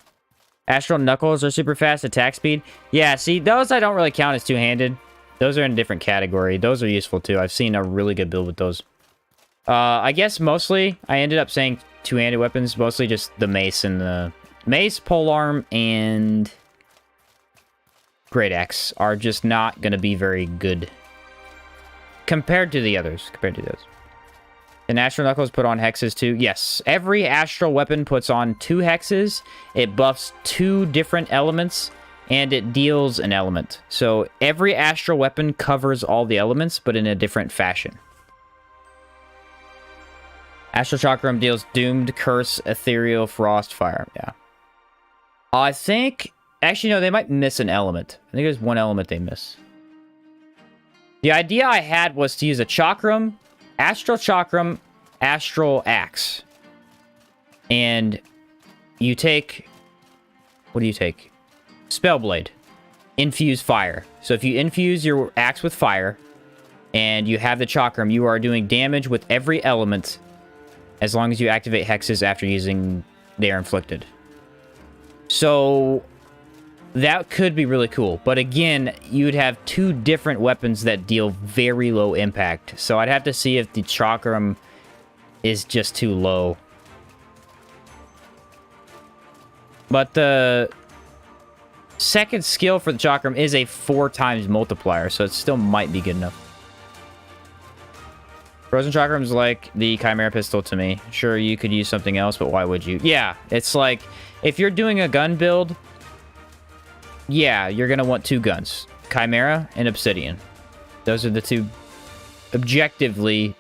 Astral Knuckles are super fast attack speed. Yeah, see, those I don't really count as two-handed. Those are in a different category. Those are useful, too. I've seen a really good build with those. I guess mostly, I ended up saying two-handed weapons. Mostly just the mace and the... Mace, polearm, and... Great Axe are just not going to be very good. Compared to the others. And Astral Knuckles put on hexes too? Yes. Every astral weapon puts on 2 hexes. It buffs 2 different elements. And it deals an element. So every astral weapon covers all the elements, but in a different fashion. Astral Chakram deals Doomed, Curse, Ethereal, Frost, Fire. Yeah. I think... Actually, no, they might miss an element. I think there's one element they miss. The idea I had was to use a Chakram, Astral Chakram, Astral Axe. And you take... What do you take? Spellblade. Infuse fire. So if you infuse your axe with fire, and you have the Chakram, you are doing damage with every element, as long as you activate hexes after using they are inflicted. So... that could be really cool. But again, you'd have 2 different weapons that deal very low impact. So I'd have to see if the Chakram is just too low. But the second skill for the Chakram is a 4 times multiplier. So it still might be good enough. Frozen Chakram's like the Chimera Pistol to me. Sure, you could use something else, but why would you? Yeah, it's like, if you're doing a gun build... yeah, you're going to want 2 guns. Chimera and Obsidian. Those are the 2, objectively,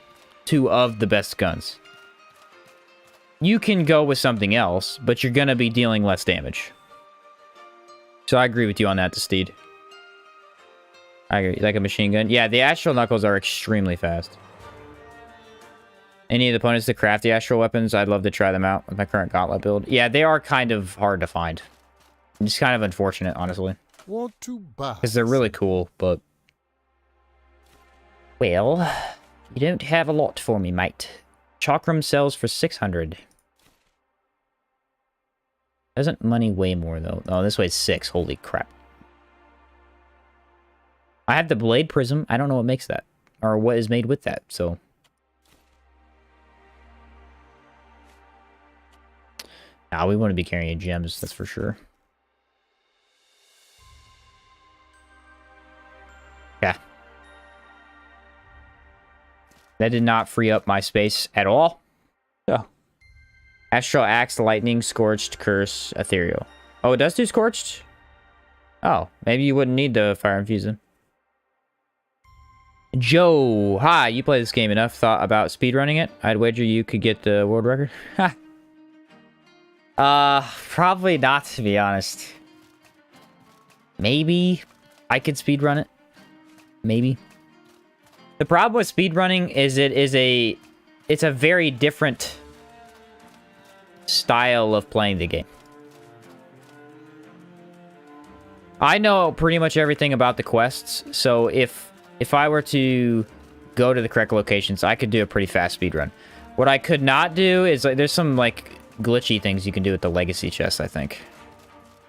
2 of the best guns. You can go with something else, but you're going to be dealing less damage. So I agree with you on that, Steed. I agree. Like a machine gun. Yeah, the Astral Knuckles are extremely fast. Any of the opponents that craft the Astral weapons, I'd love to try them out with my current Gauntlet build. Yeah, they are kind of hard to find. It's kind of unfortunate, honestly. Want to buy? Because they're really cool, but... Well, you don't have a lot for me, mate. Chakram sells for 600. Doesn't money weigh more, though? Oh, this weighs 6. Holy crap. I have the blade prism. I don't know what makes that. Or what is made with that, so... Nah, we want to be carrying gems, that's for sure. Yeah. That did not free up my space at all. Oh. Astral Axe, Lightning, Scorched, Curse, Ethereal. Oh, it does do Scorched? Oh, maybe you wouldn't need the Fire Infusion. Joe, hi, you play this game enough, thought about speedrunning it? I'd wager you could get the world record. Ha. Probably not, to be honest. Maybe I could speedrun it. Maybe. The problem with speedrunning is it's a very different style of playing the game. I know pretty much everything about the quests, so if I were to go to the correct locations, I could do a pretty fast speedrun. What I could not do is, like, there's some, like, glitchy things you can do with the legacy chest, I think.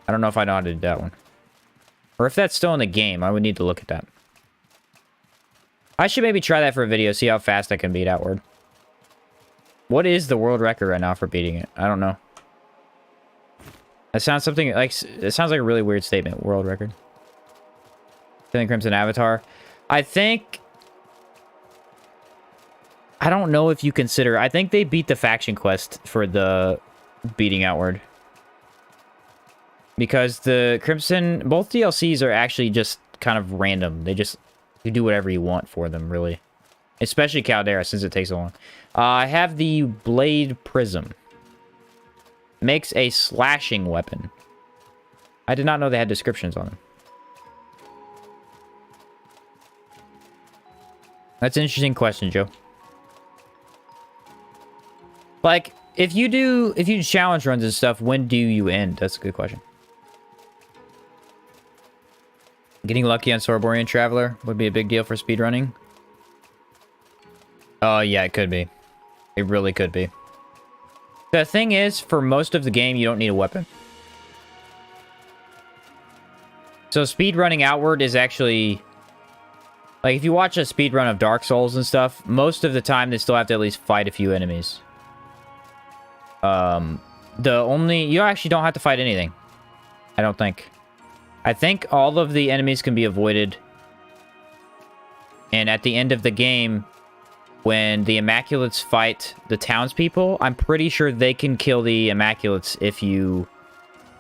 I don't know if I know how to do that one. Or if that's still in the game, I would need to look at that. I should maybe try that for a video, see how fast I can beat Outward. What is the world record right now for beating it? I don't know. That sounds something like... It sounds like a really weird statement, world record. Killing Crimson Avatar. I think... I don't know if you consider... I think they beat the faction quest for the beating Outward. Because the Crimson... Both DLCs are actually just kind of random. They just... You do whatever you want for them, really. Especially Caldera, since it takes so long. I have the Blade Prism. Makes a slashing weapon. I did not know they had descriptions on them. That's an interesting question, Joe. Like, if you do challenge runs and stuff, when do you end? That's a good question. Getting lucky on Sorborian Traveler would be a big deal for speedrunning. Oh, yeah, it could be. It really could be. The thing is, for most of the game, you don't need a weapon. So speedrunning Outward is actually... Like, if you watch a speedrun of Dark Souls and stuff, most of the time they still have to at least fight a few enemies. You actually don't have to fight anything. I don't think. I think all of the enemies can be avoided. And at the end of the game, when the Immaculates fight the townspeople, I'm pretty sure they can kill the Immaculates if you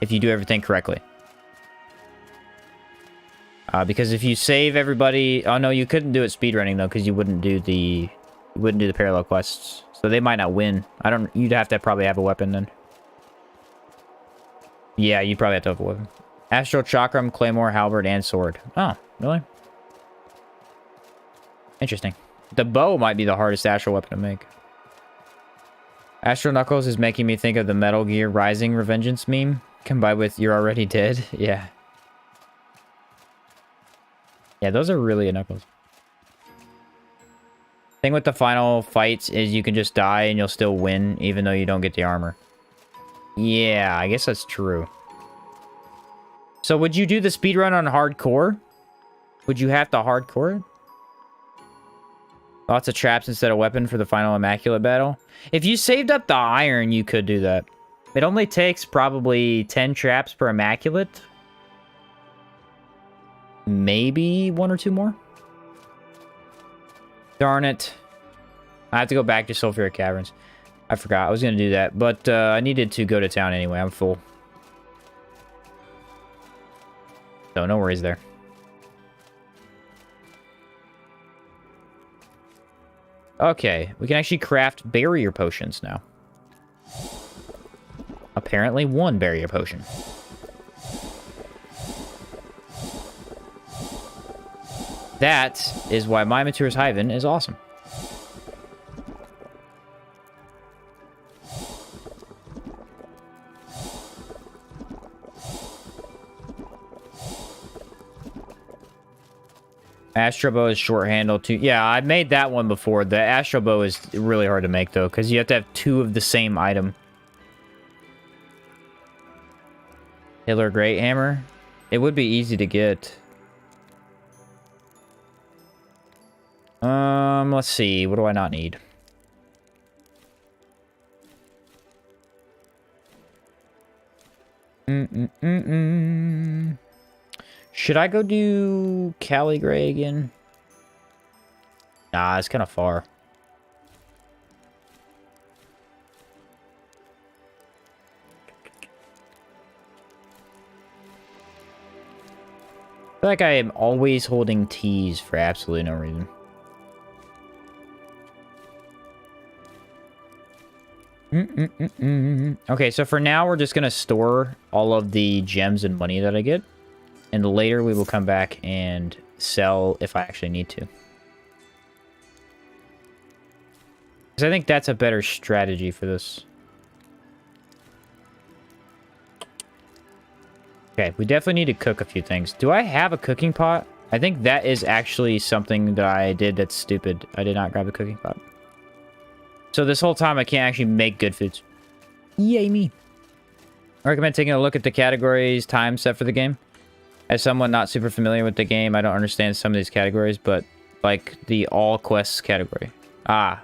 do everything correctly. Because if you save everybody... Oh, no, you couldn't do it speedrunning, though, because you wouldn't do the parallel quests. So they might not win. You'd have to probably have a weapon, then. Yeah, you'd probably have to have a weapon. Astral Chakram, Claymore, Halberd, and Sword. Oh, really? Interesting. The bow might be the hardest astral weapon to make. Astral Knuckles is making me think of the Metal Gear Rising Revengeance meme, combined with You're Already Dead. Yeah. Yeah, those are really Knuckles. Thing with the final fights is you can just die and you'll still win, even though you don't get the armor. Yeah, I guess that's true. So would you do the speedrun on hardcore? Would you have to hardcore it? Lots of traps instead of weapon for the final Immaculate battle. If you saved up the iron, you could do that. It only takes probably 10 traps per Immaculate. Maybe 1 or 2 more. Darn it. I have to go back to sulfuric caverns. I forgot. I was going to do that. But I needed to go to town anyway. I'm full. So no worries there. Okay, we can actually craft barrier potions now. Apparently 1 barrier potion. That is why my Matur's Hyven is awesome. Astro bow is short handle too. Yeah, I made that one before. The astro bow is really hard to make though, because you have to have 2 of the same item. Hitler Great Hammer. It would be easy to get. Let's see. What do I not need? Should I go do Cali Gray again? Nah, it's kind of far. I feel like I am always holding T's for absolutely no reason. Okay, so for now, we're just going to store all of the gems and money that I get. And later, we will come back and sell if I actually need to. Because I think that's a better strategy for this. Okay, we definitely need to cook a few things. Do I have a cooking pot? I think that is actually something that I did that's stupid. I did not grab a cooking pot. So this whole time, I can't actually make good foods. Yay me. I recommend taking a look at the categories time set for the game. As someone not super familiar with the game, I don't understand some of these categories, but like the all quests category. Ah.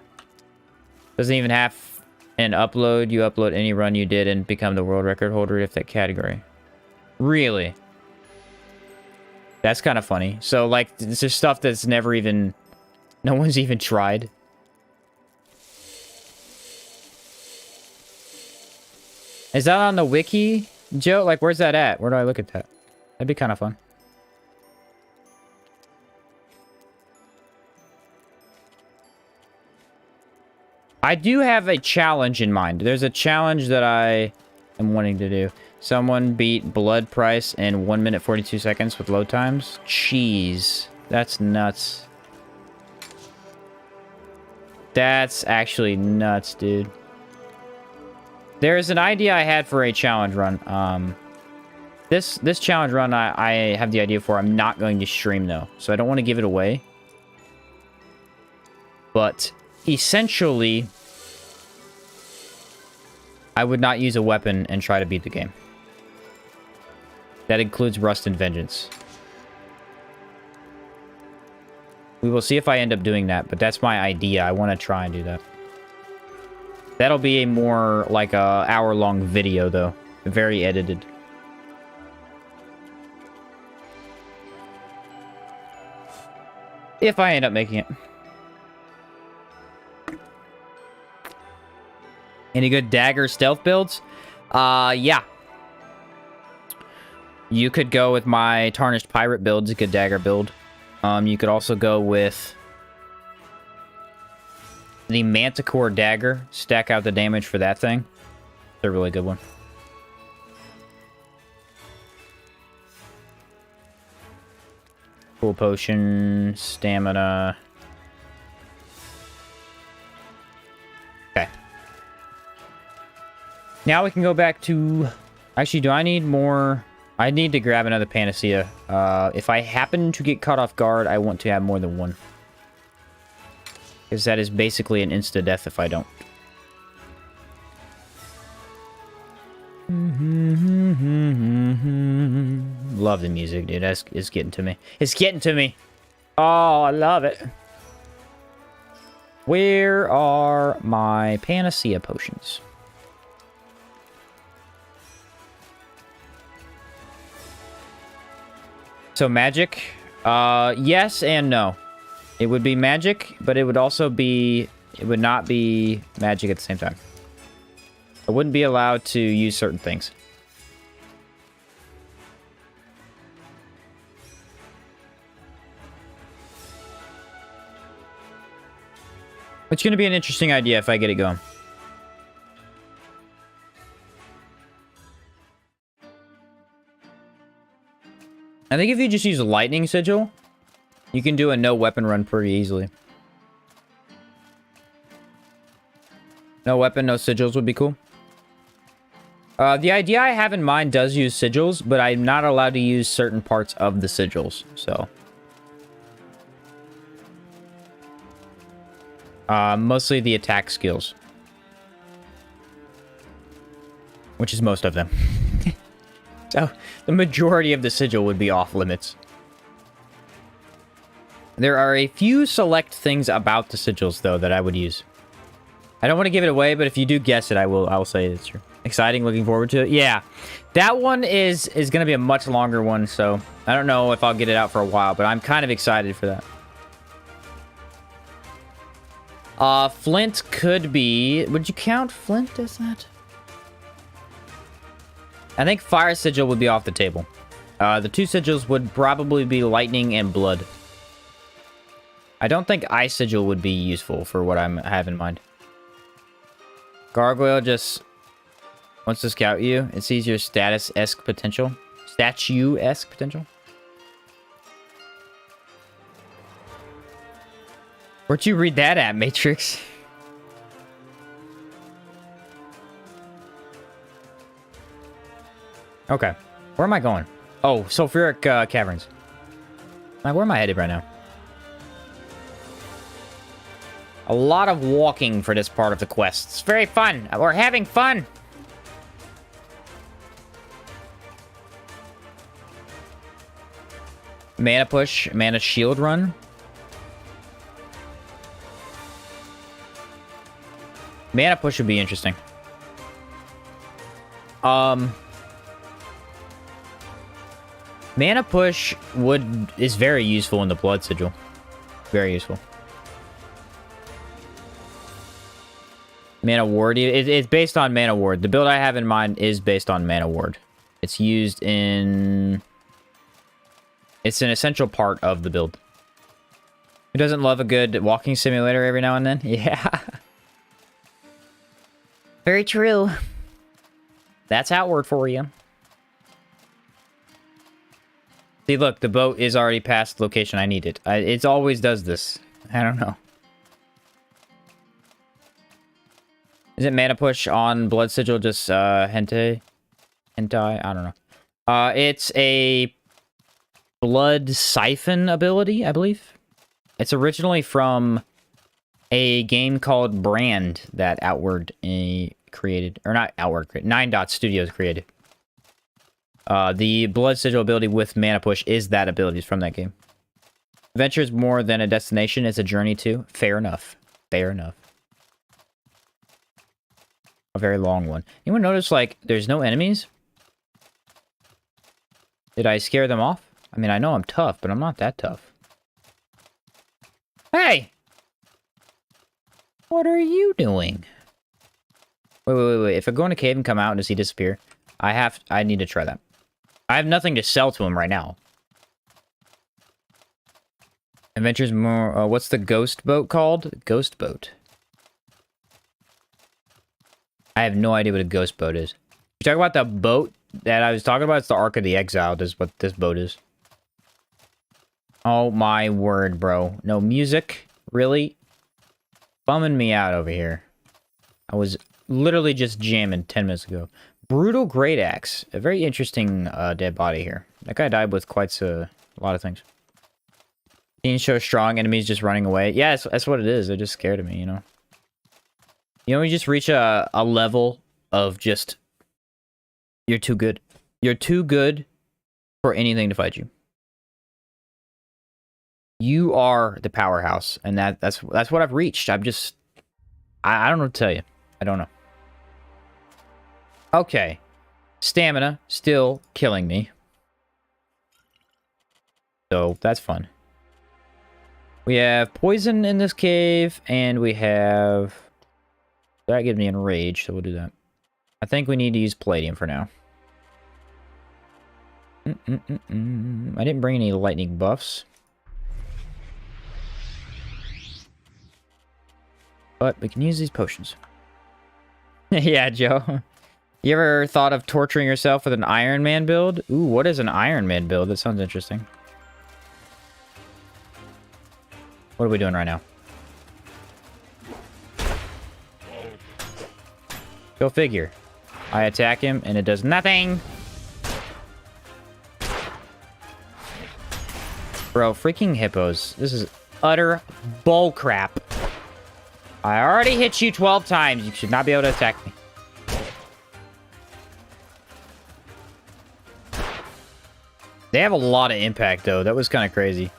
Doesn't even have an upload. You upload any run you did and become the world record holder if that category. Really? That's kind of funny. So like, it's just stuff that's never even... No one's even tried. Is that on the wiki, Joe? Like, where's that at? Where do I look at that? That'd be kind of fun. I do have a challenge in mind. There's a challenge that I am wanting to do. Someone beat blood price in 1 minute 42 seconds with load times. Jeez. That's nuts. That's actually nuts, dude. There's an idea I had for a challenge run. This challenge run I have the idea for. I'm not going to stream though, so I don't want to give it away. But essentially, I would not use a weapon and try to beat the game. That includes Rust and Vengeance. We will see if I end up doing that, but that's my idea. I want to try and do that. That'll be a more like a hour-long video, though. Very edited. If I end up making it. Any good dagger stealth builds? Yeah. You could go with my Tarnished Pirate build. It's a good dagger build. You could also go with the Manticore dagger. Stack out the damage for that thing. It's a really good one. Cool potion, stamina. Okay. Now we can go back to... Actually, do I need more... I need to grab another Panacea. If I happen to get caught off guard, I want to have more than one. Because that is basically an insta-death if I don't. Love the music, dude. It's getting to me. It's getting to me. Oh, I love it. Where are my Panacea potions? So magic, yes and no. It would be magic, but it would also be, it would not be magic at the same time. I wouldn't be allowed to use certain things. It's going to be an interesting idea if I get it going. I think if you just use a lightning sigil, you can do a no weapon run pretty easily. No weapon, no sigils would be cool. The idea I have in mind does use sigils, but I'm not allowed to use certain parts of the sigils, so. Mostly the attack skills. Which is most of them. So, the majority of the sigil would be off limits. There are a few select things about the sigils, though, that I would use. I don't want to give it away, but if you do guess it, I will say it's true. Exciting, looking forward to it. Yeah, that one is going to be a much longer one, so I don't know if I'll get it out for a while, but I'm kind of excited for that. Flint could be... Would you count Flint as that? I think Fire Sigil would be off the table. The two sigils would probably be Lightning and Blood. I don't think Ice Sigil would be useful for what I have in mind. Gargoyle just wants to scout you. It sees your status-esque potential. Statue-esque potential. Where'd you read that at, Matrix? Okay. Where am I going? Oh, sulfuric caverns. Like, where am I headed right now? A lot of walking for this part of the quest. It's very fun. We're having fun. Mana push, mana shield run. Mana push would be interesting. Mana push is very useful in the Blood Sigil. Very useful. Mana Ward. It's based on Mana Ward. The build I have in mind is based on Mana Ward. It's used in... It's an essential part of the build. Who doesn't love a good walking simulator every now and then? Yeah. Very true. That's Outward for you. See, look, the boat is already past the location I need it. It always does this. I don't know. Is it mana push on Blood Sigil just hentai? Hentai? I don't know. It's a blood siphon ability, I believe. It's originally from a game called Brand that Outward created. Or not Outward created. 9 Dot Studios created. The Blood Sigil ability with mana push is that ability. It's from that game. Adventure is more than a destination. It's a journey too. Fair enough. Fair enough. A very long one. Anyone notice, like, there's no enemies? Did I scare them off? I mean, I know I'm tough, but I'm not that tough. Hey! What are you doing? Wait. If I go in a cave and come out and does he disappear? I need to try that. I have nothing to sell to him right now. Adventures more... what's the ghost boat called? Ghost boat. I have no idea what a ghost boat is. You talk about the boat that I was talking about? It's the Ark of the Exiled is what this boat is. Oh my word, bro. No music? Really? Bumming me out over here. I was literally just jamming 10 minutes ago. Brutal Great Axe. A very interesting dead body here. That guy died with quite a lot of things. Scenes show strong enemies just running away. Yeah, that's what it is. They're just scared of me, you know? You know, you just reach a level of just... You're too good. You're too good for anything to fight you. You are the powerhouse, and that's what I've reached. I don't know what to tell you. I don't know. Okay. Stamina still killing me. So, that's fun. We have poison in this cave, and we have... That gives me enraged, so we'll do that. I think we need to use palladium for now. I didn't bring any lightning buffs. But we can use these potions. Yeah, Joe. You ever thought of torturing yourself with an Iron Man build? Ooh, what is an Iron Man build? That sounds interesting. What are we doing right now? Go figure. I attack him, and it does nothing! Bro, freaking hippos. This is utter bullcrap. I already hit you 12 times. You should not be able to attack me. They have a lot of impact, though. That was kind of crazy.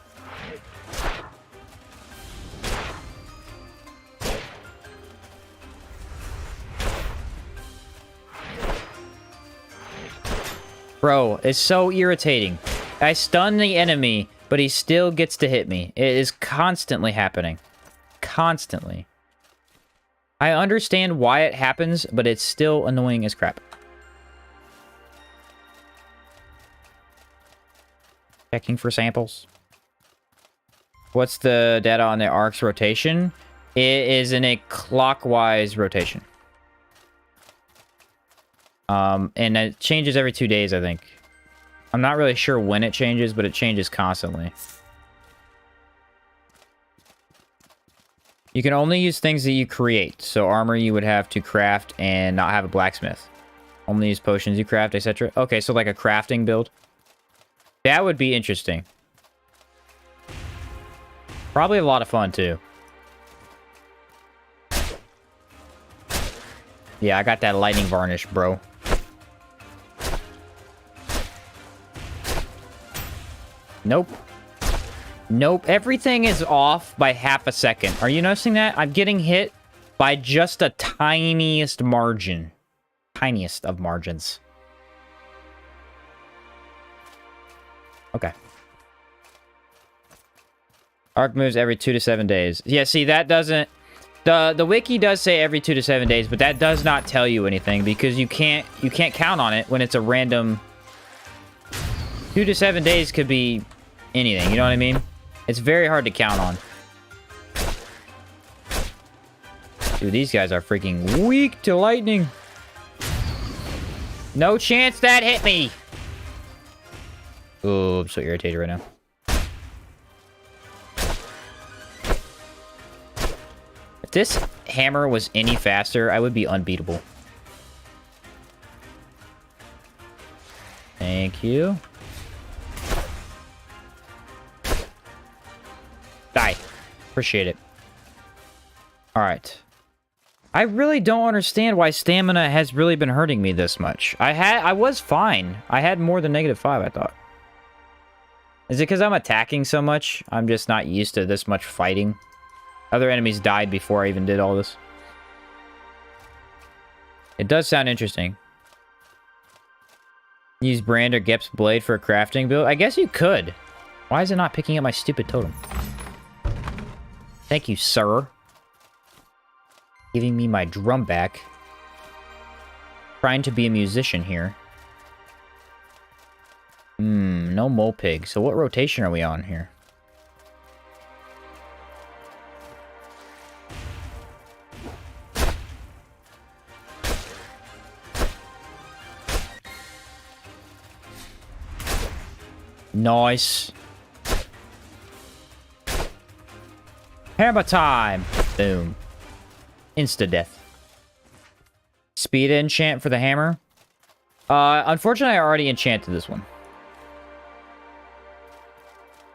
Bro, it's so irritating. I stun the enemy, but he still gets to hit me. It is constantly happening. Constantly. I understand why it happens, but it's still annoying as crap. Checking for samples. What's the data on the arc's rotation? It is in a clockwise rotation. And it changes every 2 days, I think. I'm not really sure when it changes, but it changes constantly. You can only use things that you create. So armor you would have to craft and not have a blacksmith. Only use potions you craft, etc. Okay, so like a crafting build. That would be interesting. Probably a lot of fun, too. Yeah, I got that lightning varnish, bro. Nope. Nope. Everything is off by half a second. Are you noticing that? I'm getting hit by just the tiniest margin. Tiniest of margins. Okay. Arc moves every 2 to 7 days. Yeah, see, that doesn't... The wiki does say every 2 to 7 days, but that does not tell you anything because you can't count on it when it's a random... 2 to 7 days could be anything, you know what I mean? It's very hard to count on. Dude, these guys are freaking weak to lightning. No chance that hit me. Oh, I'm so irritated right now. If this hammer was any faster, I would be unbeatable. Thank you. Die. Appreciate it. Alright. I really don't understand why stamina has really been hurting me this much. I was fine. I had more than -5, I thought. Is it because I'm attacking so much? I'm just not used to this much fighting. Other enemies died before I even did all this. It does sound interesting. Use Brand or Gep's Blade for a crafting build? I guess you could. Why is it not picking up my stupid totem? Thank you, sir. Giving me my drum back. Trying to be a musician here. No mole pig. So what rotation are we on here? Nice. Hammer time. Boom. Insta-death. Speed enchant for the hammer. Unfortunately, I already enchanted this one.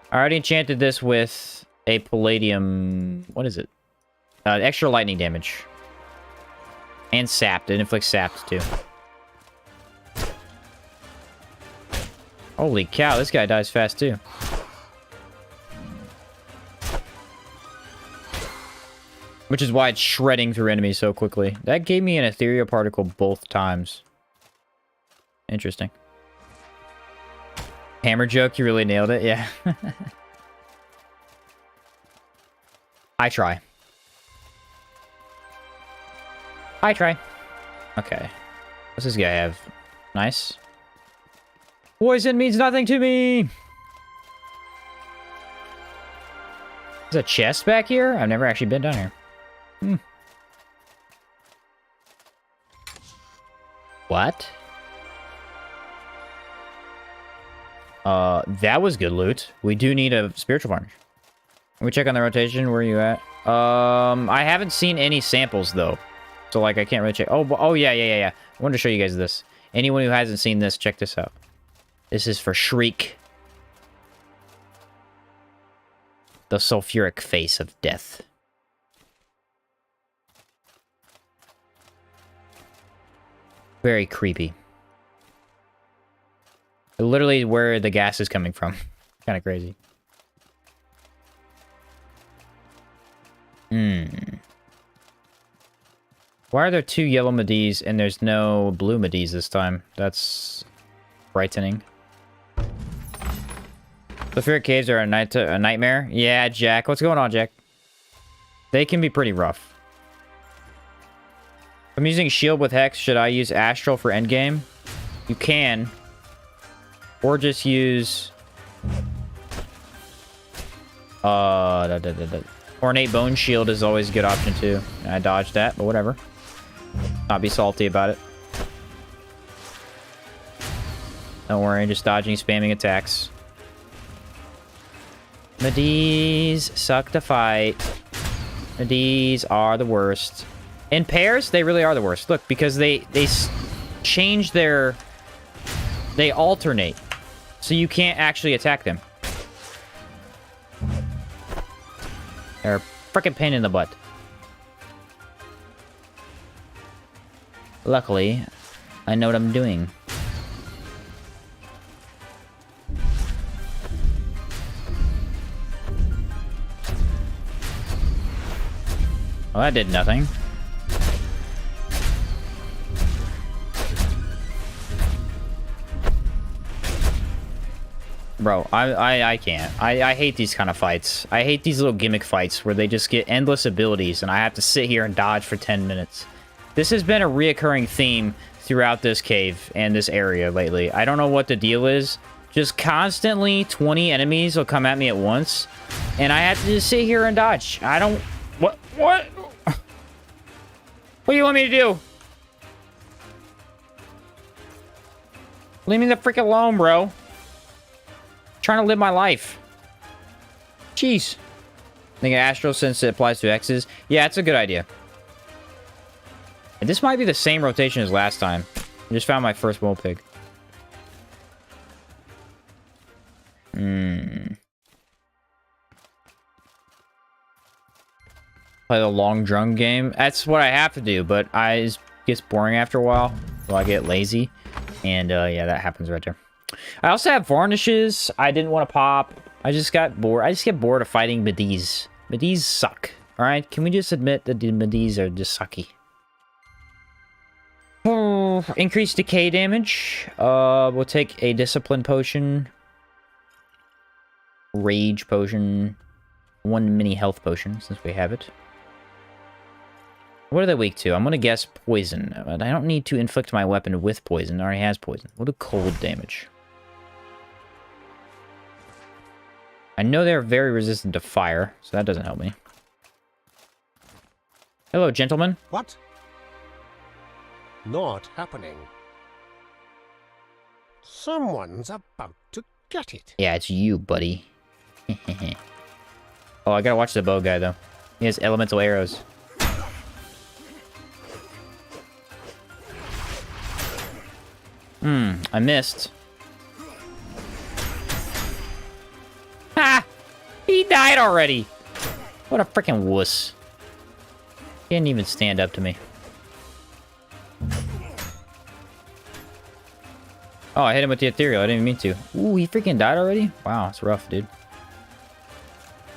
I already enchanted this with a palladium... What is it? Extra lightning damage. And sapped. It inflicts sapped, too. Holy cow, this guy dies fast, too. Which is why it's shredding through enemies so quickly. That gave me an ethereal particle both times. Interesting. Hammer joke, you really nailed it, yeah. I try. I try. Okay. What's this guy have? Nice. Poison means nothing to me! There's a chest back here? I've never actually been down here. What? That was good loot. We do need a spiritual varnish. Can we check on the rotation? Where are you at? I haven't seen any samples, though. So, like, I can't really check. Oh, yeah. I wanted to show you guys this. Anyone who hasn't seen this, check this out. This is for Shriek. The sulfuric face of death. Very creepy. Literally where the gas is coming from. Kind of crazy. Why are there 2 yellow Medis and there's no blue Medis this time? That's frightening. The Sulfuric caves are a nightmare? Yeah, Jack. What's going on, Jack? They can be pretty rough. If I'm using shield with Hex, should I use Astral for endgame? You can. Or just use... Ornate Bone Shield is always a good option too. I dodged that, but whatever. Not be salty about it. Don't worry, just dodging, spamming attacks. Medis suck to fight. Medis are the worst. In pairs, they really are the worst. Look, because they change their... They alternate. So you can't actually attack them. They're a frickin' pain in the butt. Luckily, I know what I'm doing. Well, that did nothing. Bro, I can't. I hate these kind of fights. I hate these little gimmick fights where they just get endless abilities and I have to sit here and dodge for 10 minutes. This has been a reoccurring theme throughout this cave and this area lately. I don't know what the deal is. Just constantly 20 enemies will come at me at once and I have to just sit here and dodge. I don't... What? What do you want me to do? Leave me the frick alone, bro. Trying to live my life. Jeez. I think Astral, since it applies to X's. Yeah, it's a good idea. And this might be the same rotation as last time. I just found my first mole pig. Play the long drum game. That's what I have to do, but it gets boring after a while. So I get lazy. And yeah, that happens right there. I also have varnishes. I didn't want to pop. I just got bored. I just get bored of fighting Medis. Medis suck. Alright, can we just admit that the Medis are just sucky? Oh, increased decay damage. We'll take a discipline potion. Rage potion. 1 mini health potion, since we have it. What are they weak to? I'm gonna guess poison. But I don't need to inflict my weapon with poison. It already has poison. We'll do cold damage. I know they're very resistant to fire, so that doesn't help me. Hello, gentlemen. What? Not happening. Someone's about to get it. Yeah, it's you, buddy. Oh, I gotta watch the bow guy, though. He has elemental arrows. I missed. Ha! He died already! What a freaking wuss. He didn't even stand up to me. Oh, I hit him with the ethereal. I didn't even mean to. Ooh, he freaking died already? Wow, that's rough, dude.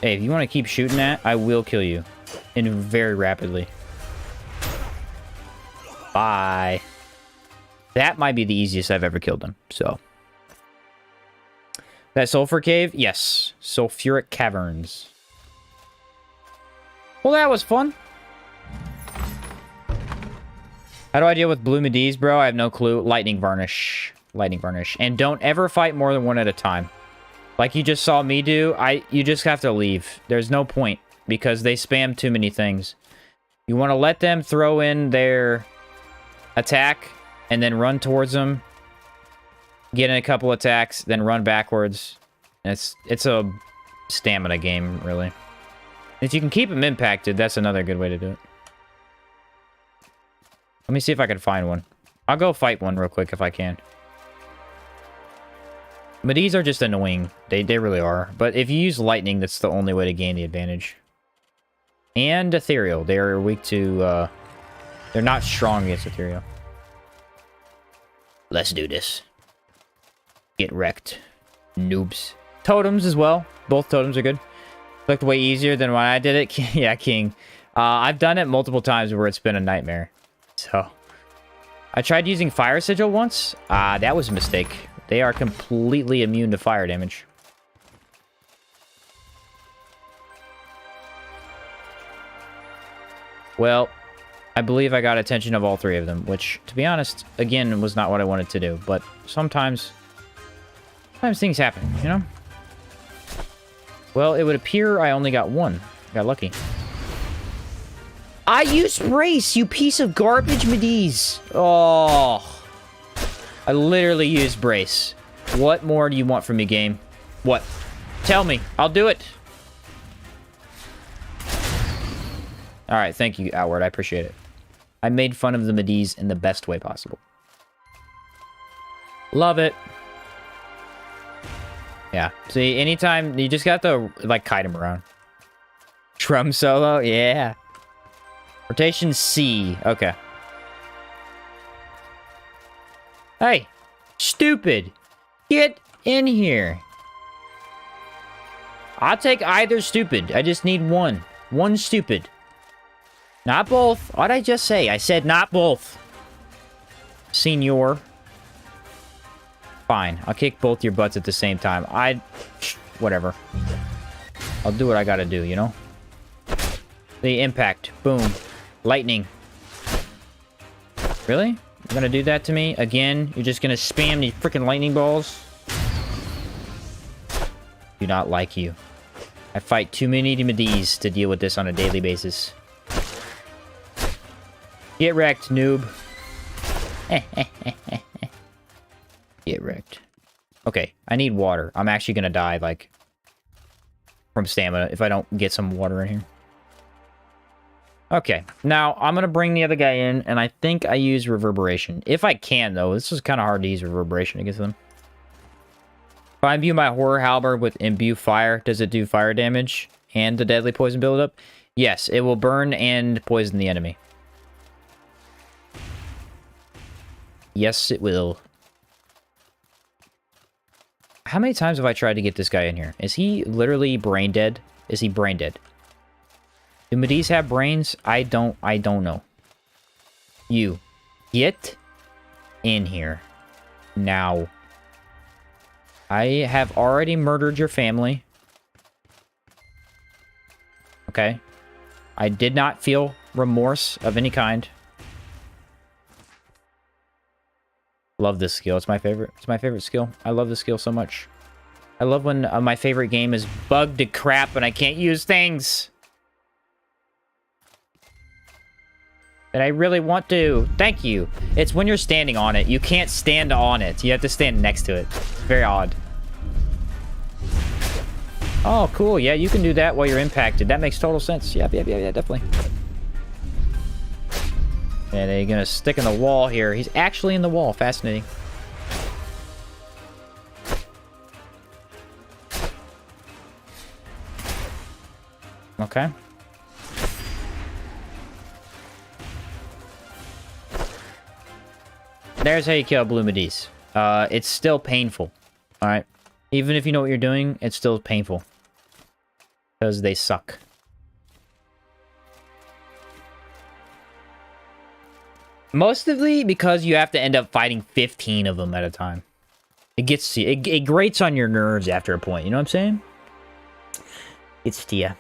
Hey, if you want to keep shooting that, I will kill you. And very rapidly. Bye. That might be the easiest I've ever killed him, so. That sulfur cave? Yes. Sulfuric caverns. Well, that was fun. How do I deal with blue Medis, bro? I have no clue. Lightning varnish. Lightning varnish. And don't ever fight more than one at a time. Like you just saw me do, you just have to leave. There's no point, because they spam too many things. You want to let them throw in their attack, and then run towards them. Get in a couple attacks, then run backwards. It's a stamina game, really. If you can keep them impacted, that's another good way to do it. Let me see if I can find one. I'll go fight one real quick if I can. But these are just annoying. They really are. But if you use lightning, that's the only way to gain the advantage. And ethereal. They are weak to... they're not strong against ethereal. Let's do this. Get wrecked. Noobs. Totems as well. Both totems are good. Looked way easier than when I did it. Yeah, King. I've done it multiple times where it's been a nightmare. So, I tried using Fire Sigil once. That was a mistake. They are completely immune to fire damage. Well, I believe I got attention of all three of them, which, to be honest, again, was not what I wanted to do. But sometimes things happen, you know? Well, it would appear I only got one. Got lucky. I used brace, you piece of garbage, Mediz. Oh. I literally used brace. What more do you want from me, game? What? Tell me. I'll do it. Alright, thank you, Outward. I appreciate it. I made fun of the Mediz in the best way possible. Love it. Yeah. See, anytime... You just got to, like, kite him around. Drum solo? Yeah. Rotation C. Okay. Hey! Stupid! Get in here! I'll take either stupid. I just need one. One stupid. Not both. What'd I just say? I said not both. Senor. Fine. I'll kick both your butts at the same time. Whatever. I'll do what I gotta do, you know? The impact. Boom. Lightning. Really? You're gonna do that to me? Again? You're just gonna spam these freaking lightning balls? Do not like you. I fight too many Mediz to deal with this on a daily basis. Get wrecked, noob. Get wrecked. Okay, I need water. I'm actually gonna die, like, from stamina if I don't get some water in here. Okay, now I'm gonna bring the other guy in, and I think I use reverberation. If I can, though. This is kind of hard to use reverberation against them. If I imbue my horror halberd with imbue fire, does it do fire damage and the deadly poison buildup? Yes, it will burn and poison the enemy. Yes, it will. How many times have I tried to get this guy in here? Is he literally brain dead? Is he brain dead? Do Mediz have brains? I don't know. You. Get in here. Now. I have already murdered your family. Okay. I did not feel remorse of any kind. Love this skill. It's my favorite. It's my favorite skill. I love this skill so much. I love when my favorite game is bugged to crap and I can't use things. And I really want to. Thank you. It's when you're standing on it. You can't stand on it. You have to stand next to it. It's very odd. Oh, cool. Yeah, you can do that while you're impacted. That makes total sense. Yeah, definitely. And they're gonna stick in the wall here. He's actually in the wall. Fascinating. Okay. There's how you kill blue Mediz. It's still painful. Alright? Even if you know what you're doing, it's still painful. Because they suck. Mostly because you have to end up fighting 15 of them at a time. It gets to you. It grates on your nerves after a point. You know what I'm saying? It's to you.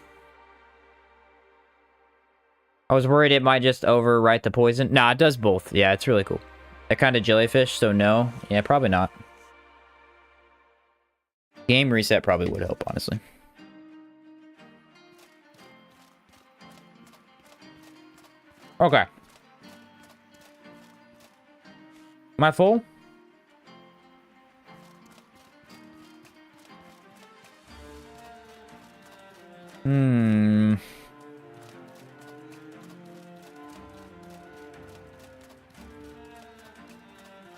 I was worried it might just overwrite the poison. Nah, it does both. Yeah, it's really cool. That kind of jellyfish, so no. Yeah, probably not. Game reset probably would help, honestly. Okay. Am I full?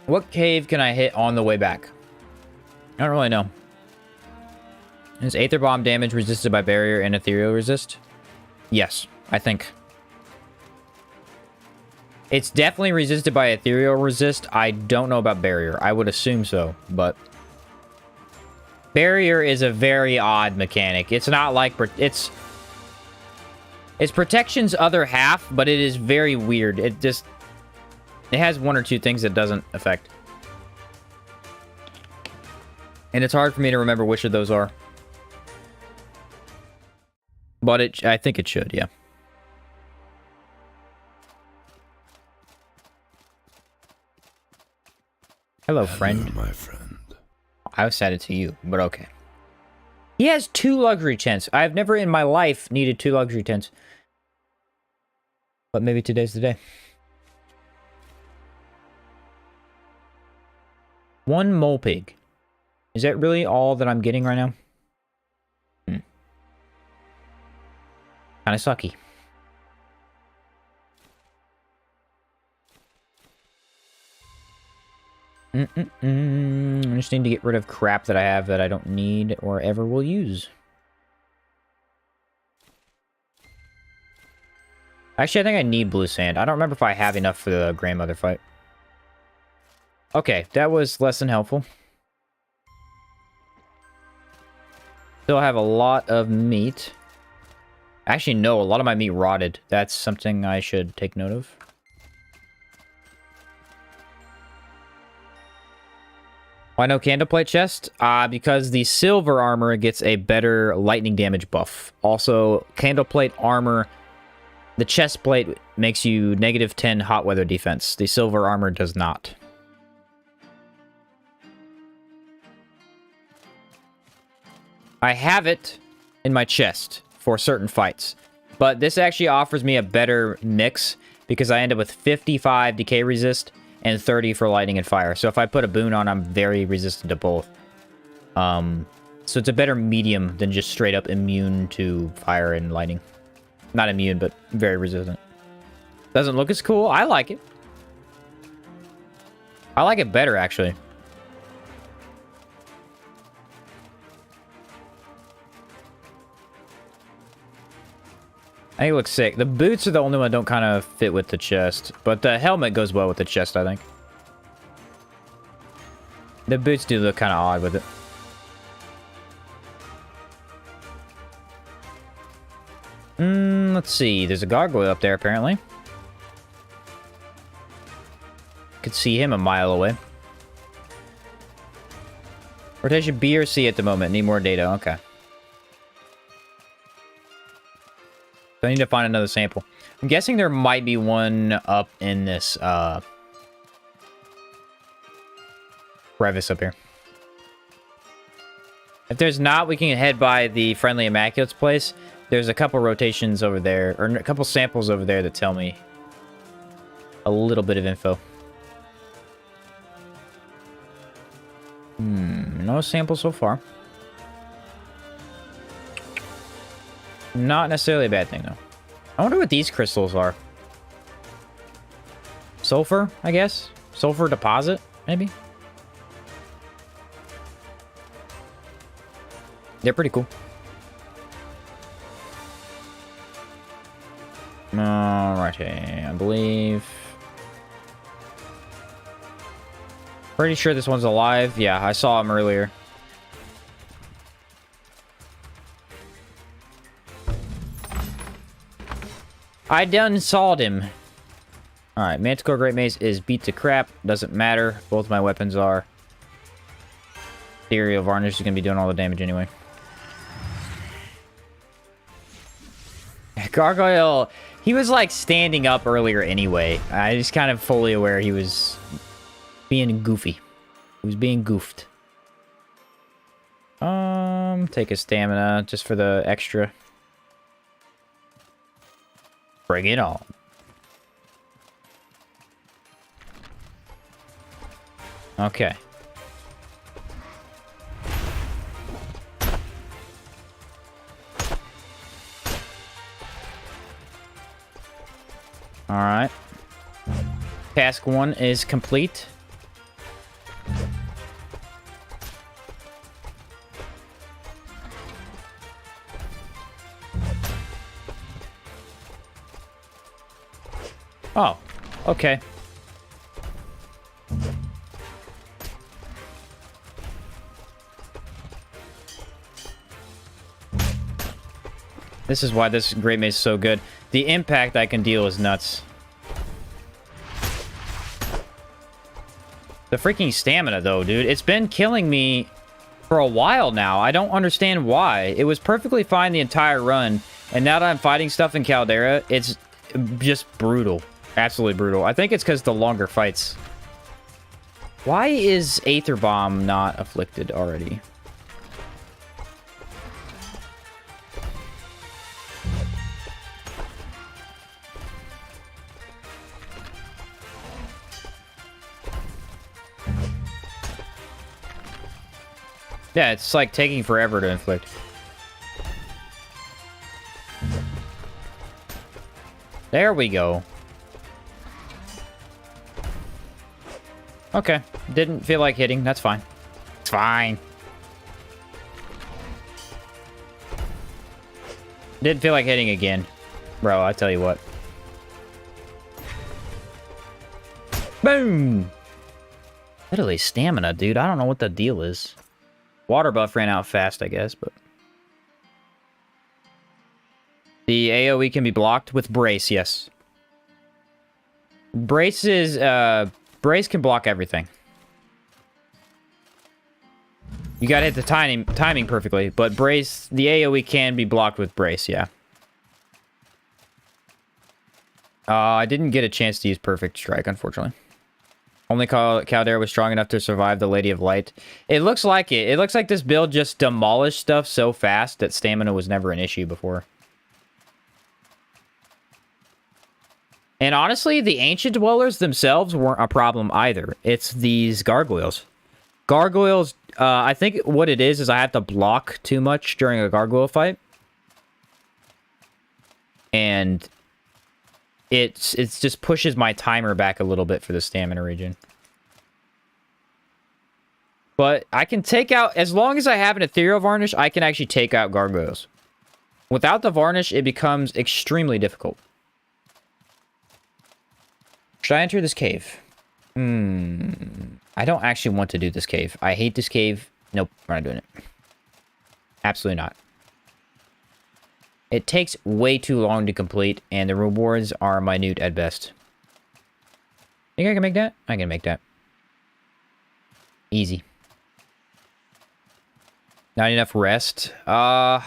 What cave can I hit on the way back? I don't really know. Is Aether Bomb damage resisted by barrier and ethereal resist? Yes, I think. It's definitely resisted by ethereal resist. I don't know about barrier. I would assume so, but barrier is a very odd mechanic. It's not like it's protection's other half, but it is very weird. It has one or two things it doesn't affect. And it's hard for me to remember which of those are. But I think it should, yeah. Hello, friend. Hello, my friend. I said it to you, but okay. He has 2 luxury tents. I've never in my life needed 2 luxury tents. But maybe today's the day. 1 mole pig. Is that really all that I'm getting right now? Kind of sucky. I just need to get rid of crap that I have that I don't need or ever will use. Actually, I think I need blue sand. I don't remember if I have enough for the grandmother fight. Okay, that was less than helpful. Still have a lot of meat. Actually, no, a lot of my meat rotted. That's something I should take note of. Why no candleplate chest? Because the silver armor gets a better lightning damage buff. Also, candleplate armor, the chest plate makes you -10 hot weather defense. The silver armor does not. I have it in my chest for certain fights, but this actually offers me a better mix because I end up with 55 decay resist and 30 for lightning and fire. So if I put a boon on, I'm very resistant to both. So it's a better medium than just straight up immune to fire and lightning. Not immune, but very resistant. Doesn't look as cool. I like it. I like it better, actually. I think it looks sick. The boots are the only one that don't kind of fit with the chest. But the helmet goes well with the chest, I think. The boots do look kind of odd with it. Let's see. There's a gargoyle up there, apparently. Could see him a mile away. Rotation B or C at the moment. Need more data. Okay. So I need to find another sample. I'm guessing there might be one up in this crevice up here. If there's not, we can head by the Friendly Immaculate's place. There's a couple rotations over there, or a couple samples over there that tell me a little bit of info. No sample so far. Not necessarily a bad thing, though. I wonder what these crystals are. Sulfur, I guess? Sulfur deposit, maybe? They're pretty cool. Alrighty, I believe. Pretty sure this one's alive. Yeah, I saw him earlier. I done sawed him. Alright, Manticore Great Mace is beat to crap. Doesn't matter. Both my weapons are. Ethereal Varnish is going to be doing all the damage anyway. Gargoyle, he was like standing up earlier anyway. I just kind of fully aware he was being goofy. He was being goofed. Take a stamina just for the extra. Bring it on. Okay. All right. Task 1 is complete. Oh. Okay. This is why this Great Mace is so good. The impact I can deal is nuts. The freaking stamina, though, dude. It's been killing me for a while now. I don't understand why. It was perfectly fine the entire run. And now that I'm fighting stuff in Caldera, it's just brutal. Absolutely brutal. I think it's because the longer fights. Why is Aether Bomb not afflicted already? Yeah, it's like taking forever to inflict. There we go. Okay. Didn't feel like hitting. That's fine. It's fine. Didn't feel like hitting again. Bro, I tell you what. Boom! Literally stamina, dude. I don't know what the deal is. Water buff ran out fast, I guess, but... The AoE can be blocked with Brace, yes. Brace is, Brace can block everything. You gotta hit the timing perfectly, but Brace, the AoE can be blocked with Brace, yeah. I didn't get a chance to use Perfect Strike, unfortunately. Only Caldera was strong enough to survive the Lady of Light. It looks like it. It looks like this build just demolished stuff so fast that stamina was never an issue before. And honestly, the Ancient Dwellers themselves weren't a problem either. It's these Gargoyles. Gargoyles, I think what it is I have to block too much during a Gargoyle fight. And... It just pushes my timer back a little bit for the stamina regen. But I can take out... As long as I have an Ethereal Varnish, I can actually take out Gargoyles. Without the Varnish, it becomes extremely difficult. Should I enter this cave? I don't actually want to do this cave. I hate this cave. Nope, we're not doing it. Absolutely not. It takes way too long to complete, and the rewards are minute at best. Think I can make that? I can make that. Easy. Not enough rest. I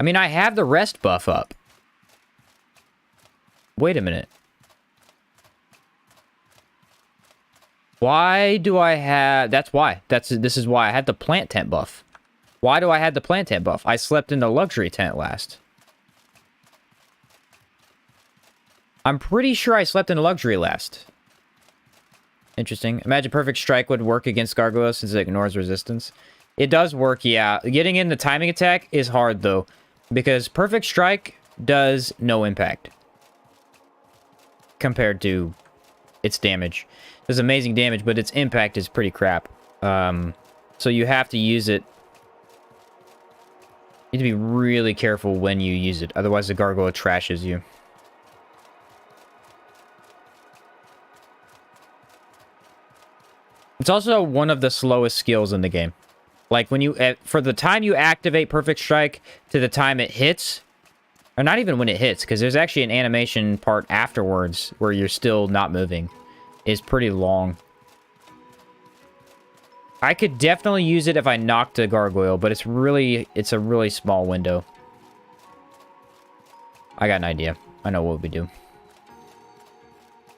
mean, I have the rest buff up. Wait a minute. Why do I have... That's why. This is why I had the plant tent buff. Why do I have the plant tent buff? I slept in the luxury tent last. I'm pretty sure I slept in a luxury last. Interesting. Imagine Perfect Strike would work against Gargoyles since it ignores resistance. It does work, yeah. Getting in the timing attack is hard, though. Because Perfect Strike does no impact. Compared to its damage. It does amazing damage, but its impact is pretty crap. So you have to use it. You need to be really careful when you use it. Otherwise, the Gargoyle trashes you. It's also one of the slowest skills in the game. Like, when you... for the time you activate Perfect Strike to the time it hits... Or not even when it hits, because there's actually an animation part afterwards where you're still not moving. Is pretty long. I could definitely use it if I knocked a Gargoyle, but it's a really small window. I got an idea. I know what we do.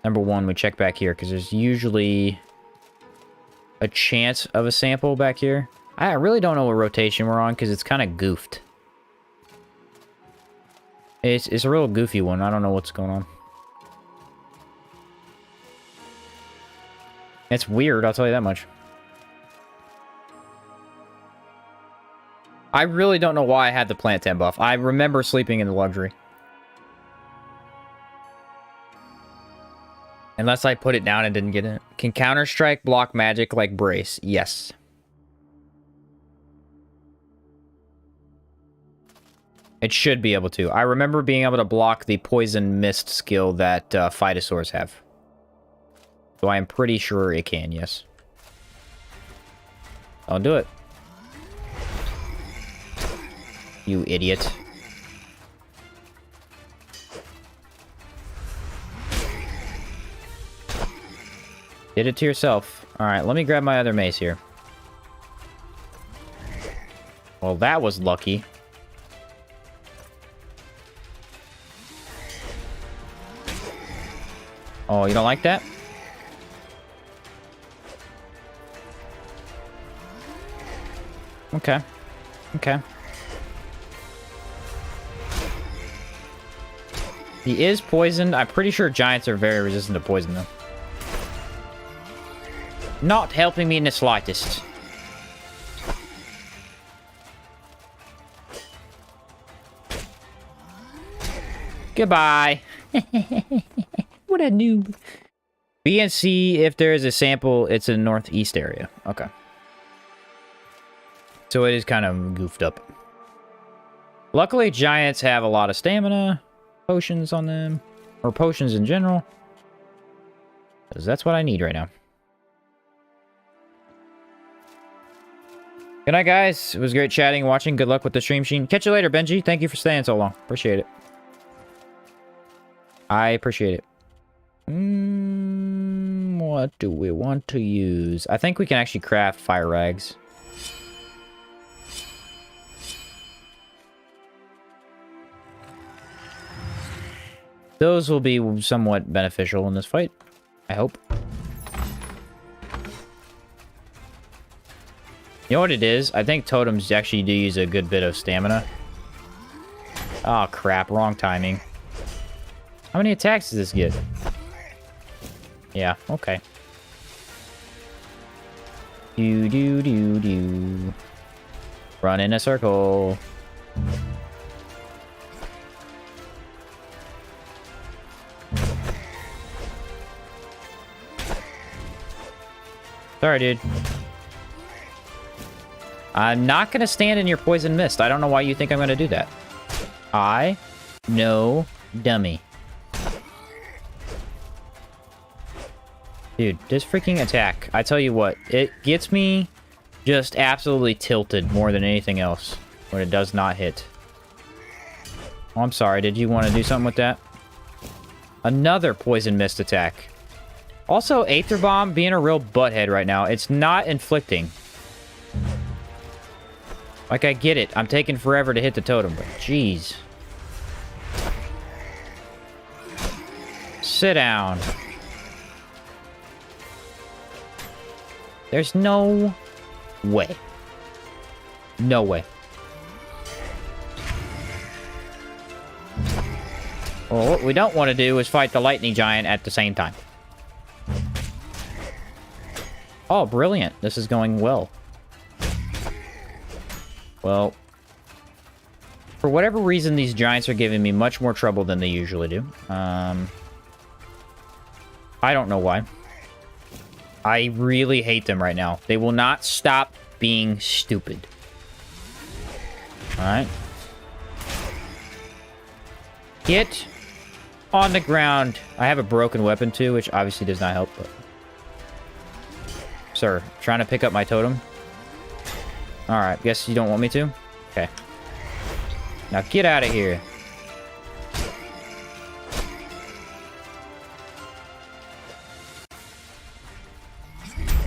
Number one, we check back here, because there's usually a chance of a sample back here. I really don't know what rotation we're on, because it's kind of goofed. It's a real goofy one. I don't know what's going on. It's weird, I'll tell you that much. I really don't know why I had the plant tent buff. I remember sleeping in the luxury. Unless I put it down and didn't get it. Can Counter-Strike block magic like Brace? Yes. It should be able to. I remember being able to block the poison mist skill that phytosaurs have. So I am pretty sure it can, yes. I'll do it. You idiot. Did it to yourself. Alright, let me grab my other mace here. Well, that was lucky. Oh, you don't like that? Okay. Okay. He is poisoned. I'm pretty sure giants are very resistant to poison, though. Not helping me in the slightest. Goodbye. What a noob. B and C, if there is a sample, it's in the northeast area. Okay. So it is kind of goofed up. Luckily, giants have a lot of stamina, potions on them, or potions in general. Because that's what I need right now. Good night, guys. It was great chatting and watching. Good luck with the stream, Sheen. Catch you later, Benji. Thank you for staying so long. Appreciate it. I appreciate it. What do we want to use? I think we can actually craft fire rags. Those will be somewhat beneficial in this fight. I hope. You know what it is? I think totems actually do use a good bit of stamina. Oh, crap. Wrong timing. How many attacks does this get? Yeah, okay. Do. Run in a circle. Sorry, dude. I'm not going to stand in your poison mist. I don't know why you think I'm going to do that. I know dummy. Dude, this freaking attack. I tell you what, it gets me just absolutely tilted more than anything else when it does not hit. Oh, I'm sorry. Did you want to do something with that? Another poison mist attack. Also, Aether Bomb being a real butthead right now. It's not inflicting. Like, I get it. I'm taking forever to hit the totem, but jeez. Sit down. There's no way. No way. Well, what we don't want to do is fight the lightning giant at the same time. Oh, brilliant. This is going well. Well, for whatever reason, these giants are giving me much more trouble than they usually do. I don't know why. I really hate them right now. They will not stop being stupid. Alright. Get on the ground. I have a broken weapon too, which obviously does not help. But... Sir, trying to pick up my totem? Alright, guess you don't want me to? Okay. Now get out of here.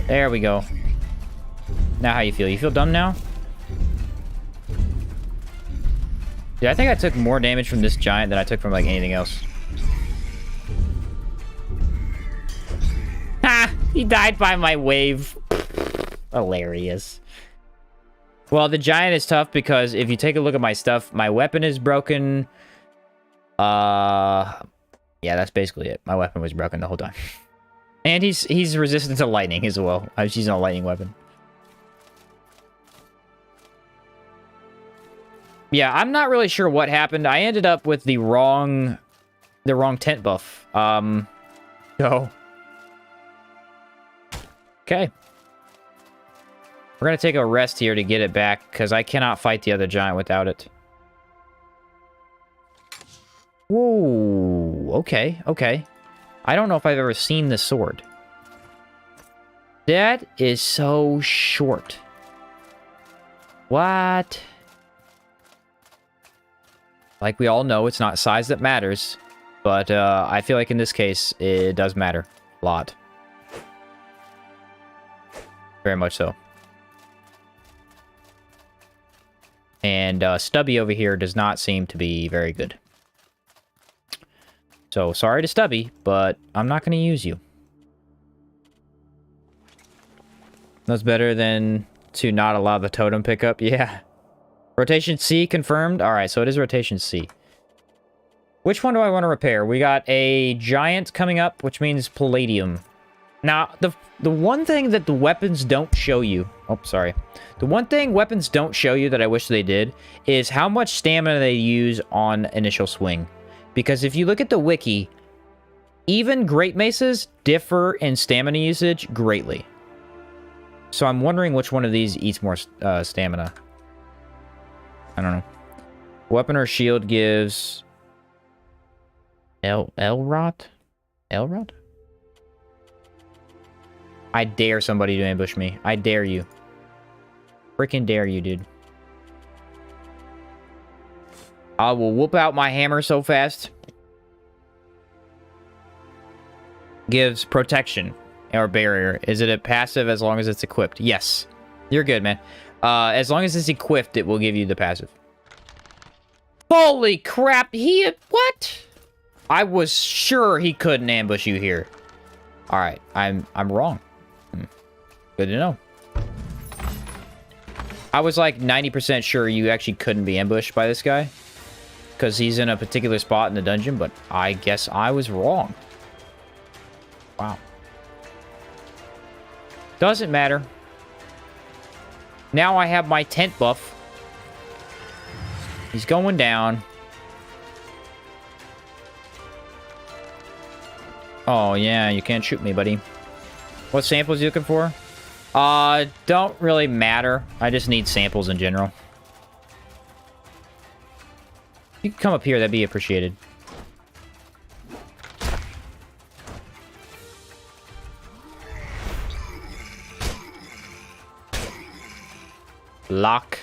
There we go. Now how you feel? You feel dumb now? Dude, I think I took more damage from this giant than I took from, like, anything else. Ha! He died by my wave. Hilarious. Well, the giant is tough because if you take a look at my stuff, my weapon is broken. Yeah, that's basically it. My weapon was broken the whole time. And he's resistant to lightning as well. I was using a lightning weapon. Yeah, I'm not really sure what happened. I ended up with the wrong tent buff. So. Okay. We're gonna take a rest here to get it back, because I cannot fight the other giant without it. Whoa. Okay, okay. I don't know if I've ever seen this sword. That is so short. What? Like we all know, it's not size that matters. But I feel like in this case, it does matter a lot. Very much so. And Stubby over here does not seem to be very good. So, sorry to Stubby, but I'm not going to use you. That's better than to not allow the totem pickup. Yeah. Rotation C confirmed. Alright, so it is rotation C. Which one do I want to repair? We got a giant coming up, which means palladium. Now, the one thing that the weapons don't show you... Oh, sorry. The one thing weapons don't show you that I wish they did is how much stamina they use on initial swing. Because if you look at the wiki, even great maces differ in stamina usage greatly. So I'm wondering which one of these eats more stamina. I don't know. Weapon or shield gives... Elrot? Elrot? I dare somebody to ambush me. I dare you. Freaking dare you, dude. I will whoop out my hammer so fast. Gives protection or barrier. Is it a passive as long as it's equipped? Yes. You're good, man. As long as it's equipped, it will give you the passive. Holy crap, what? I was sure he couldn't ambush you here. Alright, I'm wrong. Good to know. I was like 90% sure you actually couldn't be ambushed by this guy. Because he's in a particular spot in the dungeon, but I guess I was wrong. Wow. Doesn't matter. Now I have my tent buff. He's going down. Oh, yeah, you can't shoot me, buddy. What samples are you looking for? Don't really matter. I just need samples in general. You can come up here, that'd be appreciated. Lock.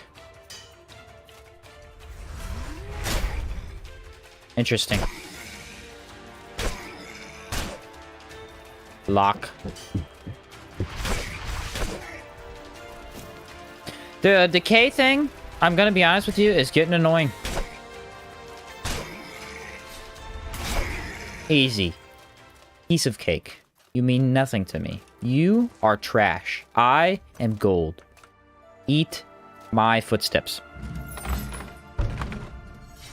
Interesting. Lock. The decay thing, I'm gonna be honest with you, is getting annoying. Easy. Piece of cake. You mean nothing to me. You are trash. I am gold. Eat my footsteps.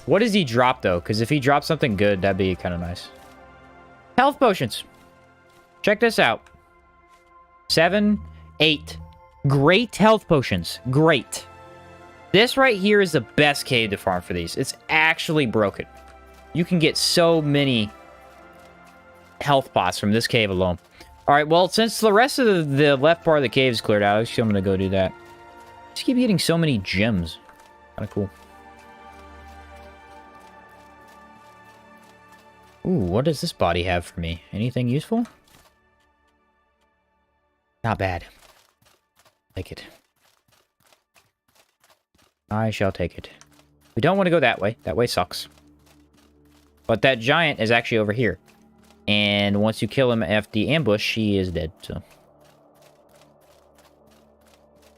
What does he drop, though? Because if he drops something good, that'd be kind of nice. Health potions. Check this out. 7, 8. Great health potions. Great. This right here is the best cave to farm for these. It's actually broken. You can get so many health pots from this cave alone. Alright, well, since the rest of the left part of the cave is cleared out, actually, I'm going to go do that. Just keep getting so many gems. Kind of cool. Ooh, what does this body have for me? Anything useful? Not bad. Take it. I shall take it. We don't want to go that way. That way sucks. But that giant is actually over here. And once you kill him after the ambush, he is dead, so...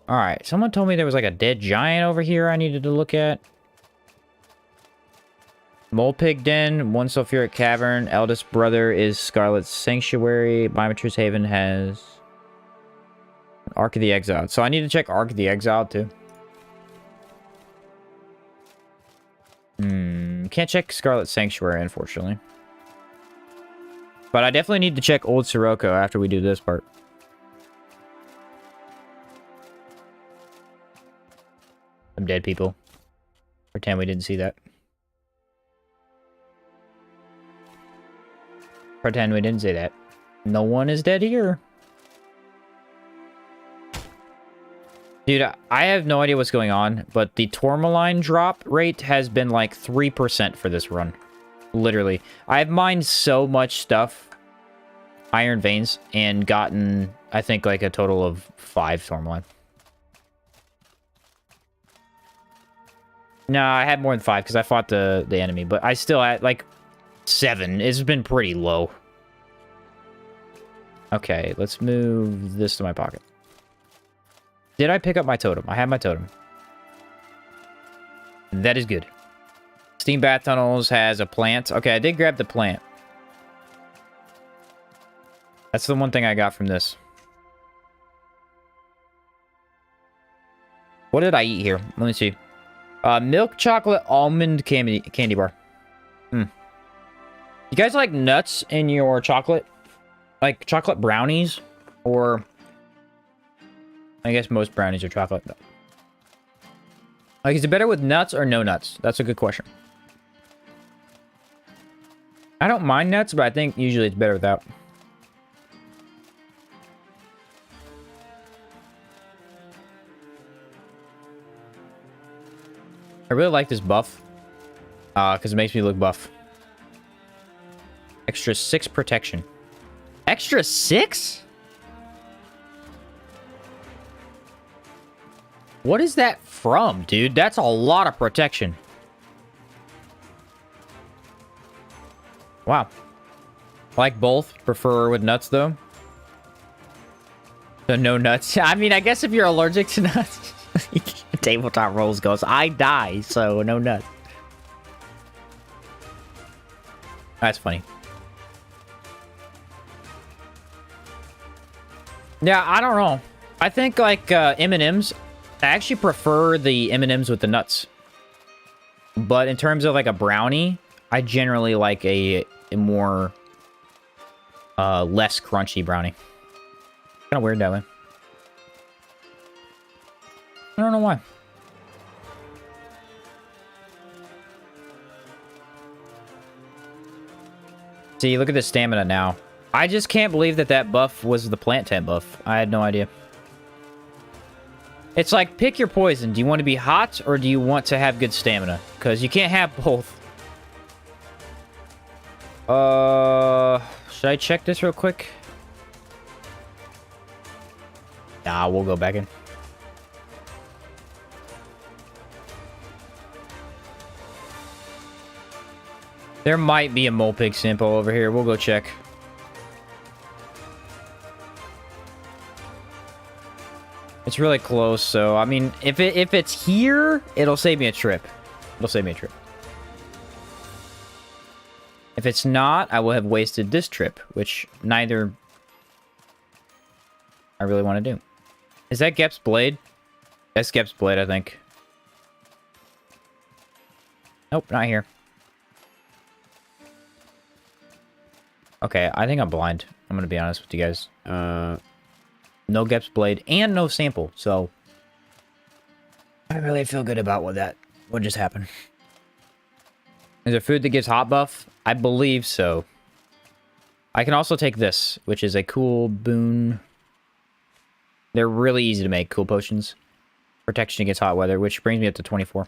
Alright, someone told me there was like a dead giant over here I needed to look at. Mole Pig Den, 1 sulfuric cavern, eldest brother is Scarlet Sanctuary, Biometrics Haven has... Ark of the Exiled. So I need to check Ark of the Exiled too. Can't check Scarlet Sanctuary, unfortunately. But I definitely need to check Old Sirocco after we do this part. Some dead people. Pretend we didn't see that. Pretend we didn't say that. No one is dead here. Dude, I have no idea what's going on, but the tourmaline drop rate has been like 3% for this run. Literally. I've mined so much stuff, iron veins, and gotten, I think, like a total of 5 tourmaline. No, I had more than 5 because I fought the enemy, but I still had like 7. It's been pretty low. Okay, let's move this to my pocket. Did I pick up my totem? I have my totem. That is good. Steam bath tunnels has a plant. Okay, I did grab the plant. That's the one thing I got from this. What did I eat here? Let me see. Milk chocolate almond candy bar. You guys like nuts in your chocolate? Like chocolate brownies? Or... I guess most brownies are chocolate. Like, is it better with nuts or no nuts? That's a good question. I don't mind nuts, but I think usually it's better without. I really like this buff. Because it makes me look buff. Extra 6 protection. Extra 6? What is that from, dude? That's a lot of protection. Wow. Like both. Prefer with nuts, though. So no nuts. I mean, I guess if you're allergic to nuts... Tabletop Rolls goes, I die, so no nuts. That's funny. Yeah, I don't know. I think, like, M&M's... I actually prefer the M&M's with the nuts. But in terms of, like, a brownie, I generally like a more... less crunchy brownie. Kind of weird that way. I don't know why. See, look at the stamina now. I just can't believe that that buff was the plant tent buff. I had no idea. It's like, pick your poison. Do you want to be hot or do you want to have good stamina? Because you can't have both. Should I check this real quick? Nah, we'll go back in. There might be a mole pig sample over here. We'll go check. It's really close, so I mean, if it's here, it'll save me a trip. It'll save me a trip. If it's not, I will have wasted this trip, which neither I really want to do. Is that Gep's blade? That's Gep's blade, I think. Nope, not here. Okay, I think I'm blind. I'm gonna be honest with you guys. No Gep's blade and no sample, so I really feel good about what just happened. Is there food that gives hot buff? I believe so. I can also take this, which is a cool boon. They're really easy to make, cool potions. Protection against hot weather, which brings me up to 24.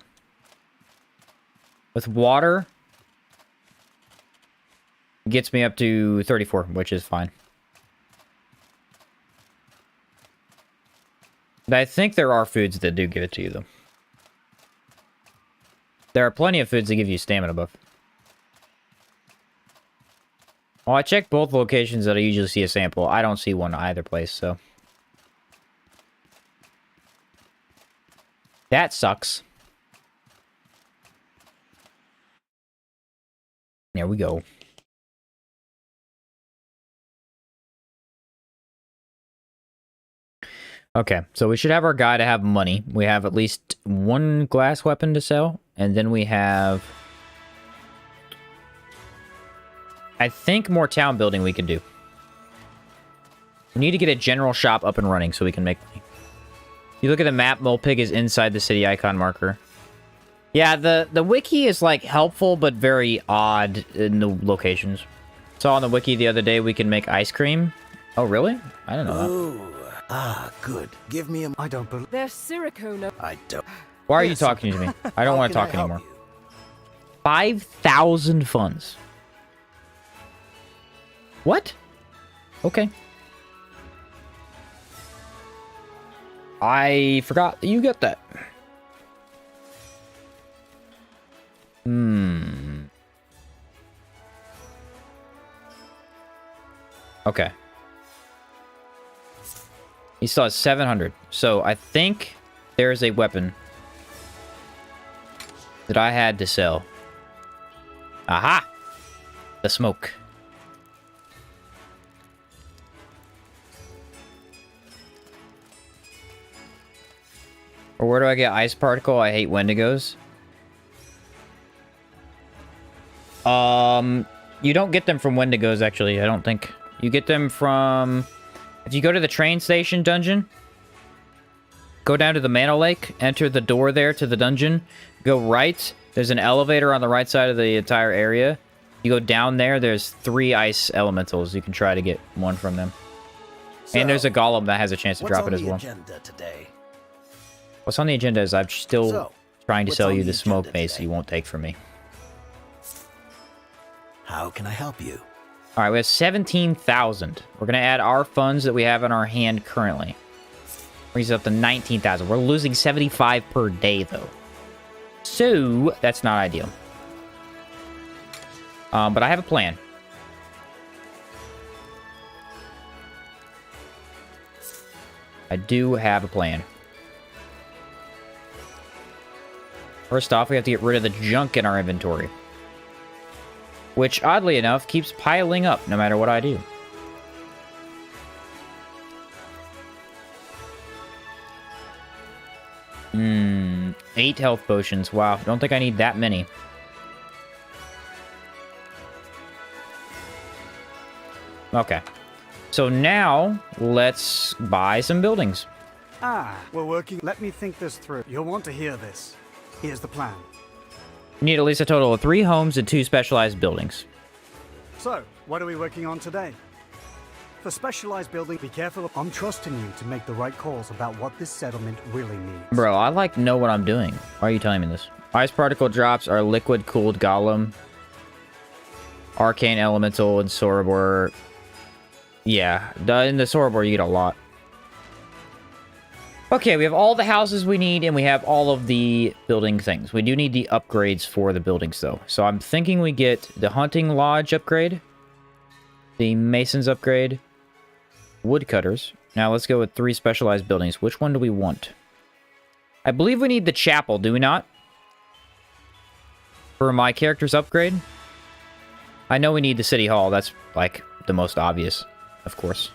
With water, gets me up to 34, which is fine. But I think there are foods that do give it to you, though. There are plenty of foods that give you stamina buff. Well, I checked both locations that I usually see a sample. I don't see one either place, so... that sucks. There we go. Okay, so we should have our guy to have money. We have at least one glass weapon to sell, and then we have... I think more town building we can do. We need to get a general shop up and running so we can make money. You look at the map, Molpig is inside the city icon marker. Yeah, the wiki is, like, helpful, but very odd in the locations. Saw on the wiki the other day we can make ice cream. Oh, really? I didn't know that. Ooh, good. Give me a... I don't believe... There's Siricona. I don't... Why are you talking to me? I don't want to talk How can I help anymore. you? 5,000 funds. What? Okay. I forgot that you get that. Okay. He still has 700. So I think there's a weapon that I had to sell. Aha! The smoke. Or where do I get ice particle? I hate Wendigos. You don't get them from Wendigos, actually, I don't think. You get them from... If you go to the train station dungeon, go down to the Mana Lake, enter the door there to the dungeon, go right. There's an elevator on the right side of the entire area. You go down there, there's 3 ice elementals. You can try to get one from them. So, and there's a golem that has a chance to drop it as well. What's on the agenda today? What's on the agenda is I'm still trying to what's sell on you the the smoke agenda base today? you won't take from me. How can I help you? All right, we have 17,000. We're going to add our funds that we have in our hand currently. Brings it up to 19,000. We're losing 75 per day, though. So, that's not ideal. But I have a plan. I do have a plan. First off, we have to get rid of the junk in our inventory. Which, oddly enough, keeps piling up no matter what I do. Hmm, 8 health potions. Wow, don't think I need that many. Okay. So now, let's buy some buildings. We're working. Let me think this through. You'll want to hear this. Here's the plan. We need at least a total of 3 homes and 2 specialized buildings. So, what are we working on today? For specialized building, be careful. I'm trusting you to make the right calls about what this settlement really needs. Bro, I know what I'm doing. Why are you telling me this? Ice particle drops are liquid cooled golem, arcane elemental, and Sorobor. Yeah, in the Sorobor you get a lot. Okay, we have all the houses we need, and we have all of the building things. We do need the upgrades for the buildings, though. So I'm thinking we get the Hunting Lodge upgrade, the Masons upgrade, Woodcutters. Now let's go with 3 specialized buildings. Which one do we want? I believe we need the Chapel, do we not? For my character's upgrade? I know we need the City Hall. That's, like, the most obvious, of course.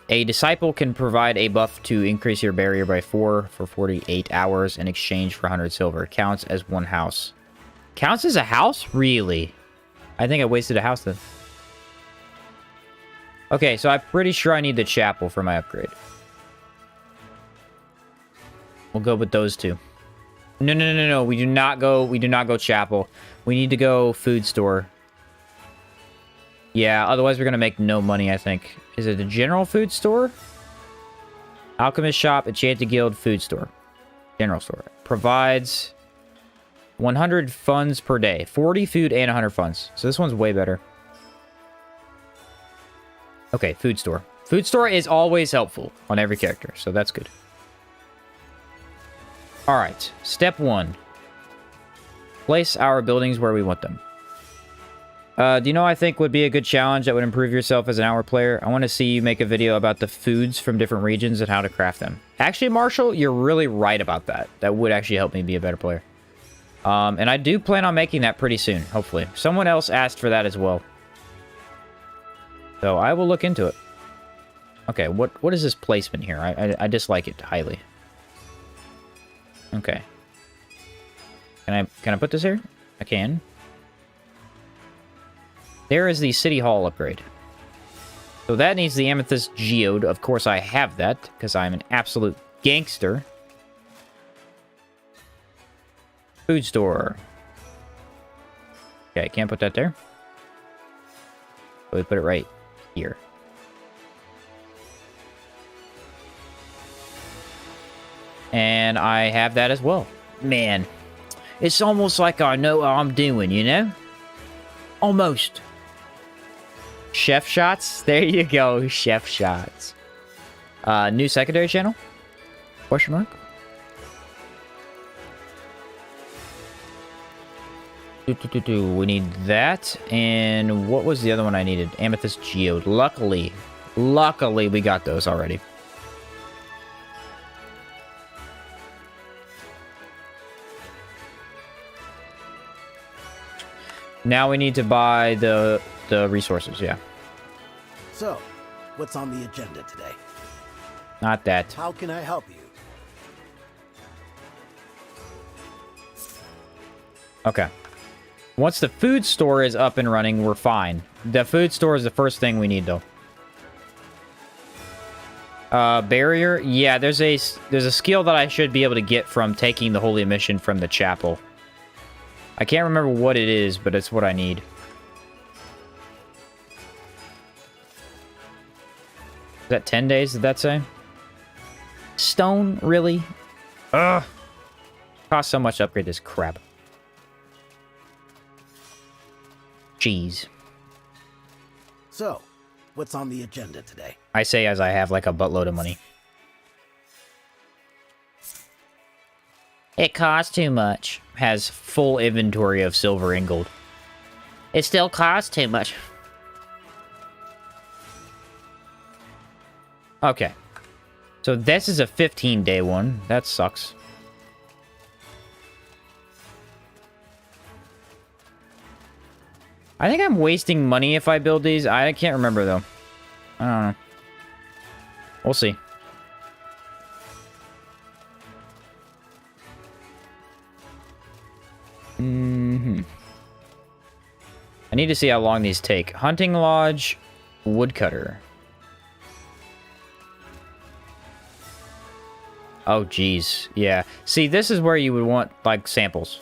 A disciple can provide a buff to increase your barrier by 4 for 48 hours in exchange for 100 silver. Counts as 1 house. Counts as a house? Really? I think I wasted a house then. Okay, so I'm pretty sure I need the chapel for my upgrade. We'll go with those 2. No. We do not go chapel. We need to go food store. Yeah, otherwise we're going to make no money, I think. Is it a general food store? Alchemist shop, enchanted guild, food store. General store. Provides 100 funds per day. 40 food and 100 funds. So this one's way better. Okay, food store. Food store is always helpful on every character, so that's good. Alright, step 1. Place our buildings where we want them. Do you know I think would be a good challenge that would improve yourself as an hour player? I want to see you make a video about the foods from different regions and how to craft them. Actually, Marshall, you're really right about that. That would actually help me be a better player. And I do plan on making that pretty soon, hopefully. Someone else asked for that as well. So I will look into it. Okay, what is this placement here? I dislike it highly. Okay. Can I put this here? I can. There is the City Hall upgrade. So that needs the Amethyst Geode. Of course I have that, because I'm an absolute gangster. Food store. Okay, can't put that there. So we put it right here. And I have that as well. Man. It's almost like I know what I'm doing, you know? Almost. Chef shots? There you go, chef shots. New secondary channel? Question mark? We need that. And what was the other one I needed? Amethyst geode. Luckily we got those already. Now we need to buy the resources, yeah. So, what's on the agenda today? Not that. How can I help you? Okay. Once the food store is up and running, we're fine. The food store is the first thing we need, though. Barrier? Yeah, there's a skill that I should be able to get from taking the holy mission from the chapel. I can't remember what it is, but it's what I need. Is that 10 days, did that say? Stone? Really? Ugh. Costs so much to upgrade this crap. Jeez. So, what's on the agenda today? I say as I have like a buttload of money. It costs too much. Has full inventory of silver and gold. It still costs too much. Okay. So this is a 15-day one. That sucks. I think I'm wasting money if I build these. I can't remember, though. I don't know. We'll see. I need to see how long these take. Hunting lodge, woodcutter. Oh, geez. Yeah. See, this is where you would want, like, samples.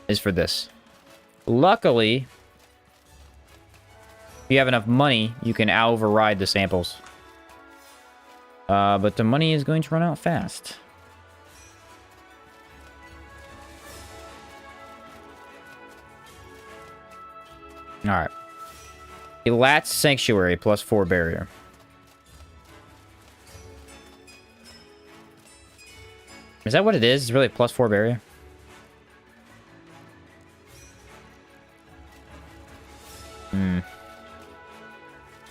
Is for this. Luckily, if you have enough money, you can override the samples. But the money is going to run out fast. Alright. Elat's Sanctuary, +4 barrier. Is that what it is? It's really +4 barrier?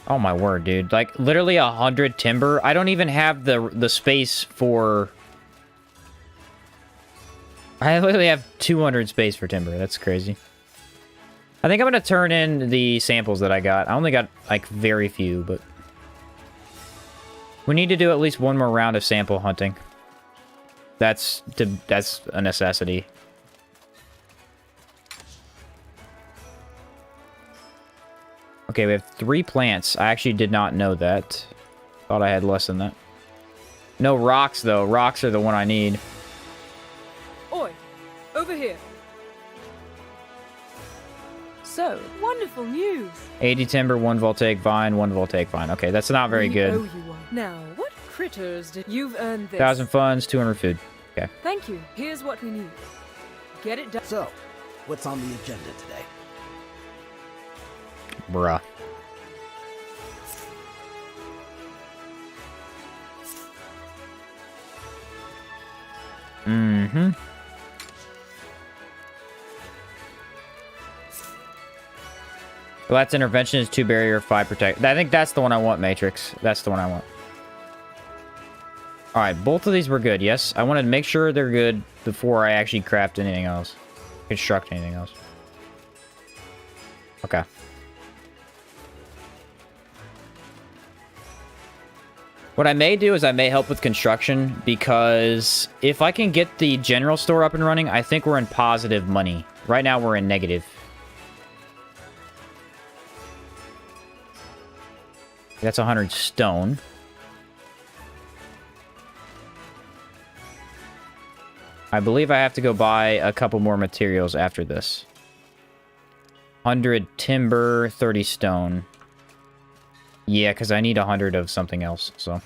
Oh my word, dude. Like, literally 100 timber. I don't even have the space for... I literally have 200 space for timber. That's crazy. I think I'm going to turn in the samples that I got. I only got, like, very few, but... We need to do at least one more round of sample hunting. That's a necessity. Okay, we have 3 plants. I actually did not know that. Thought I had less than that. No rocks, though. Rocks are the one I need. Oi, over here. So, wonderful news. 80 timber, 1 voltaic vine, 1 voltaic vine. Okay, that's not very We good. owe you one. Now, what critters did you've earned this? 1,000 funds, 200 food. Okay. Thank you. Here's what we need. Get it done. So, what's on the agenda today? Bruh. Mm-hmm. That's intervention is 2 barrier, 5 protect. I think that's the one I want, Matrix. That's the one I want. Alright, both of these were good, yes. I wanted to make sure they're good before I actually craft anything else. Construct anything else. Okay. What I may do is I may help with construction, because if I can get the general store up and running, I think we're in positive money. Right now, we're in negative. That's 100 stone. I believe I have to go buy a couple more materials after this. 100 timber, 30 stone. Yeah, because I need 100 of something else, so.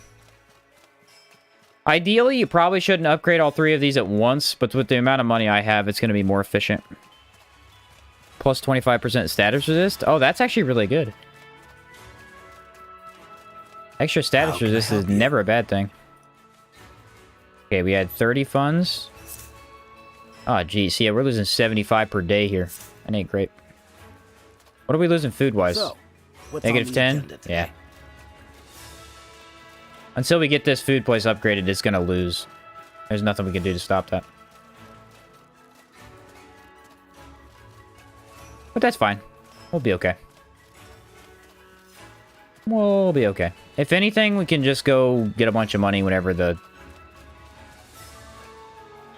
Ideally, you probably shouldn't upgrade all 3 of these at once, but with the amount of money I have, it's going to be more efficient. Plus 25% status resist. Oh, that's actually really good. Extra status resist is never a bad thing. Okay, we had 30 funds. Oh, geez. Yeah, we're losing 75 per day here. That ain't great. What are we losing food-wise? So, what's on Negative the 10? agenda today? Yeah. Until we get this food place upgraded, it's going to lose. There's nothing we can do to stop that. But that's fine. We'll be okay. We'll be okay. If anything, we can just go get a bunch of money whenever the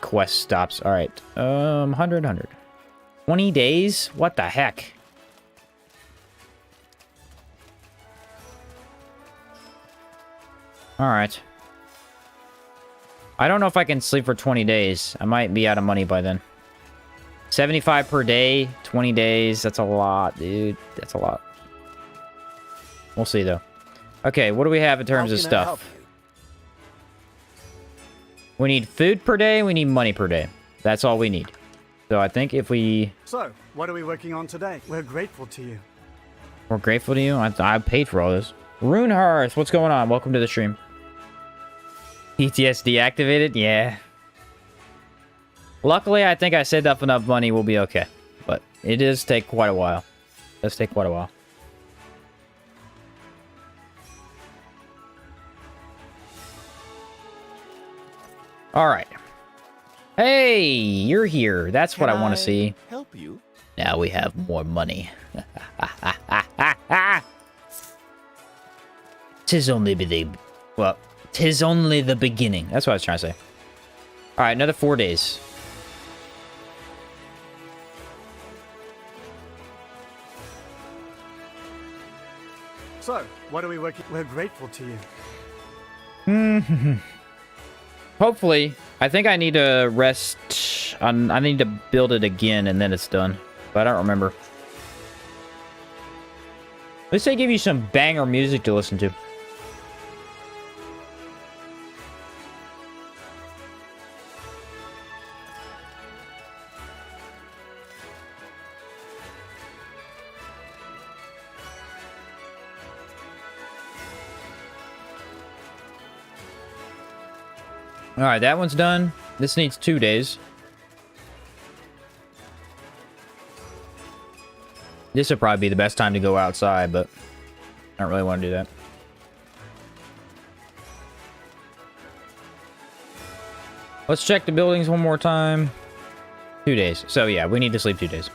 quest stops. All right. 100. 20 days? What the heck? All right. I don't know if I can sleep for 20 days. I might be out of money by then. 75 per day, 20 days. That's a lot, dude. That's a lot. We'll see, though. Okay, what do we have in terms of How can I help stuff? you? We need food per day. We need money per day. That's all we need. So I think if we... So, what are we working on today? We're grateful to you. We're grateful to you. I paid for all this. Runehearth, what's going on? Welcome to the stream. PTSD activated? Yeah. Luckily, I think I saved up enough money. We'll be okay. But it does take quite a while. It does take quite a while. All right. Hey, you're here. That's what I want to see. Help you? Now we have more money. Tis only tis only the beginning. That's what I was trying to say. All right, another 4 days. So, what are we working? We're grateful to you. Hopefully. I think I need to rest. I need to build it again, and then it's done. But I don't remember. At least they give you some banger music to listen to. All right, that one's done. This needs 2 days. This would probably be the best time to go outside, but I don't really want to do that. Let's check the buildings one more time. 2 days. So yeah, we need to sleep 2 days.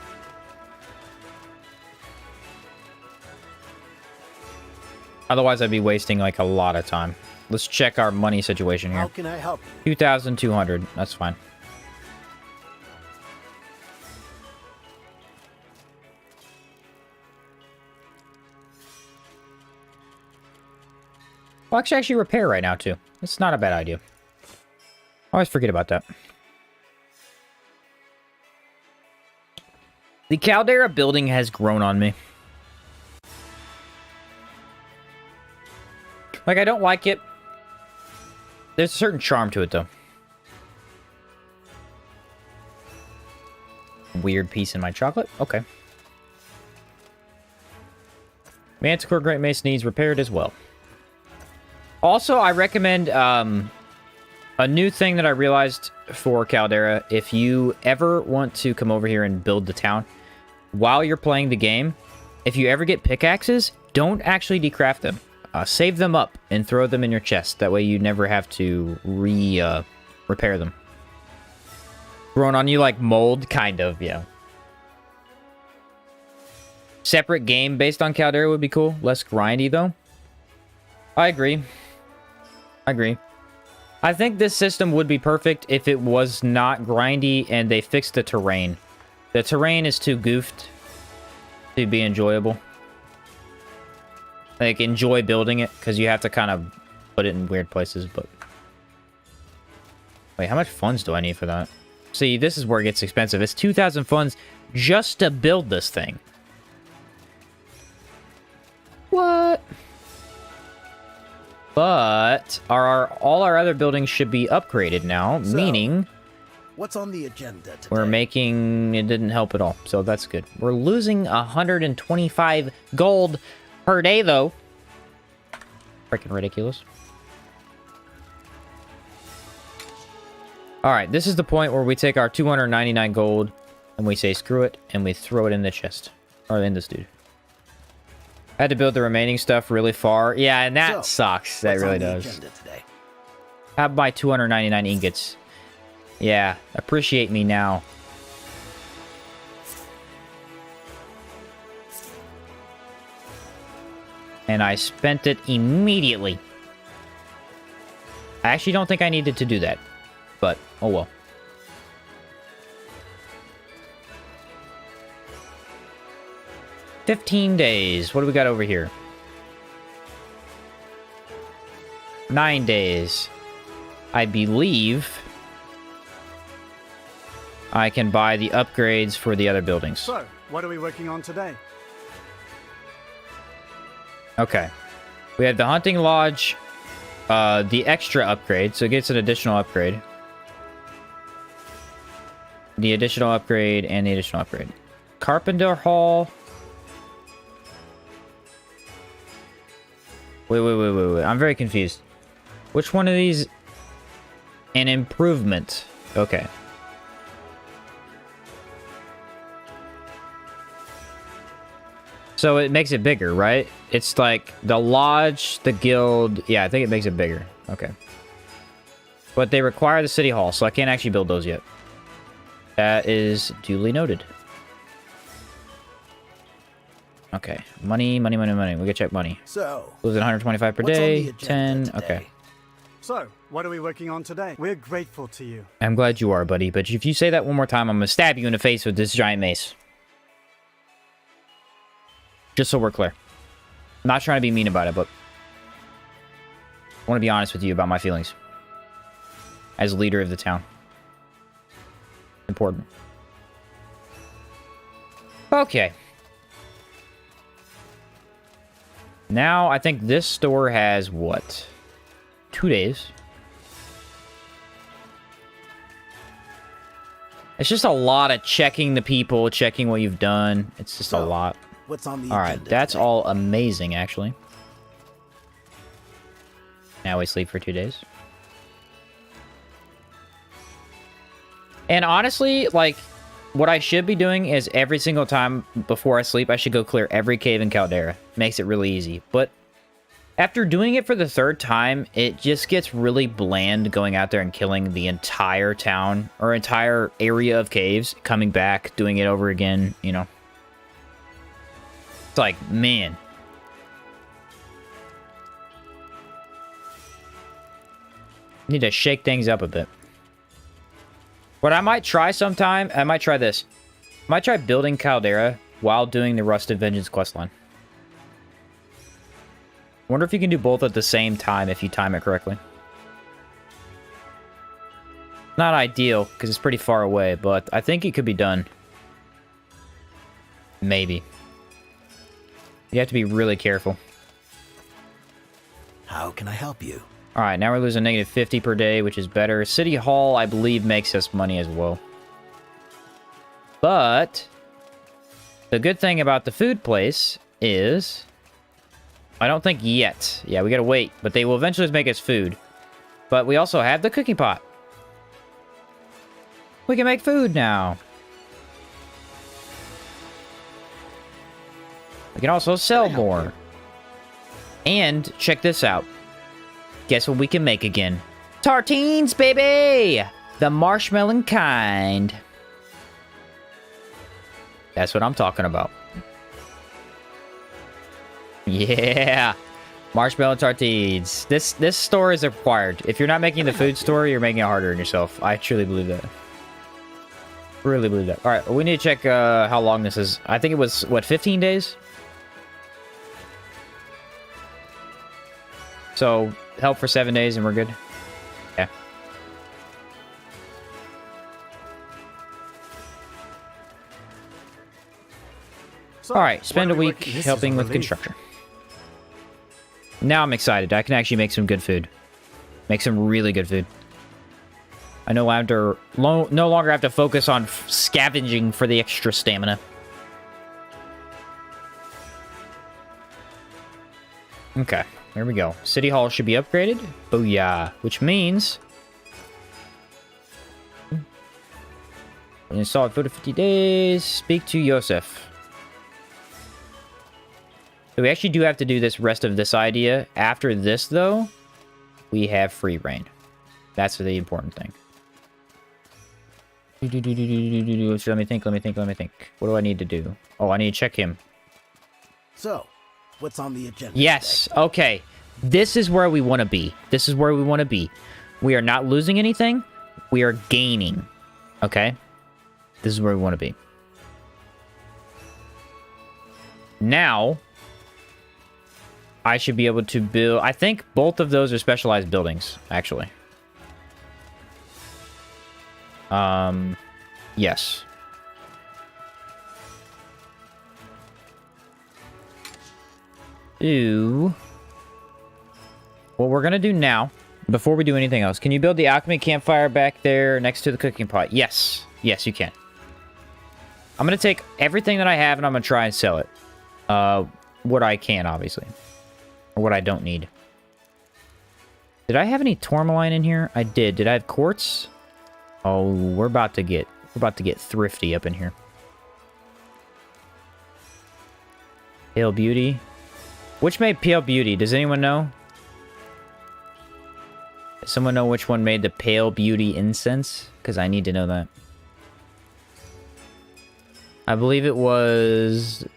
Otherwise, I'd be wasting like a lot of time. Let's check our money situation here. How can I help you? 2,200. That's fine. Well, I can actually repair right now, too. It's not a bad idea. I always forget about that. The Caldera building has grown on me. Like, I don't like it. There's a certain charm to it, though. Weird piece in my chocolate? Okay. Manticore Great Mace needs repaired as well. Also, I recommend a new thing that I realized for Caldera. If you ever want to come over here and build the town, while you're playing the game, if you ever get pickaxes, don't actually decraft them. Save them up and throw them in your chest. That way you never have to repair them. Growing on you like mold, kind of, yeah. Separate game based on Caldera would be cool. Less grindy, though. I agree. I agree. I think this system would be perfect if it was not grindy and they fixed the terrain. The terrain is too goofed to be enjoyable. Like, enjoy building it, because you have to kind of put it in weird places, but... Wait, how much funds do I need for that? See, this is where it gets expensive. It's 2,000 funds just to build this thing. What? But all our other buildings should be upgraded now, So, meaning What's on the agenda today? we're making... It didn't help at all, so that's good. We're losing 125 gold per day, though. Freaking ridiculous. Alright, this is the point where we take our 299 gold, and we say screw it, and we throw it in the chest. Or in this dude. I had to build the remaining stuff really far. Yeah, and that So, sucks. That what's really on the does. agenda today? Have my 299 ingots. Yeah, appreciate me now. And I spent it immediately. I actually don't think I needed to do that. But, oh well. $15 days. What do we got over here? 9 days. I believe I can buy the upgrades for the other buildings. So, what are we working on today? Okay. We have the hunting lodge, the extra upgrade, so it gets an additional upgrade. The additional upgrade and the additional upgrade. Carpenter Hall. Wait. I'm very confused. Which one of these? An improvement. Okay. So it makes it bigger, right? It's like the lodge, the guild. Yeah, I think it makes it bigger. Okay. But they require the city hall, so I can't actually build those yet. That is duly noted. Okay. Money. We gotta check money. So, Losing 125 per what's on day. the agenda 10. today? Okay. So, what are we working on today? We're grateful to you. I'm glad you are, buddy. But if you say that one more time, I'm gonna stab you in the face with this giant mace. Just so we're clear. I'm not trying to be mean about it, but I want to be honest with you about my feelings. As leader of the town. Important. Okay. Now, I think this store has what? 2 days. It's just a lot of checking the people, checking what you've done. It's just a So, lot. What's on the All right, agenda that's today? all amazing, actually. Now we sleep for 2 days. And honestly, like, what I should be doing is every single time before I sleep, I should go clear every cave in Caldera. Makes it really easy. But after doing it for the 3rd time, it just gets really bland going out there and killing the entire town or entire area of caves, coming back, doing it over again, you know. It's like, man. Need to shake things up a bit. What I might try sometime, I might try this. I might try building Caldera while doing the Rusted Vengeance questline. Wonder if you can do both at the same time if you time it correctly. Not ideal, because it's pretty far away, but I think it could be done. Maybe. You have to be really careful. How can I help you? Alright, now we're losing negative 50 per day, which is better. City Hall, I believe, makes us money as well. But the good thing about the food place is I don't think yet. Yeah, we gotta wait, but they will eventually make us food. But we also have the cooking pot. We can make food now. We can also sell more. And check this out. Guess what we can make again? Tartines, baby! The marshmallow kind. That's what I'm talking about. Yeah! Marshmallow tartines. This store is required. If you're not making the food store, you're making it harder on yourself. I truly believe that. Really believe that. Alright, we need to check how long this is. I think it was, what, 15 days? So, help for 7 days and we're good? Yeah. So, Alright, what spend are a we week working- This is helping a with relief. construction. Now I'm excited. I can actually make some good food. Make some really good food. I no longer have to focus on scavenging for the extra stamina. Okay, there we go. City Hall should be upgraded. Booyah. Which means... install it for 50 days. Speak to Yosef. So we actually do have to do this rest of this idea. After this, though, we have free reign. That's the important thing. So let me think. What do I need to do? Oh, I need to check him. So, what's on the agenda? Yes. Okay. This is where we want to be. This is where we want to be. We are not losing anything. We are gaining. Okay? This is where we want to be. Now, I should be able to build... I think both of those are specialized buildings, actually. Yes. Ooh. What we're gonna do now, before we do anything else, can you build the alchemy campfire back there next to the cooking pot? Yes. Yes, you can. I'm gonna take everything that I have and I'm gonna try and sell it. What I can, obviously. Or what I don't need. Did I have any tourmaline in here? I did. Did I have quartz? Oh, we're about to get thrifty up in here. Pale Beauty. Which made Pale Beauty? Does anyone know? Does someone know which one made the Pale Beauty incense? Because I need to know that. I believe it was...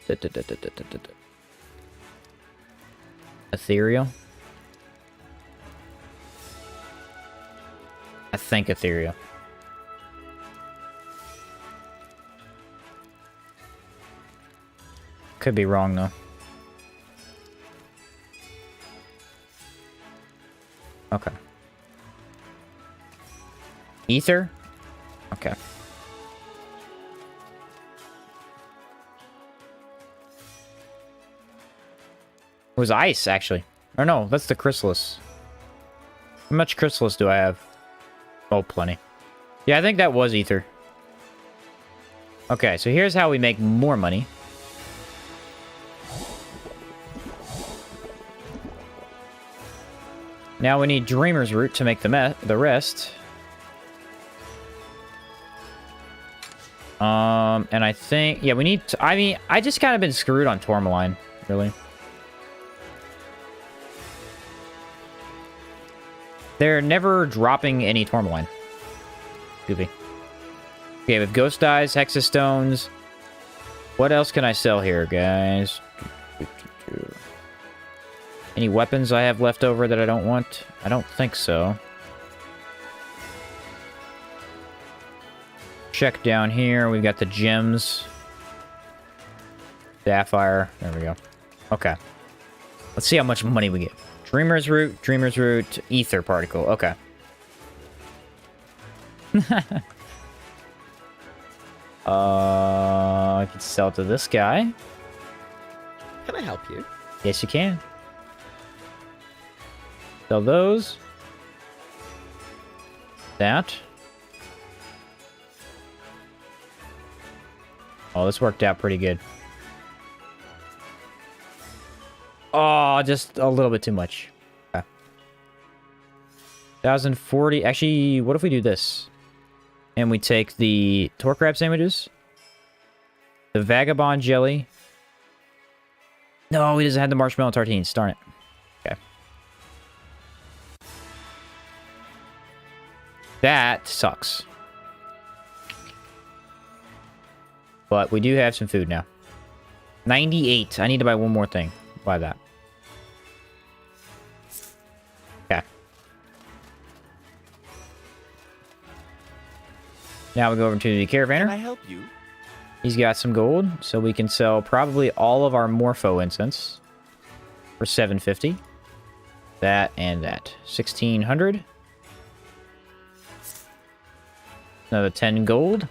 Ethereal? I think Ethereal. Could be wrong, though. Okay. Ether? Okay. It was ice, actually. Or no, that's the chrysalis. How much chrysalis do I have? Oh, plenty. Yeah, I think that was ether. Okay, so here's how we make more money. Now we need Dreamer's Root to make the rest. And I think... yeah, we need... I mean, I just kind of been screwed on tourmaline, really. They're never dropping any tourmaline. Goofy. Okay, with Ghost Eyes, Hexastones. What else can I sell here, guys? Any weapons I have left over that I don't want? I don't think so. Check down here. We've got the gems. Sapphire. There we go. Okay. Let's see how much money we get. Dreamer's Root, Ether Particle. Okay. I can sell to this guy. Can I help you? Yes, you can. Sell those. That. Oh, this worked out pretty good. Oh, just a little bit too much. Okay. 1040. Actually, what if we do this? And we take the torque wrap sandwiches. The vagabond jelly. No, he doesn't have the marshmallow tartines. Darn it. Okay. That sucks. But we do have some food now. 98. I need to buy one more thing. Buy that. Okay. Now we go over to the Can I caravaner. help you? He's got some gold, so we can sell probably all of our Morpho incense for 750. That and that. 1600. Another 10 gold.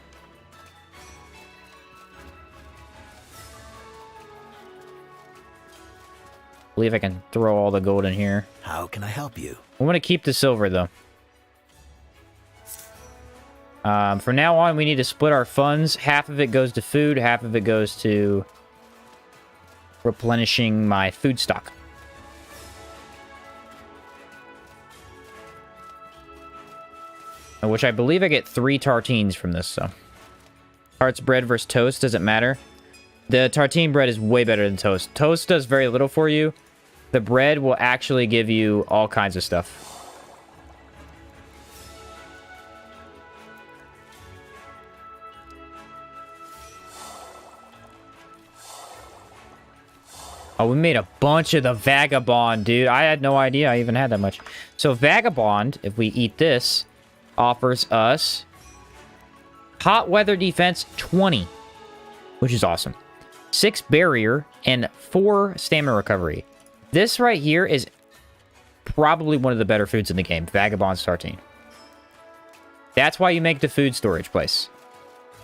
believe I can throw all the gold in here. How can I help you? I want to keep the silver, though. From now on, we need to split our funds. Half of it goes to food, half of it goes to replenishing my food stock. Which I believe I get 3 tartines from this, so. Tarts bread versus toast, doesn't matter. The tartine bread is way better than toast. Toast does very little for you. The bread will actually give you all kinds of stuff. Oh, we made a bunch of the Vagabond, dude. I had no idea I even had that much. So Vagabond, if we eat this, offers us hot weather defense 20, which is awesome. 6 barrier and 4 stamina recovery. This right here is probably one of the better foods in the game, Vagabond Sardine. That's why you make the food storage place.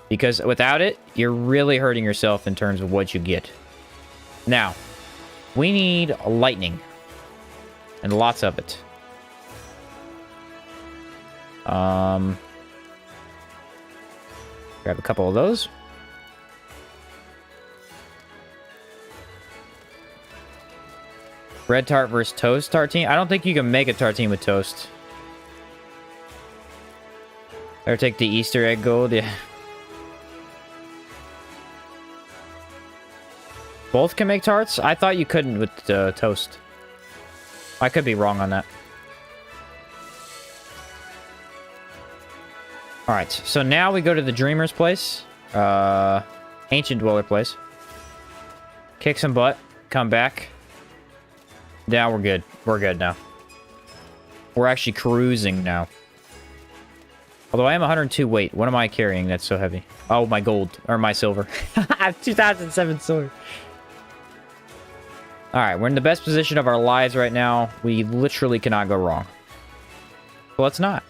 Because without it, you're really hurting yourself in terms of what you get. Now, we need lightning. And lots of it. Grab a couple of those. Bread tart versus toast tartine. I don't think you can make a tartine with toast. Or take the Easter egg gold. Yeah. Both can make tarts? I thought you couldn't with toast. I could be wrong on that. Alright, so now we go to the Dreamer's place. Ancient Dweller place. Kick some butt. Come back. Now we're good. We're good now. We're actually cruising now. Although I am 102 weight. What am I carrying that's so heavy? Oh, my gold. Or my silver. I have 2007 silver. Alright, we're in the best position of our lives right now. We literally cannot go wrong. Well, let's not.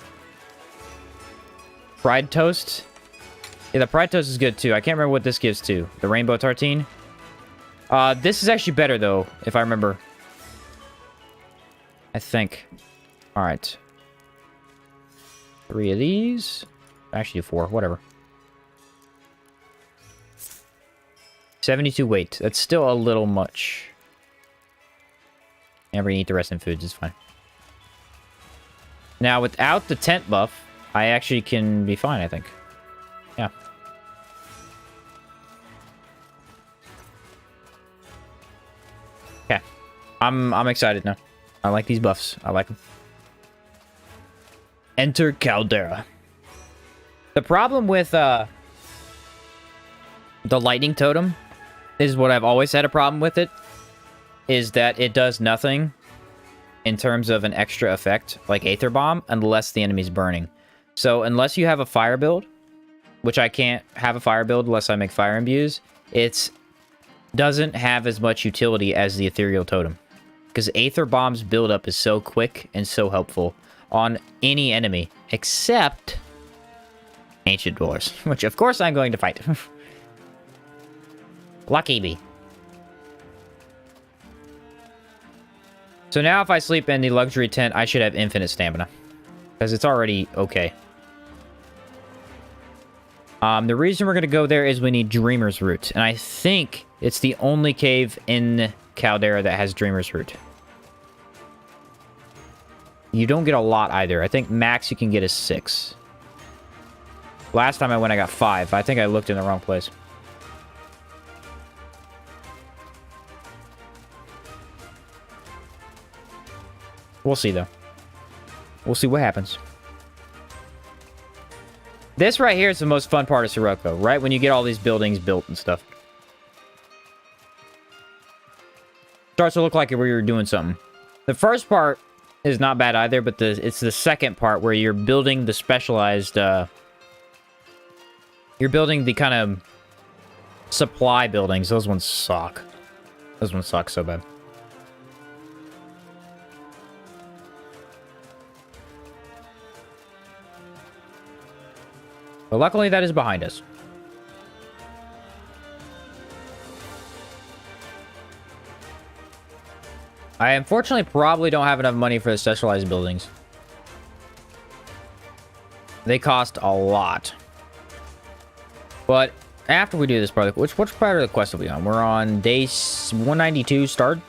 Fried toast. Yeah, the fried toast is good too. I can't remember what this gives to. The rainbow tartine. This is actually better though, if I remember. I think. Alright. 3 of these. Actually 4, whatever. 72 weight. That's still a little much. And we're gonna eat the rest in foods, it's fine. Now, without the tent buff, I actually can be fine, I think. Yeah. Okay. I'm excited now. I like these buffs. I like them. Enter Caldera. The problem with the lightning totem is what I've always had a problem with it, is that it does nothing in terms of an extra effect, like Aether Bomb, unless the enemy's burning. So unless you have a fire build, which I can't have a fire build unless I make fire imbues, it doesn't have as much utility as the Ethereal Totem. Because Aether Bomb's buildup is so quick and so helpful on any enemy, except Ancient Dwellers, which of course I'm going to fight. Lucky me. So now if I sleep in the luxury tent, I should have infinite stamina. Because it's already okay. The reason we're going to go there is we need Dreamer's Root. And I think it's the only cave in Caldera that has Dreamer's Root. You don't get a lot either. I think max you can get is 6. Last time I went, I got 5. I think I looked in the wrong place. We'll see, though. We'll see what happens. This right here is the most fun part of Sirocco, right? When you get all these buildings built and stuff. Starts to look like you're doing something. The first part is not bad either, but it's the second part where you're building the specialized... you're building the kind of supply buildings. Those ones suck. Those ones suck so bad. But luckily, that is behind us. I unfortunately probably don't have enough money for the specialized buildings. They cost a lot. But after we do this part, which part of the quest are we on? We're on day 192 start.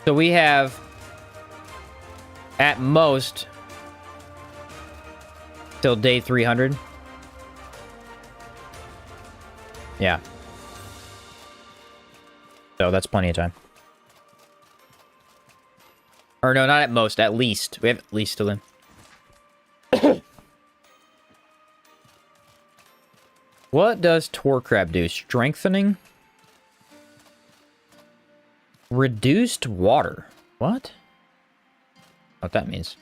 So we have, at most, till day 300. Yeah. So that's plenty of time. Or no, not at most, at least. We have at least till then. What does Tor Crab do? Strengthening? Reduced water. What? What that means?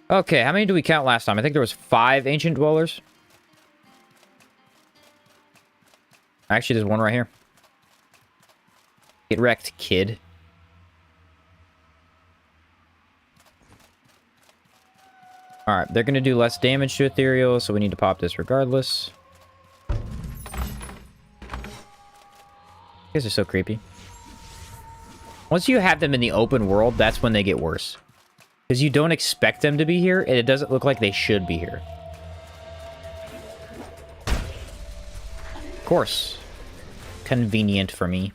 Okay, how many do we count last time? I think there was 5 ancient dwellers. Actually, there's one right here. Get wrecked, kid. Alright, they're going to do less damage to ethereal, so we need to pop this regardless. You guys are so creepy. Once you have them in the open world, that's when they get worse. Because you don't expect them to be here, and it doesn't look like they should be here. Of course. Convenient for me.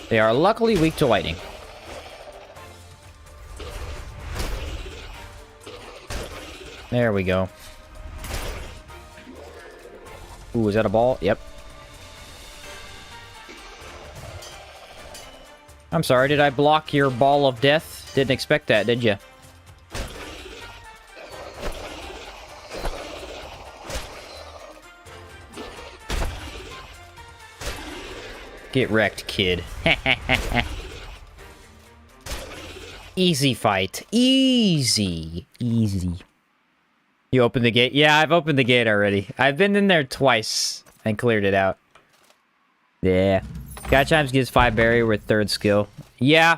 They are luckily weak to lightning. There we go. Ooh, is that a ball? Yep. I'm sorry, did I block your ball of death? Didn't expect that, did you? Get wrecked, kid. Easy fight. Easy. Easy. You opened the gate? Yeah, I've opened the gate already. I've been in there twice and cleared it out. Yeah. Guy Chimes gives 5 barrier with 3rd skill. Yeah.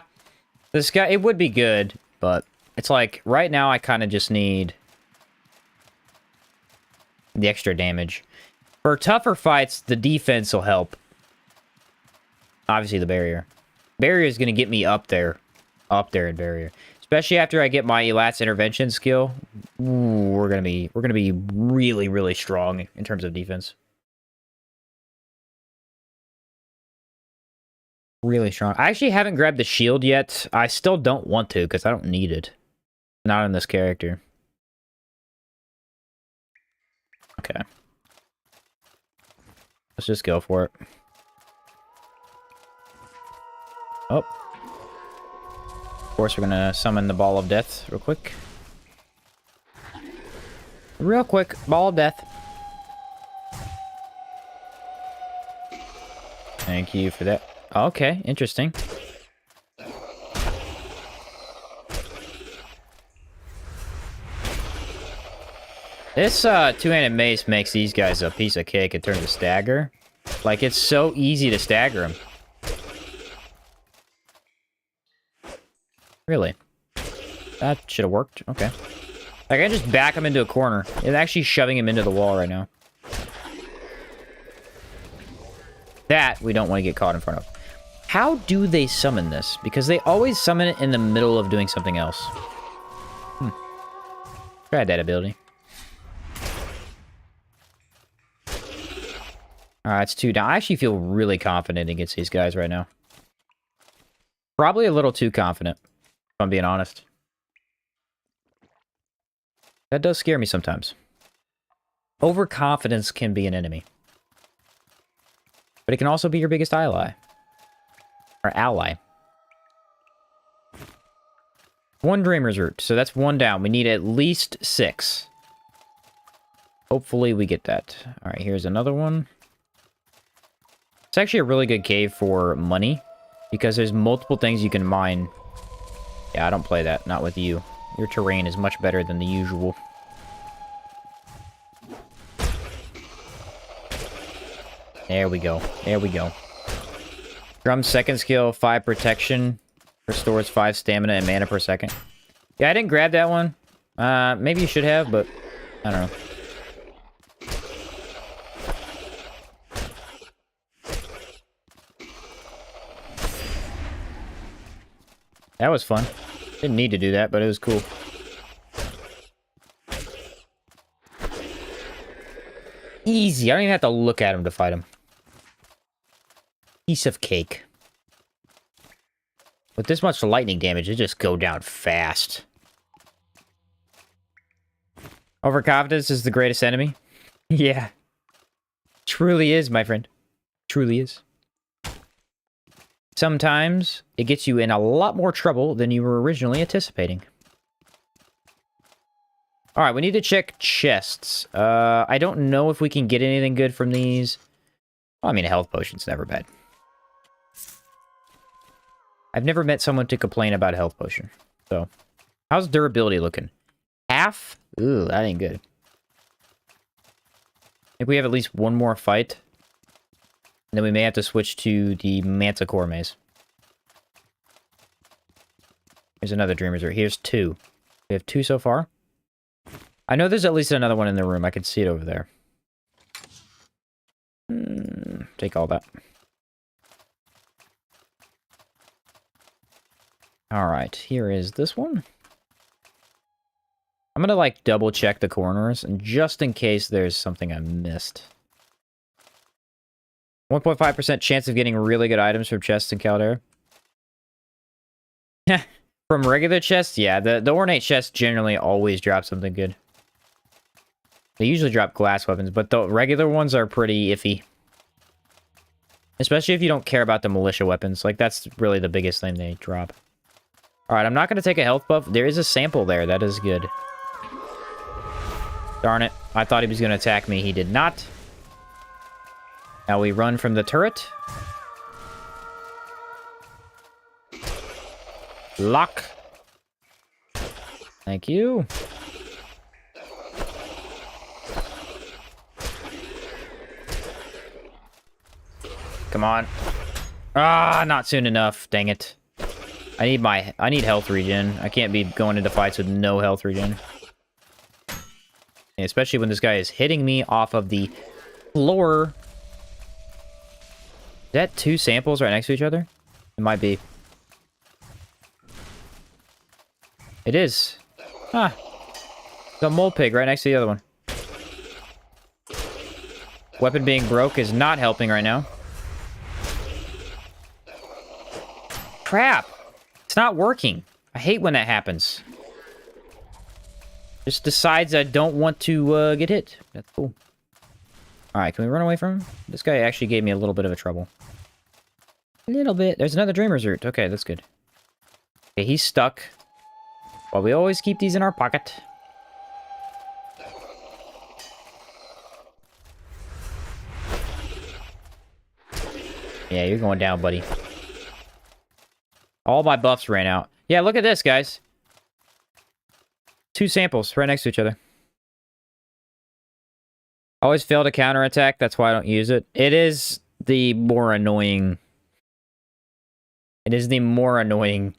This guy, it would be good, but it's like, right now I kind of just need the extra damage. For tougher fights, the defense will help. Obviously the barrier. Barrier is going to get me up there. Up there in barrier. Especially after I get my Elat's intervention skill. Ooh, we're gonna be really, really strong in terms of defense. Really strong. I actually haven't grabbed the shield yet. I still don't want to because I don't need it. Not in this character. Okay. Let's just go for it. Oh. Of course, we're gonna summon the Ball of Death real quick. Real quick, Ball of Death. Thank you for that. Okay, interesting. This two-handed mace makes these guys a piece of cake in terms of stagger. Like, it's so easy to stagger them. Really? That should have worked. Okay. Like, I can just back him into a corner. It's actually shoving him into the wall right now. That we don't want to get caught in front of. How do they summon this? Because they always summon it in the middle of doing something else. Try that ability. Alright, it's 2 down. I actually feel really confident against these guys right now. Probably a little too confident, if I'm being honest. That does scare me sometimes. Overconfidence can be an enemy. But it can also be your biggest ally. Or ally. 1 Dreamer's Root. So that's 1 down. We need at least 6. Hopefully we get that. Alright, here's another one. It's actually a really good cave for money. Because there's multiple things you can mine. Yeah, I don't play that. Not with you. Your terrain is much better than the usual. There we go. There we go. Drum's second skill, 5 protection. Restores 5 stamina and mana per second. Yeah, I didn't grab that one. Maybe you should have, but I don't know. That was fun. Didn't need to do that, but it was cool. Easy. I don't even have to look at him to fight him. Piece of cake. With this much lightning damage, it just go down fast. Overconfidence is the greatest enemy. Yeah. Truly is, my friend. Truly is. Sometimes it gets you in a lot more trouble than you were originally anticipating. Alright, we need to check chests. I don't know if we can get anything good from these. Well, I mean, a health potion's never bad. I've never met someone to complain about a health potion. So, how's durability looking? Half? Ooh, that ain't good. I think we have at least one more fight. And then we may have to switch to the Manticore maze. Here's another Dreamer's Root. Here's 2. We have 2 so far. I know there's at least another one in the room. I can see it over there. Take all that. Alright, here is this one. I'm gonna, like, double-check the corners, and just in case there's something I missed. 1.5% chance of getting really good items from chests in Caldera. From regular chests? Yeah, the ornate chests generally always drop something good. They usually drop glass weapons, but the regular ones are pretty iffy. Especially if you don't care about the militia weapons. Like, that's really the biggest thing they drop. Alright, I'm not going to take a health buff. There is a sample there. That is good. Darn it. I thought he was going to attack me. He did not. Now we run from the turret. Lock. Thank you. Come on. Ah, not soon enough. Dang it. I need health regen. I can't be going into fights with no health regen. And especially when this guy is hitting me off of the floor. Is that 2 samples right next to each other? It might be. It is. Ah. The mole pig right next to the other one. Weapon being broke is not helping right now. Crap! It's not working. I hate when that happens. Just decides I don't want to get hit. That's cool. Alright, can we run away from him? This guy actually gave me a little bit of a trouble. A little bit. There's another Dreamer's Root. Okay, that's good. Okay, he's stuck. Well, we always keep these in our pocket. Yeah, you're going down, buddy. All my buffs ran out. Yeah, look at this, guys. 2 samples right next to each other. Always fail to counterattack. That's why I don't use it. It is the more annoying... It is the more annoying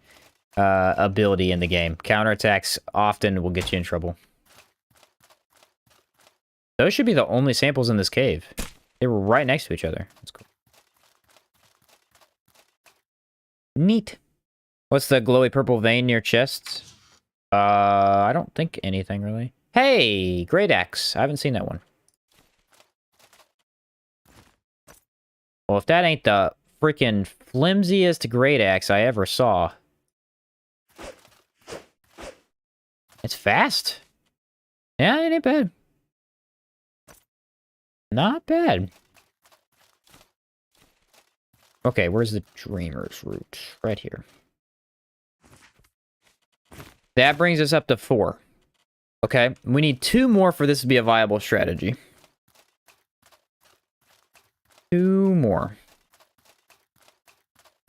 ability in the game. Counterattacks often will get you in trouble. Those should be the only samples in this cave. They were right next to each other. That's cool. Neat. What's the glowy purple vein near chests? I don't think anything, really. Hey! Great Axe. I haven't seen that one. Well, if that ain't the freaking flimsiest Great Axe I ever saw. It's fast. Yeah, it ain't bad. Not bad. Okay, where's the Dreamer's Root? Right here. That brings us up to 4. Okay, we need 2 more for this to be a viable strategy. 2 more.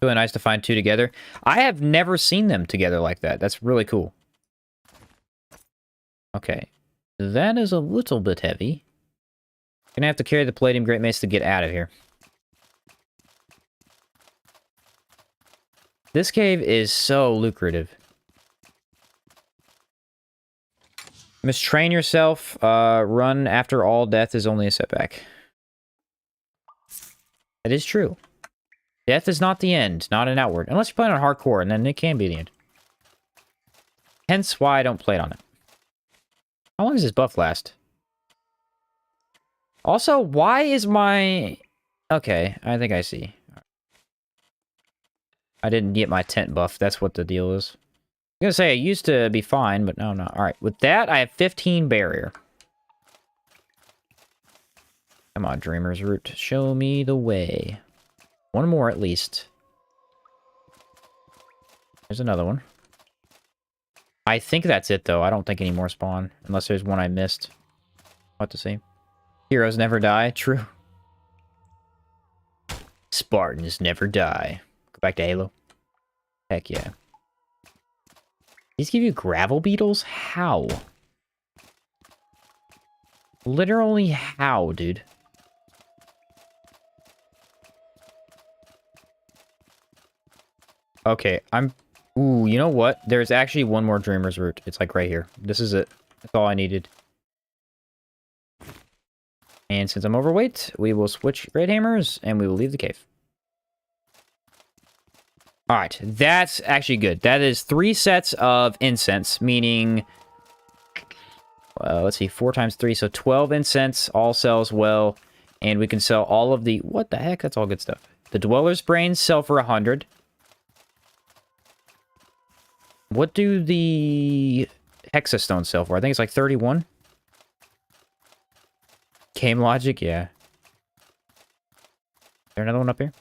Really nice to find 2 together. I have never seen them together like that. That's really cool. Okay, that is a little bit heavy. Gonna have to carry the Palladium Great Mace to get out of here. This cave is so lucrative. Mistrain yourself. Run after all death is only a setback. That is true. Death is not the end, not an outward. Unless you're playing on hardcore, and then it can be the end. Hence why I don't play it on it. How long does this buff last? Also, why is my... Okay, I think I see. I didn't get my tent buff. That's what the deal is. I'm gonna say I used to be fine, but no, I'm not. Alright, with that, I have 15 barrier. Come on, Dreamer's Root. Show me the way. One more, at least. There's another one. I think that's it, though. I don't think any more spawn. Unless there's one I missed. What to see. Heroes never die. True. Spartans never die. Go back to Halo. Heck yeah. These give you gravel beetles? How? Literally how, dude? Okay, Ooh, you know what? There's actually one more Dreamer's Root. It's like right here. This is it. That's all I needed. And since I'm overweight, we will switch Great Hammers, and we will leave the cave. Alright, that's actually good. That is 3 sets of incense, meaning... let's see, 4 times 3, so 12 incense, all sells well. And we can sell all of the... What the heck? That's all good stuff. The Dweller's Brains sell for 100. What do the Hexastones sell for? I think it's like 31. Game Logic, yeah. Is there another one up here?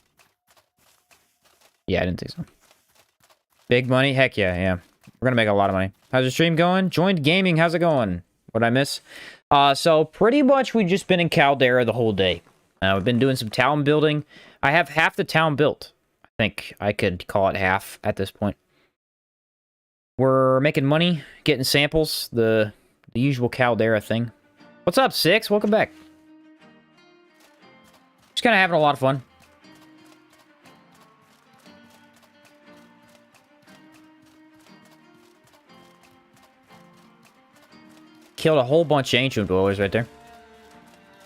Yeah, I didn't think so. Big money? Heck yeah, yeah. We're gonna make a lot of money. How's the stream going? Joined gaming, how's it going? What'd I miss? So pretty much we've just been in Caldera the whole day. We've been doing some town building. I have half the town built. I think I could call it half at this point. We're making money, getting samples, the usual Caldera thing. What's up, Six? Welcome back. Just kind of having a lot of fun. Killed a whole bunch of ancient dwellers right there.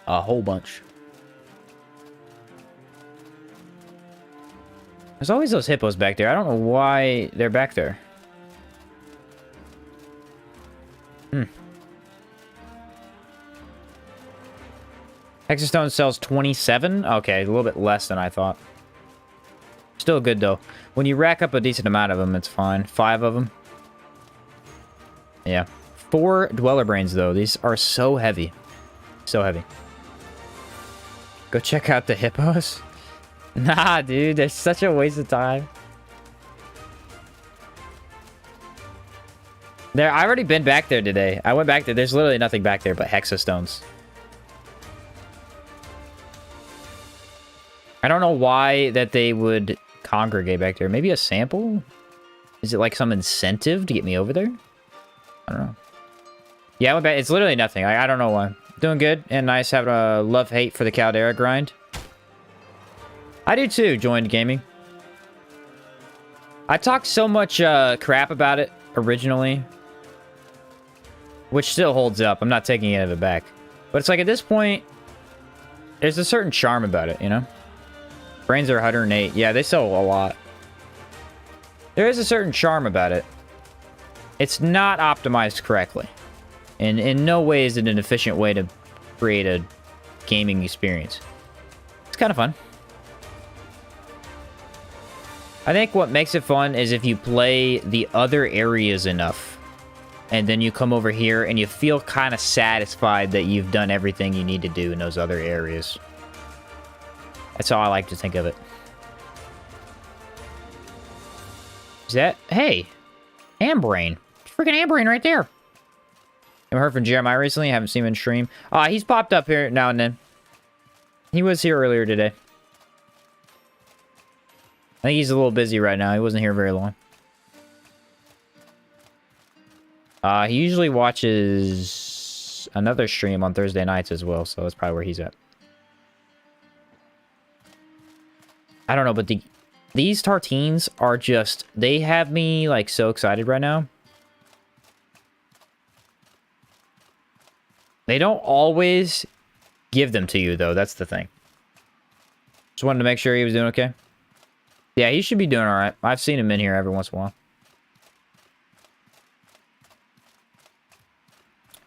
A whole bunch. There's always those hippos back there. I don't know why they're back there. Hexastone sells 27? Okay, a little bit less than I thought. Still good, though. When you rack up a decent amount of them, it's fine. 5 of them. Yeah. 4 Dweller Brains, though. These are so heavy. So heavy. Go check out the hippos? Nah, dude. They're such a waste of time. I've already been back there today. I went back there. There's literally nothing back there but Hexastones. I don't know why that they would congregate back there. Maybe a sample? Is it like some incentive to get me over there? I don't know. Yeah, I went back. It's literally nothing. I don't know why. Doing good and nice having a love-hate for the Caldera grind. I do too, joined gaming. I talked so much crap about it originally. Which still holds up. I'm not taking any of it back. But it's like at this point, there's a certain charm about it, you know? Brains are 108. Yeah, they sell a lot. There is a certain charm about it. It's not optimized correctly. And in no way is it an efficient way to create a gaming experience. It's kind of fun. I think what makes it fun is if you play the other areas enough. And then you come over here and you feel kind of satisfied that you've done everything you need to do in those other areas. That's how I like to think of it. Is that... Hey! Hambrain. Freaking Hambrain right there. I've heard from Jeremiah recently. I haven't seen him in stream. He's popped up here now and then. He was here earlier today. I think he's a little busy right now. He wasn't here very long. He usually watches another stream on Thursday nights as well, so that's probably where he's at. I don't know, but These tartines are just, they have me like so excited right now. They don't always give them to you though, that's the thing. Just wanted to make sure he was doing okay. Yeah, he should be doing all right. I've seen him in here every once in a while.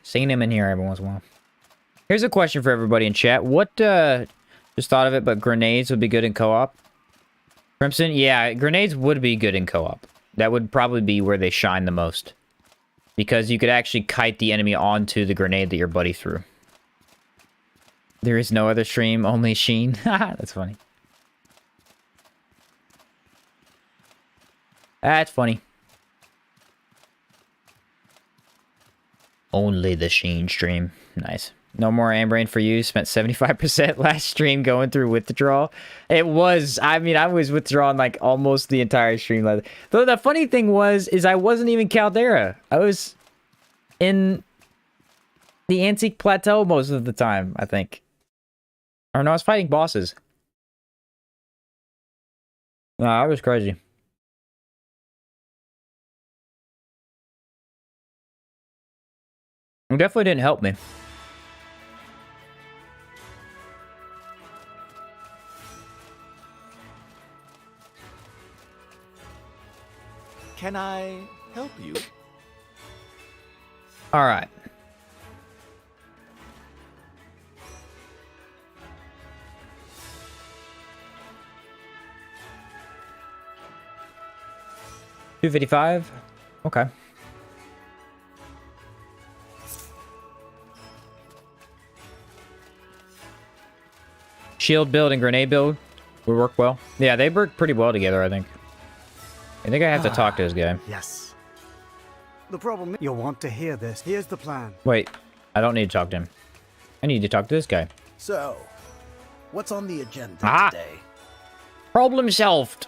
Seen him in here every once in a while. Here's a question for everybody in chat. What, just thought of it, but grenades would be good in co-op? Crimson? Yeah, grenades would be good in co-op. That would probably be where they shine the most. Because you could actually kite the enemy onto the grenade that your buddy threw. There is no other stream, only Sheen. That's funny. That's funny. Only the Sheen stream. Nice. No more Ambrain for you. Spent 75% last stream going through withdrawal. It was, I mean, I was withdrawing like almost the entire stream. Though the funny thing was, is I wasn't even Caldera. I was in the Antique Plateau most of the time, I think. Or no, I was fighting bosses. No, I was crazy. It definitely didn't help me. Can I help you? All right. $255. Okay. Shield build and grenade build would work well. Yeah, they work pretty well together, I think. I think I have to talk to this guy. Yes. The problem is you'll want to hear this. Here's the plan. Wait, I don't need to talk to him. I need to talk to this guy. So, what's on the agenda today? Problem solved.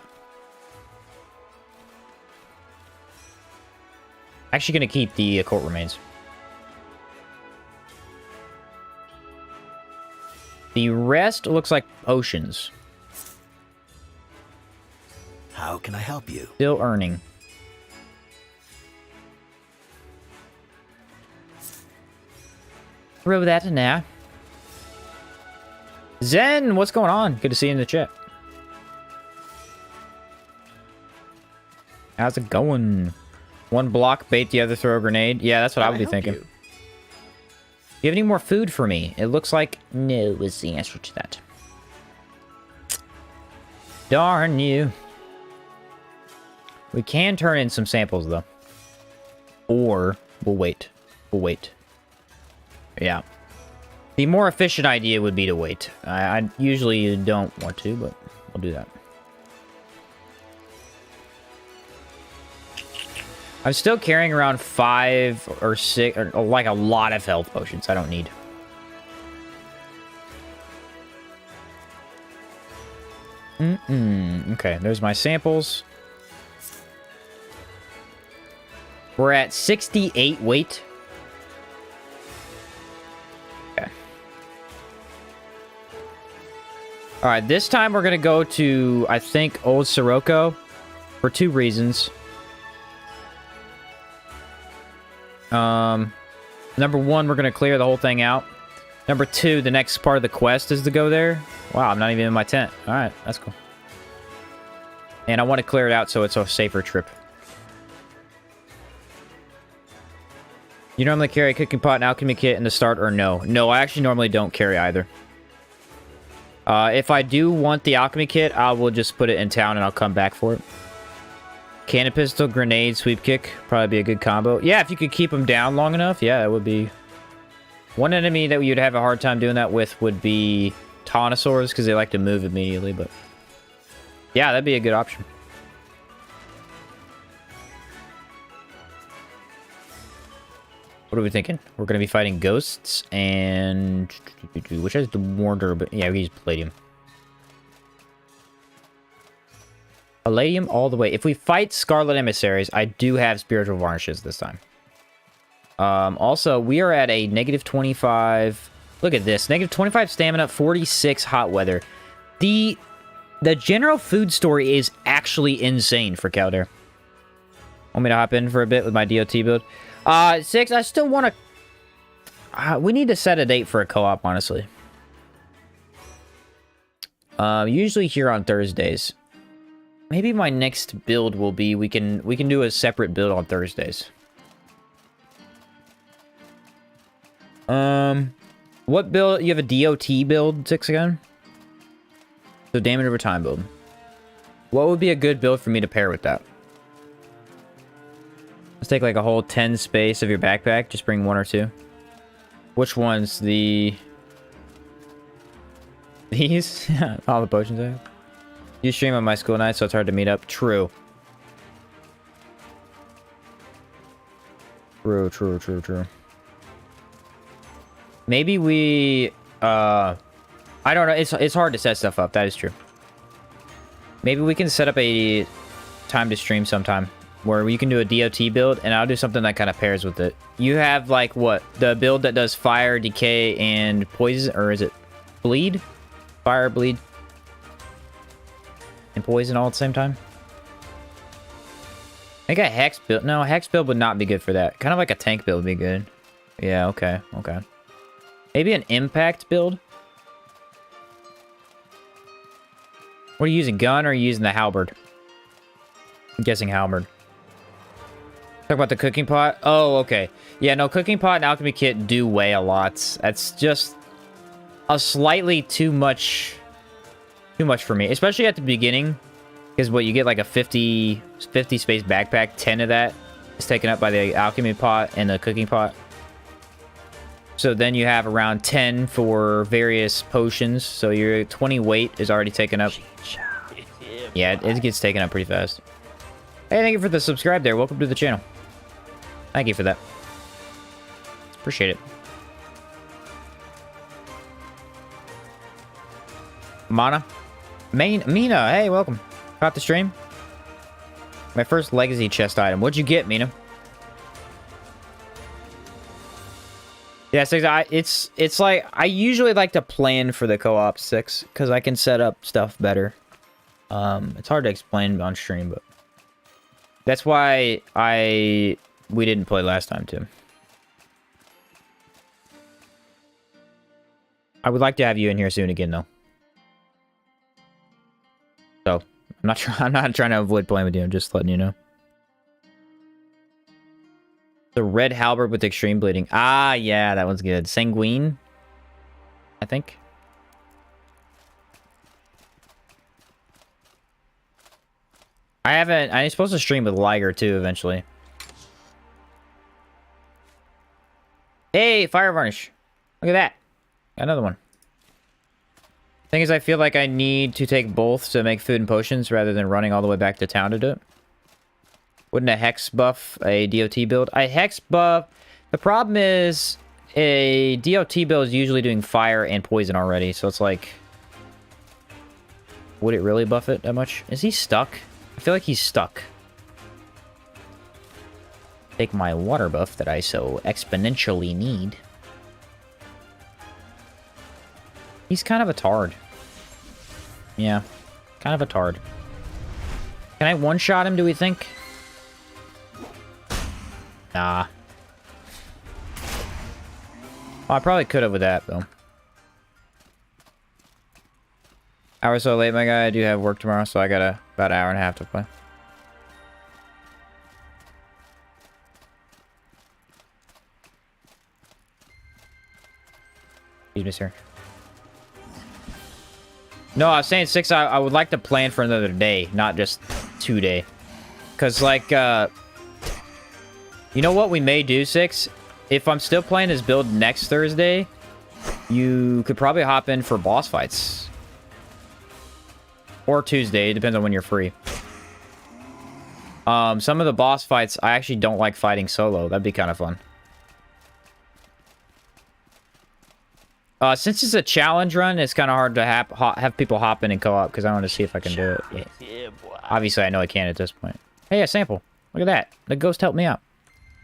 Actually gonna keep the court remains. The rest looks like potions. How can I help you? Still earning. Throw that in there. Zen, what's going on? Good to see you in the chat. How's it going? One block bait, the other throw a grenade. Yeah, that's what I would be thinking. You? You have any more food for me? It looks like no is the answer to that. Darn you. We can turn in some samples, though. Or, we'll wait. We'll wait. Yeah. The more efficient idea would be to wait. I usually don't want to, but we'll do that. I'm still carrying around 5 or 6, or like a lot of health potions I don't need. Okay, there's my samples. We're at 68 weight. Okay. Alright, this time we're gonna go to, I think, Old Sirocco for 2 reasons. Number 1, we're gonna clear the whole thing out. Number 2, the next part of the quest is to go there. Wow, I'm not even in my tent. Alright, that's cool. And I want to clear it out so it's a safer trip. You normally carry a cooking pot and alchemy kit in the start or no? No, I actually normally don't carry either. If I do want the alchemy kit, I will just put it in town and I'll come back for it. Cannon pistol, grenade, sweep kick. Probably be a good combo. Yeah, if you could keep them down long enough, yeah, it would be... One enemy that you'd have a hard time doing that with would be Taunosaurs, because they like to move immediately, but... Yeah, that'd be a good option. What are we thinking? We're going to be fighting ghosts and... Which has the more durability? Yeah, we use palladium. Palladium all the way. If we fight Scarlet Emissaries, I do have spiritual varnishes this time. Also, we are at a negative 25... Look at this. Negative 25 stamina, 46 hot weather. The The general food story is actually insane for Caldera. Want me to hop in for a bit with my DOT build? 6, I still want to... we need to set a date for a co-op, honestly. Usually here on Thursdays. Maybe my next build will be... We can do a separate build on Thursdays. What build? You have a DOT build, 6 again? So damage over time build. What would be a good build for me to pair with that? Let's take like a whole 10 space of your backpack. Just bring 1 or 2. Which ones? These? All the potions I have. You stream on my school night, so it's hard to meet up. True. True. Maybe we... I don't know. It's hard to set stuff up. That is true. Maybe we can set up a time to stream sometime where we can do a DOT build, and I'll do something that kind of pairs with it. You have, like, what? The build that does fire, decay, and poison, or is it bleed? Fire, bleed, and poison all at the same time? I think a hex build... No, a hex build would not be good for that. Kind of like a tank build would be good. Yeah, okay. Maybe an impact build? What are you using, gun or are you using the halberd? I'm guessing halberd. Talk about the cooking pot? Oh, okay. Yeah, no, cooking pot and alchemy kit do weigh a lot. That's just a slightly too much for me, especially at the beginning. Because what, you get like a 50 space backpack, 10 of that is taken up by the alchemy pot and the cooking pot. So then you have around 10 for various potions. So your 20 weight is already taken up. Yeah, it gets taken up pretty fast. Hey, thank you for the subscribe there. Welcome to the channel. Thank you for that. Appreciate it. Mina, hey, welcome. Caught the stream. My first legacy chest item. What'd you get, Mina? Yeah, 6, it's like, I usually like to plan for the co-op 6, because I can set up stuff better. It's hard to explain on stream, but... That's why we didn't play last time, too. I would like to have you in here soon again, though. So, I'm not trying to avoid playing with you, I'm just letting you know. The red halberd with extreme bleeding. Ah, yeah, that one's good. Sanguine, I think. I'm supposed to stream with Liger, too, eventually. Hey, fire varnish. Look at that. Got another one. Thing is, I feel like I need to take both to make food and potions rather than running all the way back to town to do it. Wouldn't a hex buff a DOT build? A hex buff... The problem is, a DOT build is usually doing fire and poison already, so it's like... Would it really buff it that much? Is he stuck? I feel like he's stuck. Take my water buff that I so exponentially need. He's kind of a tard. Yeah, kind of a tard. Can I one-shot him, do we think? Nah. Well, I probably could have with that, though. Hour so late, my guy. I do have work tomorrow, so I got about an hour and a half to play. Excuse me, sir. No, I was saying 6, I would like to plan for another day, not just 2 day. Because, like, you know what we may do, 6? If I'm still playing this build next Thursday, you could probably hop in for boss fights. Or Tuesday, it depends on when you're free. Some of the boss fights, I actually don't like fighting solo. That'd be kind of fun. Since it's a challenge run, it's kind of hard to have people hop in and co-op, because I want to see if I can do it. Yeah. Obviously, I know I can at this point. Hey, a sample. Look at that. The ghost helped me out.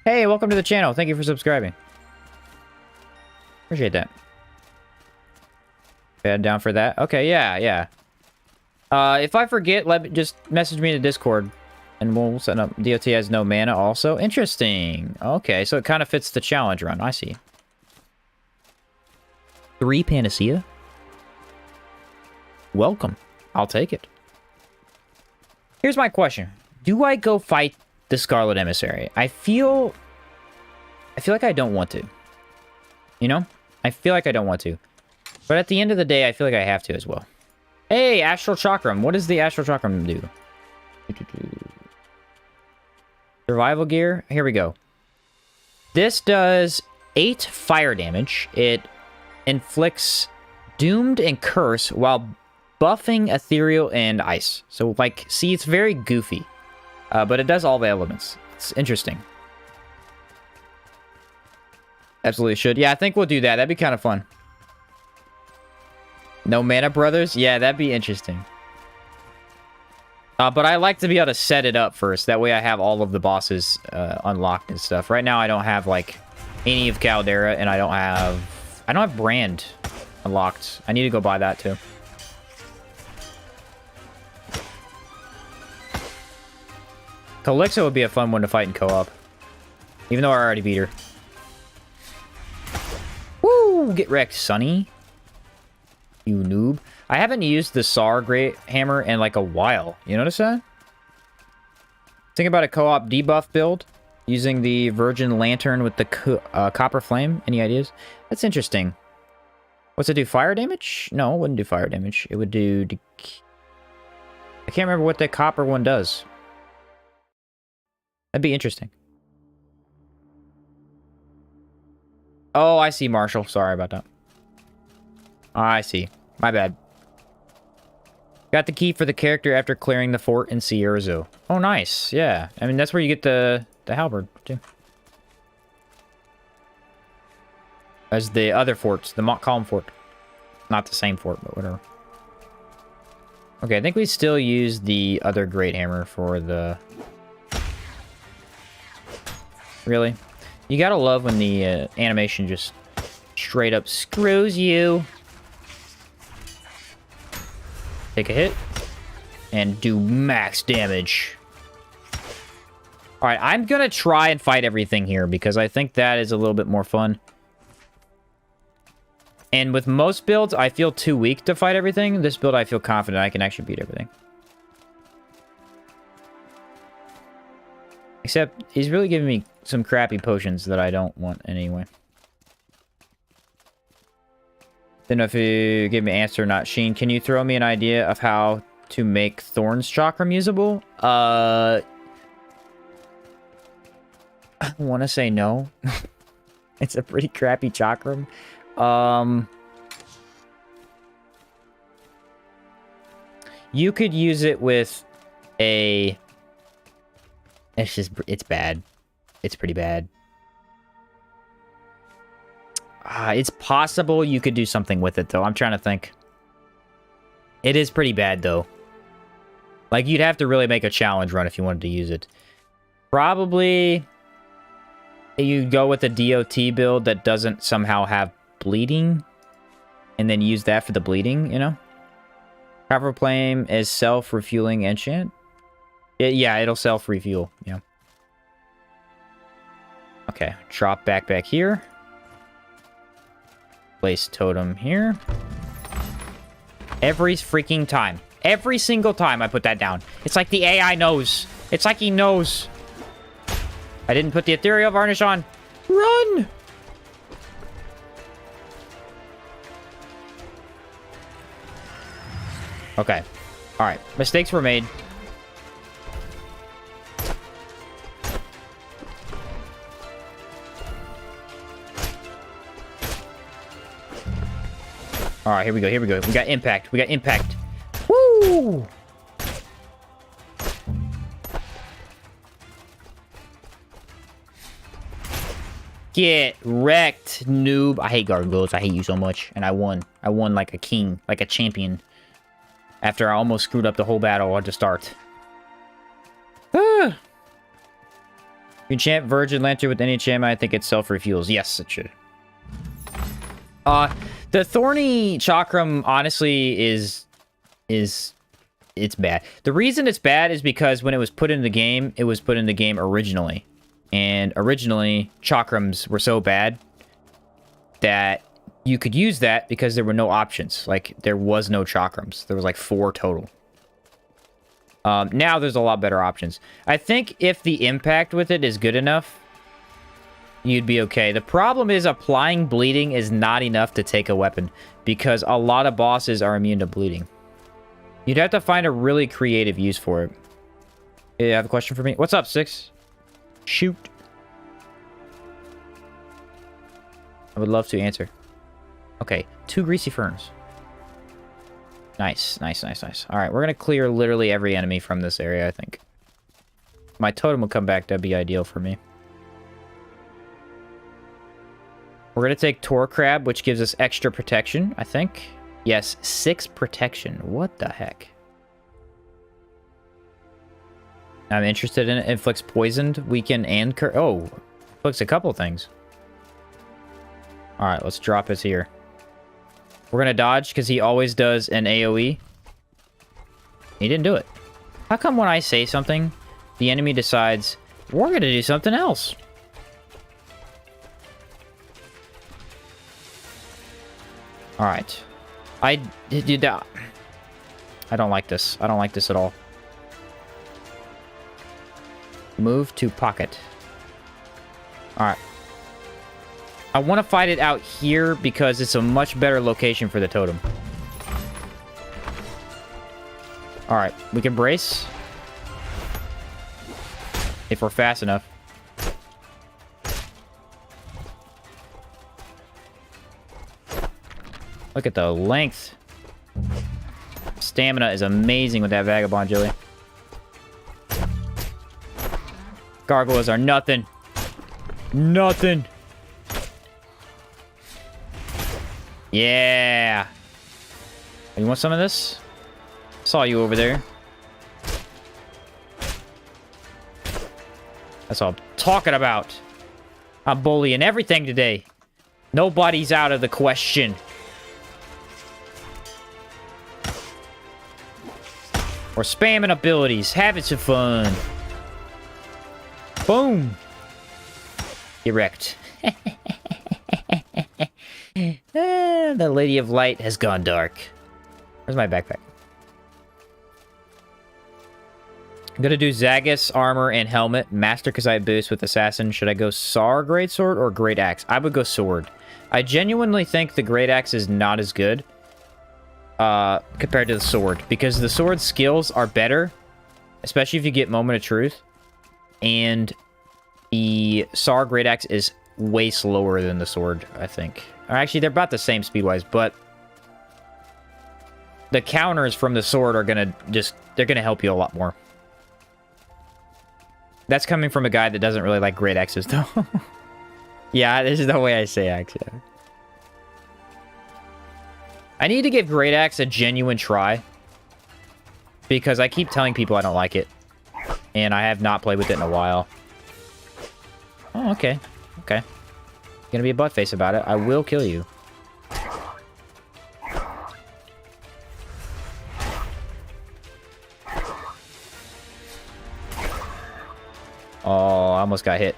Hey, welcome to the channel. Thank you for subscribing. Appreciate that. Yeah, down for that. Okay, yeah. If I forget, just message me in the Discord, and we'll set up. DOT has no mana also. Interesting. Okay, so it kind of fits the challenge run. I see. 3 Panacea? Welcome. I'll take it. Here's my question. Do I go fight the Scarlet Emissary? I feel like I don't want to. You know? I feel like I don't want to. But at the end of the day, I feel like I have to as well. Hey, Astral Chakram. What does the Astral Chakram do? Survival gear. Here we go. This does 8 fire damage. It inflicts doomed and curse while buffing ethereal and ice. So, like, see, it's very goofy. But it does all the elements. It's interesting. Absolutely should. Yeah, I think we'll do that. That'd be kind of fun. No Mana Brothers? Yeah, that'd be interesting. But I like to be able to set it up first. That way I have all of the bosses unlocked and stuff. Right now I don't have, like, any of Caldera, and I don't have Brand unlocked. I need to go buy that, too. Calyxo would be a fun one to fight in co-op. Even though I already beat her. Woo! Get wrecked, Sonny. You noob. I haven't used the SAR Great Hammer in like a while. You notice that? Think about a co-op debuff build using the Virgin Lantern with the Copper Flame. Any ideas? That's interesting. What's it do? Fire damage? No, it wouldn't do fire damage. It would do... I can't remember what the copper one does. That'd be interesting. Oh, I see, Marshall. Sorry about that. I see. My bad. Got the key for the character after clearing the fort in Sierra Zoo. Oh, nice. Yeah. I mean, that's where you get the halberd, too. As the other forts. The Montcalm fort. Not the same fort, but whatever. Okay, I think we still use the other Great Hammer for the... Really? You gotta love when the animation just straight up screws you. Take a hit. And do max damage. Alright, I'm gonna try and fight everything here because I think that is a little bit more fun. And with most builds, I feel too weak to fight everything. This build, I feel confident I can actually beat everything. Except, he's really giving me some crappy potions that I don't want anyway. Don't know if you give me an answer or not. Sheen, can you throw me an idea of how to make Thorn's Chakram usable? I want to say no. It's a pretty crappy Chakram. You could use it with a... It's bad. It's pretty bad. It's possible you could do something with it, though. I'm trying to think. It is pretty bad, though. Like, you'd have to really make a challenge run if you wanted to use it. Probably... you go with a DOT build that doesn't somehow have bleeding. And then use that for the bleeding, you know? Copper Flame is self-refueling enchant. Yeah, it'll self-refuel. Yeah. Okay, drop back here. Place totem here. Every freaking time. Every single time I put that down. It's like the AI knows. It's like he knows. I didn't put the ethereal varnish on. Run! Okay. Alright. Mistakes were made. Alright, here we go, here we go. We got impact. We got impact. Woo! Get wrecked, noob. I hate gargoyles. I hate you so much. And I won. I won like a king, like a champion. After I almost screwed up the whole battle at the start. Ah. You enchant Virgin Lantern with any enchantment, I think it self-refuels. Yes, it should. The Thorny Chakram, honestly, is it's bad. The reason it's bad is because when it was put in the game, it was put in the game originally. And originally, chakrams were so bad that you could use that because there were no options. Like, there was no chakrams. There was like 4 total. Now there's a lot better options. I think if the impact with it is good enough, you'd be okay. The problem is applying bleeding is not enough to take a weapon because a lot of bosses are immune to bleeding. You'd have to find a really creative use for it. You have a question for me? What's up, Six? Shoot. I would love to answer. Okay, 2 greasy ferns. Nice, nice, nice, nice. All right, we're going to clear literally every enemy from this area, I think. My totem will come back. That'd be ideal for me. We're going to take Tor Crab, which gives us extra protection, I think. Yes, 6 protection. What the heck? I'm interested in it. Inflicts poisoned, weaken, and... Oh, inflicts a couple things. All right, let's drop his here. We're going to dodge because he always does an AoE. He didn't do it. How come when I say something, the enemy decides, we're going to do something else? All right. I did that. I don't like this. I don't like this at all. Move to pocket. All right. I want to fight it out here because it's a much better location for the totem. All right, we can brace. If we're fast enough. Look at the length. Stamina is amazing with that Vagabond Jelly. Gargoyles are nothing. Nothing. Yeah. You want some of this? Saw you over there. That's what I'm talking about. I'm bullying everything today. Nobody's out of the question. We're spamming abilities, having some fun. Boom. Get wrecked. The Lady of Light has gone dark. Where's my backpack? I'm gonna do Zagus, armor, and helmet. Master Kazite boost with assassin. Should I go Sar Greatsword or Great Axe? I would go sword. I genuinely think the Great Axe is not as good compared to the sword, because the sword skills are better, especially if you get Moment of Truth, and the Sar Great Axe is way slower than the sword, I think. Or actually, they're about the same speed-wise, but the counters from the sword are gonna they're gonna help you a lot more. That's coming from a guy that doesn't really like great axes, though. Yeah, this is the way I say axe, yeah. I need to give great axe a genuine try, because I keep telling people I don't like it, and I have not played with it in a while. Oh, okay. Okay. Gonna be a buttface about it. I will kill you. Oh, I almost got hit.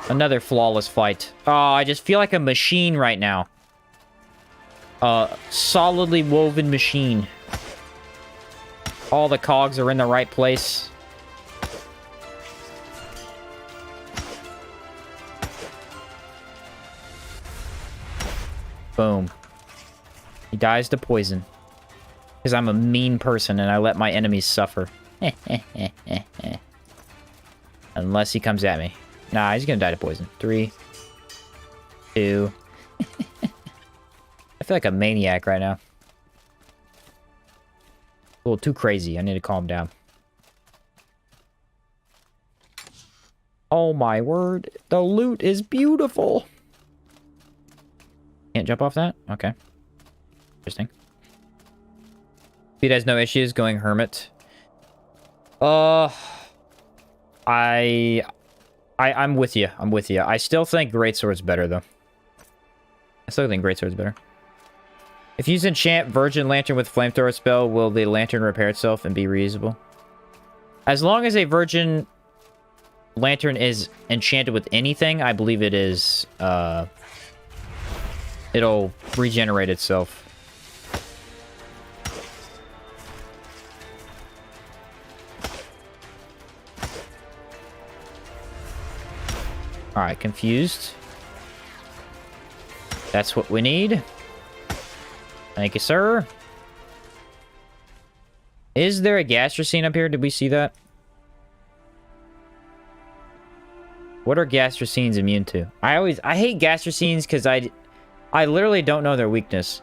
Another flawless fight. Oh, I just feel like a machine right now. Solidly woven machine. All the cogs are in the right place. Boom. He dies to poison. Because I'm a mean person and I let my enemies suffer. Unless he comes at me. Nah, he's gonna die to poison. 3, 2. I feel like a maniac right now. A little too crazy. I need to calm down. Oh my word. The loot is beautiful. Can't jump off that? Okay. Interesting. Speed has no issues going hermit. I'm with you. I'm with you. I still think Greatsword's better, though. I still think Greatsword's better. If you use enchant Virgin Lantern with Flamethrower spell, will the lantern repair itself and be reusable? As long as a Virgin Lantern is enchanted with anything, I believe it is, it'll regenerate itself. Alright, confused. That's what we need. Thank you, sir. Is there a gastrocene up here? Did we see that? What are gastrocenes immune to? I hate gastrocenes because I literally don't know their weakness.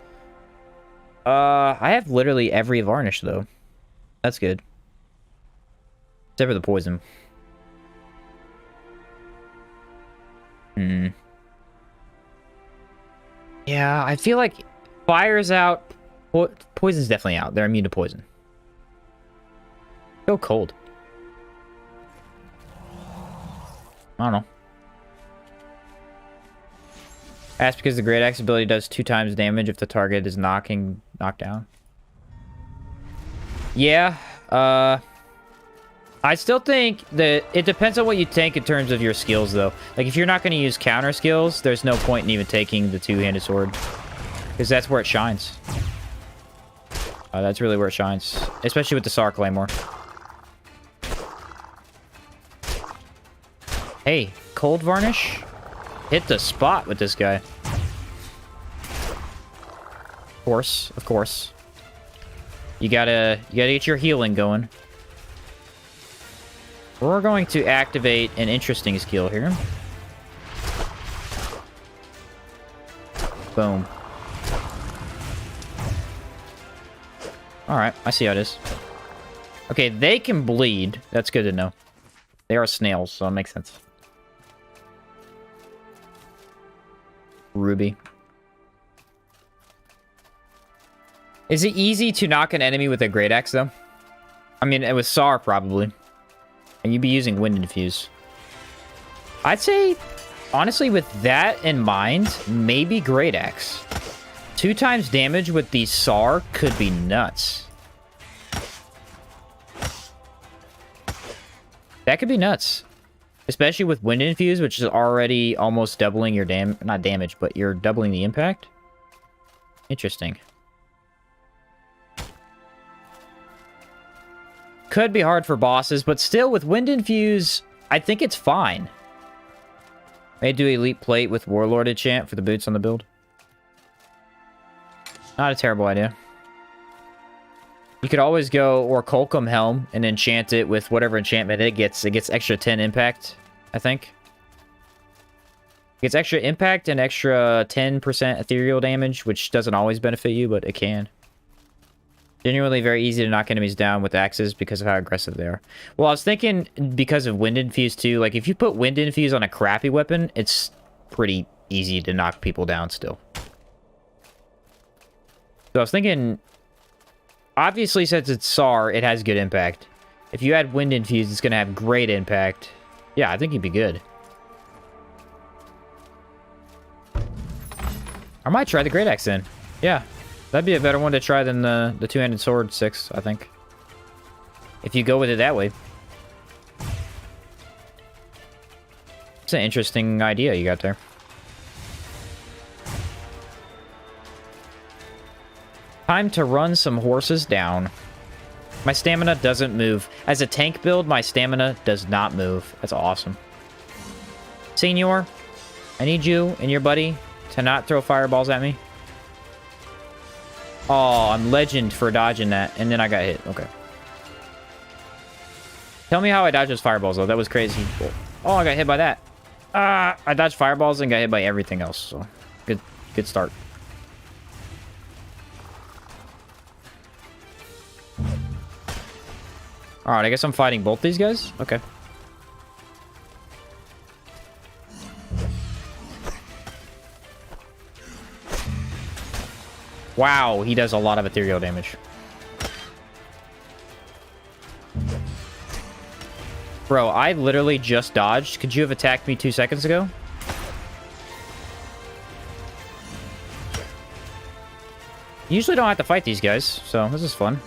I have literally every varnish though. That's good. Except for the poison. Yeah, I feel like fire's out. Poison's definitely out. They're immune to poison. Feel cold. I don't know. That's because the Great Axe ability does 2 times damage if the target is knocked down. Yeah, I still think that it depends on what you take in terms of your skills, though. Like, if you're not going to use counter skills, there's no point in even taking the two-handed sword. Because that's where it shines. That's really where it shines. Especially with the Sar Claymore. Hey, Cold Varnish? Hit the spot with this guy. Of course, of course. You gotta get your healing going. We're going to activate an interesting skill here. Boom. Alright, I see how it is. Okay, they can bleed. That's good to know. They are snails, so it makes sense. Ruby. Is it easy to knock an enemy with a Great Axe, though? I mean, with SAR, probably. And you'd be using Wind Infuse. I'd say, honestly, with that in mind, maybe Great Axe. 2 times damage with the SAR could be nuts. That could be nuts. Especially with Wind Infuse, which is already almost doubling your not damage, but you're doubling the impact. Interesting. Could be hard for bosses, but still, with Wind Infuse, I think it's fine. May do Elite Plate with Warlord enchant for the boots on the build. Not a terrible idea. You could always go or Colcum Helm and enchant it with whatever enchantment it gets. It gets extra 10 impact, I think. It gets extra impact and extra 10% ethereal damage, which doesn't always benefit you, but it can. Genuinely very easy to knock enemies down with axes because of how aggressive they are. Well, I was thinking because of Wind Infuse too. Like, if you put Wind Infuse on a crappy weapon, it's pretty easy to knock people down still. So I was thinking, obviously since it's SAR, it has good impact. If you add Wind Infuse, it's going to have great impact. Yeah, I think you'd be good. I might try the Great Axe then. Yeah. That'd be a better one to try than the two-handed sword 6, I think. If you go with it that way. It's an interesting idea you got there. Time to run some horses down. My stamina doesn't move. As a tank build, my stamina does not move. That's awesome. Senior, I need you and your buddy to not throw fireballs at me. Oh, I'm legend for dodging that, and then I got hit. Okay. Tell me how I dodged those fireballs, though. That was crazy. Oh, I got hit by that. I dodged fireballs and got hit by everything else, so good start. Alright, I guess I'm fighting both these guys? Okay. Wow, he does a lot of ethereal damage. Bro, I literally just dodged. Could you have attacked me 2 seconds ago? Usually don't have to fight these guys, so this is fun.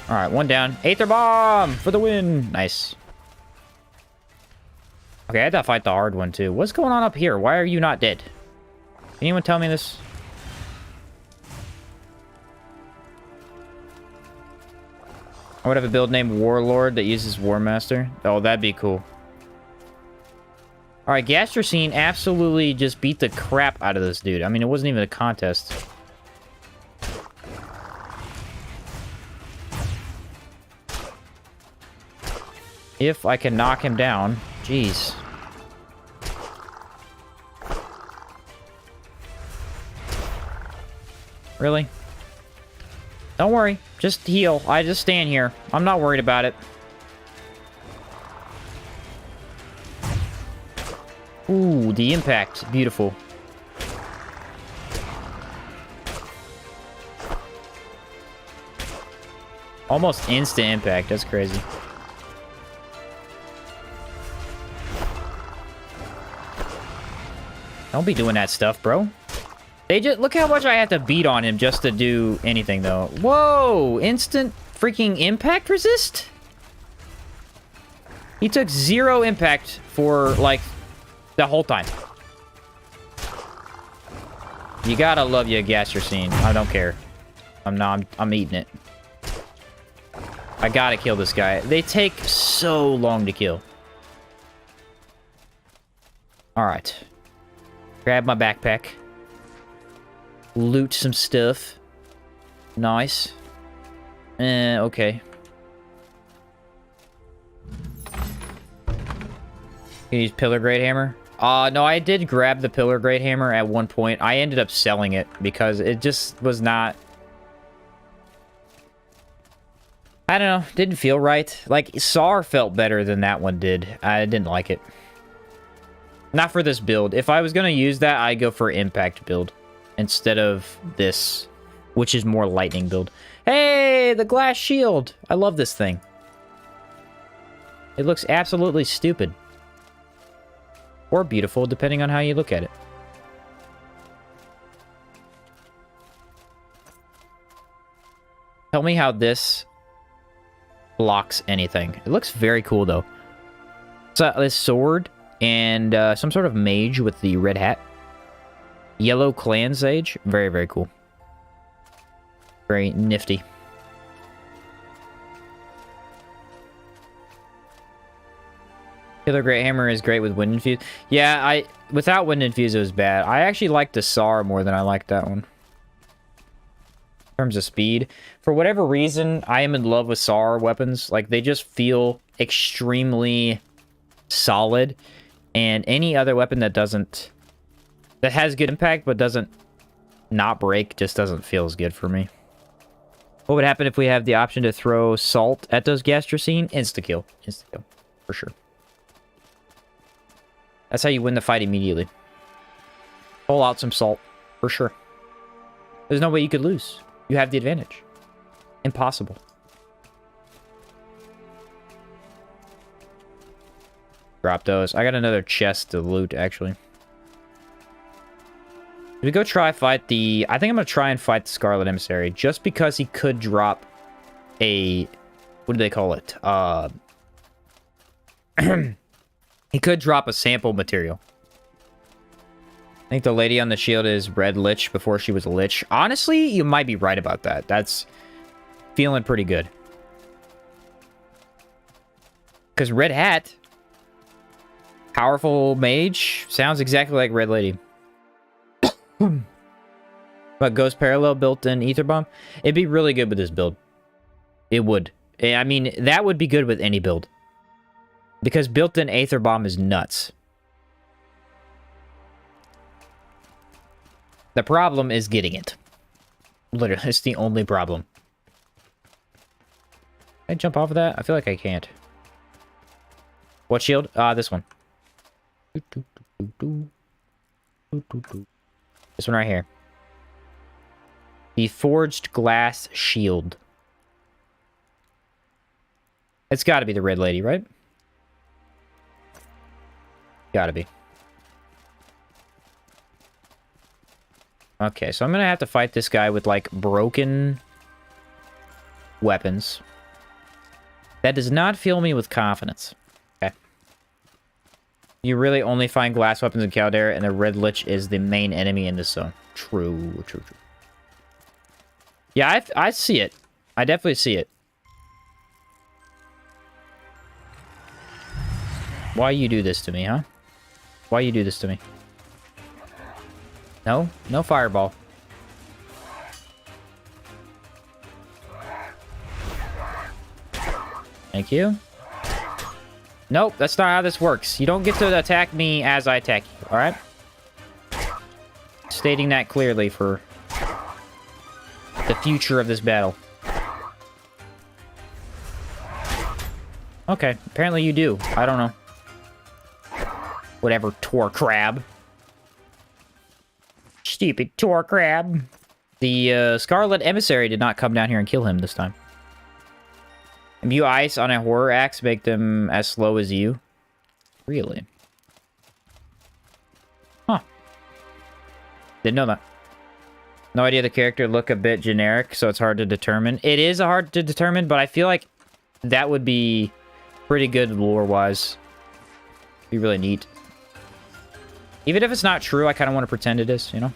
Alright, one down. Aether Bomb for the win! Nice. Okay, I had to fight the hard one, too. What's going on up here? Why are you not dead? Can anyone tell me this? I would have a build named Warlord that uses War Master. Oh, that'd be cool. Alright, Gastrocene absolutely just beat the crap out of this dude. I mean, it wasn't even a contest. If I can knock him down. Jeez. Really? Don't worry. Just heal. I just stand here. I'm not worried about it. Ooh, the impact. Beautiful. Almost instant impact. That's crazy. Don't be doing that stuff, bro. They just... Look how much I have to beat on him just to do anything, though. Whoa! Instant freaking impact resist? He took 0 impact for, like, the whole time. You gotta love your Gastrocene. I don't care. I'm eating it. I gotta kill this guy. They take so long to kill. Alright. Grab my backpack. Loot some stuff. Nice. Okay. Can you use Pillar Grade Hammer? No, I did grab the Pillar Grade Hammer at one point. I ended up selling it because it just was not... I don't know. Didn't feel right. Like, SAR felt better than that one did. I didn't like it. Not for this build. If I was going to use that, I'd go for Impact build instead of this, which is more Lightning build. Hey, the glass shield. I love this thing. It looks absolutely stupid. Or beautiful, depending on how you look at it. Tell me how this blocks anything. It looks very cool, though. So, this sword and some sort of mage with the red hat. Yellow clan sage. Very, very cool. Very nifty. Killer Great Hammer is great with Wind Infuse. Yeah, without Wind Infuse, it was bad. I actually liked the SAR more than I liked that one. In terms of speed. For whatever reason, I am in love with SAR weapons. Like, they just feel extremely solid. And any other weapon that doesn't... that has good impact, but doesn't not break, just doesn't feel as good for me. What would happen if we have the option to throw salt at those Gastrocene? Insta-kill. Insta-kill. For sure. That's how you win the fight immediately. Pull out some salt. For sure. There's no way you could lose. You have the advantage. Impossible. Drop those. I got another chest to loot, actually. Should we go try fight the... I think I'm going to try and fight the Scarlet Emissary. Just because he could drop a... what do they call it? He could drop a sample material. I think the lady on the shield is Red Lich before she was a Lich. Honestly, you might be right about that. That's feeling pretty good. Because Red Hat, powerful mage, sounds exactly like Red Lady. But Ghost Parallel built-in Ether Bomb? It'd be really good with this build. It would. I mean, that would be good with any build. Because built-in Aether Bomb is nuts. The problem is getting it. Literally, it's the only problem. Can I jump off of that? I feel like I can't. What shield? This one. This one right here. The Forged Glass Shield. It's gotta be the Red Lady, right? Gotta be. Okay, so I'm gonna have to fight this guy with, like, broken weapons. That does not fill me with confidence. Okay. You really only find glass weapons in Caldera, and the Red Lich is the main enemy in this zone. True. Yeah, I see it. I definitely see it. Why you do this to me, huh? Why you do this to me? No? No fireball. Thank you. Nope, that's not how this works. You don't get to attack me as I attack you, alright? Stating that clearly for the future of this battle. Okay, apparently you do. I don't know. Whatever, Tor Crab. Stupid Tor Crab. The Scarlet Emissary did not come down here and kill him this time. Imbue ice on a horror axe, make them as slow as you. Really? Huh. Didn't know that. No idea, the character look a bit generic, so it's hard to determine. It is hard to determine, but I feel like that would be pretty good lore-wise. Be really neat. Even if it's not true, I kind of want to pretend it is, you know?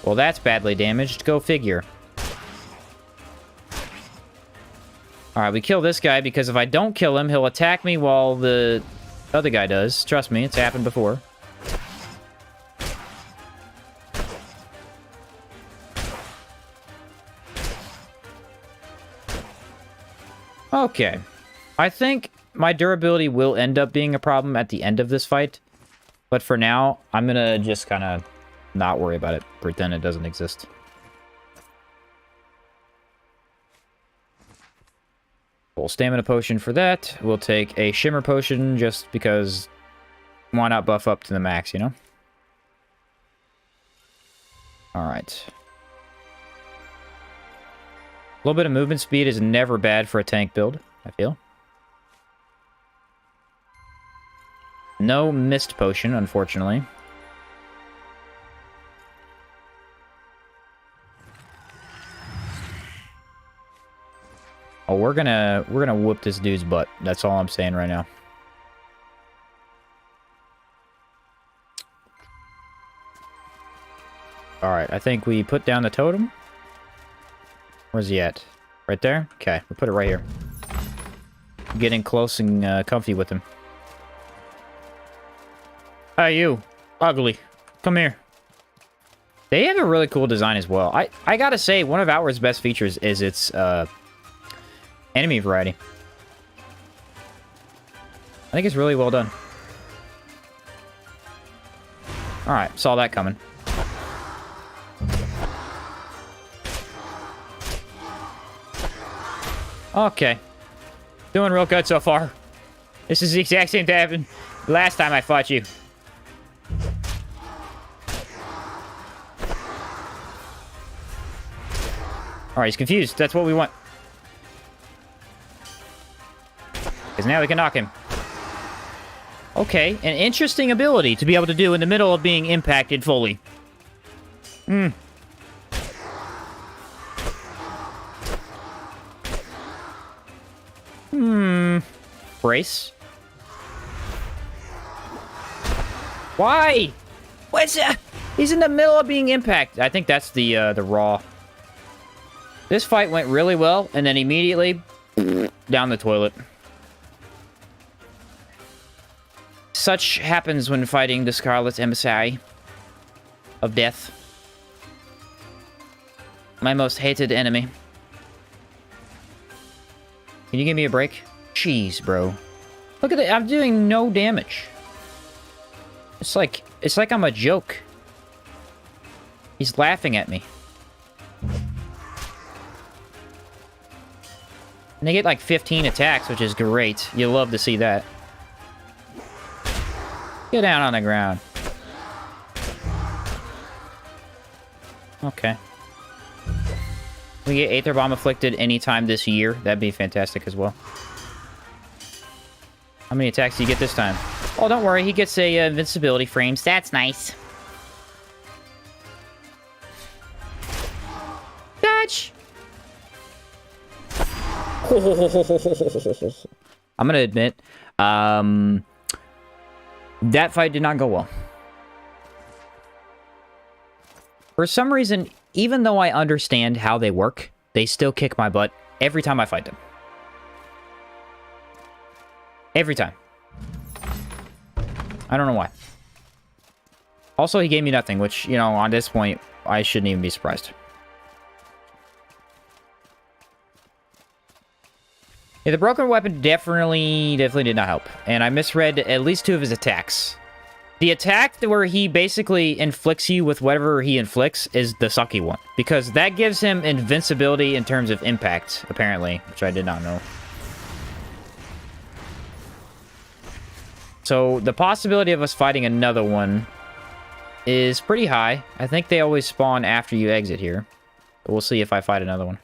Well, that's badly damaged. Go figure. Alright, we kill this guy because if I don't kill him, he'll attack me while the other guy does. Trust me, it's happened before. Okay. I think my durability will end up being a problem at the end of this fight. But for now, I'm gonna just kind of not worry about it. Pretend it doesn't exist. Full stamina potion for that. We'll take a shimmer potion just because why not buff up to the max, you know? Alright. A little bit of movement speed is never bad for a tank build, I feel. No mist potion, unfortunately. Oh, we're gonna whoop this dude's butt. That's all I'm saying right now. Alright, I think we put down the totem. Where's he at? Right there? Okay, we'll put it right here. Getting close and comfy with him. Hey, you. Ugly. Come here. They have a really cool design as well. I gotta say, one of Outward's best features is its enemy variety. I think it's really well done. Alright, saw that coming. Okay. Doing real good so far. This is the exact same thing that happened last time I fought you. Alright, he's confused. That's what we want. Because now we can knock him. Okay, an interesting ability to be able to do in the middle of being impacted fully. Brace. Why? What's that? He's in the middle of being impacted. I think that's the raw. This fight went really well, and then immediately down the toilet. Such happens when fighting the Scarlet Emissary of death. My most hated enemy. Can you give me a break? Jeez, bro. Look at that. I'm doing no damage. It's like I'm a joke. He's laughing at me. And they get like 15 attacks, which is great. You love to see that. Get down on the ground. Okay. We get Aether Bomb afflicted anytime this year. That'd be fantastic as well. How many attacks do you get this time? Oh, don't worry. He gets a invincibility frames. That's nice. Dodge! I'm gonna admit, that fight did not go well. For some reason, even though I understand how they work, they still kick my butt every time I fight them. Every time. I don't know why. Also, he gave me nothing, which, you know, on this point, I shouldn't even be surprised. Yeah, the broken weapon definitely did not help. And I misread at least 2 of his attacks. The attack where he basically inflicts you with whatever he inflicts is the sucky one. Because that gives him invincibility in terms of impact, apparently, which I did not know. So the possibility of us fighting another one is pretty high. I think they always spawn after you exit here. But we'll see if I fight another one.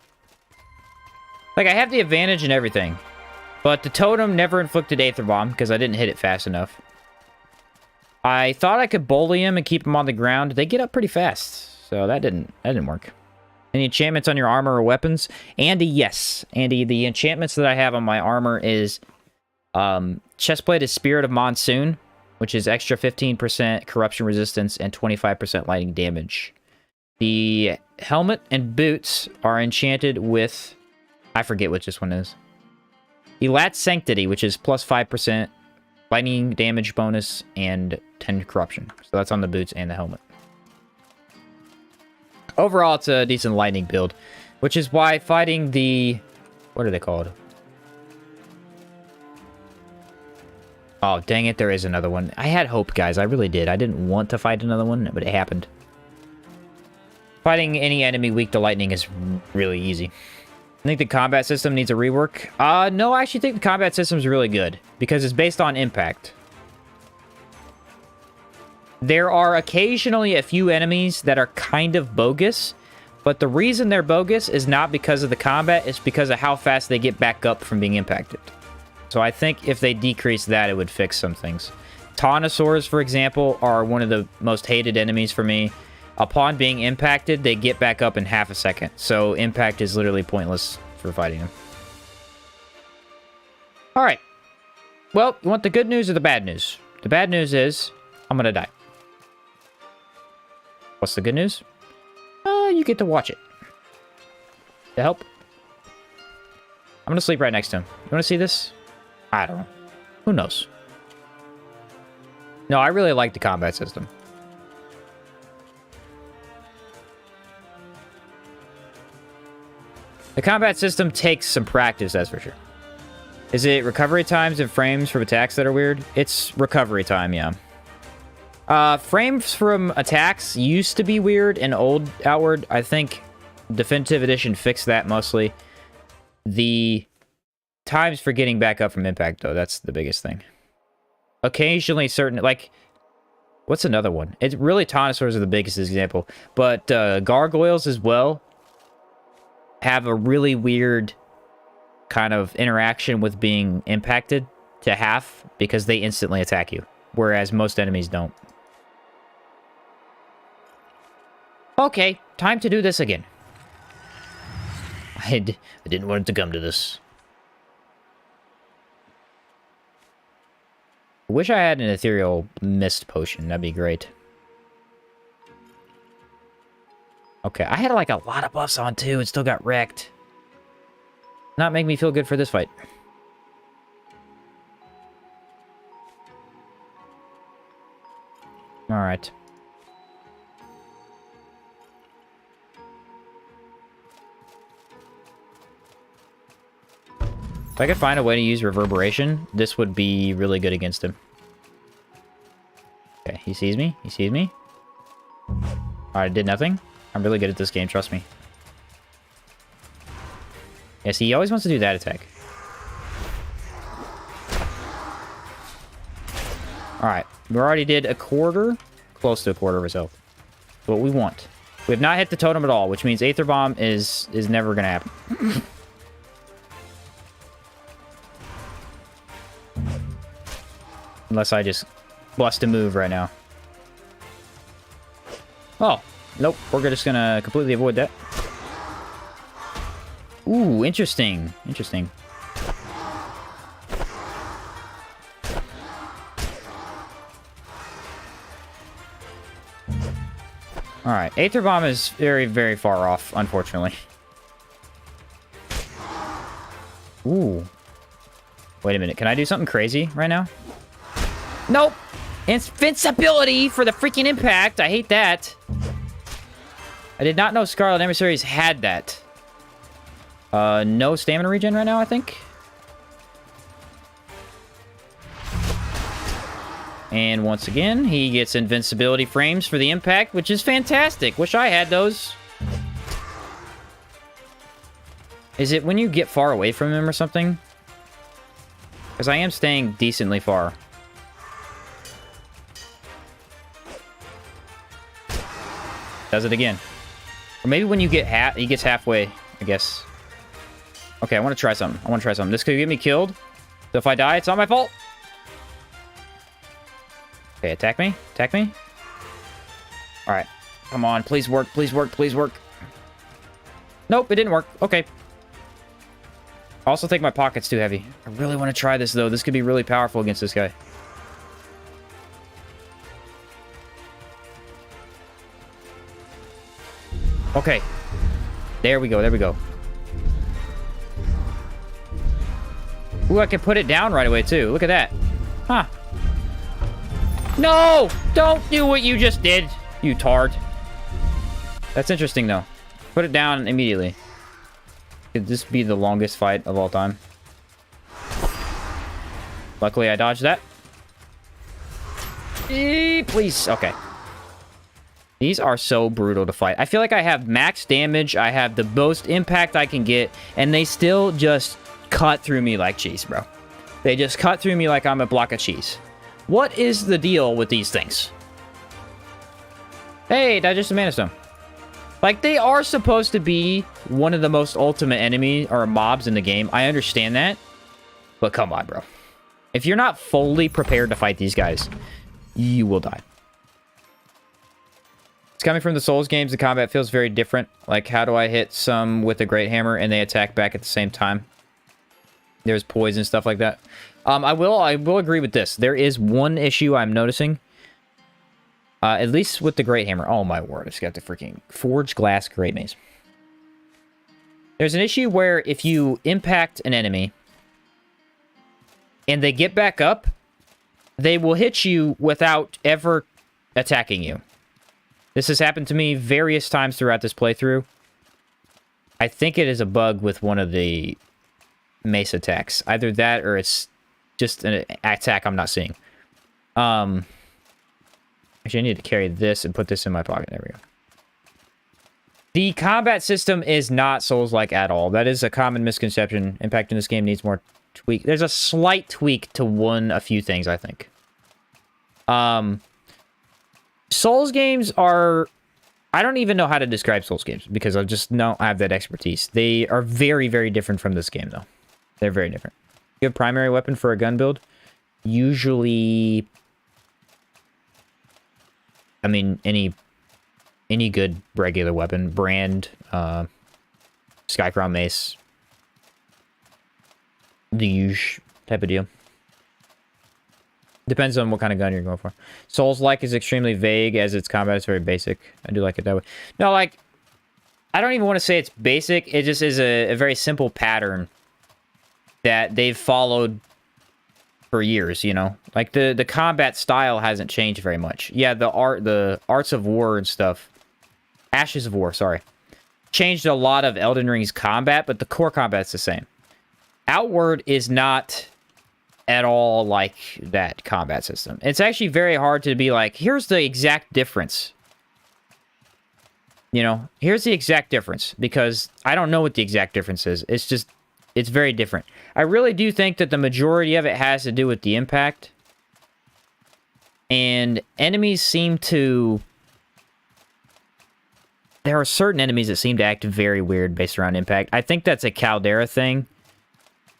Like, I have the advantage and everything. But the totem never inflicted Aether Bomb because I didn't hit it fast enough. I thought I could bully him and keep him on the ground. They get up pretty fast. So that didn't work. Any enchantments on your armor or weapons? Andy, yes. Andy, the enchantments that I have on my armor is... Chestplate is Spirit of Monsoon, which is extra 15% corruption resistance and 25% lightning damage. The helmet and boots are enchanted with... I forget which this one is. Elat Sanctity, which is plus 5% lightning damage bonus and 10 corruption. So that's on the boots and the helmet. Overall, it's a decent lightning build, which is why fighting the... What are they called? Oh, dang it, there is another one. I had hope, guys. I really did. I didn't want to fight another one, but it happened. Fighting any enemy weak to lightning is really easy. I think the combat system needs a rework. No, I actually think the combat system is really good because it's based on impact. There are occasionally a few enemies that are kind of bogus, but the reason they're bogus is not because of the combat, it's because of how fast they get back up from being impacted. So I think if they decrease that, it would fix some things. Taunosaurs, for example, are one of the most hated enemies for me. Upon being impacted, they get back up in half a second. So impact is literally pointless for fighting them. Alright. Well, you want the good news or the bad news? The bad news is, I'm gonna die. What's the good news? You get to watch it. To help? I'm gonna sleep right next to him. You wanna see this? I don't know. Who knows? No, I really like the combat system. The combat system takes some practice, that's for sure. Is it recovery times and frames from attacks that are weird? It's recovery time, yeah. Frames from attacks used to be weird in old Outward. I think Definitive Edition fixed that mostly. The times for getting back up from impact, though, that's the biggest thing. Occasionally certain, like... What's another one? It's really Taunosaurs are the biggest example. But gargoyles as well have a really weird kind of interaction with being impacted to half because they instantly attack you, whereas most enemies don't. Okay, time to do this again. I didn't want it to come to this. I wish I had an ethereal mist potion. That'd be great. Okay, I had like a lot of buffs on too and still got wrecked. Not make me feel good for this fight. Alright. If I could find a way to use reverberation, this would be really good against him. Okay, he sees me. He sees me. Alright, did nothing. I'm really good at this game, trust me. Yes, he always wants to do that attack. Alright, we already did a quarter. Close to a quarter of his health. What we want. We have not hit the totem at all, which means Aether Bomb is never going to happen. Unless I just bust a move right now. Oh, nope. We're just gonna completely avoid that. Ooh, interesting. Interesting. Alright, Aether Bomb is very, very far off, unfortunately. Ooh. Wait a minute, can I do something crazy right now? Nope! Invincibility for the freaking impact! I hate that! I did not know Scarlet Emissaries had that. No stamina regen right now, I think. And once again, he gets invincibility frames for the impact, which is fantastic. Wish I had those. Is it when you get far away from him or something? Because I am staying decently far. Does it again. Or maybe when you get he gets halfway, I guess. Okay, I want to try something. This could get me killed. So if I die, it's not my fault. Okay, attack me. Alright. Come on, please work. Nope, it didn't work. Okay. I also think my pocket's too heavy. I really want to try this, though. This could be really powerful against this guy. Okay. There we go. Ooh, I can put it down right away, too. Look at that. Huh. No! Don't do what you just did, you tard. That's interesting, though. Put it down immediately. Could this be the longest fight of all time? Luckily, I dodged that. Please. Okay. These are so brutal to fight. I feel like I have max damage. I have the most impact I can get. And they still just cut through me like cheese, bro. They just cut through me like I'm a block of cheese. What is the deal with these things? Hey, digestive mana stone. Like, they are supposed to be one of the most ultimate enemy or mobs in the game. I understand that. But come on, bro. If you're not fully prepared to fight these guys, you will die. It's coming from the Souls games. The combat feels very different. Like, how do I hit some with a Great Hammer and they attack back at the same time? There's poison and stuff like that. I will agree with this. There is one issue I'm noticing. At least with the Great Hammer. Oh my word, I just got the freaking Forged Glass Great Mace. There's an issue where if you impact an enemy and they get back up, they will hit you without ever attacking you. This has happened to me various times throughout this playthrough. I think it is a bug with one of the mace attacks. Either that or it's just an attack I'm not seeing. Actually, I need to carry this and put this in my pocket. There we go. The combat system is not Souls-like at all. That is a common misconception. Impact in this game needs more tweak. There's a slight tweak to a few things, I think. Souls games are... I don't even know how to describe Souls games because I just don't have that expertise. They are very, very different from this game, though. They're very different. You have primary weapon for a gun build. Usually... I mean, any good regular weapon. Brand, Skycrown Mace. The usual type of deal. Depends on what kind of gun you're going for. Souls-like is extremely vague as its combat is very basic. I do like it that way. No, like, I don't even want to say it's basic. It just is a very simple pattern that they've followed for years, you know? Like, the combat style hasn't changed very much. Yeah, the Arts of War and stuff. Ashes of War, sorry. Changed a lot of Elden Ring's combat, but the core combat's the same. Outward is not at all like that combat system. It's actually very hard to be like, here's the exact difference. You know, here's the exact difference, because I don't know what the exact difference is. It's just, it's very different. I really do think that the majority of it has to do with the impact. And enemies seem to... There are certain enemies that seem to act very weird based around impact. I think that's a Caldera thing.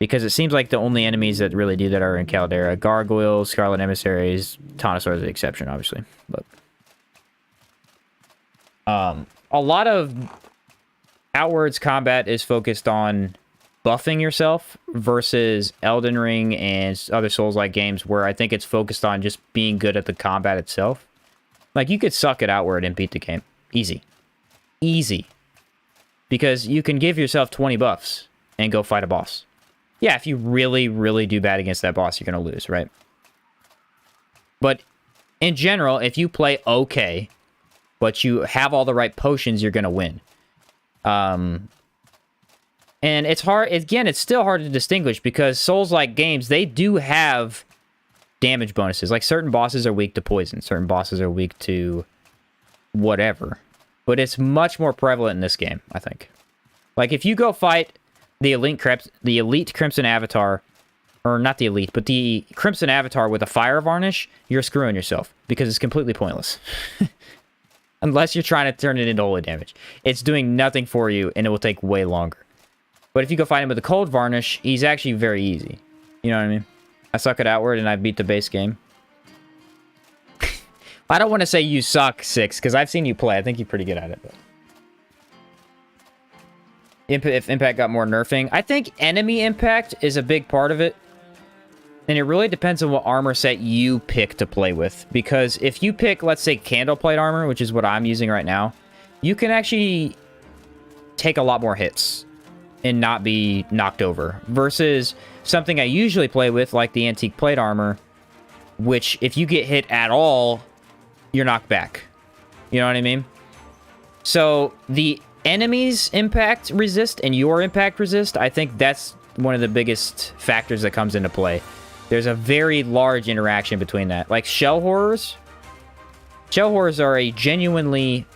Because it seems like the only enemies that really do that are in Caldera. Gargoyles, Scarlet Emissaries, Taunosaur is the exception, obviously. But a lot of Outward's combat is focused on buffing yourself versus Elden Ring and other Souls-like games where I think it's focused on just being good at the combat itself. Like, you could suck at Outward and beat the game. Easy. Easy. Because you can give yourself 20 buffs and go fight a boss. Yeah, if you really, really do bad against that boss, you're going to lose, right? But in general, if you play okay, but you have all the right potions, you're going to win. And it's hard, again, it's still hard to distinguish because Souls-like games, they do have damage bonuses. Like, certain bosses are weak to poison. Certain bosses are weak to whatever. But it's much more prevalent in this game, I think. Like, if you go fight the elite Crimson Avatar, or not the elite, but the Crimson Avatar with a fire varnish, you're screwing yourself because it's completely pointless. Unless you're trying to turn it into holy damage. It's doing nothing for you, and it will take way longer. But if you go fight him with a cold varnish, he's actually very easy. You know what I mean? I suck at Outward, and I beat the base game. I don't want to say you suck, 6, because I've seen you play. I think you're pretty good at it. But if Impact got more nerfing. I think enemy impact is a big part of it. And it really depends on what armor set you pick to play with. Because if you pick, let's say, Candleplate armor, which is what I'm using right now, you can actually take a lot more hits and not be knocked over. Versus something I usually play with, like the Antique Plate armor, which if you get hit at all, you're knocked back. You know what I mean? So the enemy's impact resist and your impact resist, I think that's one of the biggest factors that comes into play. There's a very large interaction between that. Like shell horrors. Shell horrors are a genuinely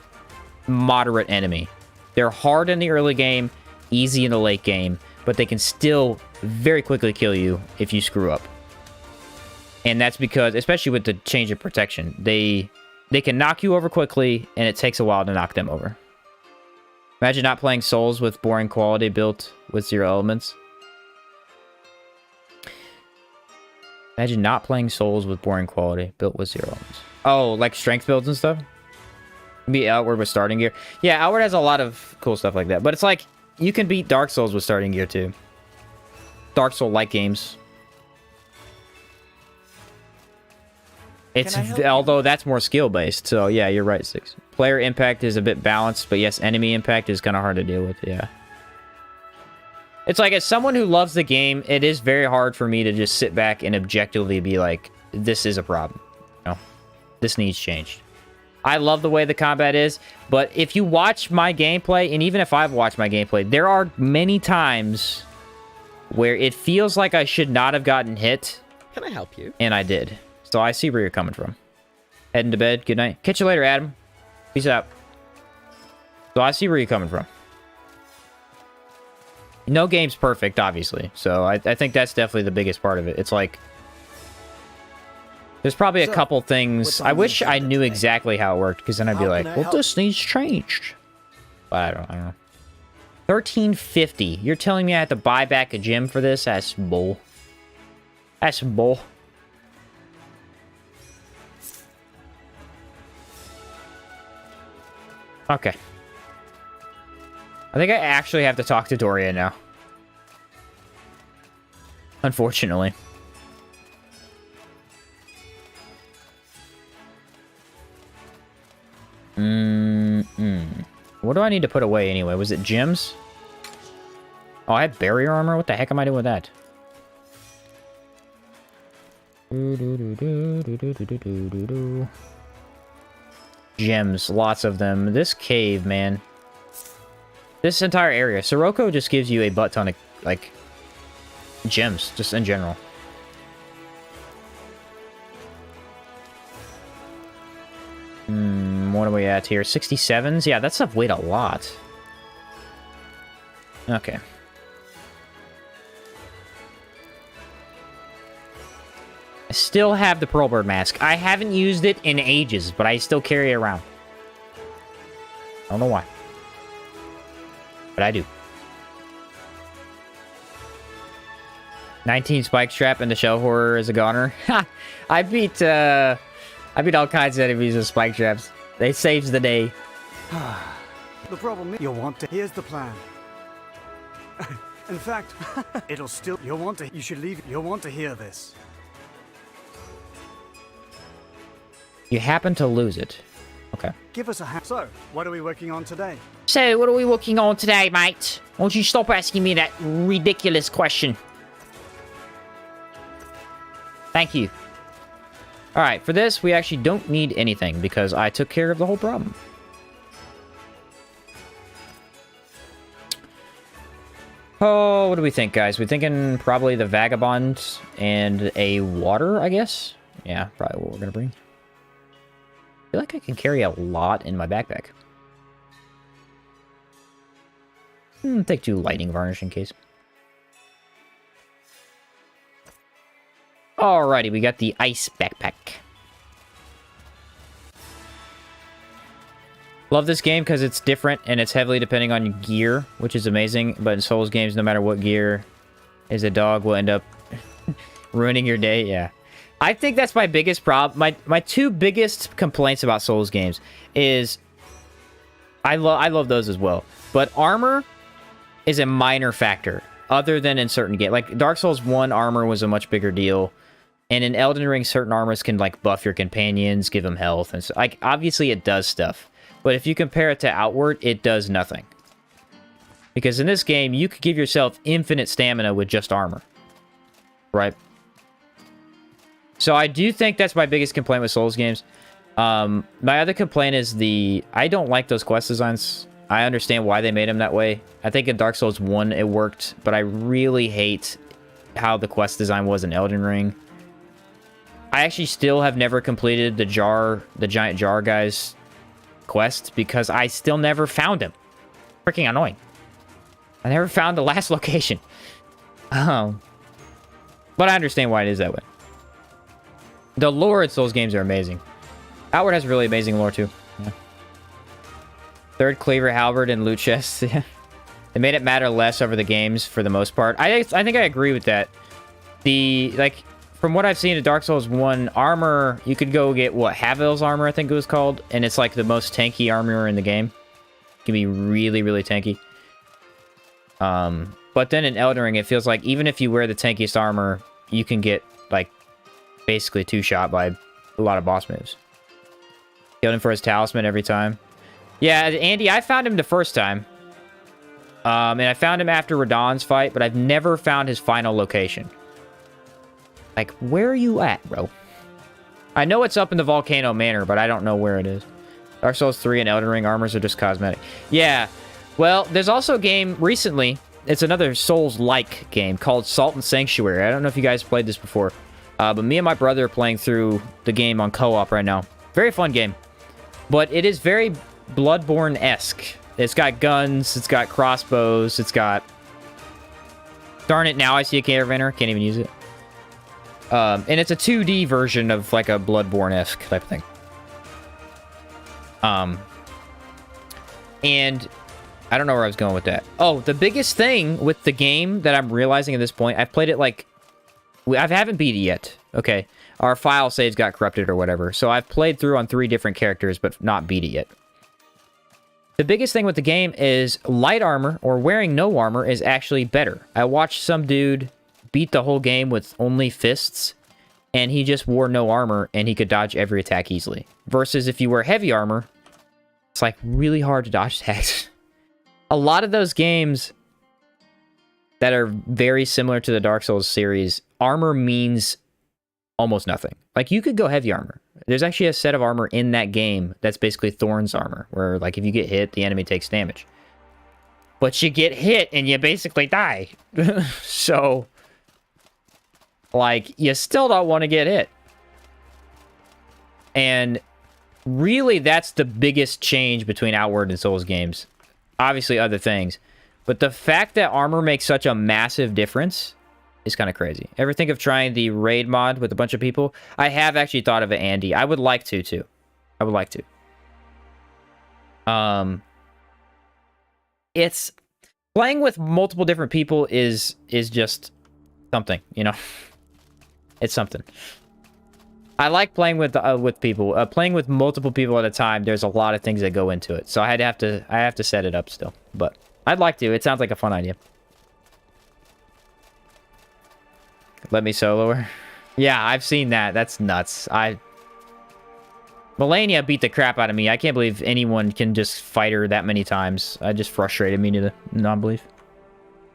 moderate enemy. They're hard in the early game, easy in the late game, but they can still very quickly kill you if you screw up. And that's because, especially with the change of protection, they can knock you over quickly, and it takes a while to knock them over. Imagine not playing Souls with boring quality built with 0 elements. Imagine not playing Souls with boring quality built with 0 elements. Oh, like strength builds and stuff? Be Outward with starting gear. Yeah, Outward has a lot of cool stuff like that. But it's like, you can beat Dark Souls with starting gear too. Dark Soul-like games. Although that's more skill-based. So yeah, you're right, 6. Player impact is a bit balanced, but yes, enemy impact is kind of hard to deal with, yeah. It's like, as someone who loves the game, it is very hard for me to just sit back and objectively be like, this is a problem. You know, this needs changed. I love the way the combat is, but if you watch my gameplay, and even if I've watched my gameplay, there are many times where it feels like I should not have gotten hit. Can I help you? And I did. So I see where you're coming from. Heading to bed. Good night. Catch you later, Adam. Peace out. So I see where you're coming from. No game's perfect, obviously. So I think that's definitely the biggest part of it. It's like, there's probably a couple things. I wish I knew exactly how it worked, because then I'd be like, well, this needs changed. But I don't know. $13.50. You're telling me I have to buy back a gym for this? That's bull. That's bull. Okay. I think I actually have to talk to Doria now. Unfortunately. What do I need to put away anyway? Was it gems? Oh, I had barrier armor? What the heck am I doing with that? Gems, lots of them. This cave, man. This entire area. Sirocco just gives you a butt ton of, like, gems, just in general. What are we at here? 67s? Yeah, that stuff weighed a lot. Okay. I still have the Pearlbird mask. I haven't used it in ages, but I still carry it around. I don't know why. But I do. 19 spike trap and the shell horror is a goner. Ha! I beat all kinds of enemies with spike traps. They saves the day. The problem is, you'll want to. Here's the plan. In fact, it'll still. You should leave. You'll want to hear this. You happen to lose it. Okay. Give us a hand. So, what are we working on today? So, what are we working on today, mate? Won't you stop asking me that ridiculous question? Thank you. Alright, for this, we actually don't need anything because I took care of the whole problem. Oh, what do we think, guys? We're thinking probably the Vagabond and a water, I guess? Yeah, probably what we're gonna bring. I feel like I can carry a lot in my backpack. Take 2 lightning varnish in case. Alrighty, we got the ice backpack. Love this game because it's different and it's heavily depending on your gear, which is amazing. But in Souls games, no matter what gear is a dog, will end up ruining your day. Yeah. I think that's my biggest problem. My 2 biggest complaints about Souls games is I love those as well. But armor is a minor factor other than in certain games. Like Dark Souls 1 armor was a much bigger deal. And in Elden Ring, certain armors can like buff your companions, give them health. And so like obviously it does stuff. But if you compare it to Outward, it does nothing. Because in this game, you could give yourself infinite stamina with just armor. Right? So I do think that's my biggest complaint with Souls games. My other complaint is I don't like those quest designs. I understand why they made them that way. I think in Dark Souls 1 it worked, but I really hate how the quest design was in Elden Ring. I actually still have never completed the giant jar guy's quest because I still never found him. Freaking annoying. I never found the last location. But I understand why it is that way. The lore in Souls games are amazing. Outward has really amazing lore too. Yeah. 3rd Cleaver Halberd and loot chests. They made it matter less over the games for the most part. I think I agree with that. From what I've seen in Dark Souls 1, armor, you could go get, Havel's armor, I think it was called, and it's like the most tanky armor in the game. It can be really, really tanky. But then in Elden Ring, it feels like even if you wear the tankiest armor, you can get, like, basically 2-shot by a lot of boss moves. Killed him for his talisman every time. Yeah, Andy, I found him the first time. And I found him after Radahn's fight, but I've never found his final location. Like, where are you at, bro? I know it's up in the Volcano Manor, but I don't know where it is. Dark Souls 3 and Elden Ring armors are just cosmetic. Yeah. Well, there's also a game recently. It's another Souls-like game called Salt and Sanctuary. I don't know if you guys played this before. But me and my brother are playing through the game on co-op right now. Very fun game. But it is very Bloodborne-esque. It's got guns. It's got crossbows. It's got... Darn it, now I see a Caravaner. Can't even use it. And it's a 2D version of like a Bloodborne-esque type of thing. And I don't know where I was going with that. Oh, the biggest thing with the game that I'm realizing at this point, I've played it like... I haven't beat it yet. Okay. Our file saves got corrupted or whatever. So I've played through on 3 different characters, but not beat it yet. The biggest thing with the game is light armor or wearing no armor is actually better. I watched some dude beat the whole game with only fists, and he just wore no armor, and he could dodge every attack easily. Versus if you wear heavy armor, it's like really hard to dodge attacks. A lot of those games that are very similar to the Dark Souls series, armor means almost nothing. Like, you could go heavy armor. There's actually a set of armor in that game that's basically Thorn's armor, where, like, if you get hit, the enemy takes damage. But you get hit, and you basically die. So... like, you still don't want to get hit. And really, that's the biggest change between Outward and Souls games. Obviously, other things. But the fact that armor makes such a massive difference is kind of crazy. Ever think of trying the raid mod with a bunch of people? I have actually thought of it, Andy. I would like to, too. I would like to. It's... playing with multiple different people is just... something, you know? It's something. I like playing with people. Playing with multiple people at a time, there's a lot of things that go into it. So I have to set it up still. But I'd like to. It sounds like a fun idea. Let me solo her. Yeah, I've seen that. That's nuts. Melania beat the crap out of me. I can't believe anyone can just fight her that many times. It just frustrated me to non-belief.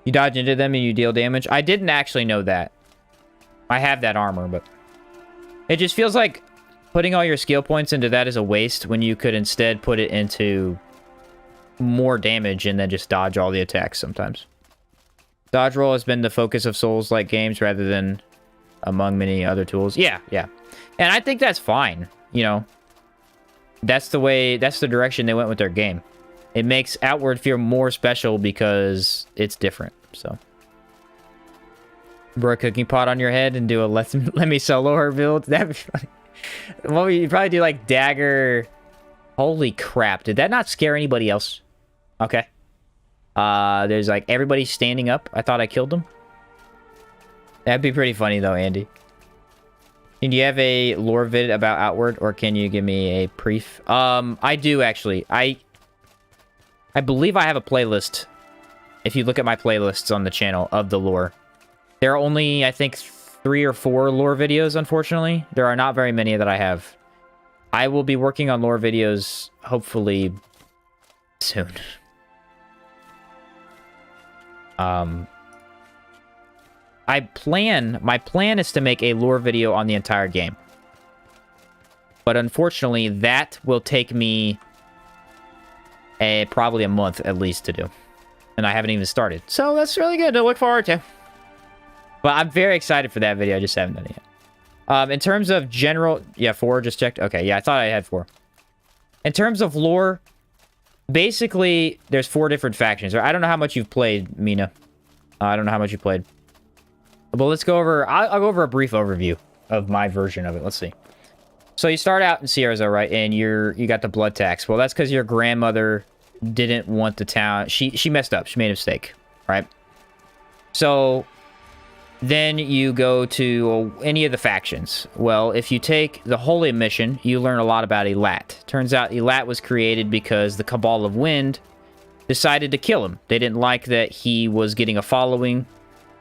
You dodge into them and you deal damage. I didn't actually know that. I have that armor, but... It just feels like putting all your skill points into that is a waste when you could instead put it into more damage and then just dodge all the attacks sometimes. Dodge roll has been the focus of Souls-like games rather than among many other tools. Yeah, yeah. And I think that's fine, you know. That's the direction they went with their game. It makes Outward feel more special because it's different, so... Bro, a cooking pot on your head and do a let me solo her build. That'd be funny. Well, you probably do like dagger. Holy crap! Did that not scare anybody else? Okay. There's like everybody standing up. I thought I killed them. That'd be pretty funny though, Andy. And do you have a lore vid about Outward, or can you give me a brief? I do actually. I believe I have a playlist. If you look at my playlists on the channel of the lore. There are only, I think, 3 or 4 lore videos, unfortunately. There are not very many that I have. I will be working on lore videos, hopefully, soon. My plan is to make a lore video on the entire game. But unfortunately, that will take me probably a month at least to do. And I haven't even started. So that's really good to look forward to. But I'm very excited for that video. I just haven't done it yet. In terms of general... Yeah, 4 just checked. Okay, yeah, I thought I had 4. In terms of lore, basically, there's 4 different factions. I don't know how much you've played, Mina. I don't know how much you played. But let's go over... I'll go over a brief overview of my version of it. Let's see. So you start out in Cierzo, right? And you got the blood tax. Well, that's because your grandmother didn't want the town... She messed up. She made a mistake, right? So... Then you go to any of the factions. Well, if you take the Holy Mission, you learn a lot about Elat. Turns out Elat was created because the Cabal of Wind decided to kill him. They didn't like that he was getting a following.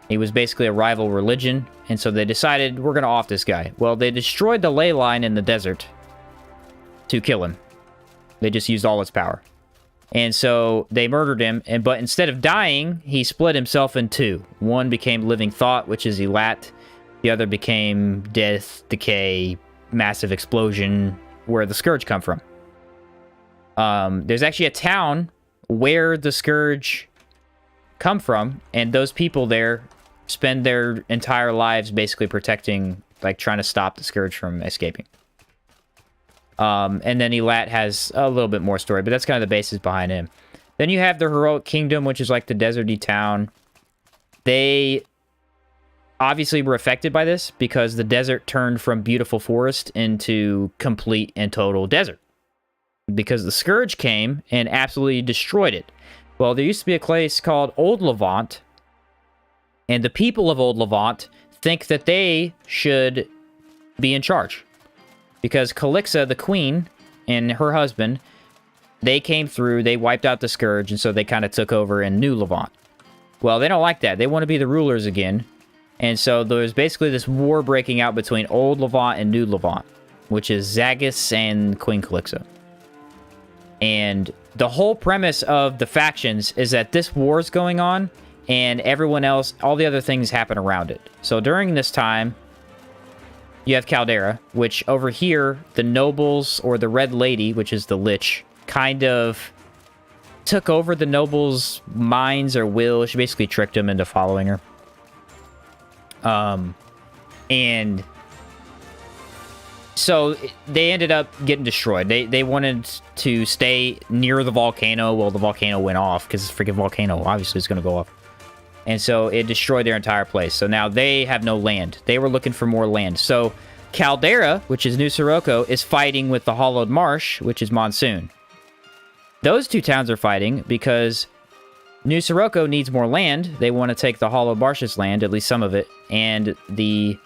He was basically a rival religion. And so they decided, we're going to off this guy. Well, they destroyed the ley line in the desert to kill him. They just used all its power. And so they murdered him, but instead of dying, he split himself in 2. One became Living Thought, which is Elat. The other became Death, Decay, Massive Explosion, where the Scourge come from. There's actually a town where the Scourge come from, and those people there spend their entire lives basically protecting, like trying to stop the Scourge from escaping. And then Elat has a little bit more story, but that's kind of the basis behind him. Then you have the Heroic Kingdom, which is like the deserty town. They obviously were affected by this because the desert turned from beautiful forest into complete and total desert. Because the Scourge came and absolutely destroyed it. Well, there used to be a place called Old Levant, and the people of Old Levant think that they should be in charge. Because Calixa, the queen, and her husband, they came through, they wiped out the Scourge, and so they kind of took over in New Levant. Well, they don't like that. They want to be the rulers again. And so there's basically this war breaking out between Old Levant and New Levant, which is Zagus and Queen Calixa. And the whole premise of the factions is that this war is going on, and everyone else, all the other things happen around it. So during this time... You have Caldera, which over here, the nobles, or the Red Lady, which is the Lich, kind of took over the nobles' minds or will. She basically tricked them into following her. And so they ended up getting destroyed. They wanted to stay near the volcano. Well, the volcano went off, because the freaking volcano obviously is going to go off. And so it destroyed their entire place. So now they have no land. They were looking for more land. So Caldera, which is New Sirocco, is fighting with the Hollowed Marsh, which is Monsoon. Those 2 towns are fighting because New Sirocco needs more land. They want to take the Hollow Marshes land, at least some of it. And the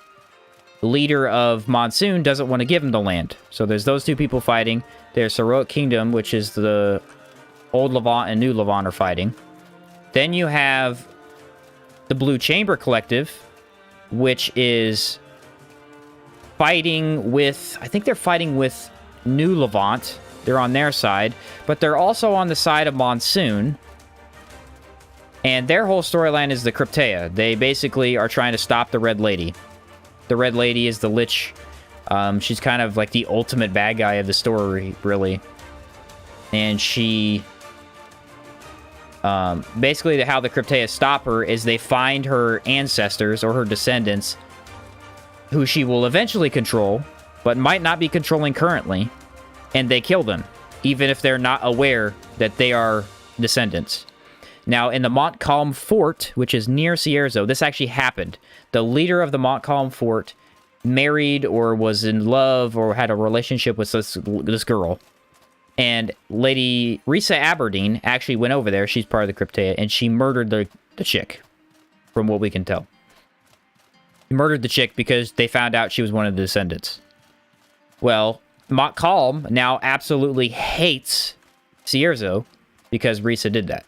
leader of Monsoon doesn't want to give him the land. So there's those two people fighting. There's Heroic Kingdom, which is the Old Levant and New Levant are fighting. Then you have the Blue Chamber Collective, which is fighting with... I think they're fighting with New Levant. They're on their side. But they're also on the side of Monsoon. And their whole storyline is the Cryptea. They basically are trying to stop the Red Lady. The Red Lady is the Lich. She's kind of like the ultimate bad guy of the story, really. And she... basically, how the Cryptea stop her is they find her ancestors or her descendants, who she will eventually control, but might not be controlling currently, and they kill them, even if they're not aware that they are descendants. Now, in the Montcalm Fort, which is near Cierzo, this actually happened. The leader of the Montcalm Fort married or was in love or had a relationship with this girl. And Lady Risa Aberdeen actually went over there. She's part of the Cryptea, and she murdered the chick, from what we can tell. She murdered the chick because they found out she was one of the descendants. Well, Montcalm now absolutely hates Cierzo because Risa did that.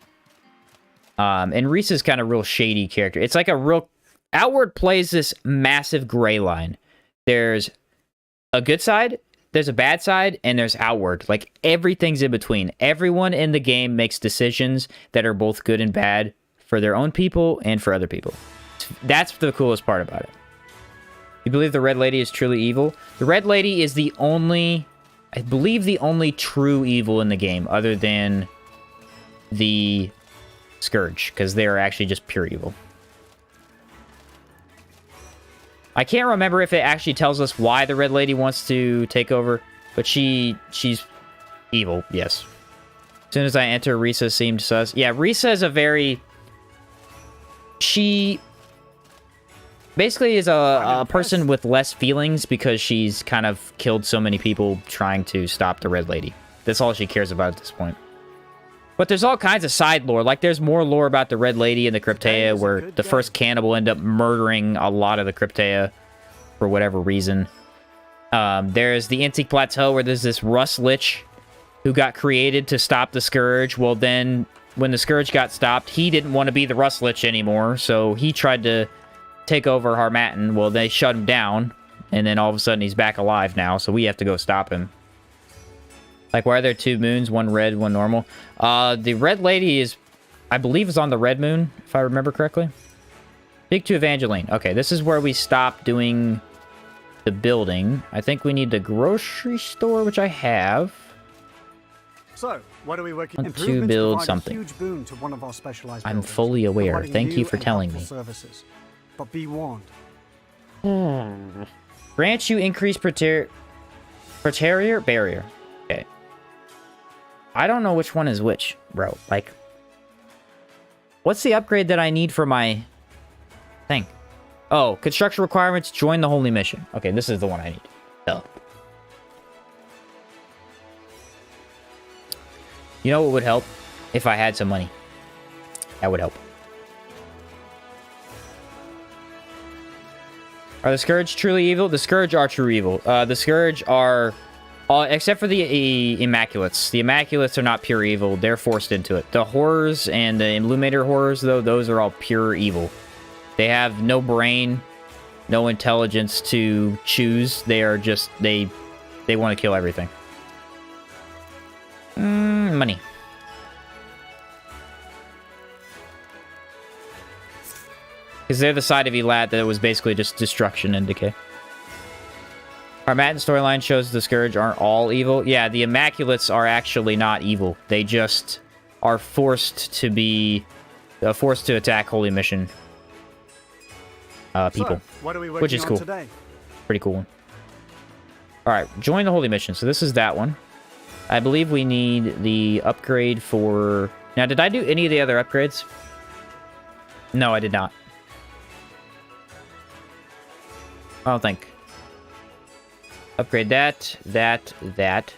And Risa's kind of real shady character. It's like a real... Outward plays this massive gray line. There's a good side, there's a bad side, and there's Outward. Like, everything's in between. Everyone in the game makes decisions that are both good and bad for their own people and for other people. That's the coolest part about it. You believe the Red Lady is truly evil? The Red Lady is the only... I believe the only true evil in the game, other than the Scourge, because they are actually just pure evil. I can't remember if it actually tells us why the Red Lady wants to take over, but she's evil, yes. As soon as I enter, Risa seemed sus. Yeah, Risa is a very... She basically is a person with less feelings because she's kind of killed so many people trying to stop the Red Lady. That's all she cares about at this point. But there's all kinds of side lore. Like, there's more lore about the Red Lady and the Cryptea, where the first cannibal ended up murdering a lot of the Cryptea for whatever reason. There's the Intik Plateau, where there's this Rust Lich who got created to stop the Scourge. Well, then, when the Scourge got stopped, he didn't want to be the Rust Lich anymore, so he tried to take over Harmattan. Well, they shut him down, and then all of a sudden he's back alive now, so we have to go stop him. Like, why are there two moons? One red, one normal. The Red Lady is, I believe, is on the red moon, if I remember correctly. Speak to Evangeline. Okay, this is where we stop doing the building. I think we need the grocery store, which I have. So, what are we working on? To build something. Huge boon to one of our specialized I'm buildings, fully aware. providing Thank you for and telling me. helpful services. But be warned. Grant you increased barrier? Okay. I don't know which one is which, bro. Like, what's the upgrade that I need for my thing? Oh, construction requirements, join the Holy Mission. Okay, this is the one I need. Duh. You know what would help? If I had some money. That would help. Are the Scourge truly evil? The Scourge are true evil. The Scourge are... except for the Immaculates. The Immaculates are not pure evil. They're forced into it. The Horrors and the Illuminator Horrors, though, those are all pure evil. They have no brain, no intelligence to choose. They are just... They want to kill everything. Money. Because they're the side of Elat that was basically just destruction and decay. Harmattan storyline shows the Scourge aren't all evil. Yeah, the Immaculates are actually not evil. They just are forced to be... forced to attack Holy Mission people. So, what are we working which is cool. on today? Pretty cool one. Alright, join the Holy Mission. So this is that one. I believe we need the upgrade for... Now, did I do any of the other upgrades? No, I did not. I don't think. Upgrade that, that.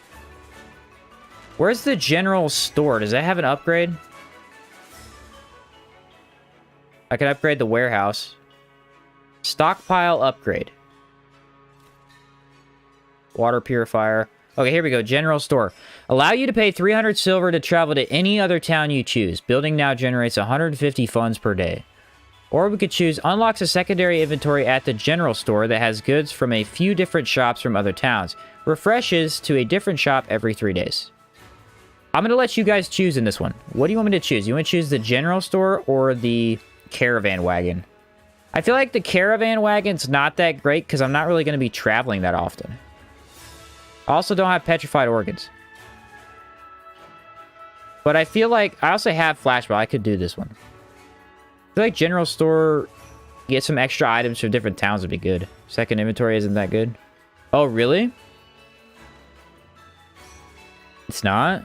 Where's the general store? Does that have an upgrade? I can upgrade the warehouse. Stockpile upgrade. Water purifier. Okay, here we go. General store. Allow you to pay 300 silver to travel to any other town you choose. Building now generates 150 funds per day. Or we could choose unlocks a secondary inventory at the general store that has goods from a few different shops from other towns. Refreshes to a different shop every 3 days. I'm going to let you guys choose in this one. What do you want me to choose? You want to choose the general store or the caravan wagon? I feel like the caravan wagon's not that great because I'm not really going to be traveling that often. I also don't have petrified organs. But I feel like I also have flashball. I could do this one. I feel like general store, get some extra items from different towns would be good. Second inventory isn't that good. Oh, really? It's not?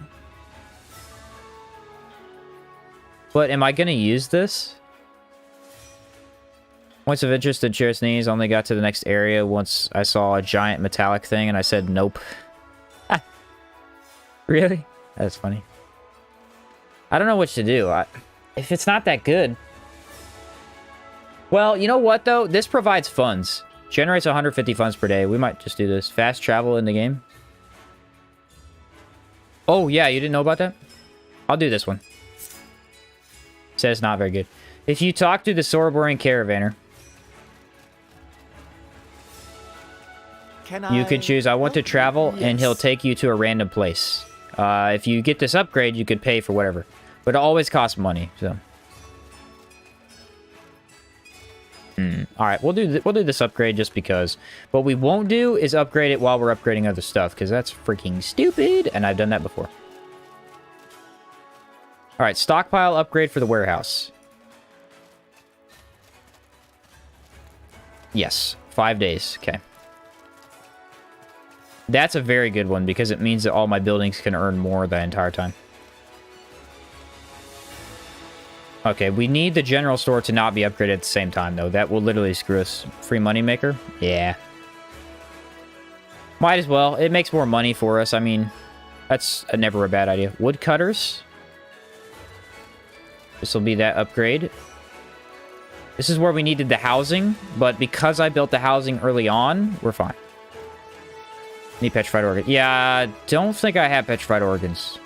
But am I going to use this? Points of interest and Cheris Knees. Only got to the next area once I saw a giant metallic thing and I said nope. Really? That's funny. I don't know what to do. If it's not that good. Well, you know what though? This provides funds. Generates 150 funds per day. We might just do this. Fast travel in the game. Oh yeah, you didn't know about that? I'll do this one. Says not very good. If you talk to the Sorboring Caravaner, you can choose, I want to travel, and he'll take you to a random place. If you get this upgrade, you could pay for whatever. But it always costs money, so. Alright, we'll do this upgrade just because. What we won't do is upgrade it while we're upgrading other stuff, because that's freaking stupid, and I've done that before. Alright, stockpile upgrade for the warehouse. Yes, 5 days, okay. That's a very good one, because it means that all my buildings can earn more the entire time. Okay, we need the general store to not be upgraded at the same time, though. That will literally screw us. Free moneymaker? Yeah. Might as well. It makes more money for us. I mean, that's never a bad idea. Woodcutters. This will be that upgrade. This is where we needed the housing, but because I built the housing early on, we're fine. Need petrified organ. Yeah, I don't think I have petrified organs.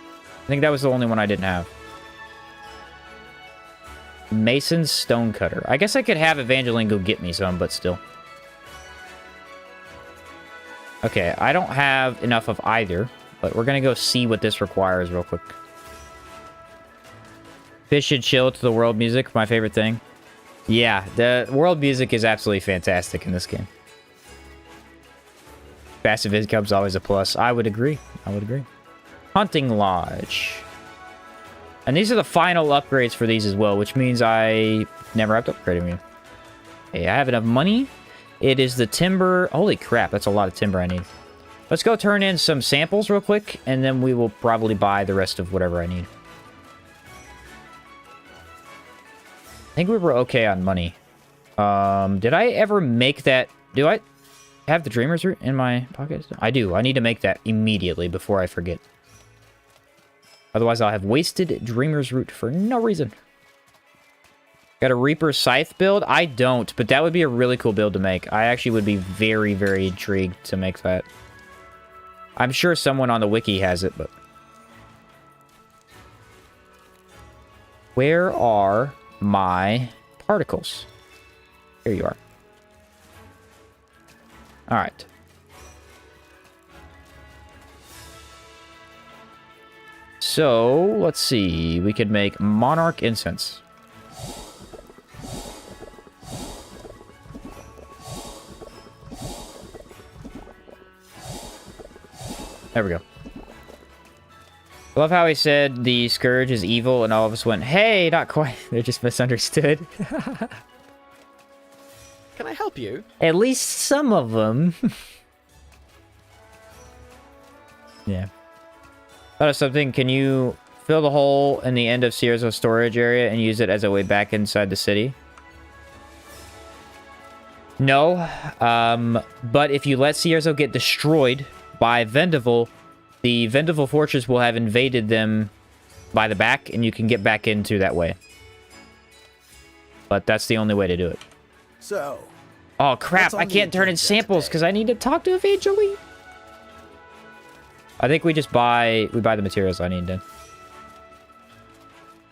I think that was the only one I didn't have. Mason's stonecutter. I guess I could have Evangeline go get me some, but still. Okay, I don't have enough of either, but we're gonna go see what this requires real quick. Fish should chill to the world music, my favorite thing. Yeah, the world music is absolutely fantastic in this game. Passive income's always a plus. I would agree. I would agree. Hunting Lodge. And these are the final upgrades for these as well, which means I never have to upgrade them. Hey, I have enough money. It is the timber. Holy crap, that's a lot of timber I need. Let's go turn in some samples real quick, and then we will probably buy the rest of whatever I need. I think we were okay on money. Did I ever make that? Do I have the Dreamer's Root in my pocket? I do. I need to make that immediately before I forget. Otherwise, I'll have wasted Dreamer's Root for no reason. Got a Reaper Scythe build? I don't, but that would be a really cool build to make. I actually would be very, very intrigued to make that. I'm sure someone on the wiki has it, but... Where are my particles? Here you are. Alright. So, let's see. We could make Monarch Incense. There we go. I love how he said the Scourge is evil, and all of us went, hey, not quite. They're just misunderstood. Can I help you? At least some of them. Yeah. Thought of something. Can you fill the hole in the end of Cierzo storage area and use it as a way back inside the city? No. But if you let Cierzo get destroyed by Vendaval, the Vendaval fortress will have invaded them by the back, and you can get back into that way. But that's the only way to do it. So, Oh, crap. What's on I the can't turn in agenda samples today? because I need to talk to Evangeline. I think we just buy the materials I need then.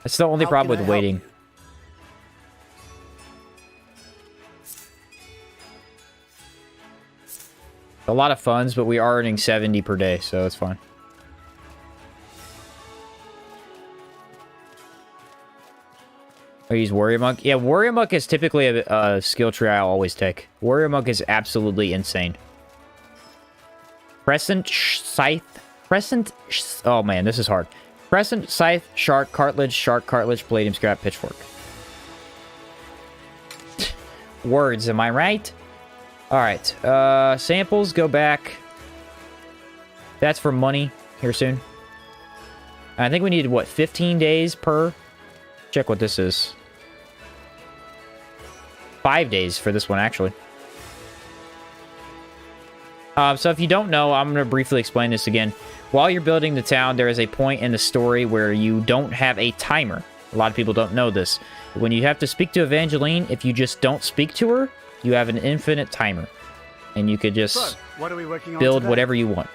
That's the only how problem can with I help waiting. you? A lot of funds, but we are earning 70 per day, so it's fine. I use Warrior Monk. Yeah, Warrior Monk is typically a skill tree I always take. Warrior Monk is absolutely insane. Oh man, this is hard. Crescent, Scythe, Shark, Cartilage, Palladium Scrap, Pitchfork. Words, am I right? Alright, samples, go back. That's for money here soon. I think we need, what, 15 days per? Check what this is. 5 days for this one, actually. So if you don't know, I'm going to briefly explain this again. While you're building the town, there is a point in the story where you don't have a timer. A lot of people don't know this. When you have to speak to Evangeline, if you just don't speak to her, you have an infinite timer. And you could just So, what are we working on build today? whatever you want.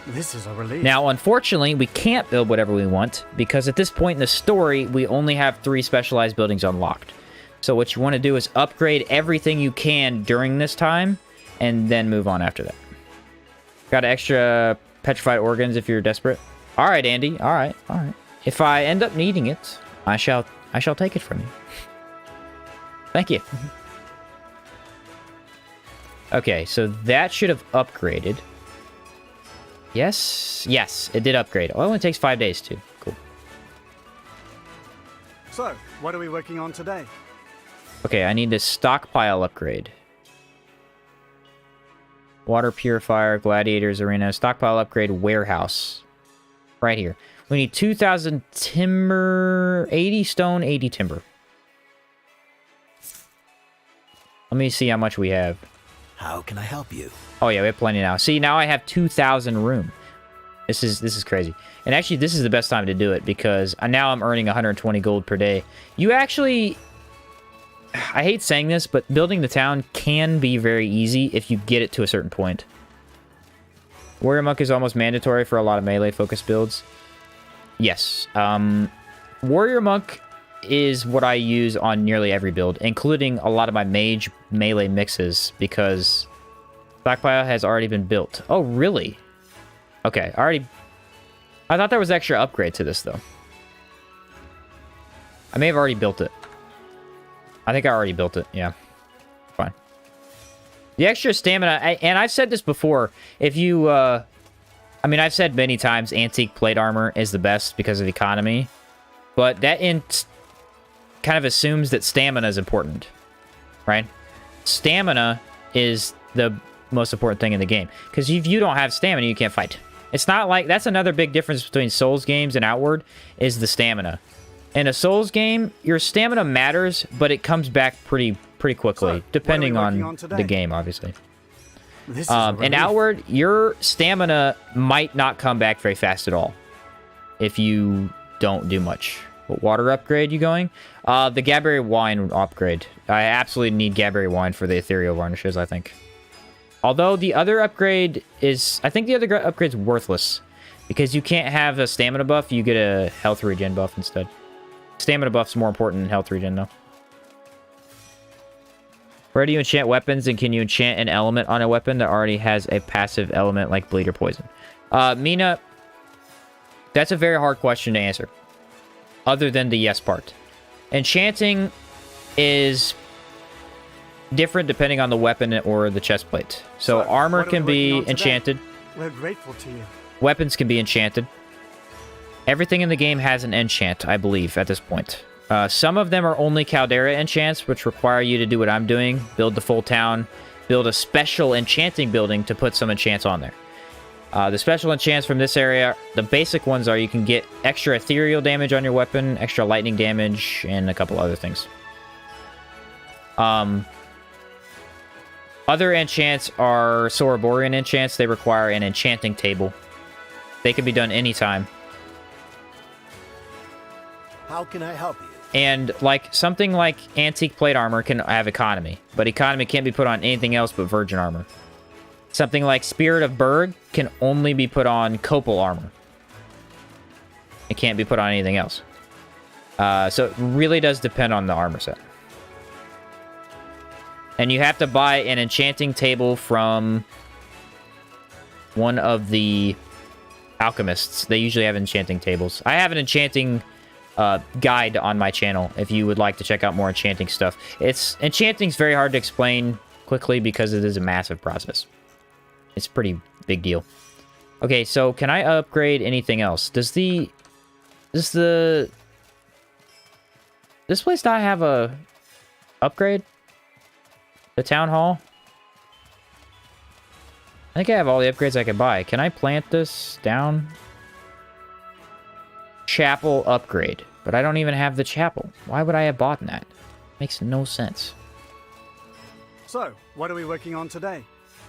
This is a relief. Now, unfortunately, we can't build whatever we want, because at this point in the story, we only have 3 specialized buildings unlocked. So what you want to do is upgrade everything you can during this time, and then move on after that. Got extra petrified organs if you're desperate. All right, Andy. All right. If I end up needing it, I shall take it from you. Thank you. Okay, so that should have upgraded. Yes, it did upgrade. Oh, it only takes 5 days too. Cool. So, what are we working on today? Okay, I need this stockpile upgrade. Water purifier, gladiators arena, stockpile upgrade, warehouse. Right here. We need 2,000 timber, 80 stone, 80 timber. Let me see how much we have. How can I help you? Oh yeah, we have plenty now. See, now I have 2,000 room. This is crazy. And actually, this is the best time to do it because now I'm earning 120 gold per day. You actually... I hate saying this, but building the town can be very easy if you get it to a certain point. Warrior Monk is almost mandatory for a lot of melee-focused builds. Yes. Warrior Monk is what I use on nearly every build, including a lot of my mage melee mixes, because stockpile has already been built. Oh, really? Okay, I thought there was extra upgrade to this, though. I may have already built it. I think I already built it, yeah. Fine. The extra stamina, and I've said this before, if you, I mean, I've said many times antique plate armor is the best because of economy, but that kind of assumes that stamina is important, right? Stamina is the most important thing in the game, because if you don't have stamina, you can't fight. It's not like, that's another big difference between Souls games and Outward, is the stamina. In a Souls game, your stamina matters, but it comes back pretty quickly, So, depending what are we on working on today? the game, obviously. This is a In relief. Outward, your stamina might not come back very fast at all if you don't do much. What water upgrade you going? The Gaberry wine upgrade. I absolutely need Gaberry wine for the ethereal varnishes, I think. Although the other upgrade is... I think the other upgrade's worthless, because you can't have a stamina buff, you get a health regen buff instead. Stamina buff's more important than health regen, though. Where do you enchant weapons, and can you enchant an element on a weapon that already has a passive element like bleed or poison? Mina, that's a very hard question to answer, other than the yes part. Enchanting is different depending on the weapon or the chest plate. So armor what are we can be working on today? enchanted. We're grateful to you. Weapons can be enchanted. Everything in the game has an enchant, I believe, at this point. Some of them are only Caldera enchants, which require you to do what I'm doing. Build the full town. Build a special enchanting building to put some enchants on there. The special enchants from this area, the basic ones are you can get extra ethereal damage on your weapon, extra lightning damage, and a couple other things. Other enchants are Soroborian enchants. They require an enchanting table. They can be done anytime. How can I help you? And like something like antique plate armor can have economy, but economy can't be put on anything else but virgin armor. Something like Spirit of Berg can only be put on copal armor. It can't be put on anything else. So it really does depend on the armor set. And you have to buy an enchanting table from one of the alchemists. They usually have enchanting tables. I have an enchanting guide on my channel if you would like to check out more enchanting stuff. Enchanting's very hard to explain quickly because it is a massive process. It's a pretty big deal. Okay, so can I upgrade anything else? Does this place not have a upgrade? The town hall? I think I have all the upgrades I could buy. Can I plant this down? Chapel upgrade. But I don't even have the chapel. Why would I have bought that? Makes no sense. So, what are we working on today?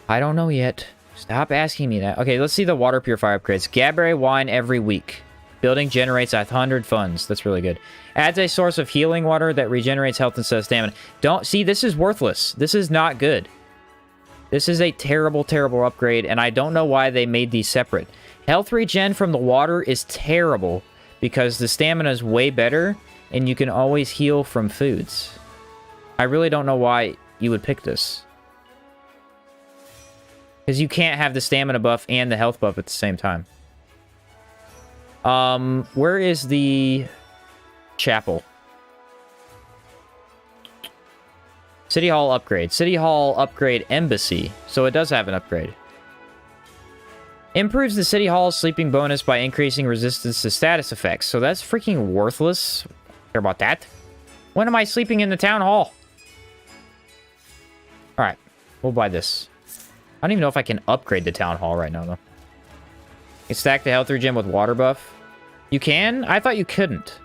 I don't know yet. Stop asking me that. Okay, let's see the water purifier upgrades. Gabbray wine every week. Building generates 100 funds. That's really good. Adds a source of healing water that regenerates health instead of stamina. Don't see, this is worthless. This is not good. This is a terrible, terrible upgrade, and I don't know why they made these separate. Health regen from the water is terrible because the stamina is way better, and you can always heal from foods. I really don't know why you would pick this. Because you can't have the stamina buff and the health buff at the same time. Where is the chapel? City Hall upgrade. City Hall upgrade embassy. So it does have an upgrade. Improves the City Hall's sleeping bonus by increasing resistance to status effects. So that's freaking worthless. Care about that? When am I sleeping in the town hall? Alright. We'll buy this. I don't even know if I can upgrade the town hall right now, though. You can stack the health regen with water buff. You can? I thought you couldn't.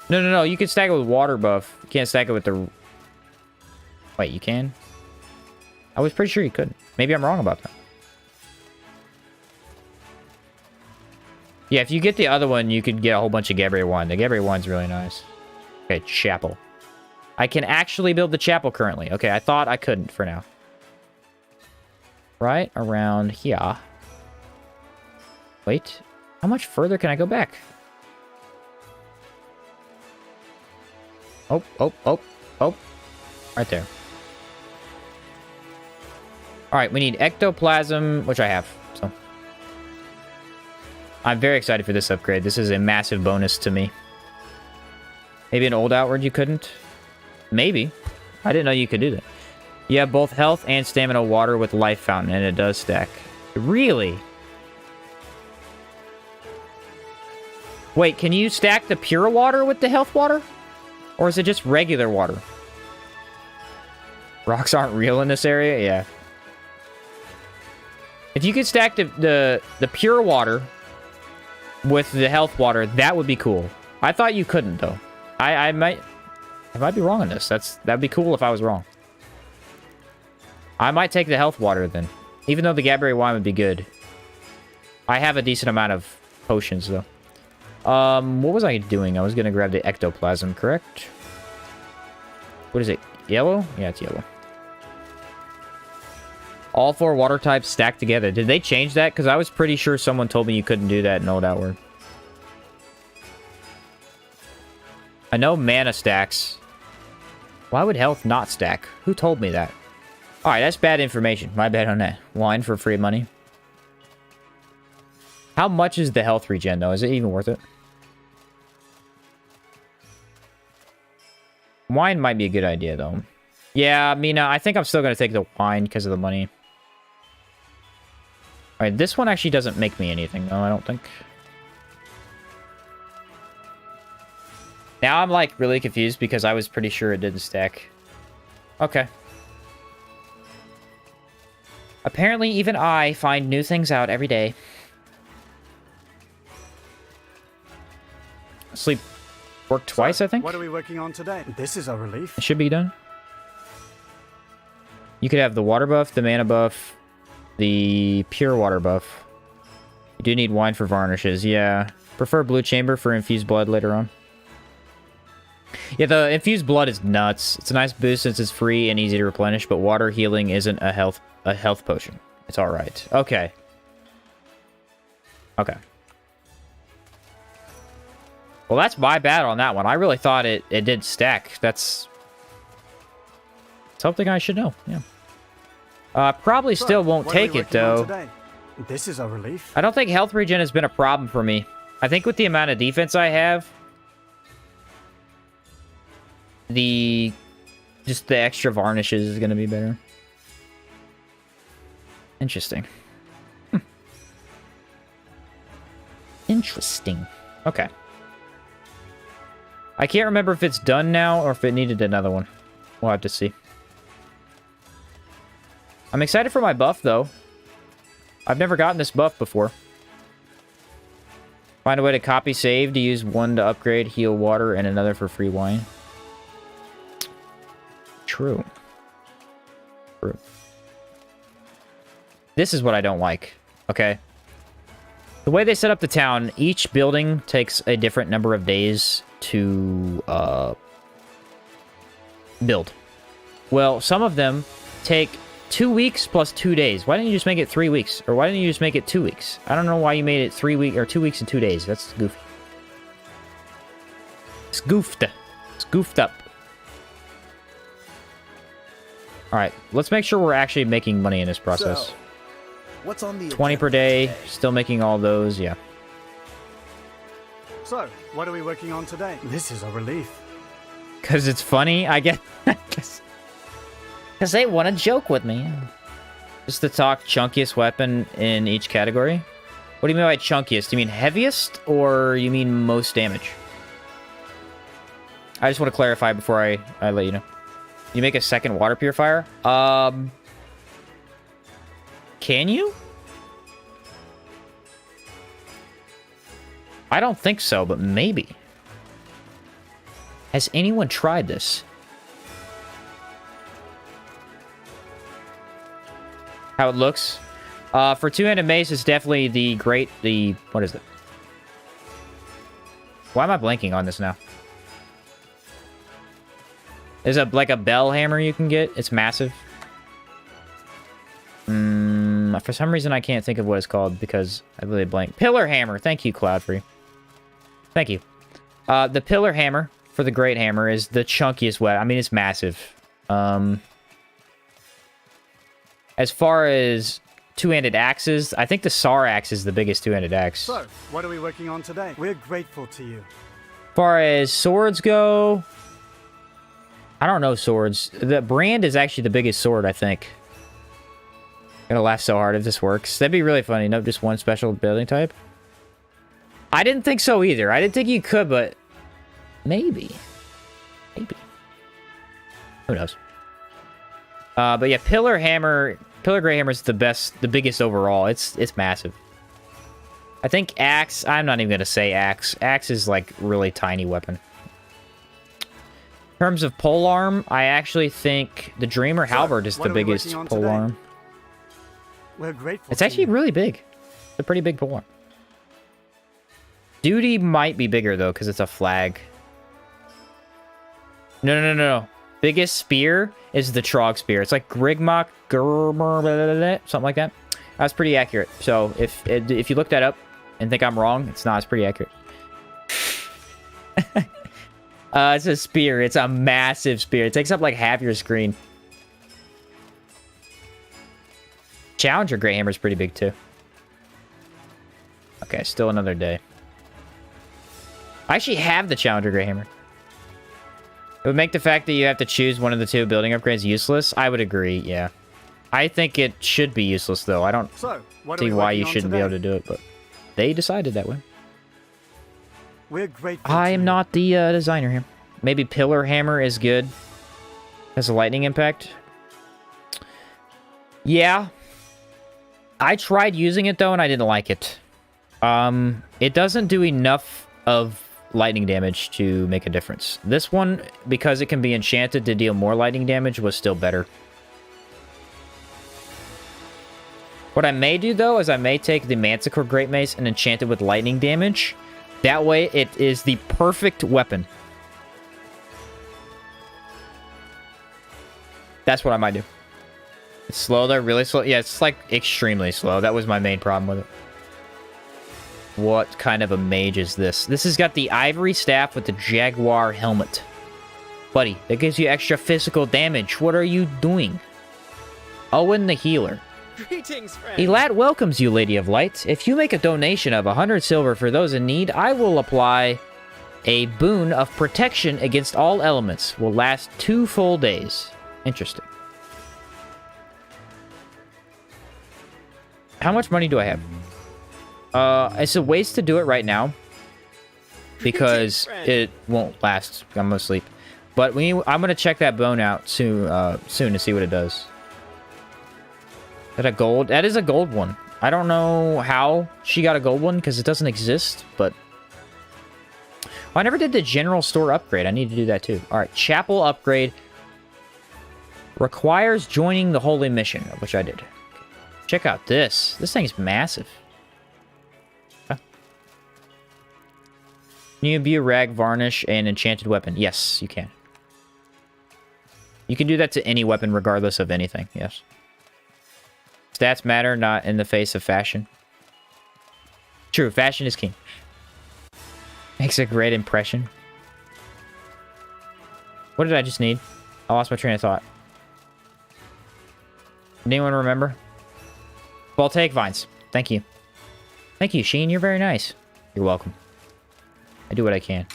No. You can stack it with water buff. You can't stack it with the... Wait, you can? I was pretty sure you couldn't. Maybe I'm wrong about that. Yeah, if you get the other one, you could get a whole bunch of Gabbray wine. The Gabbray wine's really nice. Okay, chapel. I can actually build the chapel currently. Okay, I thought I couldn't for now. Right around here. Wait. How much further can I go back? Oh. Right there. Alright, we need ectoplasm, which I have, so. I'm very excited for this upgrade. This is a massive bonus to me. Maybe an old outward you couldn't? Maybe. I didn't know you could do that. You have both health and stamina water with life fountain, and it does stack. Really? Wait, can you stack the pure water with the health water? Or is it just regular water? Rocks aren't real in this area? Yeah. If you could stack the pure water with the health water, that would be cool. I thought you couldn't, though. I might be wrong on this. That'd be cool if I was wrong. I might take the health water, then. Even though the Gabbray wine would be good. I have a decent amount of potions, though. What was I doing? I was gonna grab the ectoplasm, correct? What is it? Yellow? Yeah, it's yellow. All 4 water types stacked together. Did they change that? Because I was pretty sure someone told me you couldn't do that in Old Outward. I know mana stacks. Why would health not stack? Who told me that? Alright, that's bad information. My bad on that. Wine for free money. How much is the health regen, though? Is it even worth it? Wine might be a good idea, though. Yeah, Mina, I think I'm still going to take the wine because of the money. Alright, this one actually doesn't make me anything, though, I don't think. Now I'm, like, really confused because I was pretty sure it didn't stack. Okay. Apparently, even I find new things out every day. Sleep work twice, So, I think? What are we working on today? This is a relief. It should be done. You could have the water buff, the mana buff, the pure water buff. You do need wine for varnishes, yeah. Prefer blue chamber for infused blood later on. Yeah, the infused blood is nuts. It's a nice boost since it's free and easy to replenish, but water healing isn't a health potion. It's all right. Okay. Okay. Well, that's my bad on that one. I really thought it did stack. That's something I should know. Yeah. Probably still won't What are we take it working on though. today? This is a relief. I don't think health regen has been a problem for me. I think with the amount of defense I have, just the extra varnishes is going to be better. Interesting. Interesting. Okay. I can't remember if it's done now or if it needed another one. We'll have to see. I'm excited for my buff, though. I've never gotten this buff before. Find a way to copy save to use one to upgrade, heal water, and another for free wine. True. True. This is what I don't like, okay? The way they set up the town, each building takes a different number of days to build. Well, some of them take 2 weeks plus 2 days. Why didn't you just make it 3 weeks? Or why didn't you just make it 2 weeks? I don't know why you made it 3 weeks or 2 weeks and 2 days. That's goofy. It's goofed. It's goofed up. Alright, let's make sure we're actually making money in this process. So, what's on the 20 per agenda day, today? still making all those, yeah. So, what are we working on today? This is a relief. Because it's funny, I guess. Because they want to joke with me. Just to talk chunkiest weapon in each category. What do you mean by chunkiest? You mean heaviest, or you mean most damage? I just want to clarify before I let you know. You make a second water purifier? Can you? I don't think so, but maybe. Has anyone tried this? How it looks? For two-handed mace, it's definitely what is it? Why am I blanking on this now? There's like a bell hammer you can get. It's massive. For some reason, I can't think of what it's called because I really blanked. Pillar hammer. Thank you, Cloudfree. Thank you. The pillar hammer for the great hammer is the chunkiest weapon. I mean, it's massive. As far as two-handed axes, I think the SAR axe is the biggest two-handed axe. So, what are we working on today? We're grateful to you. As far as swords go, I don't know swords. The brand is actually the biggest sword, I think. I'm gonna laugh so hard if this works. That'd be really funny. Nope, just one special building type. I didn't think so either. I didn't think you could, but maybe. Maybe. Who knows? But yeah, pillar gray hammer is the biggest overall. It's massive. I think axe, I'm not even gonna say axe. Axe is like really tiny weapon. In terms of polearm, I actually think the Dreamer Halberd is the biggest polearm. We're grateful. It's actually really big. It's a pretty big polearm. Duty might be bigger though, because it's a flag. No. Biggest spear is the Trog spear. It's like Grigmok, something like that. That's pretty accurate. So if you look that up and think I'm wrong, it's not. It's pretty accurate. It's a spear. It's a massive spear. It takes up like half your screen. Challenger Great Hammer is pretty big too. Okay, still another day. I actually have the Challenger Great Hammer. It would make the fact that you have to choose one of the two building upgrades useless. I would agree, yeah. I think it should be useless, though. I don't see why you shouldn't be able to do it, but they decided that way. We're grateful. I am not the designer here. Maybe Pillar Hammer is good. Has a lightning impact. Yeah. I tried using it, though, and I didn't like it. It doesn't do enough of lightning damage to make a difference. This one, because it can be enchanted to deal more lightning damage, was still better. What I may do, though, is I may take the Manticore Great Mace and enchant it with lightning damage. That way, it is the perfect weapon That's what I might do. It's slow though, really slow. Yeah, it's like extremely slow. That was my main problem with it. What kind of a mage is this? This has got the ivory staff with the jaguar helmet. Buddy, that gives you extra physical damage. What are you doing? Owen the healer. Greetings, friend. Elat welcomes you, Lady of Light. If you make a donation of 100 silver for those in need, I will apply a boon of protection against all elements. Will last 2 full days. Interesting. How much money do I have? It's a waste to do it right now because it won't last. I'm gonna sleep. But I'm gonna check that bone out soon to see what it does. Is that a gold? That is a gold one. I don't know how she got a gold one because it doesn't exist, but... I never did the general store upgrade. I need to do that too. Alright, chapel upgrade. Requires joining the holy mission, which I did. Check out this. This thing's massive. Huh. Can you imbue rag, varnish, and enchanted weapon? Yes, you can. You can do that to any weapon regardless of anything, yes. Stats matter, not in the face of fashion. True, fashion is king. Makes a great impression. What did I just need? I lost my train of thought. Anyone remember? Voltaic vines. Thank you. Thank you, Sheen. You're very nice. You're welcome. I do what I can.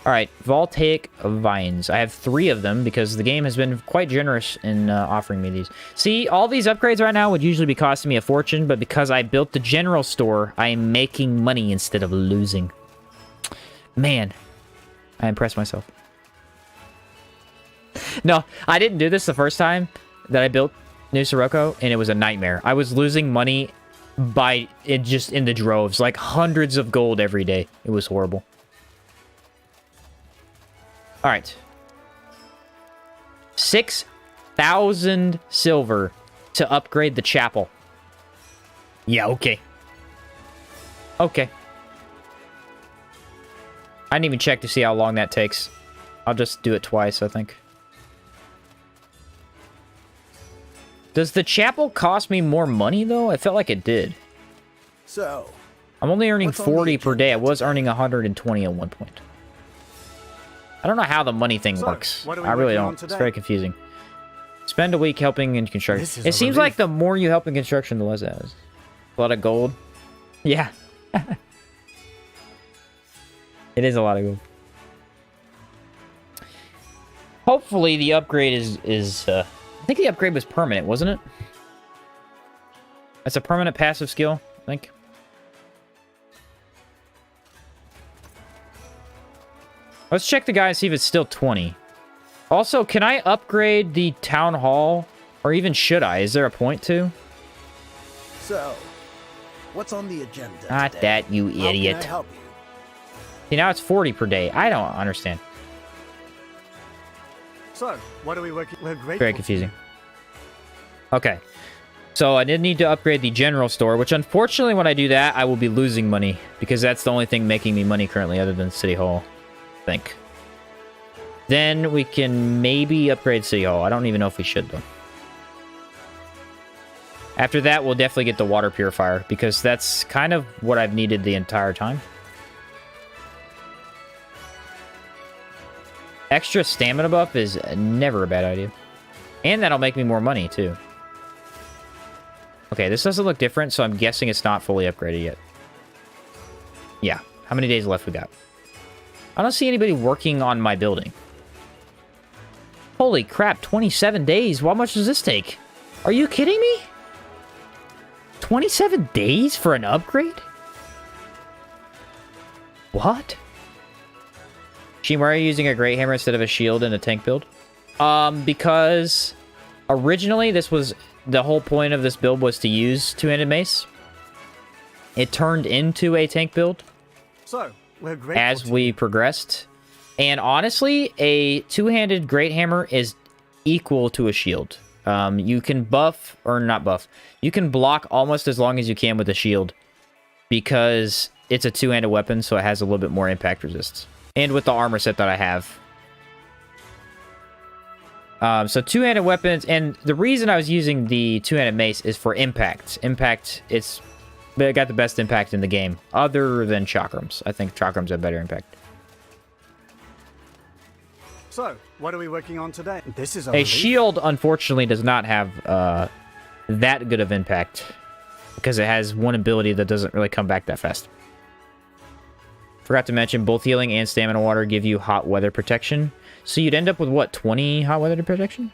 Alright, Voltaic vines. I have 3 of them because the game has been quite generous in offering me these. See, all these upgrades right now would usually be costing me a fortune, but because I built the general store, I am making money instead of losing. Man, I impressed myself. No, I didn't do this the first time that I built New Sirocco, and it was a nightmare. I was losing money by it just in the droves, like hundreds of gold every day. It was horrible. All right. 6,000 silver to upgrade the chapel. Yeah, okay. Okay. I didn't even check to see how long that takes. I'll just do it twice, I think. Does the chapel cost me more money, though? I felt like it did. So, I'm only earning what's on the 40 per day. I agenda was earning 120 at one point. I don't know how the money thing works. what are we I really working on don't. It's today? very confusing. Spend a week helping in construction. This is It a seems relief. like the more you help in construction, the less it is. A lot of gold. Yeah. It is a lot of gold. Hopefully the upgrade is I think the upgrade was permanent, wasn't it? That's a permanent passive skill, I think. Let's check the guy and see if it's still 20. Also, can I upgrade the town hall? Or even should I? Is there a point to? So, what's on the agenda Not today? that, you How can I idiot. help you? See, now it's 40 per day. I don't understand. So, what are we working? We're grateful. Very confusing. Okay. So I did need to upgrade the general store, which unfortunately when I do that, I will be losing money. Because that's the only thing making me money currently other than City Hall. I think. Then we can maybe upgrade City Hall. I don't even know if we should, though. After that, we'll definitely get the water purifier. Because that's kind of what I've needed the entire time. Extra stamina buff is never a bad idea. And that'll make me more money, too. Okay, this doesn't look different, so I'm guessing it's not fully upgraded yet. Yeah. How many days left we got? I don't see anybody working on my building. Holy crap, 27 days? How much does this take? Are you kidding me? 27 days for an upgrade? What? Sheen, why are you using a great hammer instead of a shield in a tank build? Because originally this was the whole point of this build was to use two-handed mace. It turned into a tank build So, we're grateful as to we you. progressed. And honestly, a two-handed great hammer is equal to a shield. You can buff, or not buff, you can block almost as long as you can with a shield because it's a two-handed weapon, so it has a little bit more impact resist. And with the armor set that I have. So two-handed weapons, and the reason I was using the two-handed mace is for impact. Impact, it's got the best impact in the game, other than chakrams. I think chakrams have better impact. So, what are we working on today? This is a A relief. shield, unfortunately, does not have that good of impact because it has one ability that doesn't really come back that fast. Forgot to mention, both healing and stamina water give you hot weather protection. So you'd end up with, what, 20 hot weather protection?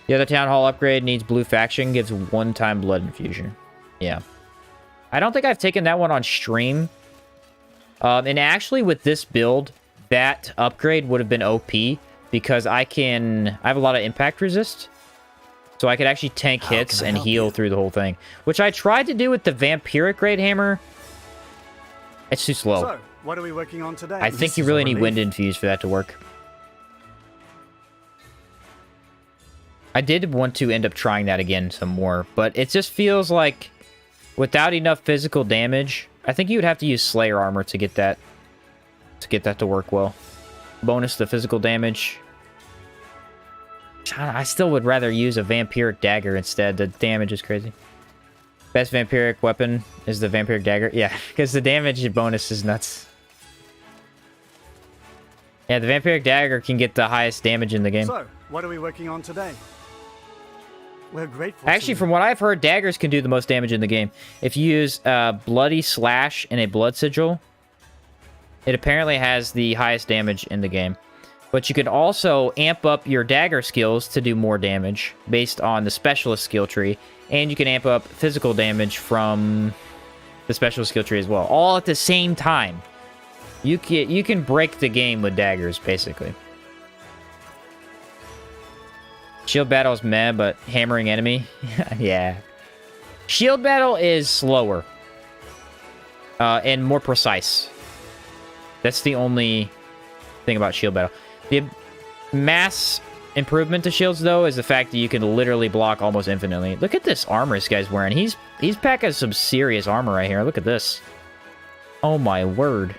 The other town hall upgrade needs blue faction, gives one-time blood infusion. Yeah. I don't think I've taken that one on stream. And actually, with this build, that upgrade would have been OP because I have a lot of impact resist. So I could actually tank hits and heal through the whole thing. Which I tried to do with the vampiric great hammer. It's too slow. So, what are we working on today? I think you really need wind infused for that to work. I did want to end up trying that again some more, but it just feels like without enough physical damage, I think you would have to use Slayer armor to get that to work well. Bonus the physical damage. I still would rather use a vampiric dagger instead. The damage is crazy. Best vampiric weapon is the vampiric dagger. Yeah, because the damage bonus is nuts. Yeah, the vampiric dagger can get the highest damage in the game. So, what are we working on today? We're grateful. Actually, from what I've heard, daggers can do the most damage in the game. If you use Bloody Slash and a Blood Sigil, it apparently has the highest damage in the game. But you can also amp up your dagger skills to do more damage based on the specialist skill tree. And you can amp up physical damage from the specialist skill tree as well. All at the same time. You can break the game with daggers, basically. Shield battle is meh, but hammering enemy? Yeah. Shield battle is slower. And more precise. That's the only thing about shield battle. The mass improvement to shields, though, is the fact that you can literally block almost infinitely. Look at this armor this guy's wearing. He's packing some serious armor right here. Look at this. Oh my word.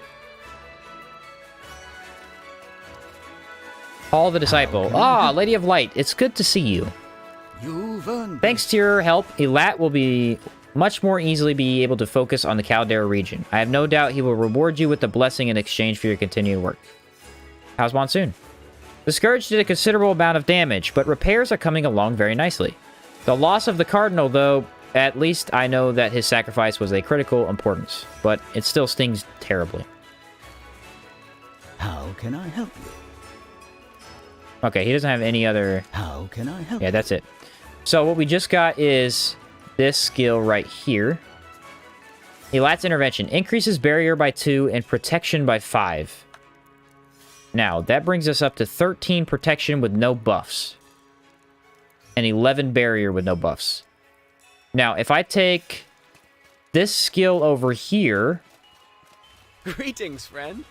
Paul the Disciple. Ah, Lady of Light. It's good to see you. You've earned Thanks to your help, Elat will be much more easily be able to focus on the Caldera region. I have no doubt he will reward you with a blessing in exchange for your continued work. How's Monsoon? The Scourge did a considerable amount of damage, but repairs are coming along very nicely. The loss of the Cardinal, though, at least I know that his sacrifice was a critical importance, but it still stings terribly. How can I help you? Okay, he doesn't have any other... How can I help Yeah, that's it. So what we just got is this skill right here. Elat's Intervention. Increases barrier by 2 and protection by 5. Now, that brings us up to 13 protection with no buffs. And 11 barrier with no buffs. Now, if I take this skill over here... Greetings, friend.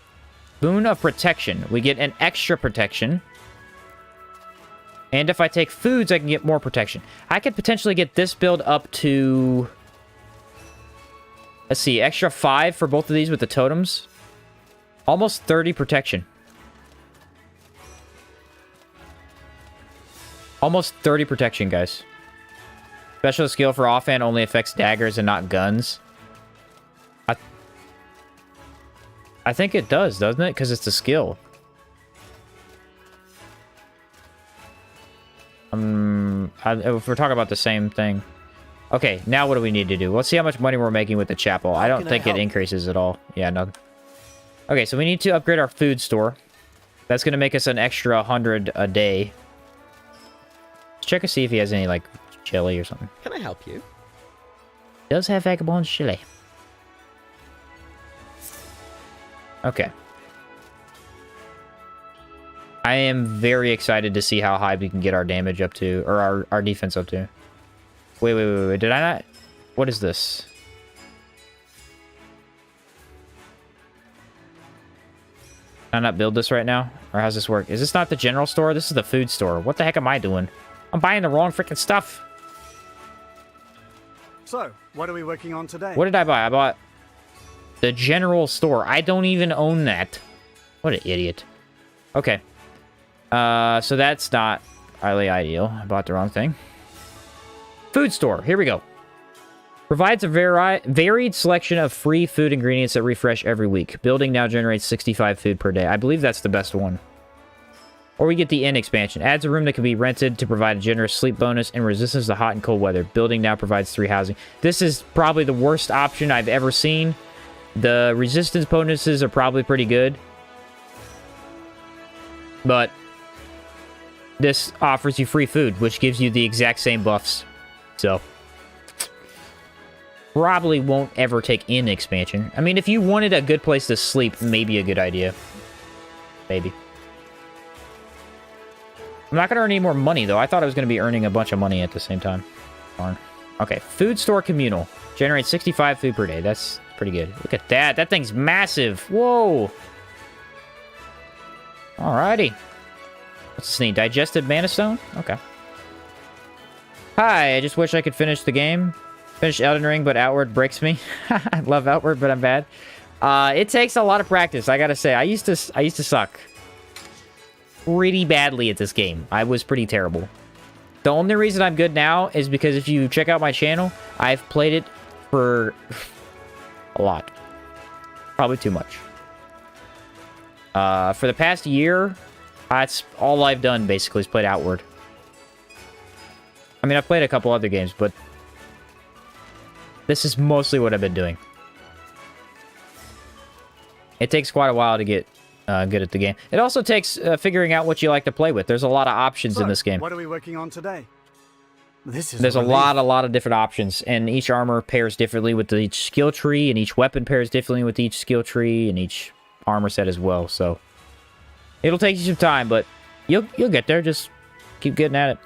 Boon of Protection. We get an extra protection. And if I take foods, I can get more protection. I could potentially get this build up to... Let's see, extra 5 for both of these with the totems. Almost 30 protection. Almost 30 protection, guys. Special skill for offhand only affects daggers and not guns. I think it does, doesn't it? Because it's a skill. If we're talking about the same thing. Okay, now what do we need to do? Let's see how much money we're making with the chapel. I don't think it increases at all. Yeah, no. Okay, so we need to upgrade our food store. That's going to make us an extra 100 a day. Let's check and see if he has any, like, chili or something. Can I help you? Does have vagabond chili. Okay. I am very excited to see how high we can get our damage up to, or our defense up to. Wait. Did I not? What is this? Can I not build this right now? Or how's this work? Is this not the general store? This is the food store. What the heck am I doing? I'm buying the wrong freaking stuff. So, what are we working on today? What did I buy? I bought the general store. I don't even own that. What an idiot. Okay. So that's not highly ideal. I bought the wrong thing. Food store. Here we go. Provides a varied selection of free food ingredients that refresh every week. Building now generates 65 food per day. I believe that's the best one. Or we get the inn expansion. Adds a room that can be rented to provide a generous sleep bonus and resistance to hot and cold weather. Building now provides 3 housing. This is probably the worst option I've ever seen. The resistance bonuses are probably pretty good. But this offers you free food, which gives you the exact same buffs. So probably won't ever take inn expansion. I mean, if you wanted a good place to sleep, maybe a good idea. Maybe. I'm not going to earn any more money, though. I thought I was going to be earning a bunch of money at the same time. Darn. Okay, food store communal. Generates 65 food per day. That's pretty good. Look at that. That thing's massive. Whoa. Alrighty. What's this need? Digested mana stone? Okay. Hi, I just wish I could finish the game. Finish Elden Ring, but Outward breaks me. I love Outward, but I'm bad. It takes a lot of practice, I gotta say. I used to suck pretty badly at this game. I was pretty terrible. The only reason I'm good now is because if you check out my channel, I've played it for a lot. Probably too much. For the past year, that's all I've done, basically, is played Outward. I mean, I've played a couple other games, but this is mostly what I've been doing. It takes quite a while to get good at the game. It also takes figuring out what you like to play with. There's a lot of options in this game. What are we working on today? There's a lot of different options, and each armor pairs differently with each skill tree, and each weapon pairs differently with each skill tree, and each armor set as well. So it'll take you some time, but you'll get there. Just keep getting at it.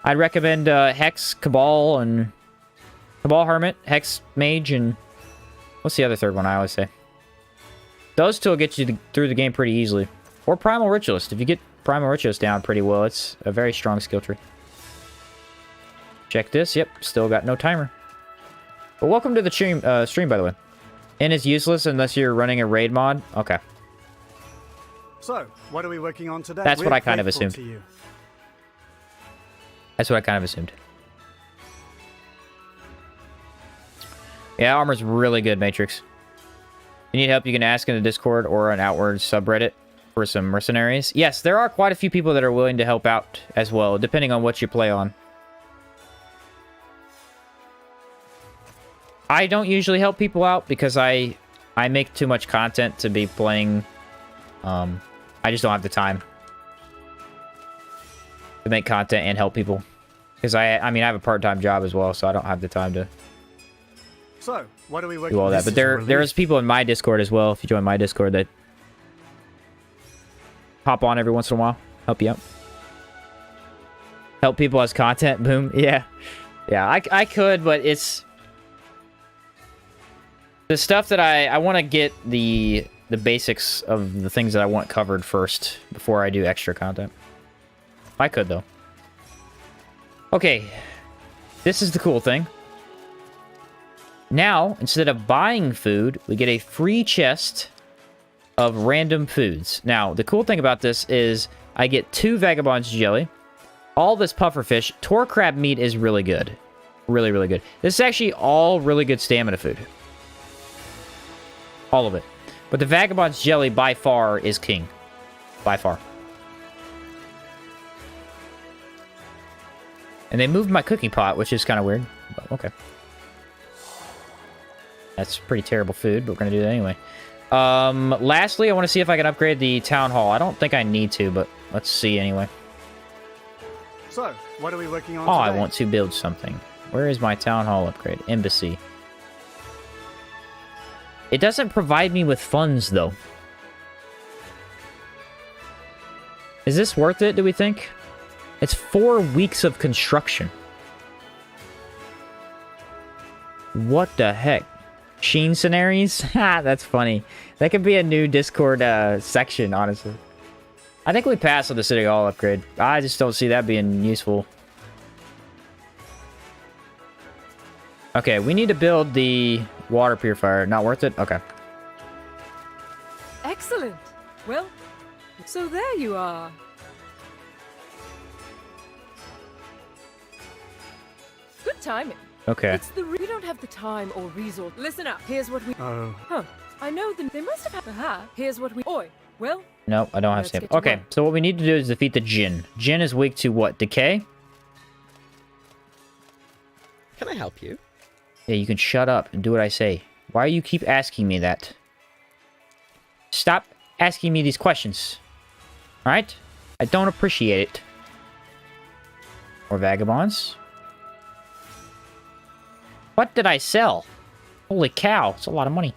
I'd recommend Hex, Cabal, and Cabal Hermit, Hex Mage, and what's the other third one I always say? Those two will get you through the game pretty easily. Or Primal Ritualist. If you get Primal Ritualist down pretty well, it's a very strong skill tree. Check this. Yep, still got no timer. But welcome to the stream, by the way. Inn is useless unless you're running a raid mod. Okay. So, what are we working on today? That's what I kind of assumed. That's what I kind of assumed. Yeah, armor's really good, Matrix. If you need help, you can ask in the Discord or an Outward subreddit for some mercenaries. Yes, there are quite a few people that are willing to help out as well, depending on what you play on. I don't usually help people out because I make too much content to be playing. I just don't have the time to make content and help people. Because I mean, I have a part-time job as well, so I don't have the time to So, what are we working do all that. But there's people in my Discord as well, if you join my Discord, that hop on every once in a while, help you out. Help people as content, boom. Yeah. Yeah, I could, but it's the stuff that I want to get the basics of the things that I want covered first before I do extra content. I could, though. Okay. This is the cool thing. Now, instead of buying food, we get a free chest of random foods. Now, the cool thing about this is I get 2 Vagabond's Jelly, all this pufferfish. Tor crab meat is really good. Really, really good. This is actually all really good stamina food. All of it. But the Vagabond's Jelly, by far, is king. By far. And they moved my cooking pot, which is kind of weird. But okay. That's pretty terrible food, but we're going to do that anyway. Lastly, I want to see if I can upgrade the town hall. I don't think I need to, but let's see anyway. So, what are we working on today? I want to build something. Where is my town hall upgrade? Embassy. It doesn't provide me with funds, though. Is this worth it, do we think? It's 4 weeks of construction. What the heck? Sheen Scenarios? Ha, that's funny. That could be a new Discord section, honestly. I think we passed on the City Hall upgrade. I just don't see that being useful. Okay, we need to build the water purifier. Not worth it? Okay. Excellent. Well, So there you are. Good timing. Okay. It's the we don't have the time or resource. Listen up. Here's what we. Oh, Huh. I know they must have had. Aha. Here's what we. Oi. Well. No, I don't have Let's stamina. get to Okay, work. so what we need to do is defeat the Jinn. Jinn is weak to what? Decay? Can I help you? Yeah, you can shut up and do what I say. Why do you keep asking me that? Stop asking me these questions. Alright? I don't appreciate it. More vagabonds. What did I sell? Holy cow, it's a lot of money.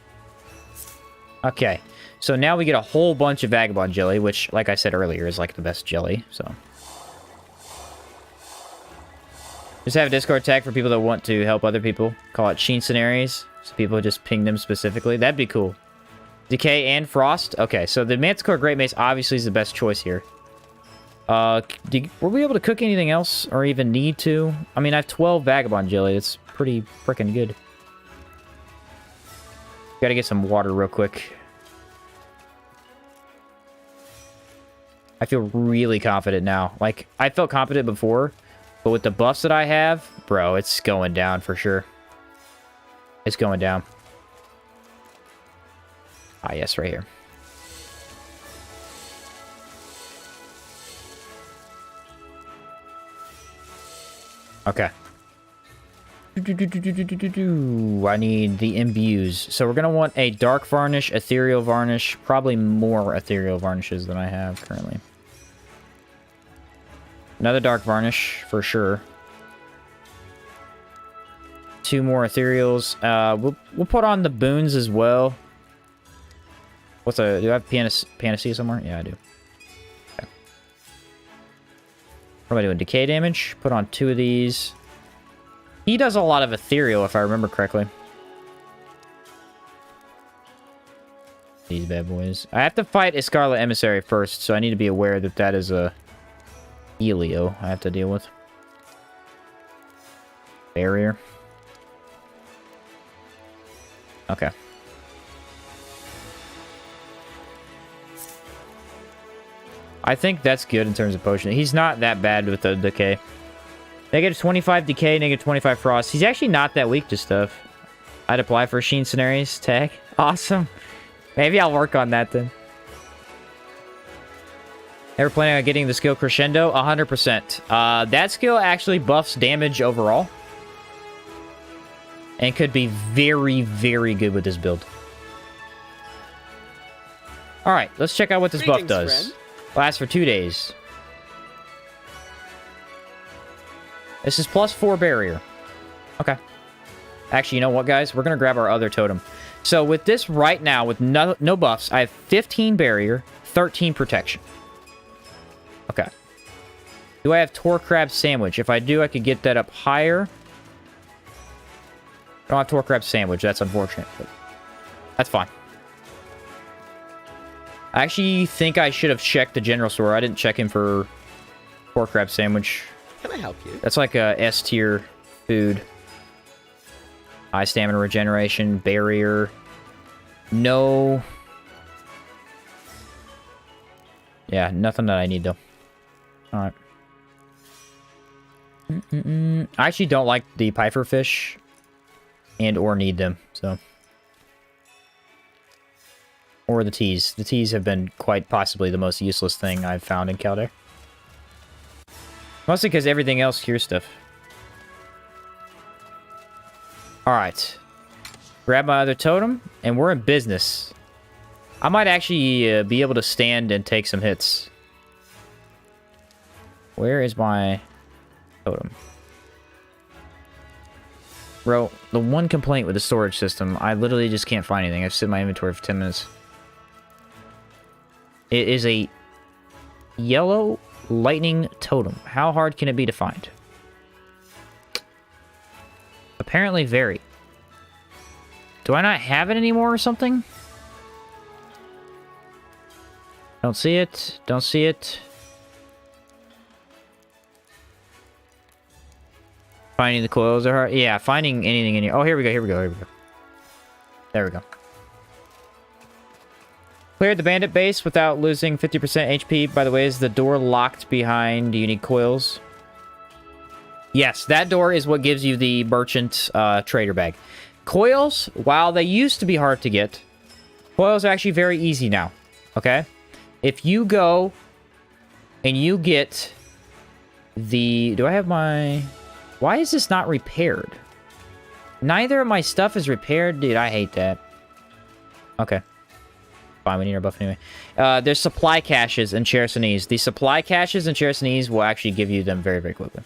Okay, so now we get a whole bunch of vagabond jelly, which, like I said earlier, is like the best jelly, so. Just have a Discord tag for people that want to help other people. Call it Finalizing, so people just ping them specifically. That'd be cool. Decay and Frost. Okay, so the Manticore Great Mace obviously is the best choice here. Were we able to cook anything else, or even need to? I mean, I have 12 Vagabond Jelly. It's pretty freaking good. Gotta get some water real quick. I feel really confident now. Like, I felt confident before, but with the buffs that I have, bro, it's going down for sure. It's going down. Ah, yes, right here. Okay. I need the imbues. So we're going to want a dark varnish, ethereal varnish, probably more ethereal varnishes than I have currently. Another dark varnish for sure. 2 more ethereals. We'll put on the boons as well. Do I have panacea somewhere? Yeah, I do. Okay. What am I doing? Decay damage. Put on 2 of these. He does a lot of ethereal, if I remember correctly. These bad boys. I have to fight a Scarlet Emissary first, so I need to be aware that that is a Helio I have to deal with. Barrier. Okay. I think that's good in terms of potion. He's not that bad with the decay. Negative 25 decay, negative 25 frost. He's actually not that weak to stuff. I'd apply for Sheen Scenarios tag. Awesome. Maybe I'll work on that then. Ever planning on getting the skill Crescendo? 100%. That skill actually buffs damage overall. And could be very, very good with this build. Alright, let's check out what this buff does. Friend. Lasts for 2 days. This is +4 barrier. Okay. Actually, you know what, guys? We're going to grab our other totem. So with this right now, with no buffs, I have 15 barrier, 13 protection. Okay. Do I have Tor Crab Sandwich? If I do, I could get that up higher. I don't have Tor Crab Sandwich. That's unfortunate, but that's fine. I actually think I should have checked the general store. I didn't check him for Tor Crab Sandwich. Can I help you? That's like a S tier food. High stamina regeneration, barrier. No. Yeah, nothing that I need though. Alright. I actually don't like the Piper fish. And or need them, so. Or the teas. The teas have been quite possibly the most useless thing I've found in Caldera. Mostly because everything else cures stuff. Alright. Grab my other totem, and we're in business. I might actually be able to stand and take some hits. Where is my totem? Bro, the one complaint with the storage system, I literally just can't find anything. I've sit in my inventory for 10 minutes. It is a yellow lightning totem. How hard can it be to find? Apparently very. Do I not have it anymore or something? Don't see it. Don't see it. Finding the coils are hard. Yeah, finding anything in here. Oh, here we go. Here we go. Here we go. There we go. Cleared the bandit base without losing 50% HP. By the way, is the door locked behind? Do you need coils? Yes, that door is what gives you the merchant trader bag. Coils, while they used to be hard to get, coils are actually very easy now. Okay? If you go and you get the... Do I have my... Why is this not repaired? Neither of my stuff is repaired? Dude, I hate that. Okay. Fine, we need our buff anyway. There's supply caches in Chersonese. The supply caches in Chersonese will actually give you them very, very quickly.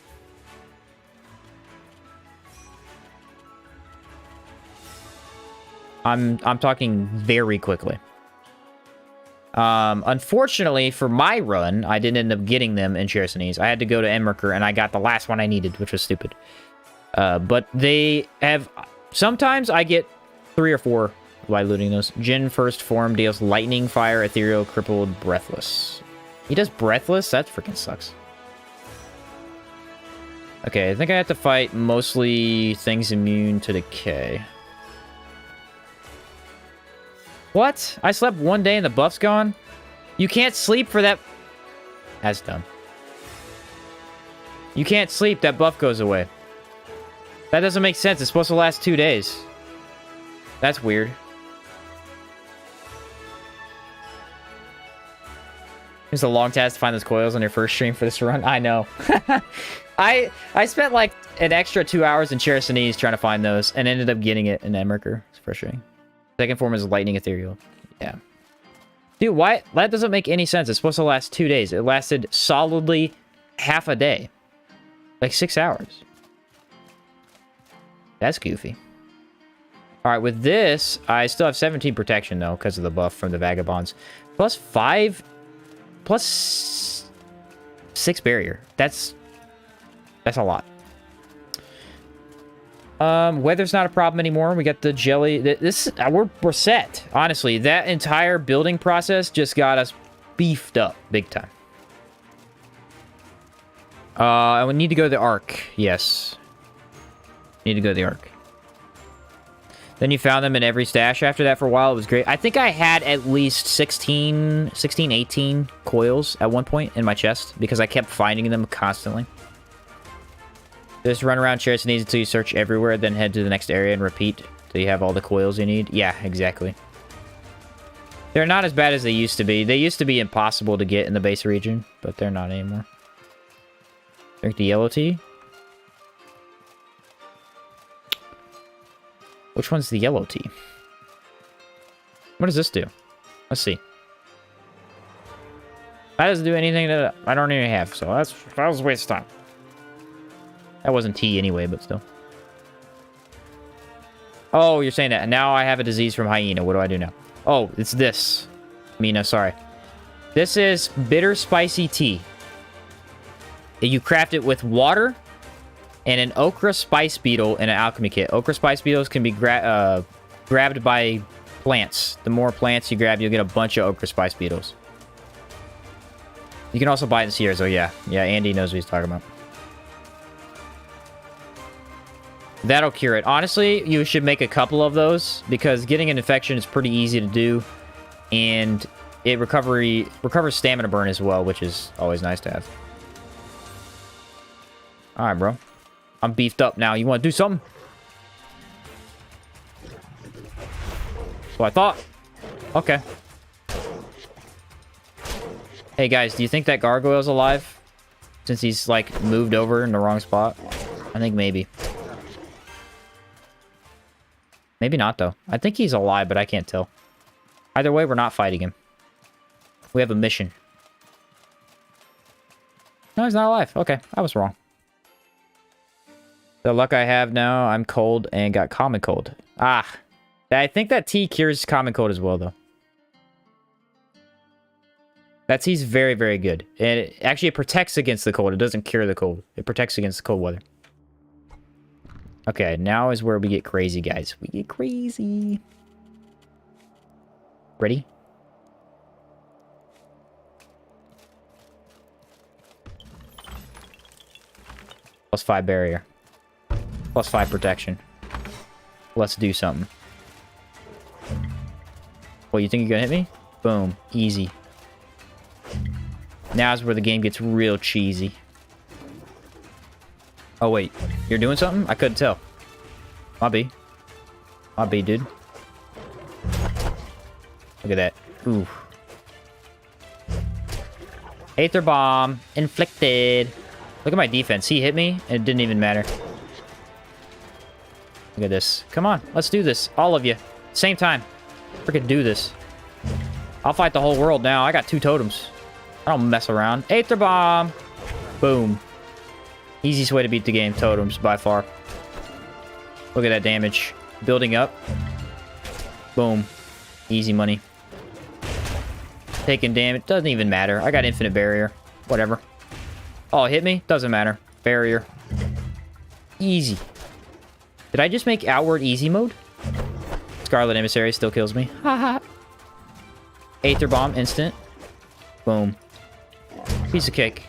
I'm talking very quickly. Unfortunately, for my run, I didn't end up getting them in Chersonese. I had to go to Enmerker, and I got the last one I needed, which was stupid. But they have... Sometimes I get 3 or 4 by looting those. Jin first form deals lightning, fire, ethereal, crippled, breathless. He does breathless? That freaking sucks. Okay, I think I have to fight mostly things immune to decay. What? I slept 1 day and the buff's gone? You can't sleep for that... That's dumb. You can't sleep, that buff goes away. That doesn't make sense. It's supposed to last 2 days. That's weird. It's a long task to find those coils on your first stream for this run. I know. I spent like an extra 2 hours in Chersonese trying to find those and ended up getting it in Enmerker. It's frustrating. Second form is lightning ethereal. Yeah. Dude, why? That doesn't make any sense. It's supposed to last 2 days. It lasted solidly half a day. Like 6 hours. That's goofy. Alright, with this, I still have 17 protection though, because of the buff from the Vagabonds. Plus 5... Plus 6 barrier. That's a lot. Weather's not a problem anymore. We got the jelly. We're set. Honestly, that entire building process just got us beefed up big time. I would need to go to the Ark. Yes. Need to go to the Ark. Then you found them in every stash after that for a while. It was great. I think I had at least 16, 18 coils at one point in my chest because I kept finding them constantly. Just run around Chersonese until you search everywhere, then head to the next area and repeat till you have all the coils you need. Yeah, exactly. They're not as bad as they used to be. They used to be impossible to get in the base region, but they're not anymore. Drink the yellow tea. Which one's the yellow tea? What does this do? Let's see. That doesn't do anything that I don't even have, so that was a waste of time. That wasn't tea anyway, but still. Oh, you're saying that. Now I have a disease from hyena. What do I do now? Oh, it's this. Mina, sorry. This is bitter spicy tea. You craft it with water and an ochre spice beetle in an alchemy kit. Ochre spice beetles can be grabbed by plants. The more plants you grab, you'll get a bunch of ochre spice beetles. You can also buy it in Sears. Oh, yeah. Yeah, Andy knows what he's talking about. That'll cure it. Honestly, you should make a couple of those because getting an infection is pretty easy to do. And it recovers stamina burn as well, which is always nice to have. Alright, bro. I'm beefed up now. You want to do something? That's what I thought. Okay. Hey, guys, do you think that gargoyle's alive? Since he's, like, moved over in the wrong spot? I think maybe. Maybe not, though. I think he's alive, but I can't tell. Either way, we're not fighting him. We have a mission. No, he's not alive. Okay, I was wrong. The luck I have now, I'm cold and got common cold. Ah. I think that tea cures common cold as well, though. That tea's very, very good. And it protects against the cold. It doesn't cure the cold. It protects against the cold weather. Okay, now is where we get crazy, guys. We get crazy. Ready? Plus 5 barrier. Plus 5 protection. Let's do something. Well, you think you're gonna hit me? Boom. Easy. Now's where the game gets real cheesy. Oh, wait. You're doing something? I couldn't tell. Might be. Might be, dude. Look at that. Ooh. Aether bomb. Inflicted. Look at my defense. He hit me, and it didn't even matter. Look at this. Come on. Let's do this. All of you. Same time. Freaking do this. I'll fight the whole world now. I got 2 totems. I don't mess around. Aether bomb. Boom. Easiest way to beat the game. Totems, by far. Look at that damage. Building up. Boom. Easy money. Taking damage. Doesn't even matter. I got infinite barrier. Whatever. Oh, it hit me? Doesn't matter. Barrier. Easy. Did I just make outward easy mode? Scarlet Emissaries still kills me. Haha. Aether bomb instant. Boom. Piece of cake.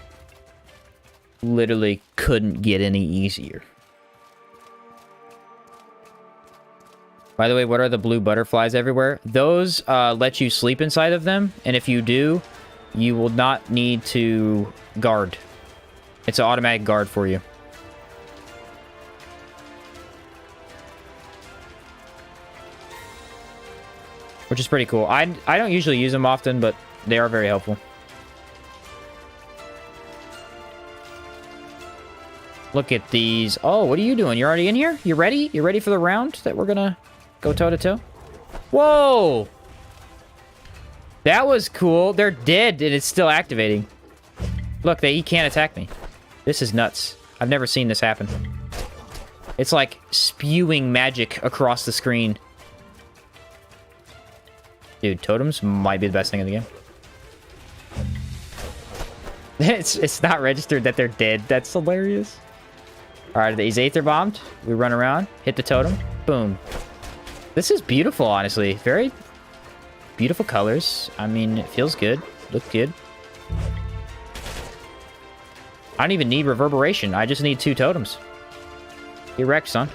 Literally couldn't get any easier. By the way, what are the blue butterflies everywhere? Those let you sleep inside of them, and if you do, you will not need to guard. It's an automatic guard for you. Which is pretty cool. I don't usually use them often, but they are very helpful. Look at these. Oh, what are you doing? You're already in here? You ready? You ready for the round that we're gonna go toe-to-toe? Whoa! That was cool. They're dead, and it's still activating. Look, he can't attack me. This is nuts. I've never seen this happen. It's like spewing magic across the screen. Dude, totems might be the best thing in the game. It's not registered that they're dead. That's hilarious. Alright, he's Aether bombed. We run around, hit the totem. Boom. This is beautiful, honestly. Very beautiful colors. I mean, it feels good. Looks good. I don't even need reverberation. I just need 2 totems. Get wrecked, son.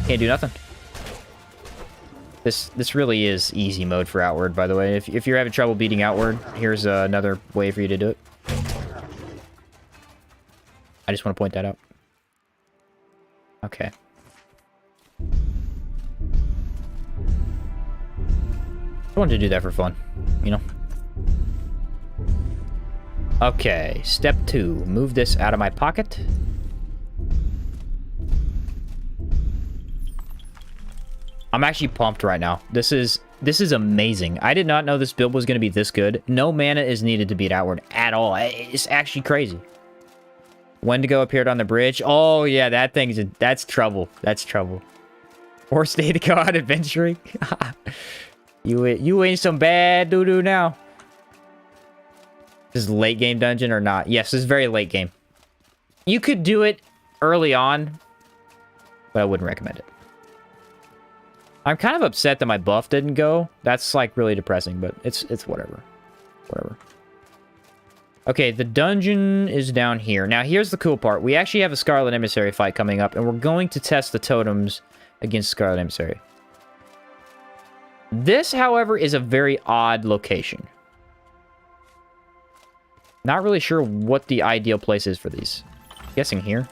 Can't do nothing. This really is easy mode for Outward, by the way. If you're having trouble beating Outward, here's another way for you to do it. I just want to point that out. Okay. I wanted to do that for fun, you know? Okay, step 2. Move this out of my pocket. I'm actually pumped right now. This is amazing. I did not know this build was going to be this good. No mana is needed to beat Outward at all. It's actually crazy. Wendigo appeared on the bridge. Oh, yeah, that's trouble. That's trouble. Worst day to go out adventuring. You in some bad doo-doo now. This is late game dungeon or not? Yes, this is very late game. You could do it early on, but I wouldn't recommend it. I'm kind of upset that my buff didn't go. That's like really depressing, but it's whatever. Whatever. Okay, the dungeon is down here. Now, here's the cool part. We actually have a Scarlet Emissary fight coming up, and we're going to test the totems against Scarlet Emissary. This, however, is a very odd location. Not really sure what the ideal place is for these. Guessing here.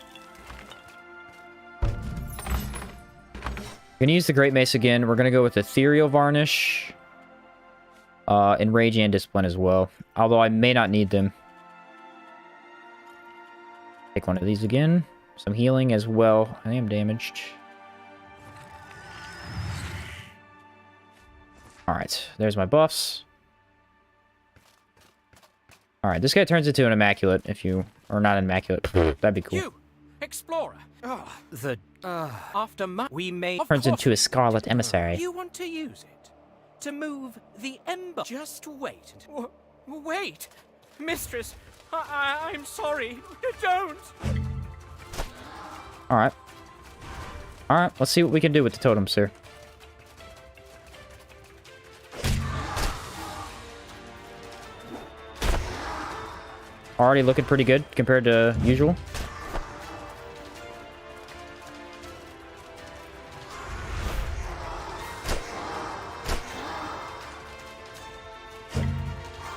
Gonna use the Great Mace again. We're gonna go with Ethereal Varnish. Enrage and Discipline as well. Although I may not need them. Take one of these again. Some healing as well. I am damaged. Alright, there's my buffs. Alright, this guy turns into an Immaculate if you... Or not Immaculate. That'd be cool. You, Explorer. After we may... Turns into a Scarlet Emissary. You want to use it to move the ember. Just wait. Wait! Mistress, I'm sorry. Don't! Alright. Alright, let's see what we can do with the totems here. Already looking pretty good compared to usual.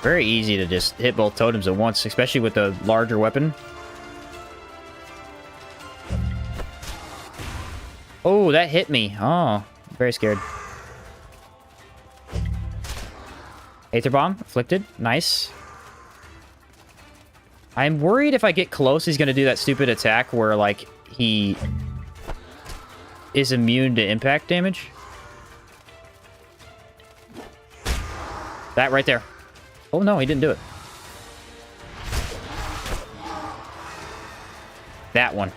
Very easy to just hit both totems at once, especially with the larger weapon. Oh, that hit me. Oh, very scared. Aether Bomb, afflicted. Nice. I'm worried if I get close, he's going to do that stupid attack where, like, he is immune to impact damage. That right there. Oh, no, he didn't do it. That one.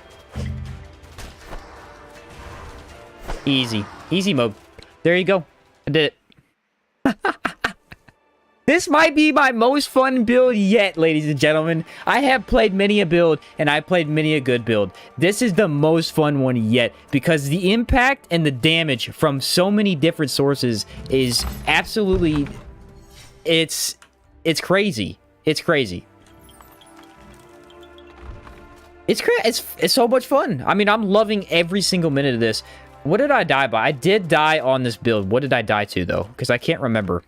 Easy. Easy mode. There you go. I did it. This might be my most fun build yet, ladies and gentlemen. I have played many a build, and I played many a good build. This is the most fun one yet, because the impact and the damage from so many different sources is absolutely... It's crazy. It's crazy. It's so much fun. I mean, I'm loving every single minute of this. What did I die by? I did die on this build. What did I die to, though? Because I can't remember.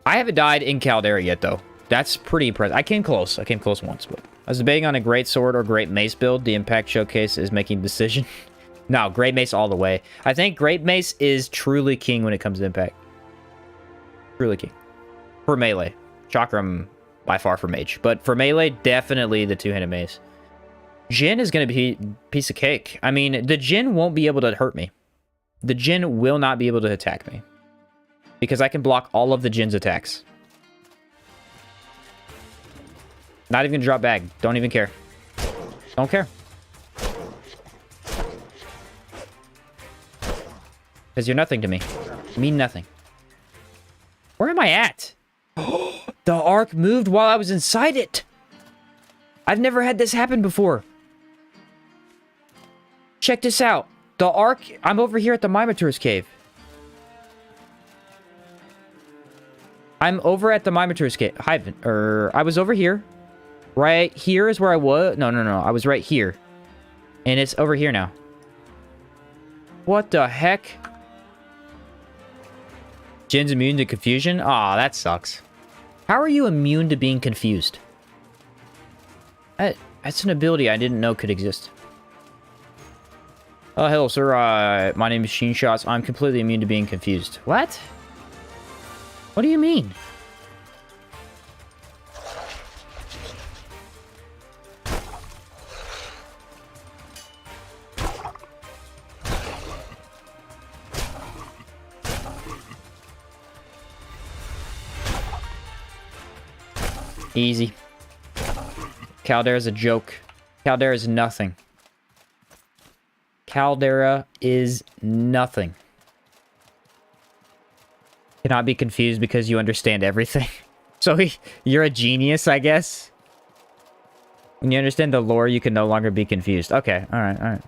I haven't died in Caldera yet, though. That's pretty impressive. I came close. I came close once, but... I was debating on a Great Sword or Great Mace build. The Impact Showcase is making a decision. No, Great Mace all the way. I think Great Mace is truly king when it comes to Impact. Truly king. For melee. Chakram, by far, for mage. But for melee, definitely the two-handed mace. Jin is going to be a piece of cake. I mean, the Jin won't be able to hurt me. The Jin will not be able to attack me. Because I can block all of the Jin's attacks. Not even gonna drop bag. Don't even care. Don't care. Because you're nothing to me. You mean nothing. Where am I at? The arc moved while I was inside it. I've never had this happen before. Check this out. The arc... I'm over here at the Minotaur's cave. I'm over at the Minotaur's cave. I was over here. Right here is where I was. No. I was right here. And it's over here now. What the heck? Jin's immune to confusion? Aw, that sucks. How are you immune to being confused? That's an ability I didn't know could exist. Oh, hello, sir. My name is Sheen Shots. I'm completely immune to being confused. What? What do you mean? Easy. Caldera's a joke. Caldera is nothing. Caldera is nothing. Cannot be confused because you understand everything. So you're a genius, I guess. When you understand the lore, you can no longer be confused. Okay, alright.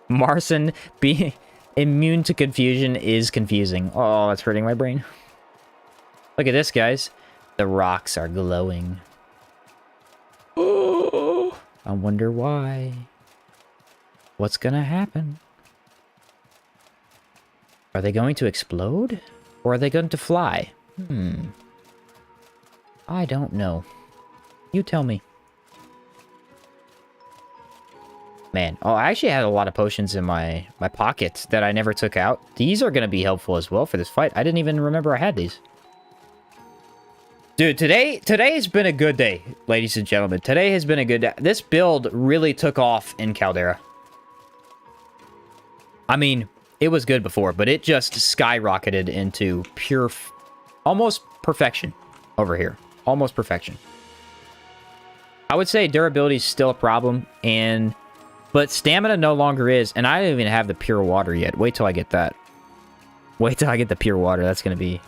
Marson, being immune to confusion is confusing. Oh, that's hurting my brain. Look at this, guys. The rocks are glowing. Oh, I wonder why. What's gonna happen? Are they going to explode? Or are they going to fly? I don't know. You tell me. Man, oh, I actually had a lot of potions in my pocket that I never took out. These are going to be helpful as well for this fight. I didn't even remember I had these. Dude, today has been a good day, ladies and gentlemen. Today has been a good day. This build really took off in Caldera. I mean, it was good before, but it just skyrocketed into pure... almost perfection over here. Almost perfection. I would say durability is still a problem, but stamina no longer is, and I don't even have the pure water yet. Wait till I get that. Wait till I get the pure water. That's gonna be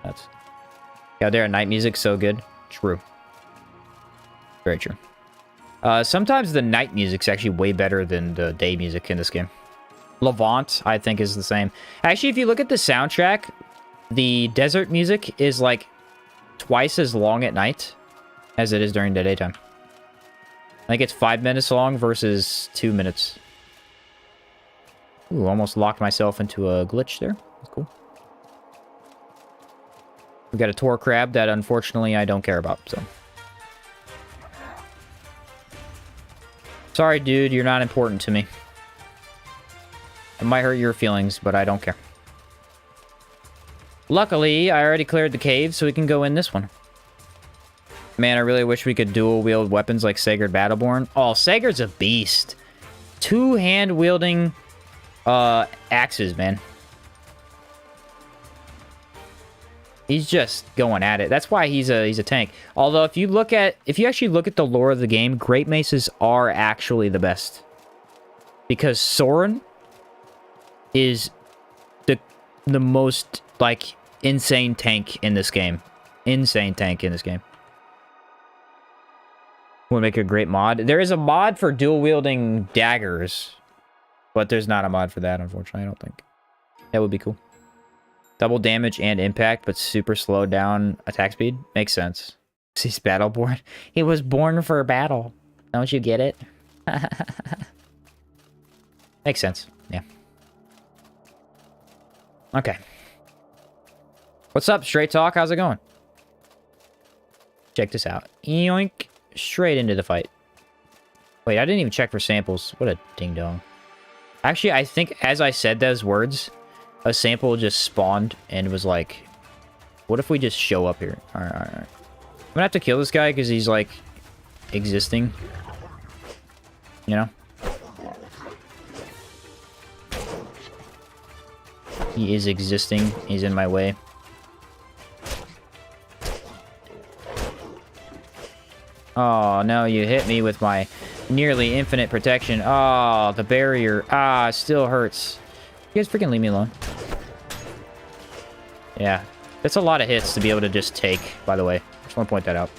nuts. Caldera night music, so good. True. Very true. Sometimes the night music's actually way better than the day music in this game. Levant, I think, is the same. Actually, if you look at the soundtrack, the desert music is like twice as long at night as it is during the daytime. I think it's 5 minutes long versus 2 minutes. Ooh, almost locked myself into a glitch there. That's cool. We got a tor crab that unfortunately I don't care about, so. Sorry, dude, you're not important to me. It might hurt your feelings, but I don't care. Luckily, I already cleared the cave, so we can go in this one. Man, I really wish we could dual-wield weapons like Sagard Battleborn. Oh, Sagard's a beast. Two-hand-wielding axes, man. He's just going at it. That's why he's a tank. Although if you actually look at the lore of the game, Great Maces are actually the best. Because Soren is the most like insane tank in this game. Insane tank in this game. Would make a great mod. There is a mod for dual wielding daggers, but there's not a mod for that, unfortunately, I don't think. That would be cool. Double damage and impact, but super slowed down attack speed. Makes sense. He's Battleborn. He was born for battle. Don't you get it? Makes sense. Yeah. Okay. What's up, Straight Talk? How's it going? Check this out. Yoink. Straight into the fight. Wait, I didn't even check for samples. What a ding-dong. Actually, I think as I said those words, a sample just spawned and was like, what if we just show up here? Alright, alright, alright. I'm gonna have to kill this guy because he's like existing. You know? He is existing. He's in my way. Oh, no, you hit me with my nearly infinite protection. Oh, the barrier. Ah, it still hurts. You guys freaking leave me alone. Yeah. That's a lot of hits to be able to just take, by the way. Just want to point that out.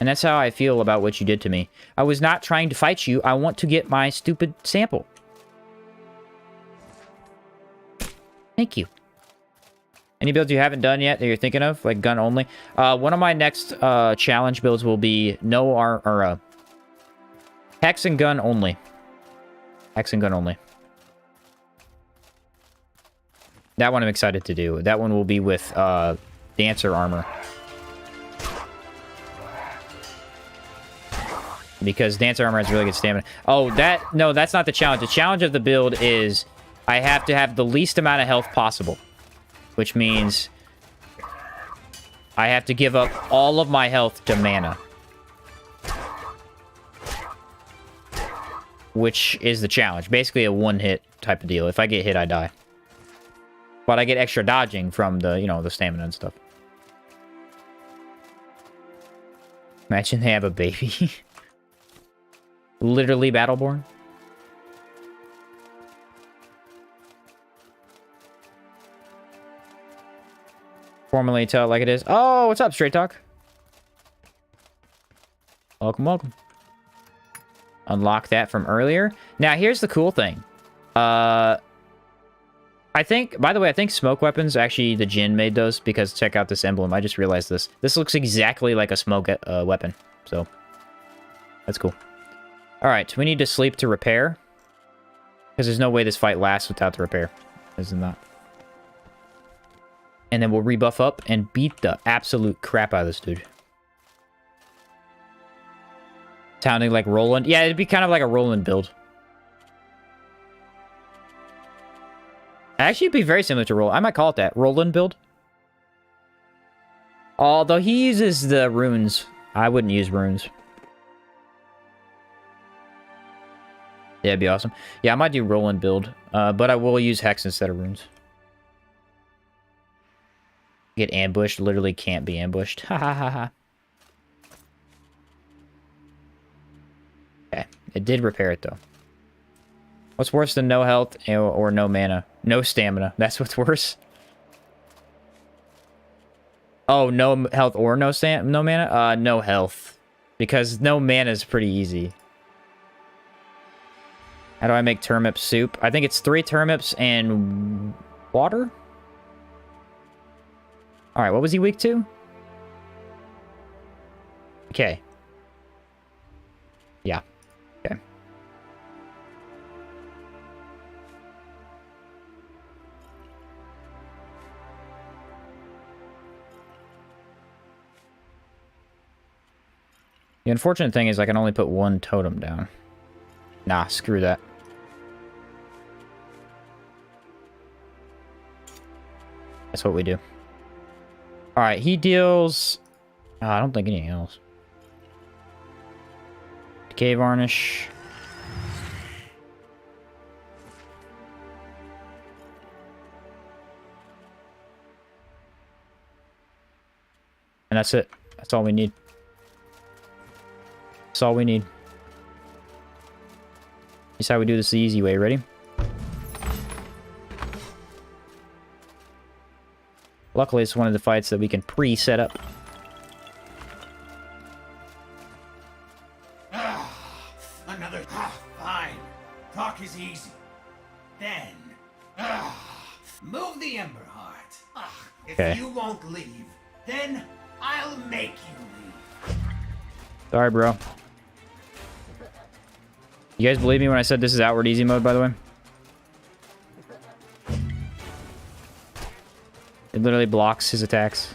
And that's how I feel about what you did to me. I was not trying to fight you. I want to get my stupid sample. Thank you. Any builds you haven't done yet that you're thinking of? Like gun only? One of my next challenge builds will be hex and gun only. Hex and gun only. That one I'm excited to do. That one will be with dancer armor. Because dancer armor has really good stamina. Oh, no, that's not the challenge. The challenge of the build is I have to have the least amount of health possible. Which means I have to give up all of my health to mana. Which is the challenge. Basically a one-hit type of deal. If I get hit, I die. But I get extra dodging from the, you know, the stamina and stuff. Imagine they have a baby. Literally Battleborn. Formally tell it like it is. Oh, what's up, Straight Talk? Welcome, welcome. Unlock that from earlier. Now, here's the cool thing. I think, by the way, I think smoke weapons, actually, the Jinn made those because check out this emblem. I just realized this. This looks exactly like a smoke weapon. So, that's cool. All right, we need to sleep to repair. Because there's no way this fight lasts without the repair. Isn't that? And then we'll rebuff up and beat the absolute crap out of this dude. Sounding like Roland. Yeah, it'd be kind of like a Roland build. Actually, it'd be very similar to Roland. I might call it that. Roland build. Although he uses the runes. I wouldn't use runes. Yeah, it'd be awesome. Yeah, I might do Roland build. But I will use Hex instead of runes. Get ambushed. Literally can't be ambushed. Ha ha ha ha. Okay. It did repair it, though. What's worse than no health or no mana? No stamina. That's what's worse. Oh, no health or no mana? No health. Because no mana is pretty easy. How do I make turnip soup? I think it's 3 turnips and water? Alright, what was he weak to? Okay. Yeah. Okay. The unfortunate thing is I can only put one totem down. Nah, screw that. That's what we do. Alright, he deals... I don't think anything else. Decay varnish. And that's it. That's all we need. That's all we need. Here's how we do this the easy way. Ready? Luckily, it's one of the fights that we can pre-set up. Another. Fine. Talk is easy. Then. Move the Ember Heart. If Okay. you won't leave, then I'll make you leave. Sorry, bro. You guys believe me when I said this is outward easy mode, by the way? It literally blocks his attacks.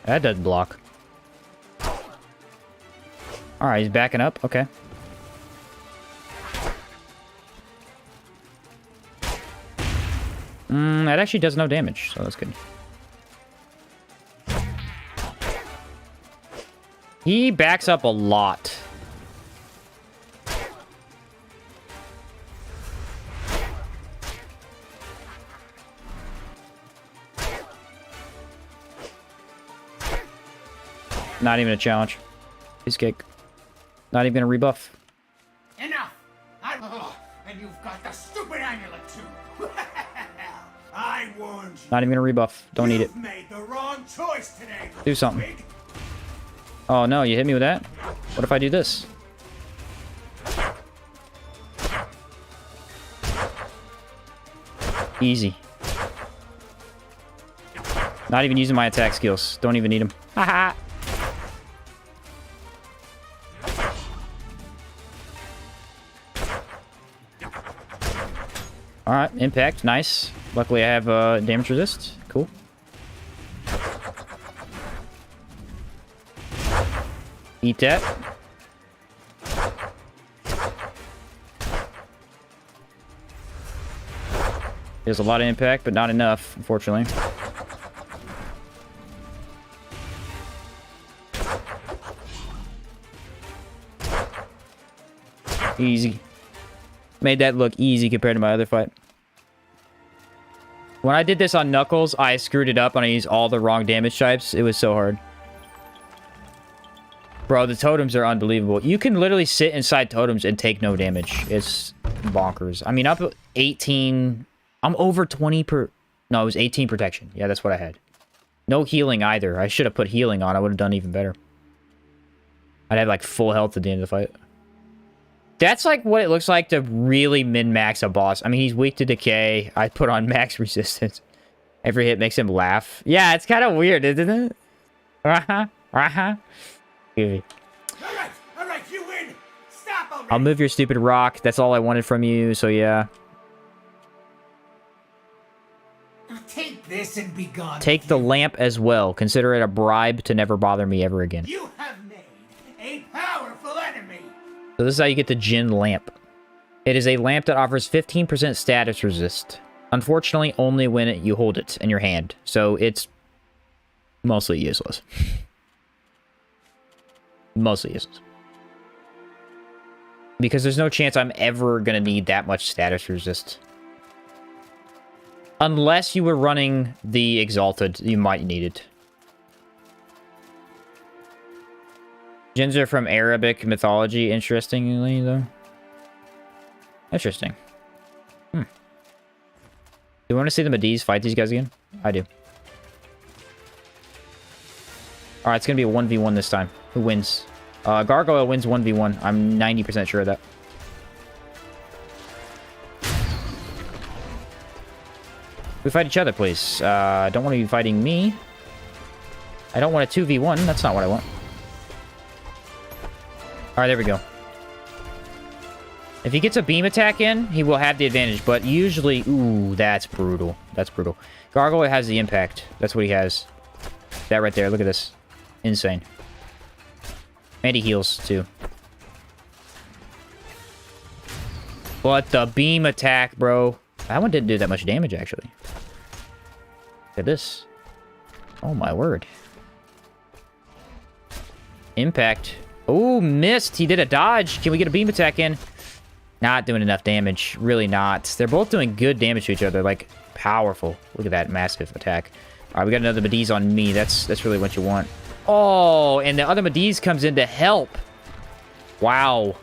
That does block. Alright, he's backing up. Okay. That actually does no damage, so that's good. He backs up a lot. Not even a challenge. Piece of cake. Not even gonna rebuff. Enough! And you've got the stupid amulet too. I warned you. Not even gonna rebuff. Don't need it. You've made the wrong choice today. Do something. Oh no, you hit me with that? What if I do this? Easy. Not even using my attack skills. Don't even need them. Haha. Alright, impact. Nice. Luckily I have damage resist. Cool. Eat that. There's a lot of impact, but not enough, unfortunately. Easy. Made that look easy compared to my other fight. When I did this on Knuckles, I screwed it up and I used all the wrong damage types. It was so hard. Bro, the totems are unbelievable. You can literally sit inside totems and take no damage. It's bonkers. I mean, up 18... I'm over 20 per... No, it was 18 protection. Yeah, that's what I had. No healing either. I should have put healing on. I would have done even better. I'd have, like, full health at the end of the fight. That's, like, what it looks like to really min-max a boss. I mean, he's weak to decay. I put on max resistance. Every hit makes him laugh. Yeah, it's kind of weird, isn't it? Uh-huh. Uh-huh. All right, you win. Stop already. I'll move your stupid rock. That's all I wanted from you, so yeah. Take this and be gone. Take the lamp as well. Consider it a bribe to never bother me ever again. You have made a powerful enemy. So this is how you get the Jinn lamp. It is a lamp that offers 15% status resist. Unfortunately, only when you hold it in your hand. So it's mostly useless. Mostly useless. Because there's no chance I'm ever going to need that much status resist. Unless you were running the Exalted, you might need it. Jinns are from Arabic mythology, interestingly, though. Interesting. Do you want to see the Mediz fight these guys again? I do. Alright, it's going to be a 1v1 this time. Who wins? Gargoyle wins 1v1. I'm 90% sure of that. We fight each other, please. I don't want to be fighting me. I don't want a 2v1. That's not what I want. Alright, there we go. If he gets a beam attack in, he will have the advantage, but usually... Ooh, that's brutal. That's brutal. Gargoyle has the impact. That's what he has. That right there. Look at this. Insane. And he heals, too. But the beam attack, bro. That one didn't do that much damage, actually. Look at this. Oh, my word. Impact. Oh, missed. He did a dodge. Can we get a beam attack in? Not doing enough damage. Really not. They're both doing good damage to each other. Like, powerful. Look at that massive attack. All right, we got another Mediz on me. That's really what you want. Oh, and the other Mediz comes in to help. Wow.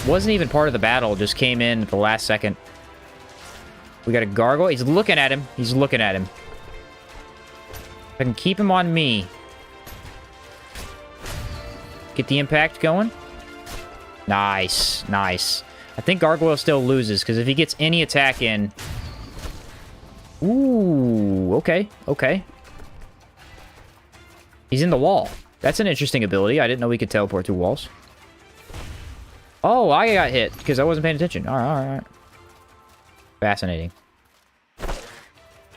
Wasn't even part of the battle. Just came in at the last second. We got a gargoyle. He's looking at him. He's looking at him. If I can keep him on me. Get the impact going. Nice. Nice. I think Gargoyle still loses, because if he gets any attack in... Ooh, okay. Okay. He's in the wall. That's an interesting ability. I didn't know we could teleport through walls. Oh, I got hit, because I wasn't paying attention. Alright, alright. Fascinating.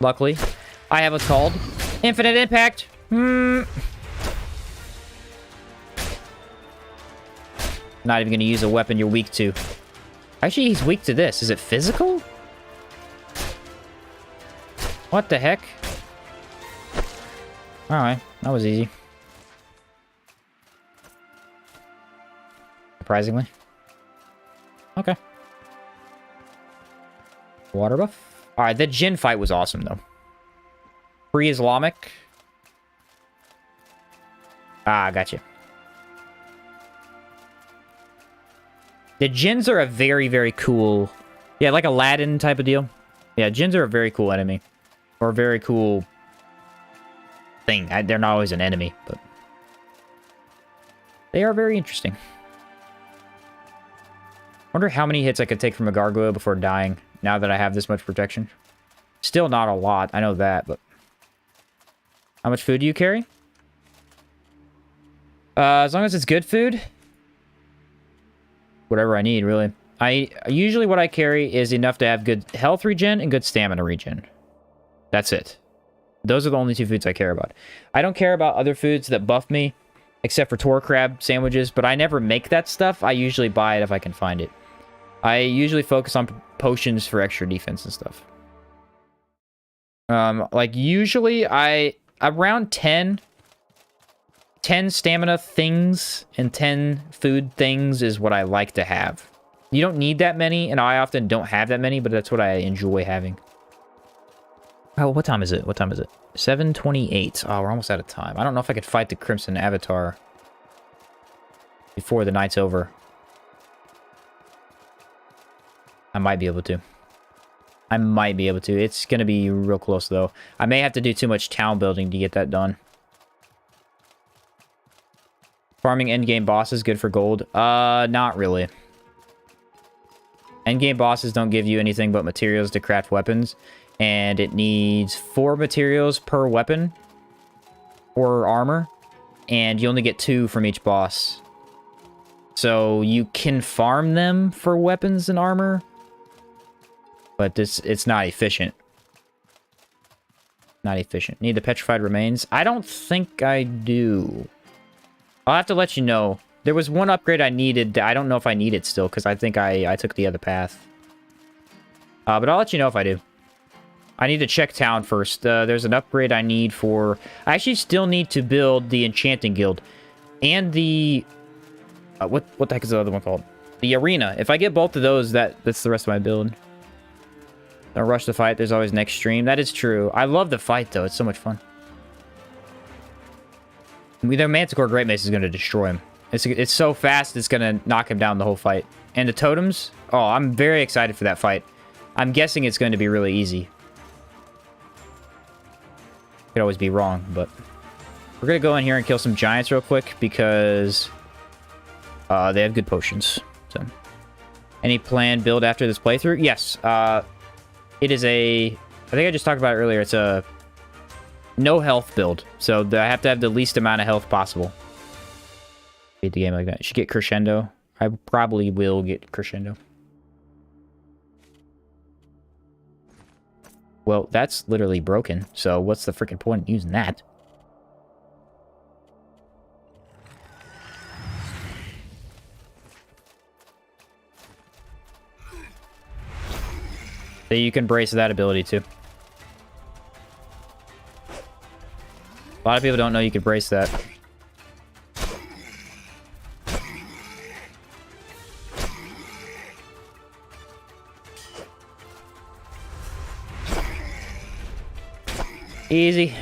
Luckily, I have what's called Infinite Impact. Not even going to use a weapon you're weak to. Actually, he's weak to this. Is it physical? What the heck? Alright, that was easy. Surprisingly. Okay. Water buff? Alright, the Jinn fight was awesome, though. Pre-Islamic. Ah, gotcha. The Jinns are a very, very cool... Yeah, like Aladdin type of deal. Yeah, Jinns are a very cool enemy. Or a very cool... thing. They're not always an enemy, but... they are very interesting. Wonder how many hits I could take from a gargoyle before dying, now that I have this much protection. Still not a lot, I know that, but... How much food do you carry? As long as it's good food... whatever I need, really. Usually what I carry is enough to have good health regen and good stamina regen. That's it. Those are the only two foods I care about. I don't care about other foods that buff me, except for tor crab sandwiches, but I never make that stuff. I usually buy it if I can find it. I usually focus on potions for extra defense and stuff. Like, usually around 10 stamina things and 10 food things is what I like to have. You don't need that many, and I often don't have that many, but that's what I enjoy having. Oh, what time is it? What time is it? 7:28. Oh, we're almost out of time. I don't know if I could fight the Crimson Avatar before the night's over. I might be able to. I might be able to. It's going to be real close, though. I may have to do too much town building to get that done. Farming endgame bosses good for gold? Not really. Endgame bosses don't give you anything but materials to craft weapons. And it needs 4 materials per weapon. Or armor. And you only get 2 from each boss. So you can farm them for weapons and armor. But it's not efficient. Not efficient. Need the petrified remains? I don't think I do. I'll have to let you know. There was one upgrade I needed. I don't know if I need it still, because I think I took the other path. But I'll let you know if I do. I need to check town first. There's an upgrade I need for... I actually still need to build the Enchanting Guild. And the... what the heck is the other one called? The Arena. If I get both of those, that's the rest of my build. Don't rush the fight. There's always next stream. That is true. I love the fight, though. It's so much fun. Their Manticore Great Mace is going to destroy him. It's so fast, it's going to knock him down the whole fight. And the totems? Oh, I'm very excited for that fight. I'm guessing it's going to be really easy. Could always be wrong, but... we're going to go in here and kill some giants real quick, because... they have good potions. So, any planned build after this playthrough? Yes. It is a... I think I just talked about it earlier. It's a... no health build. So I have to have the least amount of health possible. Beat the game like that. You should get Crescendo. I probably will get crescendo. Well, that's literally broken, so what's the freaking point in using that? So you can brace that ability too. A lot of people don't know you can brace that. Easy.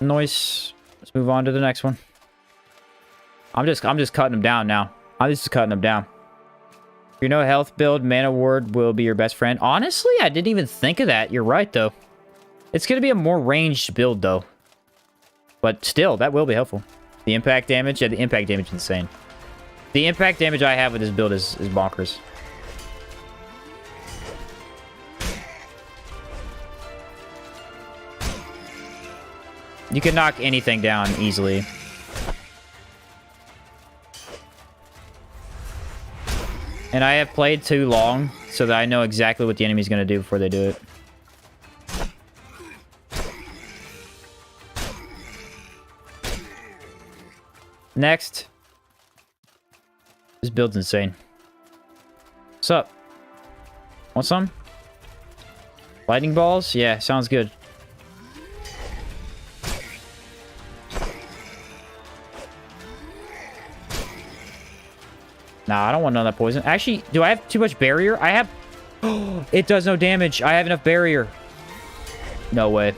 Nice. Let's move on to the next one. I'm just cutting them down now. I'm just cutting them down. If you're no health build, Mana Ward will be your best friend. Honestly, I didn't even think of that. You're right, though. It's going to be a more ranged build, though. But still, that will be helpful. The impact damage? Yeah, the impact damage is insane. The impact damage I have with this build is bonkers. You can knock anything down easily. And I have played too long so that I know exactly what the enemy's going to do before they do it. Next. This build's insane. What's up? Want some? Lightning balls? Yeah, sounds good. Nah, I don't want none of that poison. Actually, do I have too much barrier? I have... It does no damage. I have enough barrier. No way.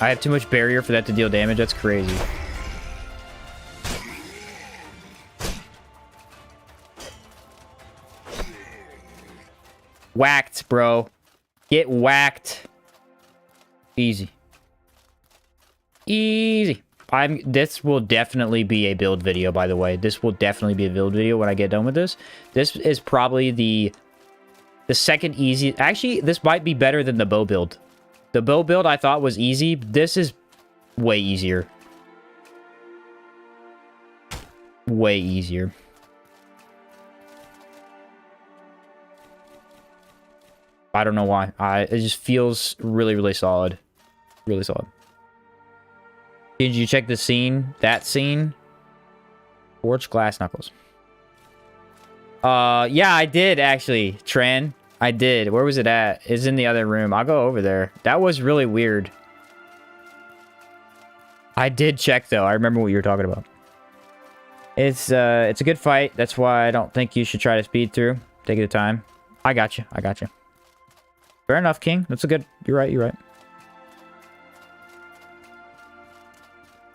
I have too much barrier for that to deal damage. That's crazy. Whacked, bro. Get whacked. Easy. Easy. This will definitely be a build video, by the way. This will definitely be a build video when I get done with this. This is probably the second easy. Actually, this might be better than the bow build. The bow build I thought was easy. This is way easier. Way easier. I don't know why. It just feels really, really solid. Really solid. Did you check the scene? That scene? Forged glass knuckles. Yeah, I did actually, Tran. I did. Where was it at? It's in the other room. I'll go over there. That was really weird. I did check though. I remember what you were talking about. It's a good fight. That's why I don't think you should try to speed through. Take your time. I got you. I got you. Fair enough, King. That's a good... You're right. You're right.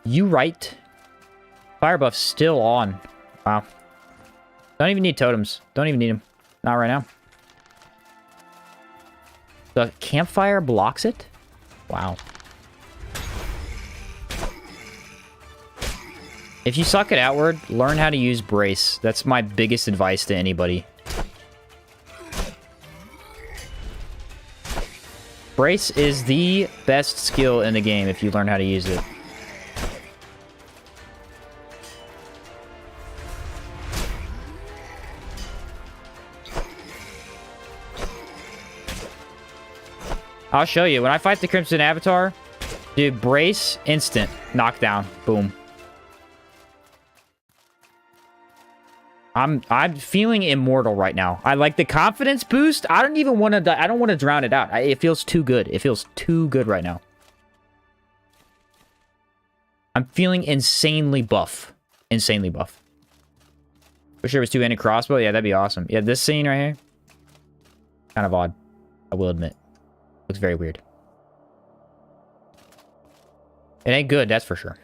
You right. Fire buff's still on. Wow. Don't even need totems. Don't even need them. Not right now. The campfire blocks it? Wow. If you suck at outward, learn how to use brace. That's my biggest advice to anybody. Brace is the best skill in the game if you learn how to use it. I'll show you. When I fight the Crimson Avatar, dude, brace, instant, knockdown, boom. I'm feeling immortal right now. I like the confidence boost. I don't even want to. I don't want to drown it out. It feels too good. It feels too good right now. I'm feeling insanely buff. Insanely buff. Wish there was two-handed crossbow. Yeah, that'd be awesome. Yeah, this scene right here, kind of odd. I will admit. Looks very weird. It ain't good, that's for sure.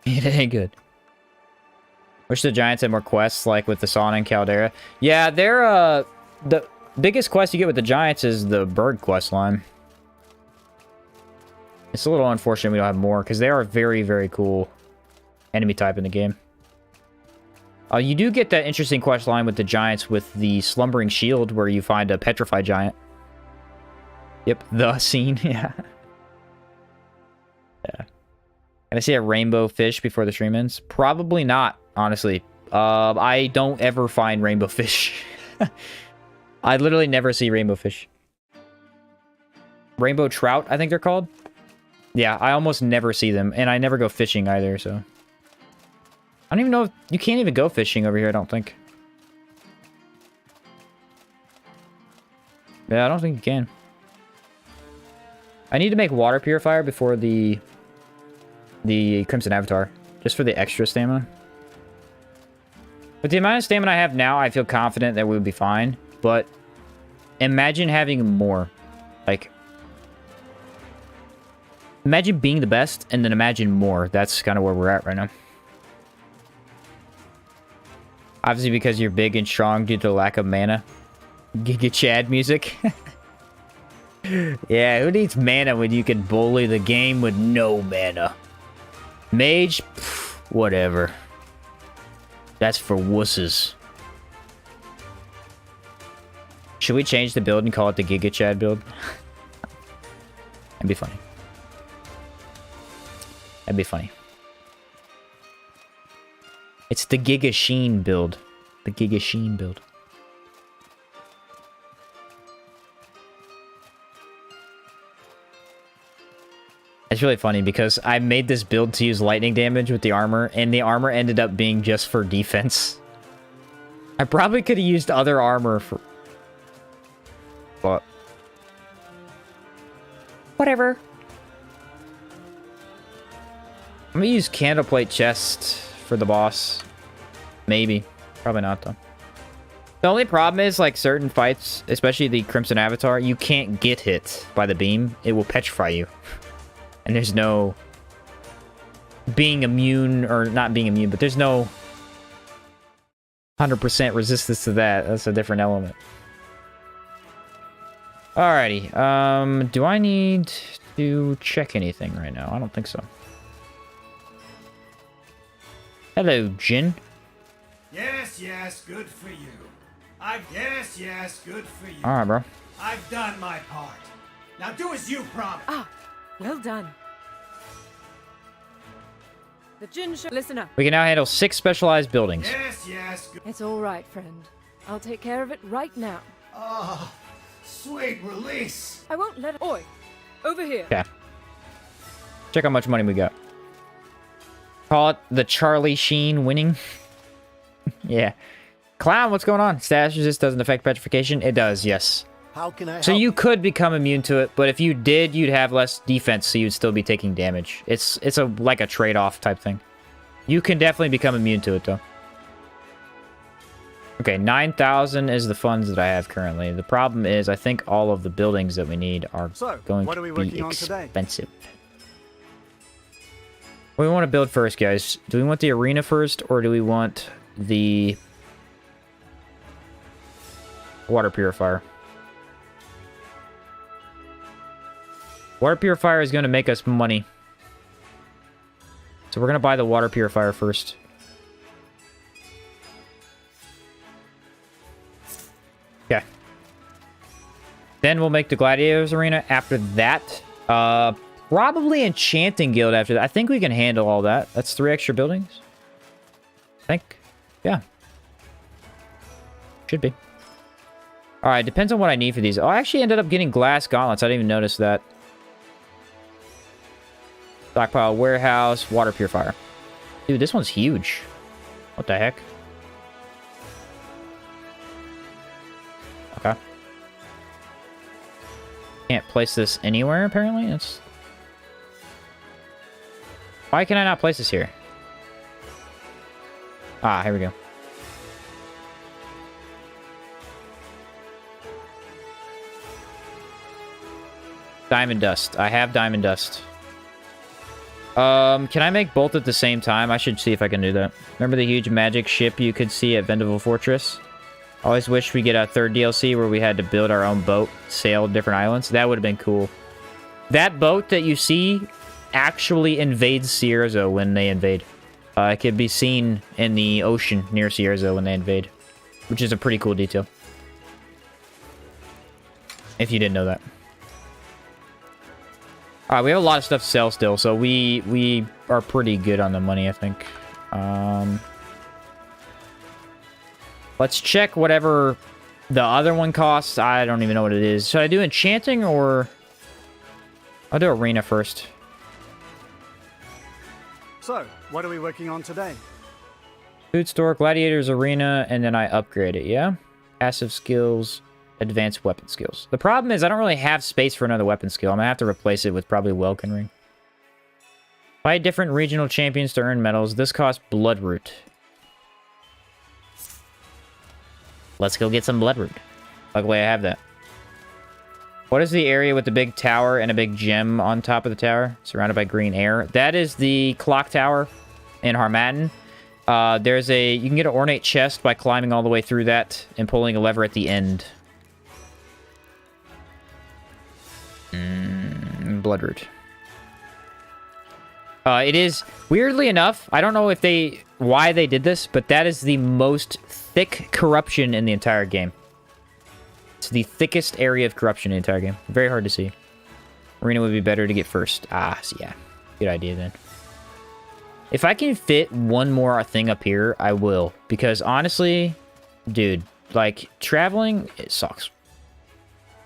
It ain't good. Wish the Giants had more quests, like with the Sauna and Caldera. Yeah, they're, the biggest quest you get with the Giants is the bird quest line. It's a little unfortunate we don't have more, because they are a very, very cool enemy type in the game. You do get that interesting quest line with the giants with the slumbering shield, where you find a petrified giant. Yep, the scene, yeah. Yeah. Can I see a rainbow fish before the stream ends? Probably not, honestly. I don't ever find rainbow fish. I literally never see rainbow fish. Rainbow trout, I think they're called. Yeah, I almost never see them, and I never go fishing either, so... I don't even know if... You can't even go fishing over here, I don't think. Yeah, I don't think you can. I need to make water purifier before the Crimson Avatar, just for the extra stamina. With the amount of stamina I have now, I feel confident that we would be fine, but imagine having more. Like, imagine being the best, and then imagine more. That's kind of where we're at right now. Obviously, because you're big and strong due to the lack of mana. Giga Chad music. Yeah, who needs mana when you can bully the game with no mana? Mage? Pff, whatever. That's for wusses. Should we change the build and call it the Giga Chad build? That'd be funny. That'd be funny. It's the Giga Sheen build. The Giga Sheen build. It's really funny because I made this build to use lightning damage with the armor, and the armor ended up being just for defense. I probably could have used other armor for... But... whatever. I'm gonna use candleplate chest for the boss. Maybe. Probably not, though. The only problem is, like, certain fights, especially the Crimson Avatar, you can't get hit by the beam. It will petrify you. And there's no being immune, or not being immune, but there's no 100% resistance to that. That's a different element. Alrighty. Do I need to check anything right now? I don't think so. Hello, Jin. Yes, yes, good for you. Yes, yes, good for you. Alright, bro. I've done my part. Now do as you promised. Ah, well done. The Jin show. Listen up. We can now handle 6 specialized buildings. Yes, yes, good. It's all right, friend. I'll take care of it right now. Oh, sweet release. I won't let it. Oi, over here. Okay. Check how much money we got. Call it the Charlie Sheen winning. Yeah. Clown, what's going on? Status resist doesn't affect petrification? It does, yes. How can I help? So you could become immune to it, but if you did, you'd have less defense, so you'd still be taking damage. It's like a trade-off type thing. You can definitely become immune to it, though. Okay, 9,000 is the funds that I have currently. The problem is, I think all of the buildings that we need are going what are we to working be on today? expensive. What do we want to build first, guys? Do we want the arena first, or do we want the water purifier? Water purifier is going to make us money. So we're going to buy the water purifier first. Okay. Then we'll make the gladiators arena after that. Probably enchanting guild after that. I think we can handle all that. That's 3 extra buildings. I think. Yeah. Should be. Alright, depends on what I need for these. Oh, I actually ended up getting glass gauntlets. I didn't even notice that. Stockpile, warehouse, water purifier. Dude, this one's huge. What the heck? Okay. Can't place this anywhere, apparently. It's... Why can I not place this here? Ah, here we go. Diamond dust. I have diamond dust. Can I make both at the same time? I should see if I can do that. Remember the huge magic ship you could see at Vendival Fortress? I always wish we get a 3rd DLC where we had to build our own boat, sail different islands. That would have been cool. That boat that you see actually invades Sierra when they invade. It can be seen in the ocean near Sierra when they invade, which is a pretty cool detail. If you didn't know that. Alright, we have a lot of stuff to sell still, so we are pretty good on the money, I think. Let's check whatever the other one costs. I don't even know what it is. Should I do enchanting or... I'll do arena first. So, what are we working on today? Food store, gladiators arena, and then I upgrade it, yeah? Passive skills, advanced weapon skills. The problem is I don't really have space for another weapon skill. I'm gonna have to replace it with probably Welkin. Fight different regional champions to earn medals. This costs Bloodroot. Let's go get some Bloodroot. Luckily I have that. What is the area with the big tower and a big gem on top of the tower? Surrounded by green air. That is the clock tower in Harmattan. You can get an ornate chest by climbing all the way through that and pulling a lever at the end. Bloodroot. It is, weirdly enough, I don't know why they did this, but that is the most thick corruption in the entire game. It's the thickest area of corruption in the entire game. Very hard to see. Arena would be better to get first. So yeah. Good idea then. If I can fit one more thing up here, I will. Because honestly, dude, like, traveling, it sucks.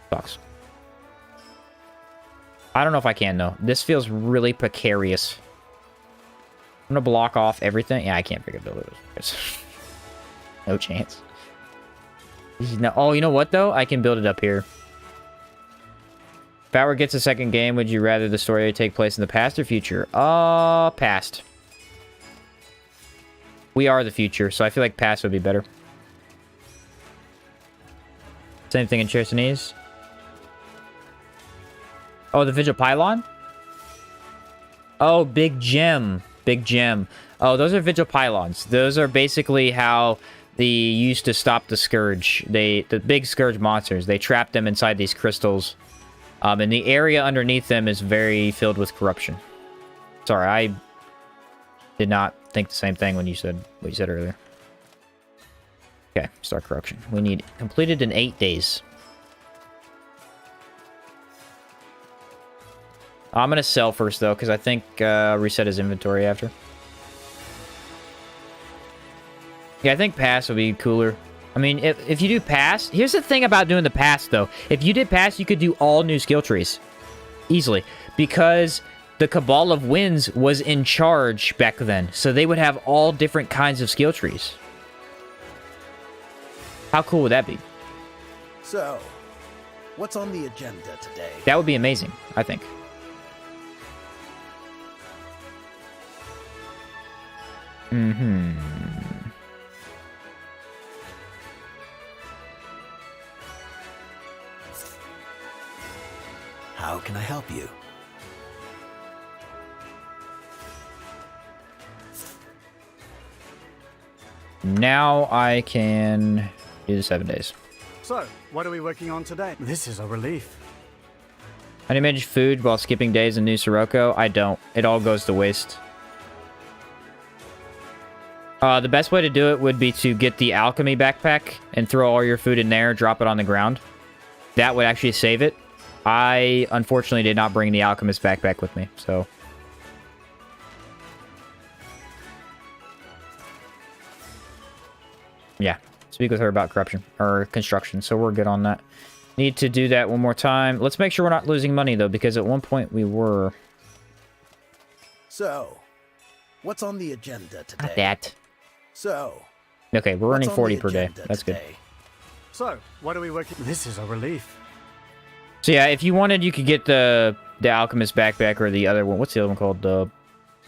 Sucks. I don't know if I can, though. This feels really precarious. I'm gonna block off everything. Yeah, I can't figure build it. No chance. No, oh, you know what, though? I can build it up here. If Power gets a second game, would you rather the story take place in the past or future? Past. We are the future, so I feel like past would be better. Same thing in Chersonese. Oh, the Vigil Pylon? Oh, Big Gem. Big Gem. Oh, those are Vigil Pylons. Those are basically how they used to stop the Scourge. The big Scourge monsters. They trap them inside these crystals. And the area underneath them is very filled with corruption. Sorry, I did not think the same thing when you said what you said earlier. Okay, start corruption. We need completed in 8 days. I'm going to sell first, though, because I think reset his inventory after. Yeah, I think pass would be cooler. I mean, if you do pass... Here's the thing about doing the pass, though. If you did pass, you could do all new skill trees. Easily. Because the Cabal of Winds was in charge back then. So they would have all different kinds of skill trees. How cool would that be? So, what's on the agenda today? That would be amazing, I think. How can I help you? Now I can do the 7 days. So, what are we working on today? This is a relief. How do you manage food while skipping days in New Sirocco? I don't. It all goes to waste. The best way to do it would be to get the alchemy backpack and throw all your food in there, drop it on the ground. That would actually save it. I, unfortunately, did not bring the alchemist backpack with me, so... Yeah, speak with her about corruption, or construction, so we're good on that. Need to do that one more time. Let's make sure we're not losing money, though, because at one point we were. So, what's on the agenda today? Not that. So, okay, we're earning 40 per day. That's good. So, what are we working... This is a relief. So yeah, if you wanted, you could get the alchemist backpack or the other one. What's the other one called? The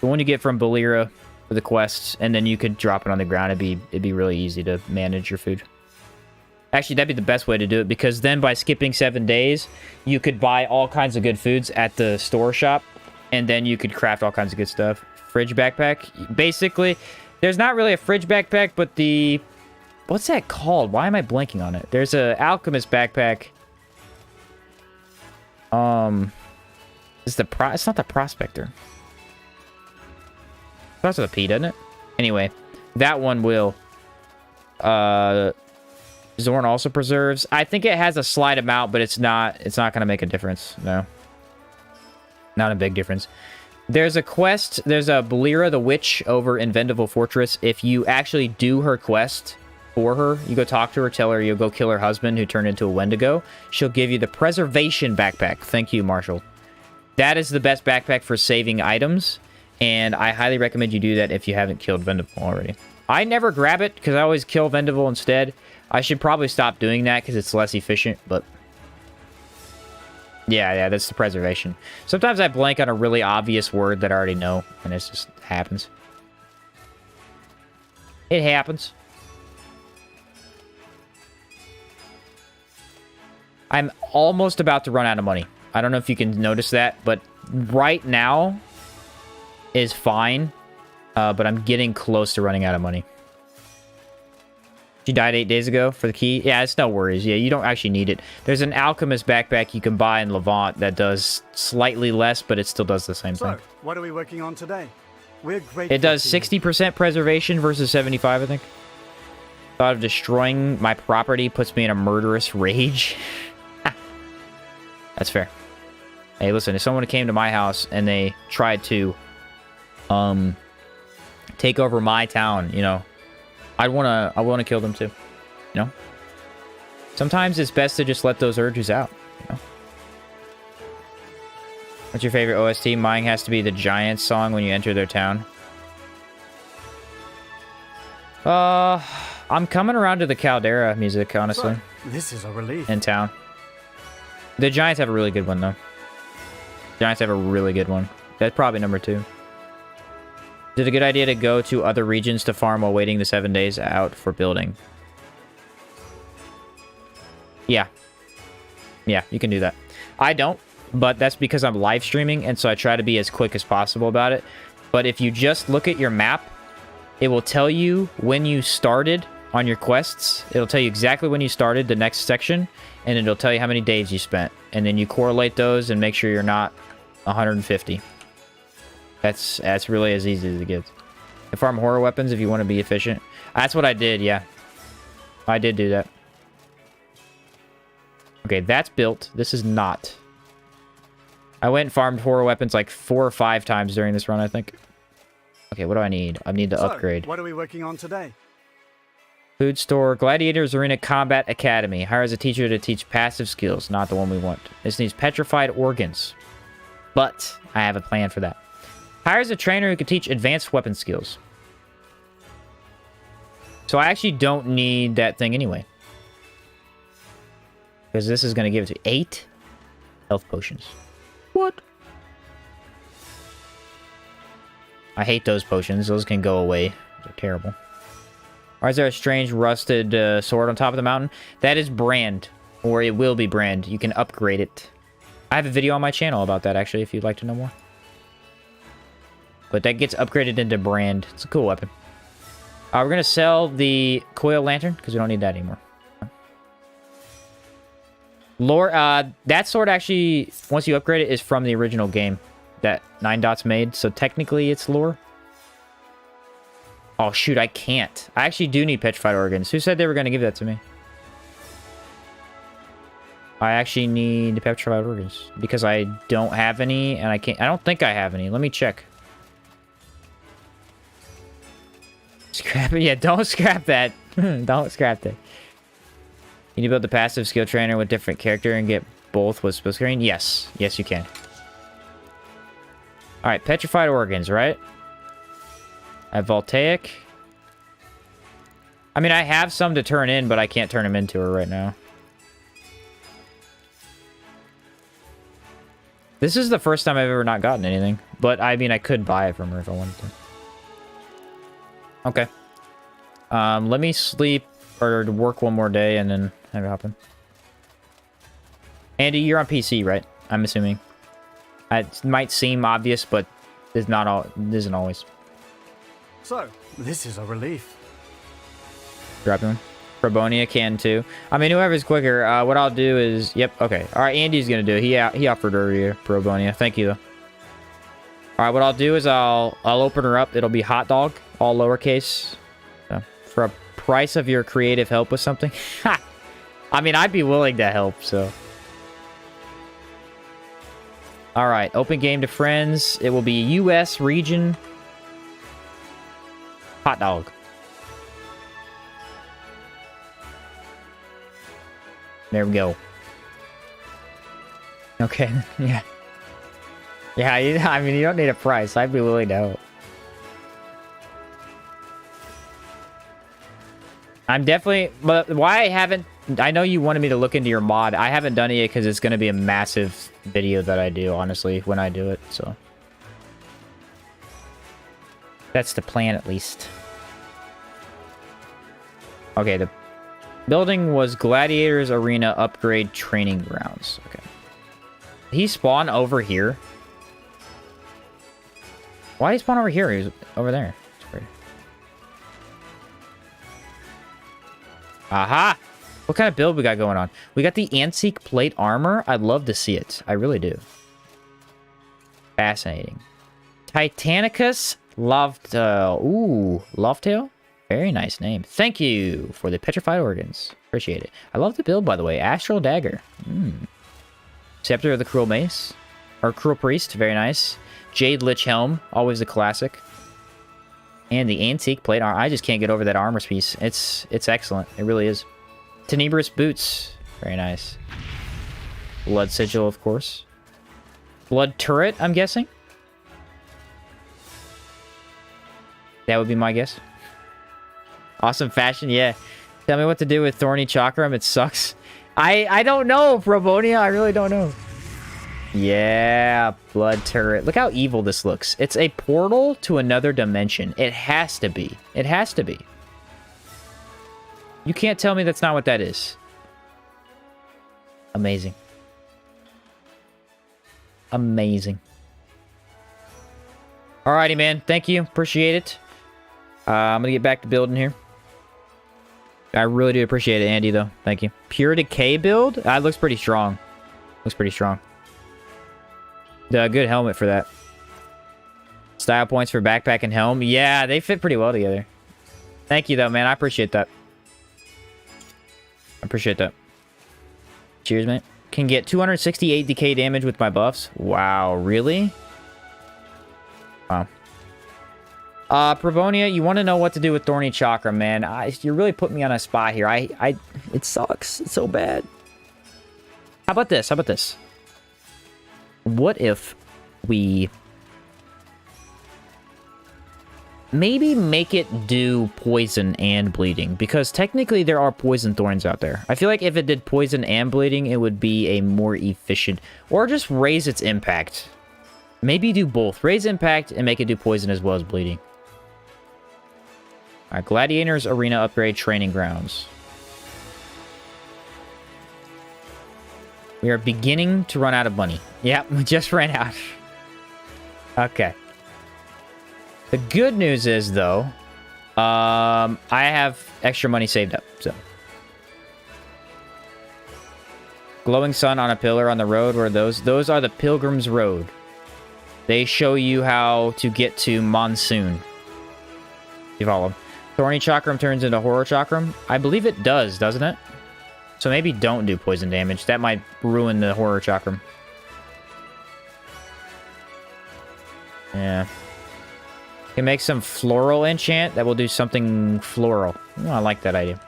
one you get from Balira for the quests, and then you could drop it on the ground. It'd be really easy to manage your food. Actually, that'd be the best way to do it, because then by skipping 7 days, you could buy all kinds of good foods at the store shop, and then you could craft all kinds of good stuff. Fridge backpack. Basically, there's not really a fridge backpack, but the... What's that called? Why am I blanking on it? There's a alchemist backpack. It's not the prospector. Starts with a P, doesn't it? Anyway, that one will. Zorn also preserves. I think it has a slight amount, but it's not going to make a difference. No. Not a big difference. There's a quest. There's a Belira the Witch over in Vendaval Fortress. If you actually do her quest for her, you go talk to her, tell her you'll go kill her husband who turned into a Wendigo. She'll give you the Preservation backpack. Thank you, Marshall. That is the best backpack for saving items, and I highly recommend you do that if you haven't killed Vendaval already. I never grab it because I always kill Vendaval instead. I should probably stop doing that because it's less efficient, but... Yeah, that's the preservation. Sometimes I blank on a really obvious word that I already know, and it just happens. It happens. I'm almost about to run out of money. I don't know if you can notice that, but right now is fine, but I'm getting close to running out of money. She died 8 days ago for the key. Yeah, it's no worries. Yeah, you don't actually need it. There's an alchemist backpack you can buy in Levant that does slightly less, but it still does the same thing. So, what are we working on today? We're great. It does 60% preservation versus 75, I think. Thought of destroying my property puts me in a murderous rage. That's fair. Hey, listen, if someone came to my house and they tried to take over my town, you know, I wanna kill them too. You know? Sometimes it's best to just let those urges out, you know? What's your favorite OST? Mine has to be the Giants song when you enter their town. I'm coming around to the Caldera music, honestly. So, this is a relief. In town. The Giants have a really good one, though. Giants have a really good one. That's probably number 2. Is it a good idea to go to other regions to farm while waiting the 7 days out for building? Yeah. Yeah, you can do that. I don't, but that's because I'm live streaming, and so I try to be as quick as possible about it. But if you just look at your map, it will tell you when you started on your quests. It'll tell you exactly when you started the next section, and it'll tell you how many days you spent. And then you correlate those and make sure you're not 150. That's really as easy as it gets. And farm horror weapons if you want to be efficient. That's what I did, yeah. I did do that. Okay, that's built. This is not. I went and farmed horror weapons like 4 or 5 times during this run, I think. Okay, what do I need? I need to upgrade. What are we working on today? Food store. Gladiators Arena Combat Academy. Hires a teacher to teach passive skills. Not the one we want. This needs petrified organs. But I have a plan for that. Hires a trainer who can teach advanced weapon skills. So I actually don't need that thing anyway. Because this is going to give it to 8 health potions. What? I hate those potions. Those can go away. They're terrible. Or is there a strange rusted sword on top of the mountain? That is brand. Or it will be brand. You can upgrade it. I have a video on my channel about that, actually, if you'd like to know more. But that gets upgraded into brand. It's a cool weapon. We're going to sell the coil lantern, because we don't need that anymore. Lore, that sword actually, once you upgrade it, is from the original game that 9 Dots made. So technically, it's lore. Oh, shoot, I can't. I actually do need petrified organs. Who said they were going to give that to me? I actually need petrified organs because I don't have any, and I can't. I don't think I have any. Let me check. Scrap it. Yeah, don't scrap that. Don't scrap that. Can you build the passive skill trainer with different character and get both with split screen? Yes. Yes, you can. Alright, petrified organs, right? I have voltaic. I mean, I have some to turn in, but I can't turn them into her right now. This is the first time I've ever not gotten anything. But, I mean, I could buy it from her if I wanted to. Okay. Let me sleep or work one more day and then have it happen. Andy, you're on PC, right? I'm assuming. It might seem obvious, but it's not all. It isn't always. So, this is a relief. Drop one. Probonia can too. I mean, whoever's quicker. What I'll do is... Yep, okay. All right, Andy's going to do it. He offered earlier, Probonia. Thank you, though. All right, what I'll do is I'll open her up. It'll be hot dog, all lowercase. So, for a price of your creative help with something. Ha! I mean, I'd be willing to help, so... All right, open game to friends. It will be U.S. region. Hot dog. There we go. Okay, yeah. Yeah, I mean, you don't need a price. I'd be willing to help. I'm definitely... But why I haven't... I know you wanted me to look into your mod. I haven't done it yet because it's going to be a massive video that I do, honestly, when I do it, so... That's the plan, at least. Okay, the building was Gladiators Arena Upgrade Training Grounds. Okay. Did he spawn over here? Why did he spawn over here? He was over there. It's weird. Aha! What kind of build we got going on? We got the Antique Plate Armor. I'd love to see it. I really do. Fascinating. Titanicus Lovetail. Ooh, Lovetail? Very nice name. Thank you for the petrified organs. Appreciate it. I love the build, by the way. Astral Dagger. Scepter of the Cruel Mace. Or Cruel Priest. Very nice. Jade Lich Helm. Always a classic. And the Antique Plate Armor. I just can't get over that armor piece. It's excellent. It really is. Tenebrous Boots. Very nice. Blood Sigil, of course. Blood Turret, I'm guessing. That would be my guess. Awesome fashion, yeah. Tell me what to do with Thorny Chakram. It sucks. I don't know, Probonia. I really don't know. Yeah, Blood Turret. Look how evil this looks. It's a portal to another dimension. It has to be. It has to be. You can't tell me that's not what that is. Amazing. Amazing. Alrighty, man. Thank you. Appreciate it. I'm gonna get back to building here. I really do appreciate it, Andy, though. Thank you. Pure Decay build? That looks pretty strong. Looks pretty strong. Good helmet for that. Style points for backpack and helm. Yeah, they fit pretty well together. Thank you, though, man. I appreciate that. I appreciate that. Cheers, mate. Can get 268 decay damage with my buffs. Wow, really? Wow. Probonia, you want to know what to do with Thorny Chakra, man. You really put me on a spot here. It sucks. It's so bad. How about this? How about this? What if we... maybe make it do poison and bleeding? Because technically there are poison thorns out there. I feel like if it did poison and bleeding, it would be a more efficient... or just raise its impact. Maybe do both. Raise impact and make it do poison as well as bleeding. Alright, Gladiators Arena Upgrade Training Grounds. We are beginning to run out of money. Yep, we just ran out. Okay. The good news is, though, I have extra money saved up, so. Glowing sun on a pillar on the road, where those are the Pilgrim's Road. They show you how to get to Monsoon. You follow. Thorny Chakram turns into Horror Chakram. I believe it does, doesn't it? So maybe don't do poison damage. That might ruin the Horror Chakram. Yeah. Can make some floral enchant that will do something floral. Oh, I like that idea.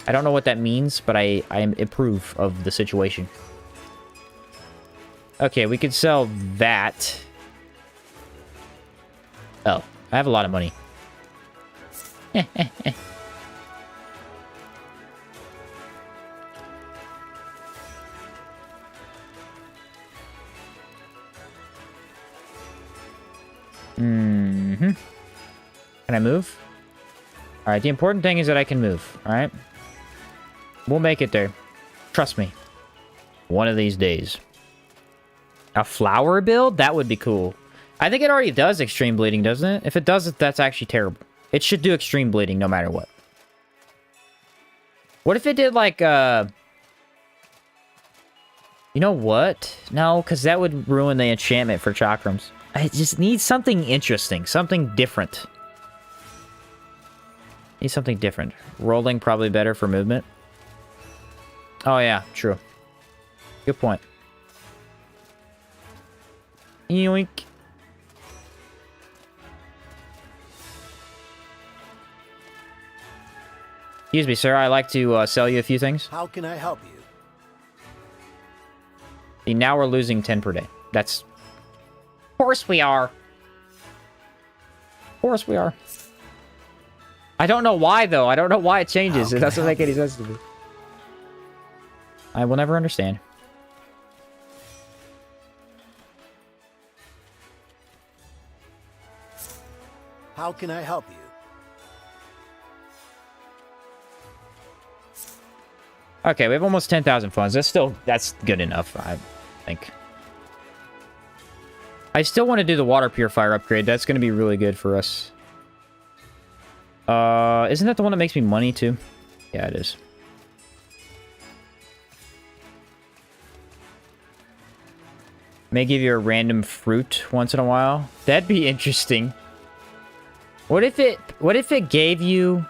I don't know what that means, but I approve of the situation. Okay, we could sell that. Oh, I have a lot of money. Can I move? Alright, the important thing is that I can move, alright? We'll make it there. Trust me. One of these days. A flower build? That would be cool. I think it already does extreme bleeding, doesn't it? If it does, that's actually terrible. It should do extreme bleeding no matter what. What if it did like, You know what? No, because that would ruin the enchantment for chakrams. I just need something interesting. Something different. Need something different. Rolling probably better for movement. Oh yeah, true. Good point. Yoink. Excuse me, sir. I'd like to sell you a few things. How can I help you? See, now we're losing 10 per day. That's... Of course we are. Of course we are. I don't know why, though. I don't know why it changes. It doesn't make any sense to me. I will never understand. How can I help you? Okay, we have almost 10,000 funds. That's good enough, I think. I still want to do the water purifier upgrade. That's going to be really good for us. Isn't that the one that makes me money, too? Yeah, it is. May give you a random fruit once in a while. That'd be interesting. What if it gave you...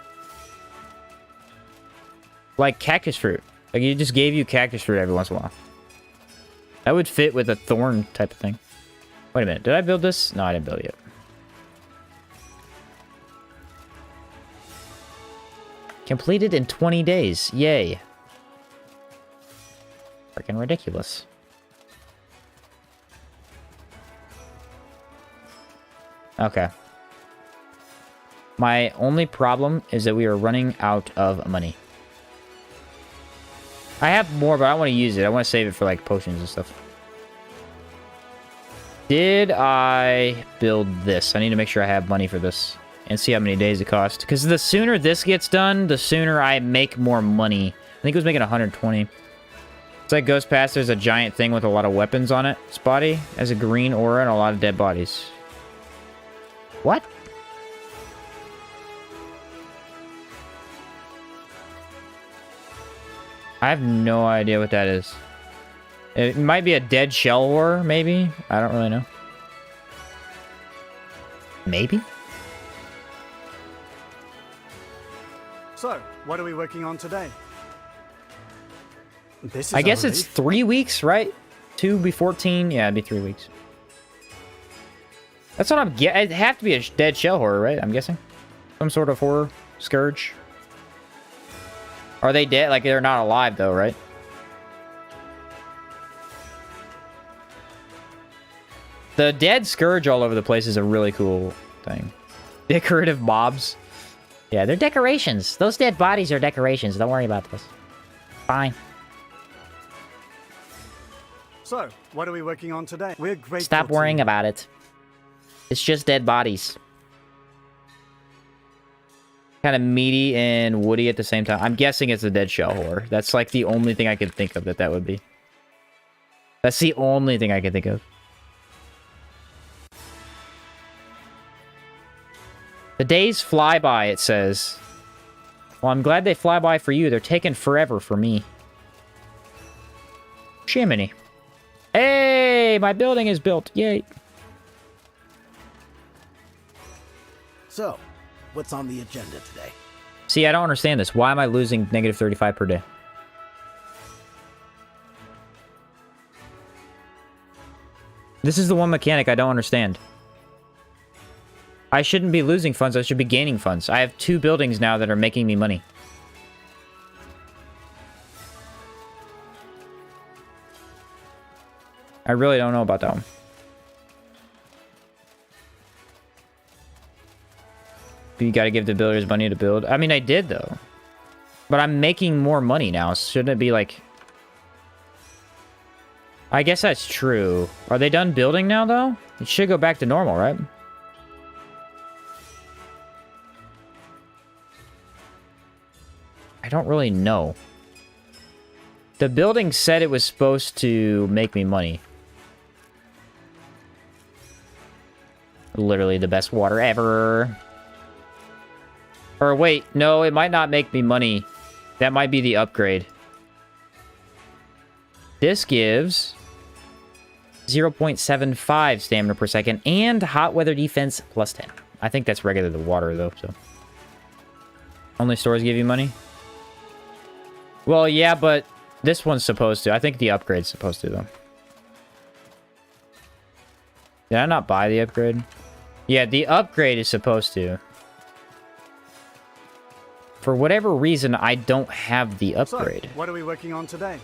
like cactus fruit. Like, it just gave you cactus fruit every once in a while. That would fit with a thorn type of thing. Wait a minute. Did I build this? No, I didn't build it yet. Completed in 20 days. Yay. Freaking ridiculous. Okay. My only problem is that we are running out of money. I have more, but I don't want to use it. I want to save it for, like, potions and stuff. Did I build this? I need to make sure I have money for this. And see how many days it costs. Because the sooner this gets done, the sooner I make more money. I think it was making 120. It's like goes past, there's a giant thing with a lot of weapons on it. Its body has a green aura and a lot of dead bodies. What? I have no idea what that is. It might be a dead shell horror, maybe? I don't really know. Maybe? So, what are we working on today? This is I guess a it's relief. 3 weeks, right? 2 be 14. Yeah, it'd be 3 weeks. That's what I'm getting. It'd have to be a dead shell horror, right? I'm guessing. Some sort of horror. Scourge. Are they dead? Like, they're not alive, though, right? The dead Scourge all over the place is a really cool thing. Decorative mobs. Yeah, they're decorations. Those dead bodies are decorations. Don't worry about this. Fine. So, what are we working on today? We're grateful. Stop worrying about it. It's just dead bodies. Kind of meaty and woody at the same time. I'm guessing it's a dead shell horror. That's like the only thing I could think of that would be. That's the only thing I could think of. The days fly by, it says. Well, I'm glad they fly by for you. They're taking forever for me. Jiminy. Hey, my building is built. Yay. So, what's on the agenda today? See, I don't understand this. Why am I losing negative 35 per day? This is the one mechanic I don't understand. I shouldn't be losing funds. I should be gaining funds. I have 2 buildings now that are making me money. I really don't know about that one. You gotta give the builders money to build. I mean, I did, though. But I'm making more money now. Shouldn't it be, like... I guess that's true. Are they done building now, though? It should go back to normal, right? I don't really know. The building said it was supposed to make me money. Literally the best water ever. Or wait, no, it might not make me money. That might be the upgrade. This gives 0.75 stamina per second and hot weather defense plus 10. I think that's regular to water, though, so. Only stores give you money? Well, yeah, but this one's supposed to. I think the upgrade's supposed to, though. Did I not buy the upgrade? Yeah, the upgrade is supposed to. For whatever reason, I don't have the upgrade. So, what are we working on today?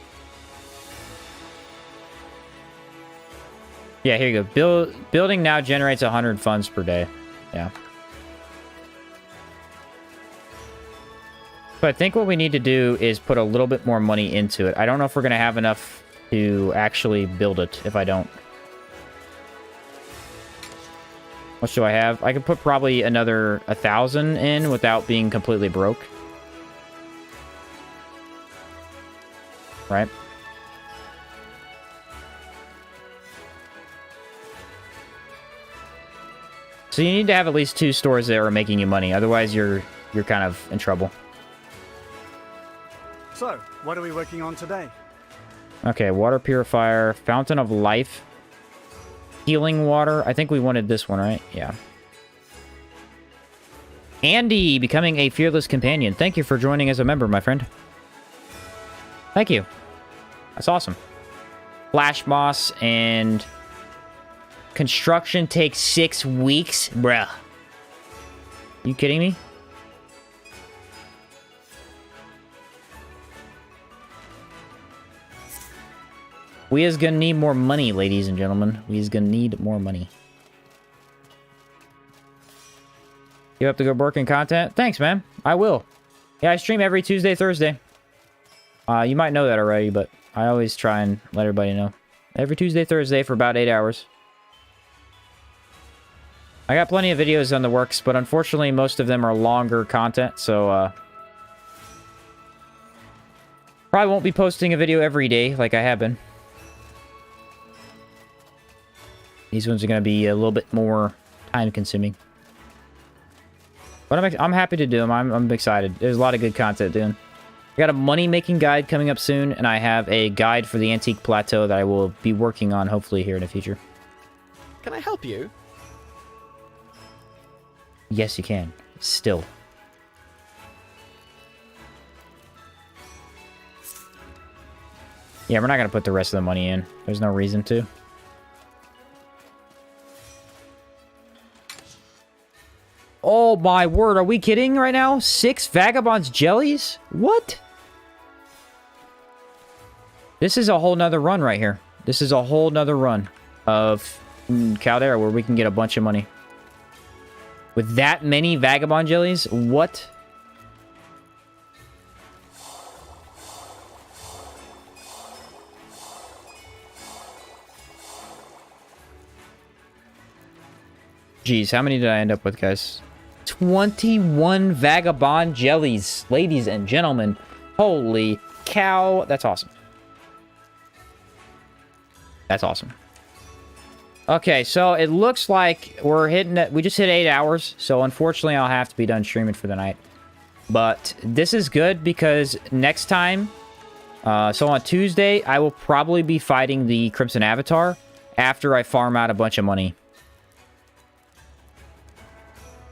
Yeah, here you go. Building now generates 100 funds per day. Yeah. So I think what we need to do is put a little bit more money into it. I don't know if we're going to have enough to actually build it if I don't. What should I have? I could put probably another 1,000 in without being completely broke. Right? So you need to have at least 2 stores that are making you money. Otherwise, you're kind of in trouble. So, what are we working on today? Okay, water purifier, fountain of life, healing water. I think we wanted this one, right? Yeah. Andy, becoming a fearless companion. Thank you for joining as a member, my friend. Thank you. That's awesome. Flash moss and construction takes 6 weeks? Bruh. You kidding me? We is gonna need more money, ladies and gentlemen. We is gonna need more money. You have to go working content? Thanks, man. I will. Yeah, I stream every Tuesday, Thursday. You might know that already, but I always try and let everybody know. Every Tuesday, Thursday for about 8 hours. I got plenty of videos on the works, but unfortunately most of them are longer content, so probably won't be posting a video every day like I have been. These ones are going to be a little bit more time-consuming. But I'm happy to do them. I'm excited. There's a lot of good content, dude. I got a money-making guide coming up soon, and I have a guide for the Antique Plateau that I will be working on, hopefully, here in the future. Can I help you? Yes, you can. Still. Yeah, we're not going to put the rest of the money in. There's no reason to. Oh my word, are we kidding right now? 6 Vagabond's jellies? What? This is a whole nother run right here. This is a whole nother run of Caldera where we can get a bunch of money. With that many Vagabond jellies? What? Jeez, how many did I end up with, guys? 21 Vagabond jellies, ladies and gentlemen. Holy cow. That's awesome. That's awesome. Okay, so it looks like we're hitting it. We just hit 8 hours, so unfortunately I'll have to be done streaming for the night. But this is good because next time, so on Tuesday, I will probably be fighting the Crimson Avatar after I farm out a bunch of money.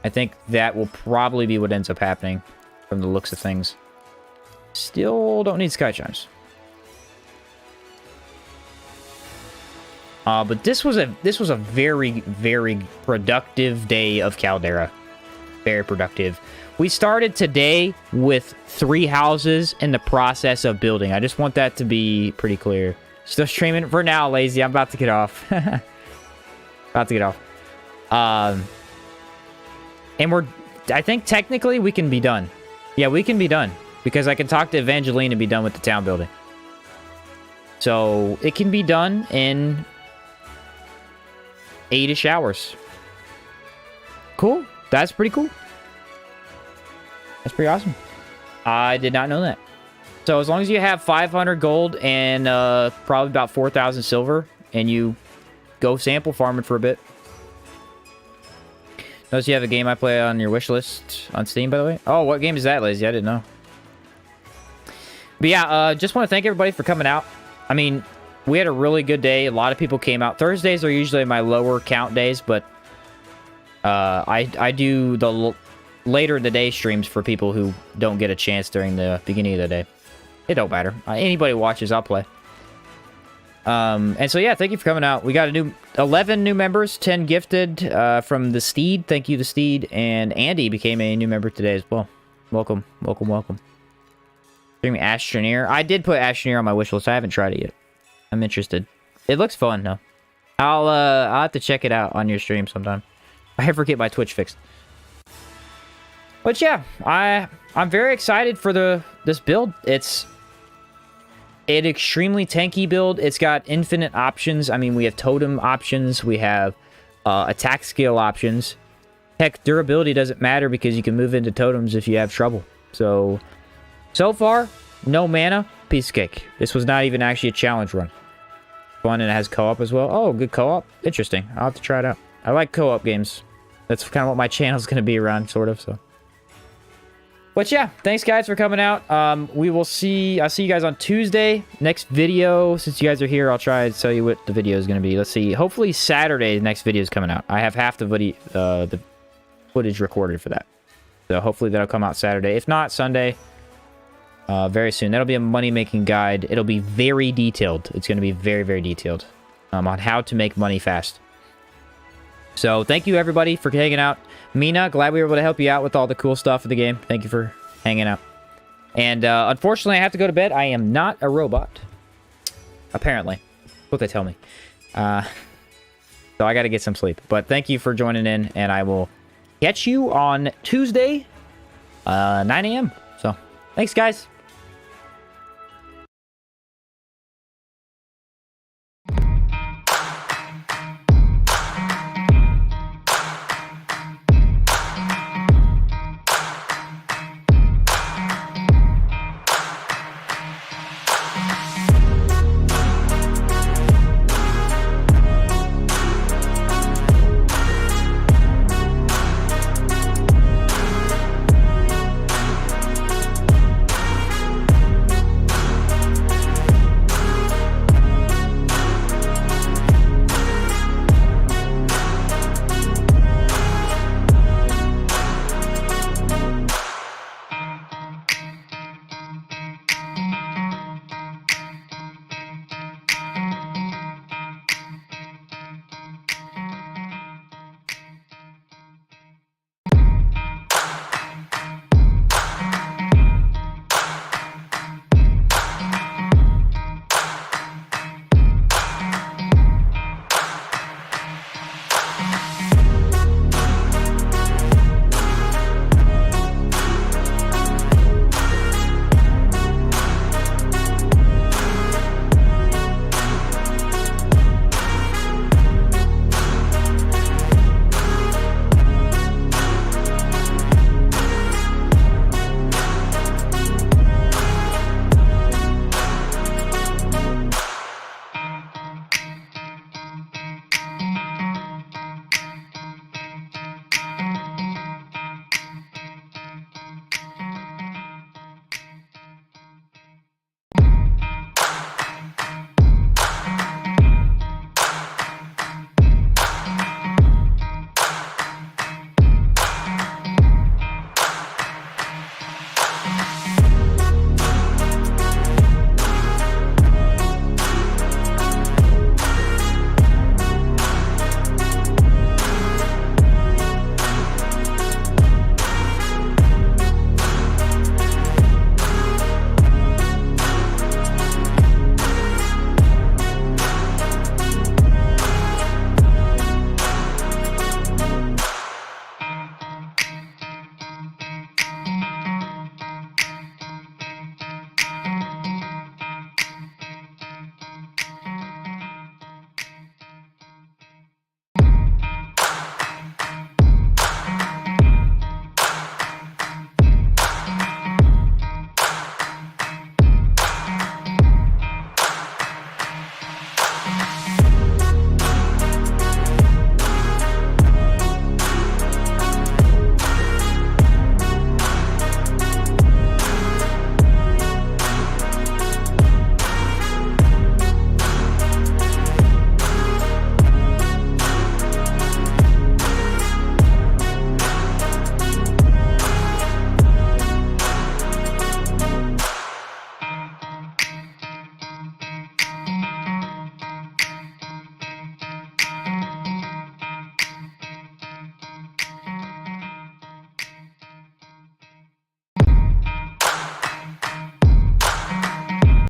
I think that will probably be what ends up happening from the looks of things. Still don't need Sky Chimes. But this was a very, very productive day of Caldera. Very productive. We started today with 3 houses in the process of building. I just want that to be pretty clear. Still streaming for now, lazy. I'm about to get off. About to get off. And I think technically we can be done. Yeah, we can be done. Because I can talk to Evangeline and be done with the town building. So, it can be done in 8-ish hours. Cool. That's pretty cool. That's pretty awesome. I did not know that. So, as long as you have 500 gold and probably about 4,000 silver, and you go sample farming for a bit. Notice you have a game I play on your wish list on Steam, by the way. Oh, what game is that, Lazy? I didn't know. But yeah, just want to thank everybody for coming out. I mean, we had a really good day. A lot of people came out. Thursdays are usually my lower count days, but I do the later in the day streams for people who don't get a chance during the beginning of the day. It don't matter. Anybody watches, I'll play. And so yeah, thank you for coming out. We got 11 new members, 10 gifted from the Steed. Thank you, the Steed. And Andy became a new member today as well. Welcome, welcome, welcome. Streaming Astroneer. I did put Astroneer on my wish list. I haven't tried it yet. I'm interested. It looks fun, though. I'll have to check it out on your stream sometime. I ever get my Twitch fixed. But yeah, I'm very excited for this build. It's an extremely tanky build. It's got infinite options. I mean, we have totem options. We have attack skill options. Heck, durability doesn't matter because you can move into totems if you have trouble. So far, no mana, piece of cake. This was not even actually a challenge run. Fun, and it has co-op as well. Oh, good co-op. Interesting. I'll have to try it out. I like co-op games. That's kind of what my channel's going to be around, sort of, so. But yeah, thanks guys for coming out. I'll see you guys on Tuesday. Next video, since you guys are here, I'll try to tell you what the video is going to be. Let's see. Hopefully Saturday, the next video is coming out. I have half the footage recorded for that. So hopefully that'll come out Saturday. If not, Sunday. Very soon. That'll be a money-making guide. It'll be very detailed. It's going to be very, very detailed on how to make money fast. So thank you everybody for hanging out. Mina, glad we were able to help you out with all the cool stuff of the game. Thank you for hanging out. And unfortunately, I have to go to bed. I am not a robot. Apparently. What they tell me. So I got to get some sleep. But thank you for joining in, and I will catch you on Tuesday, 9 a.m. So thanks, guys.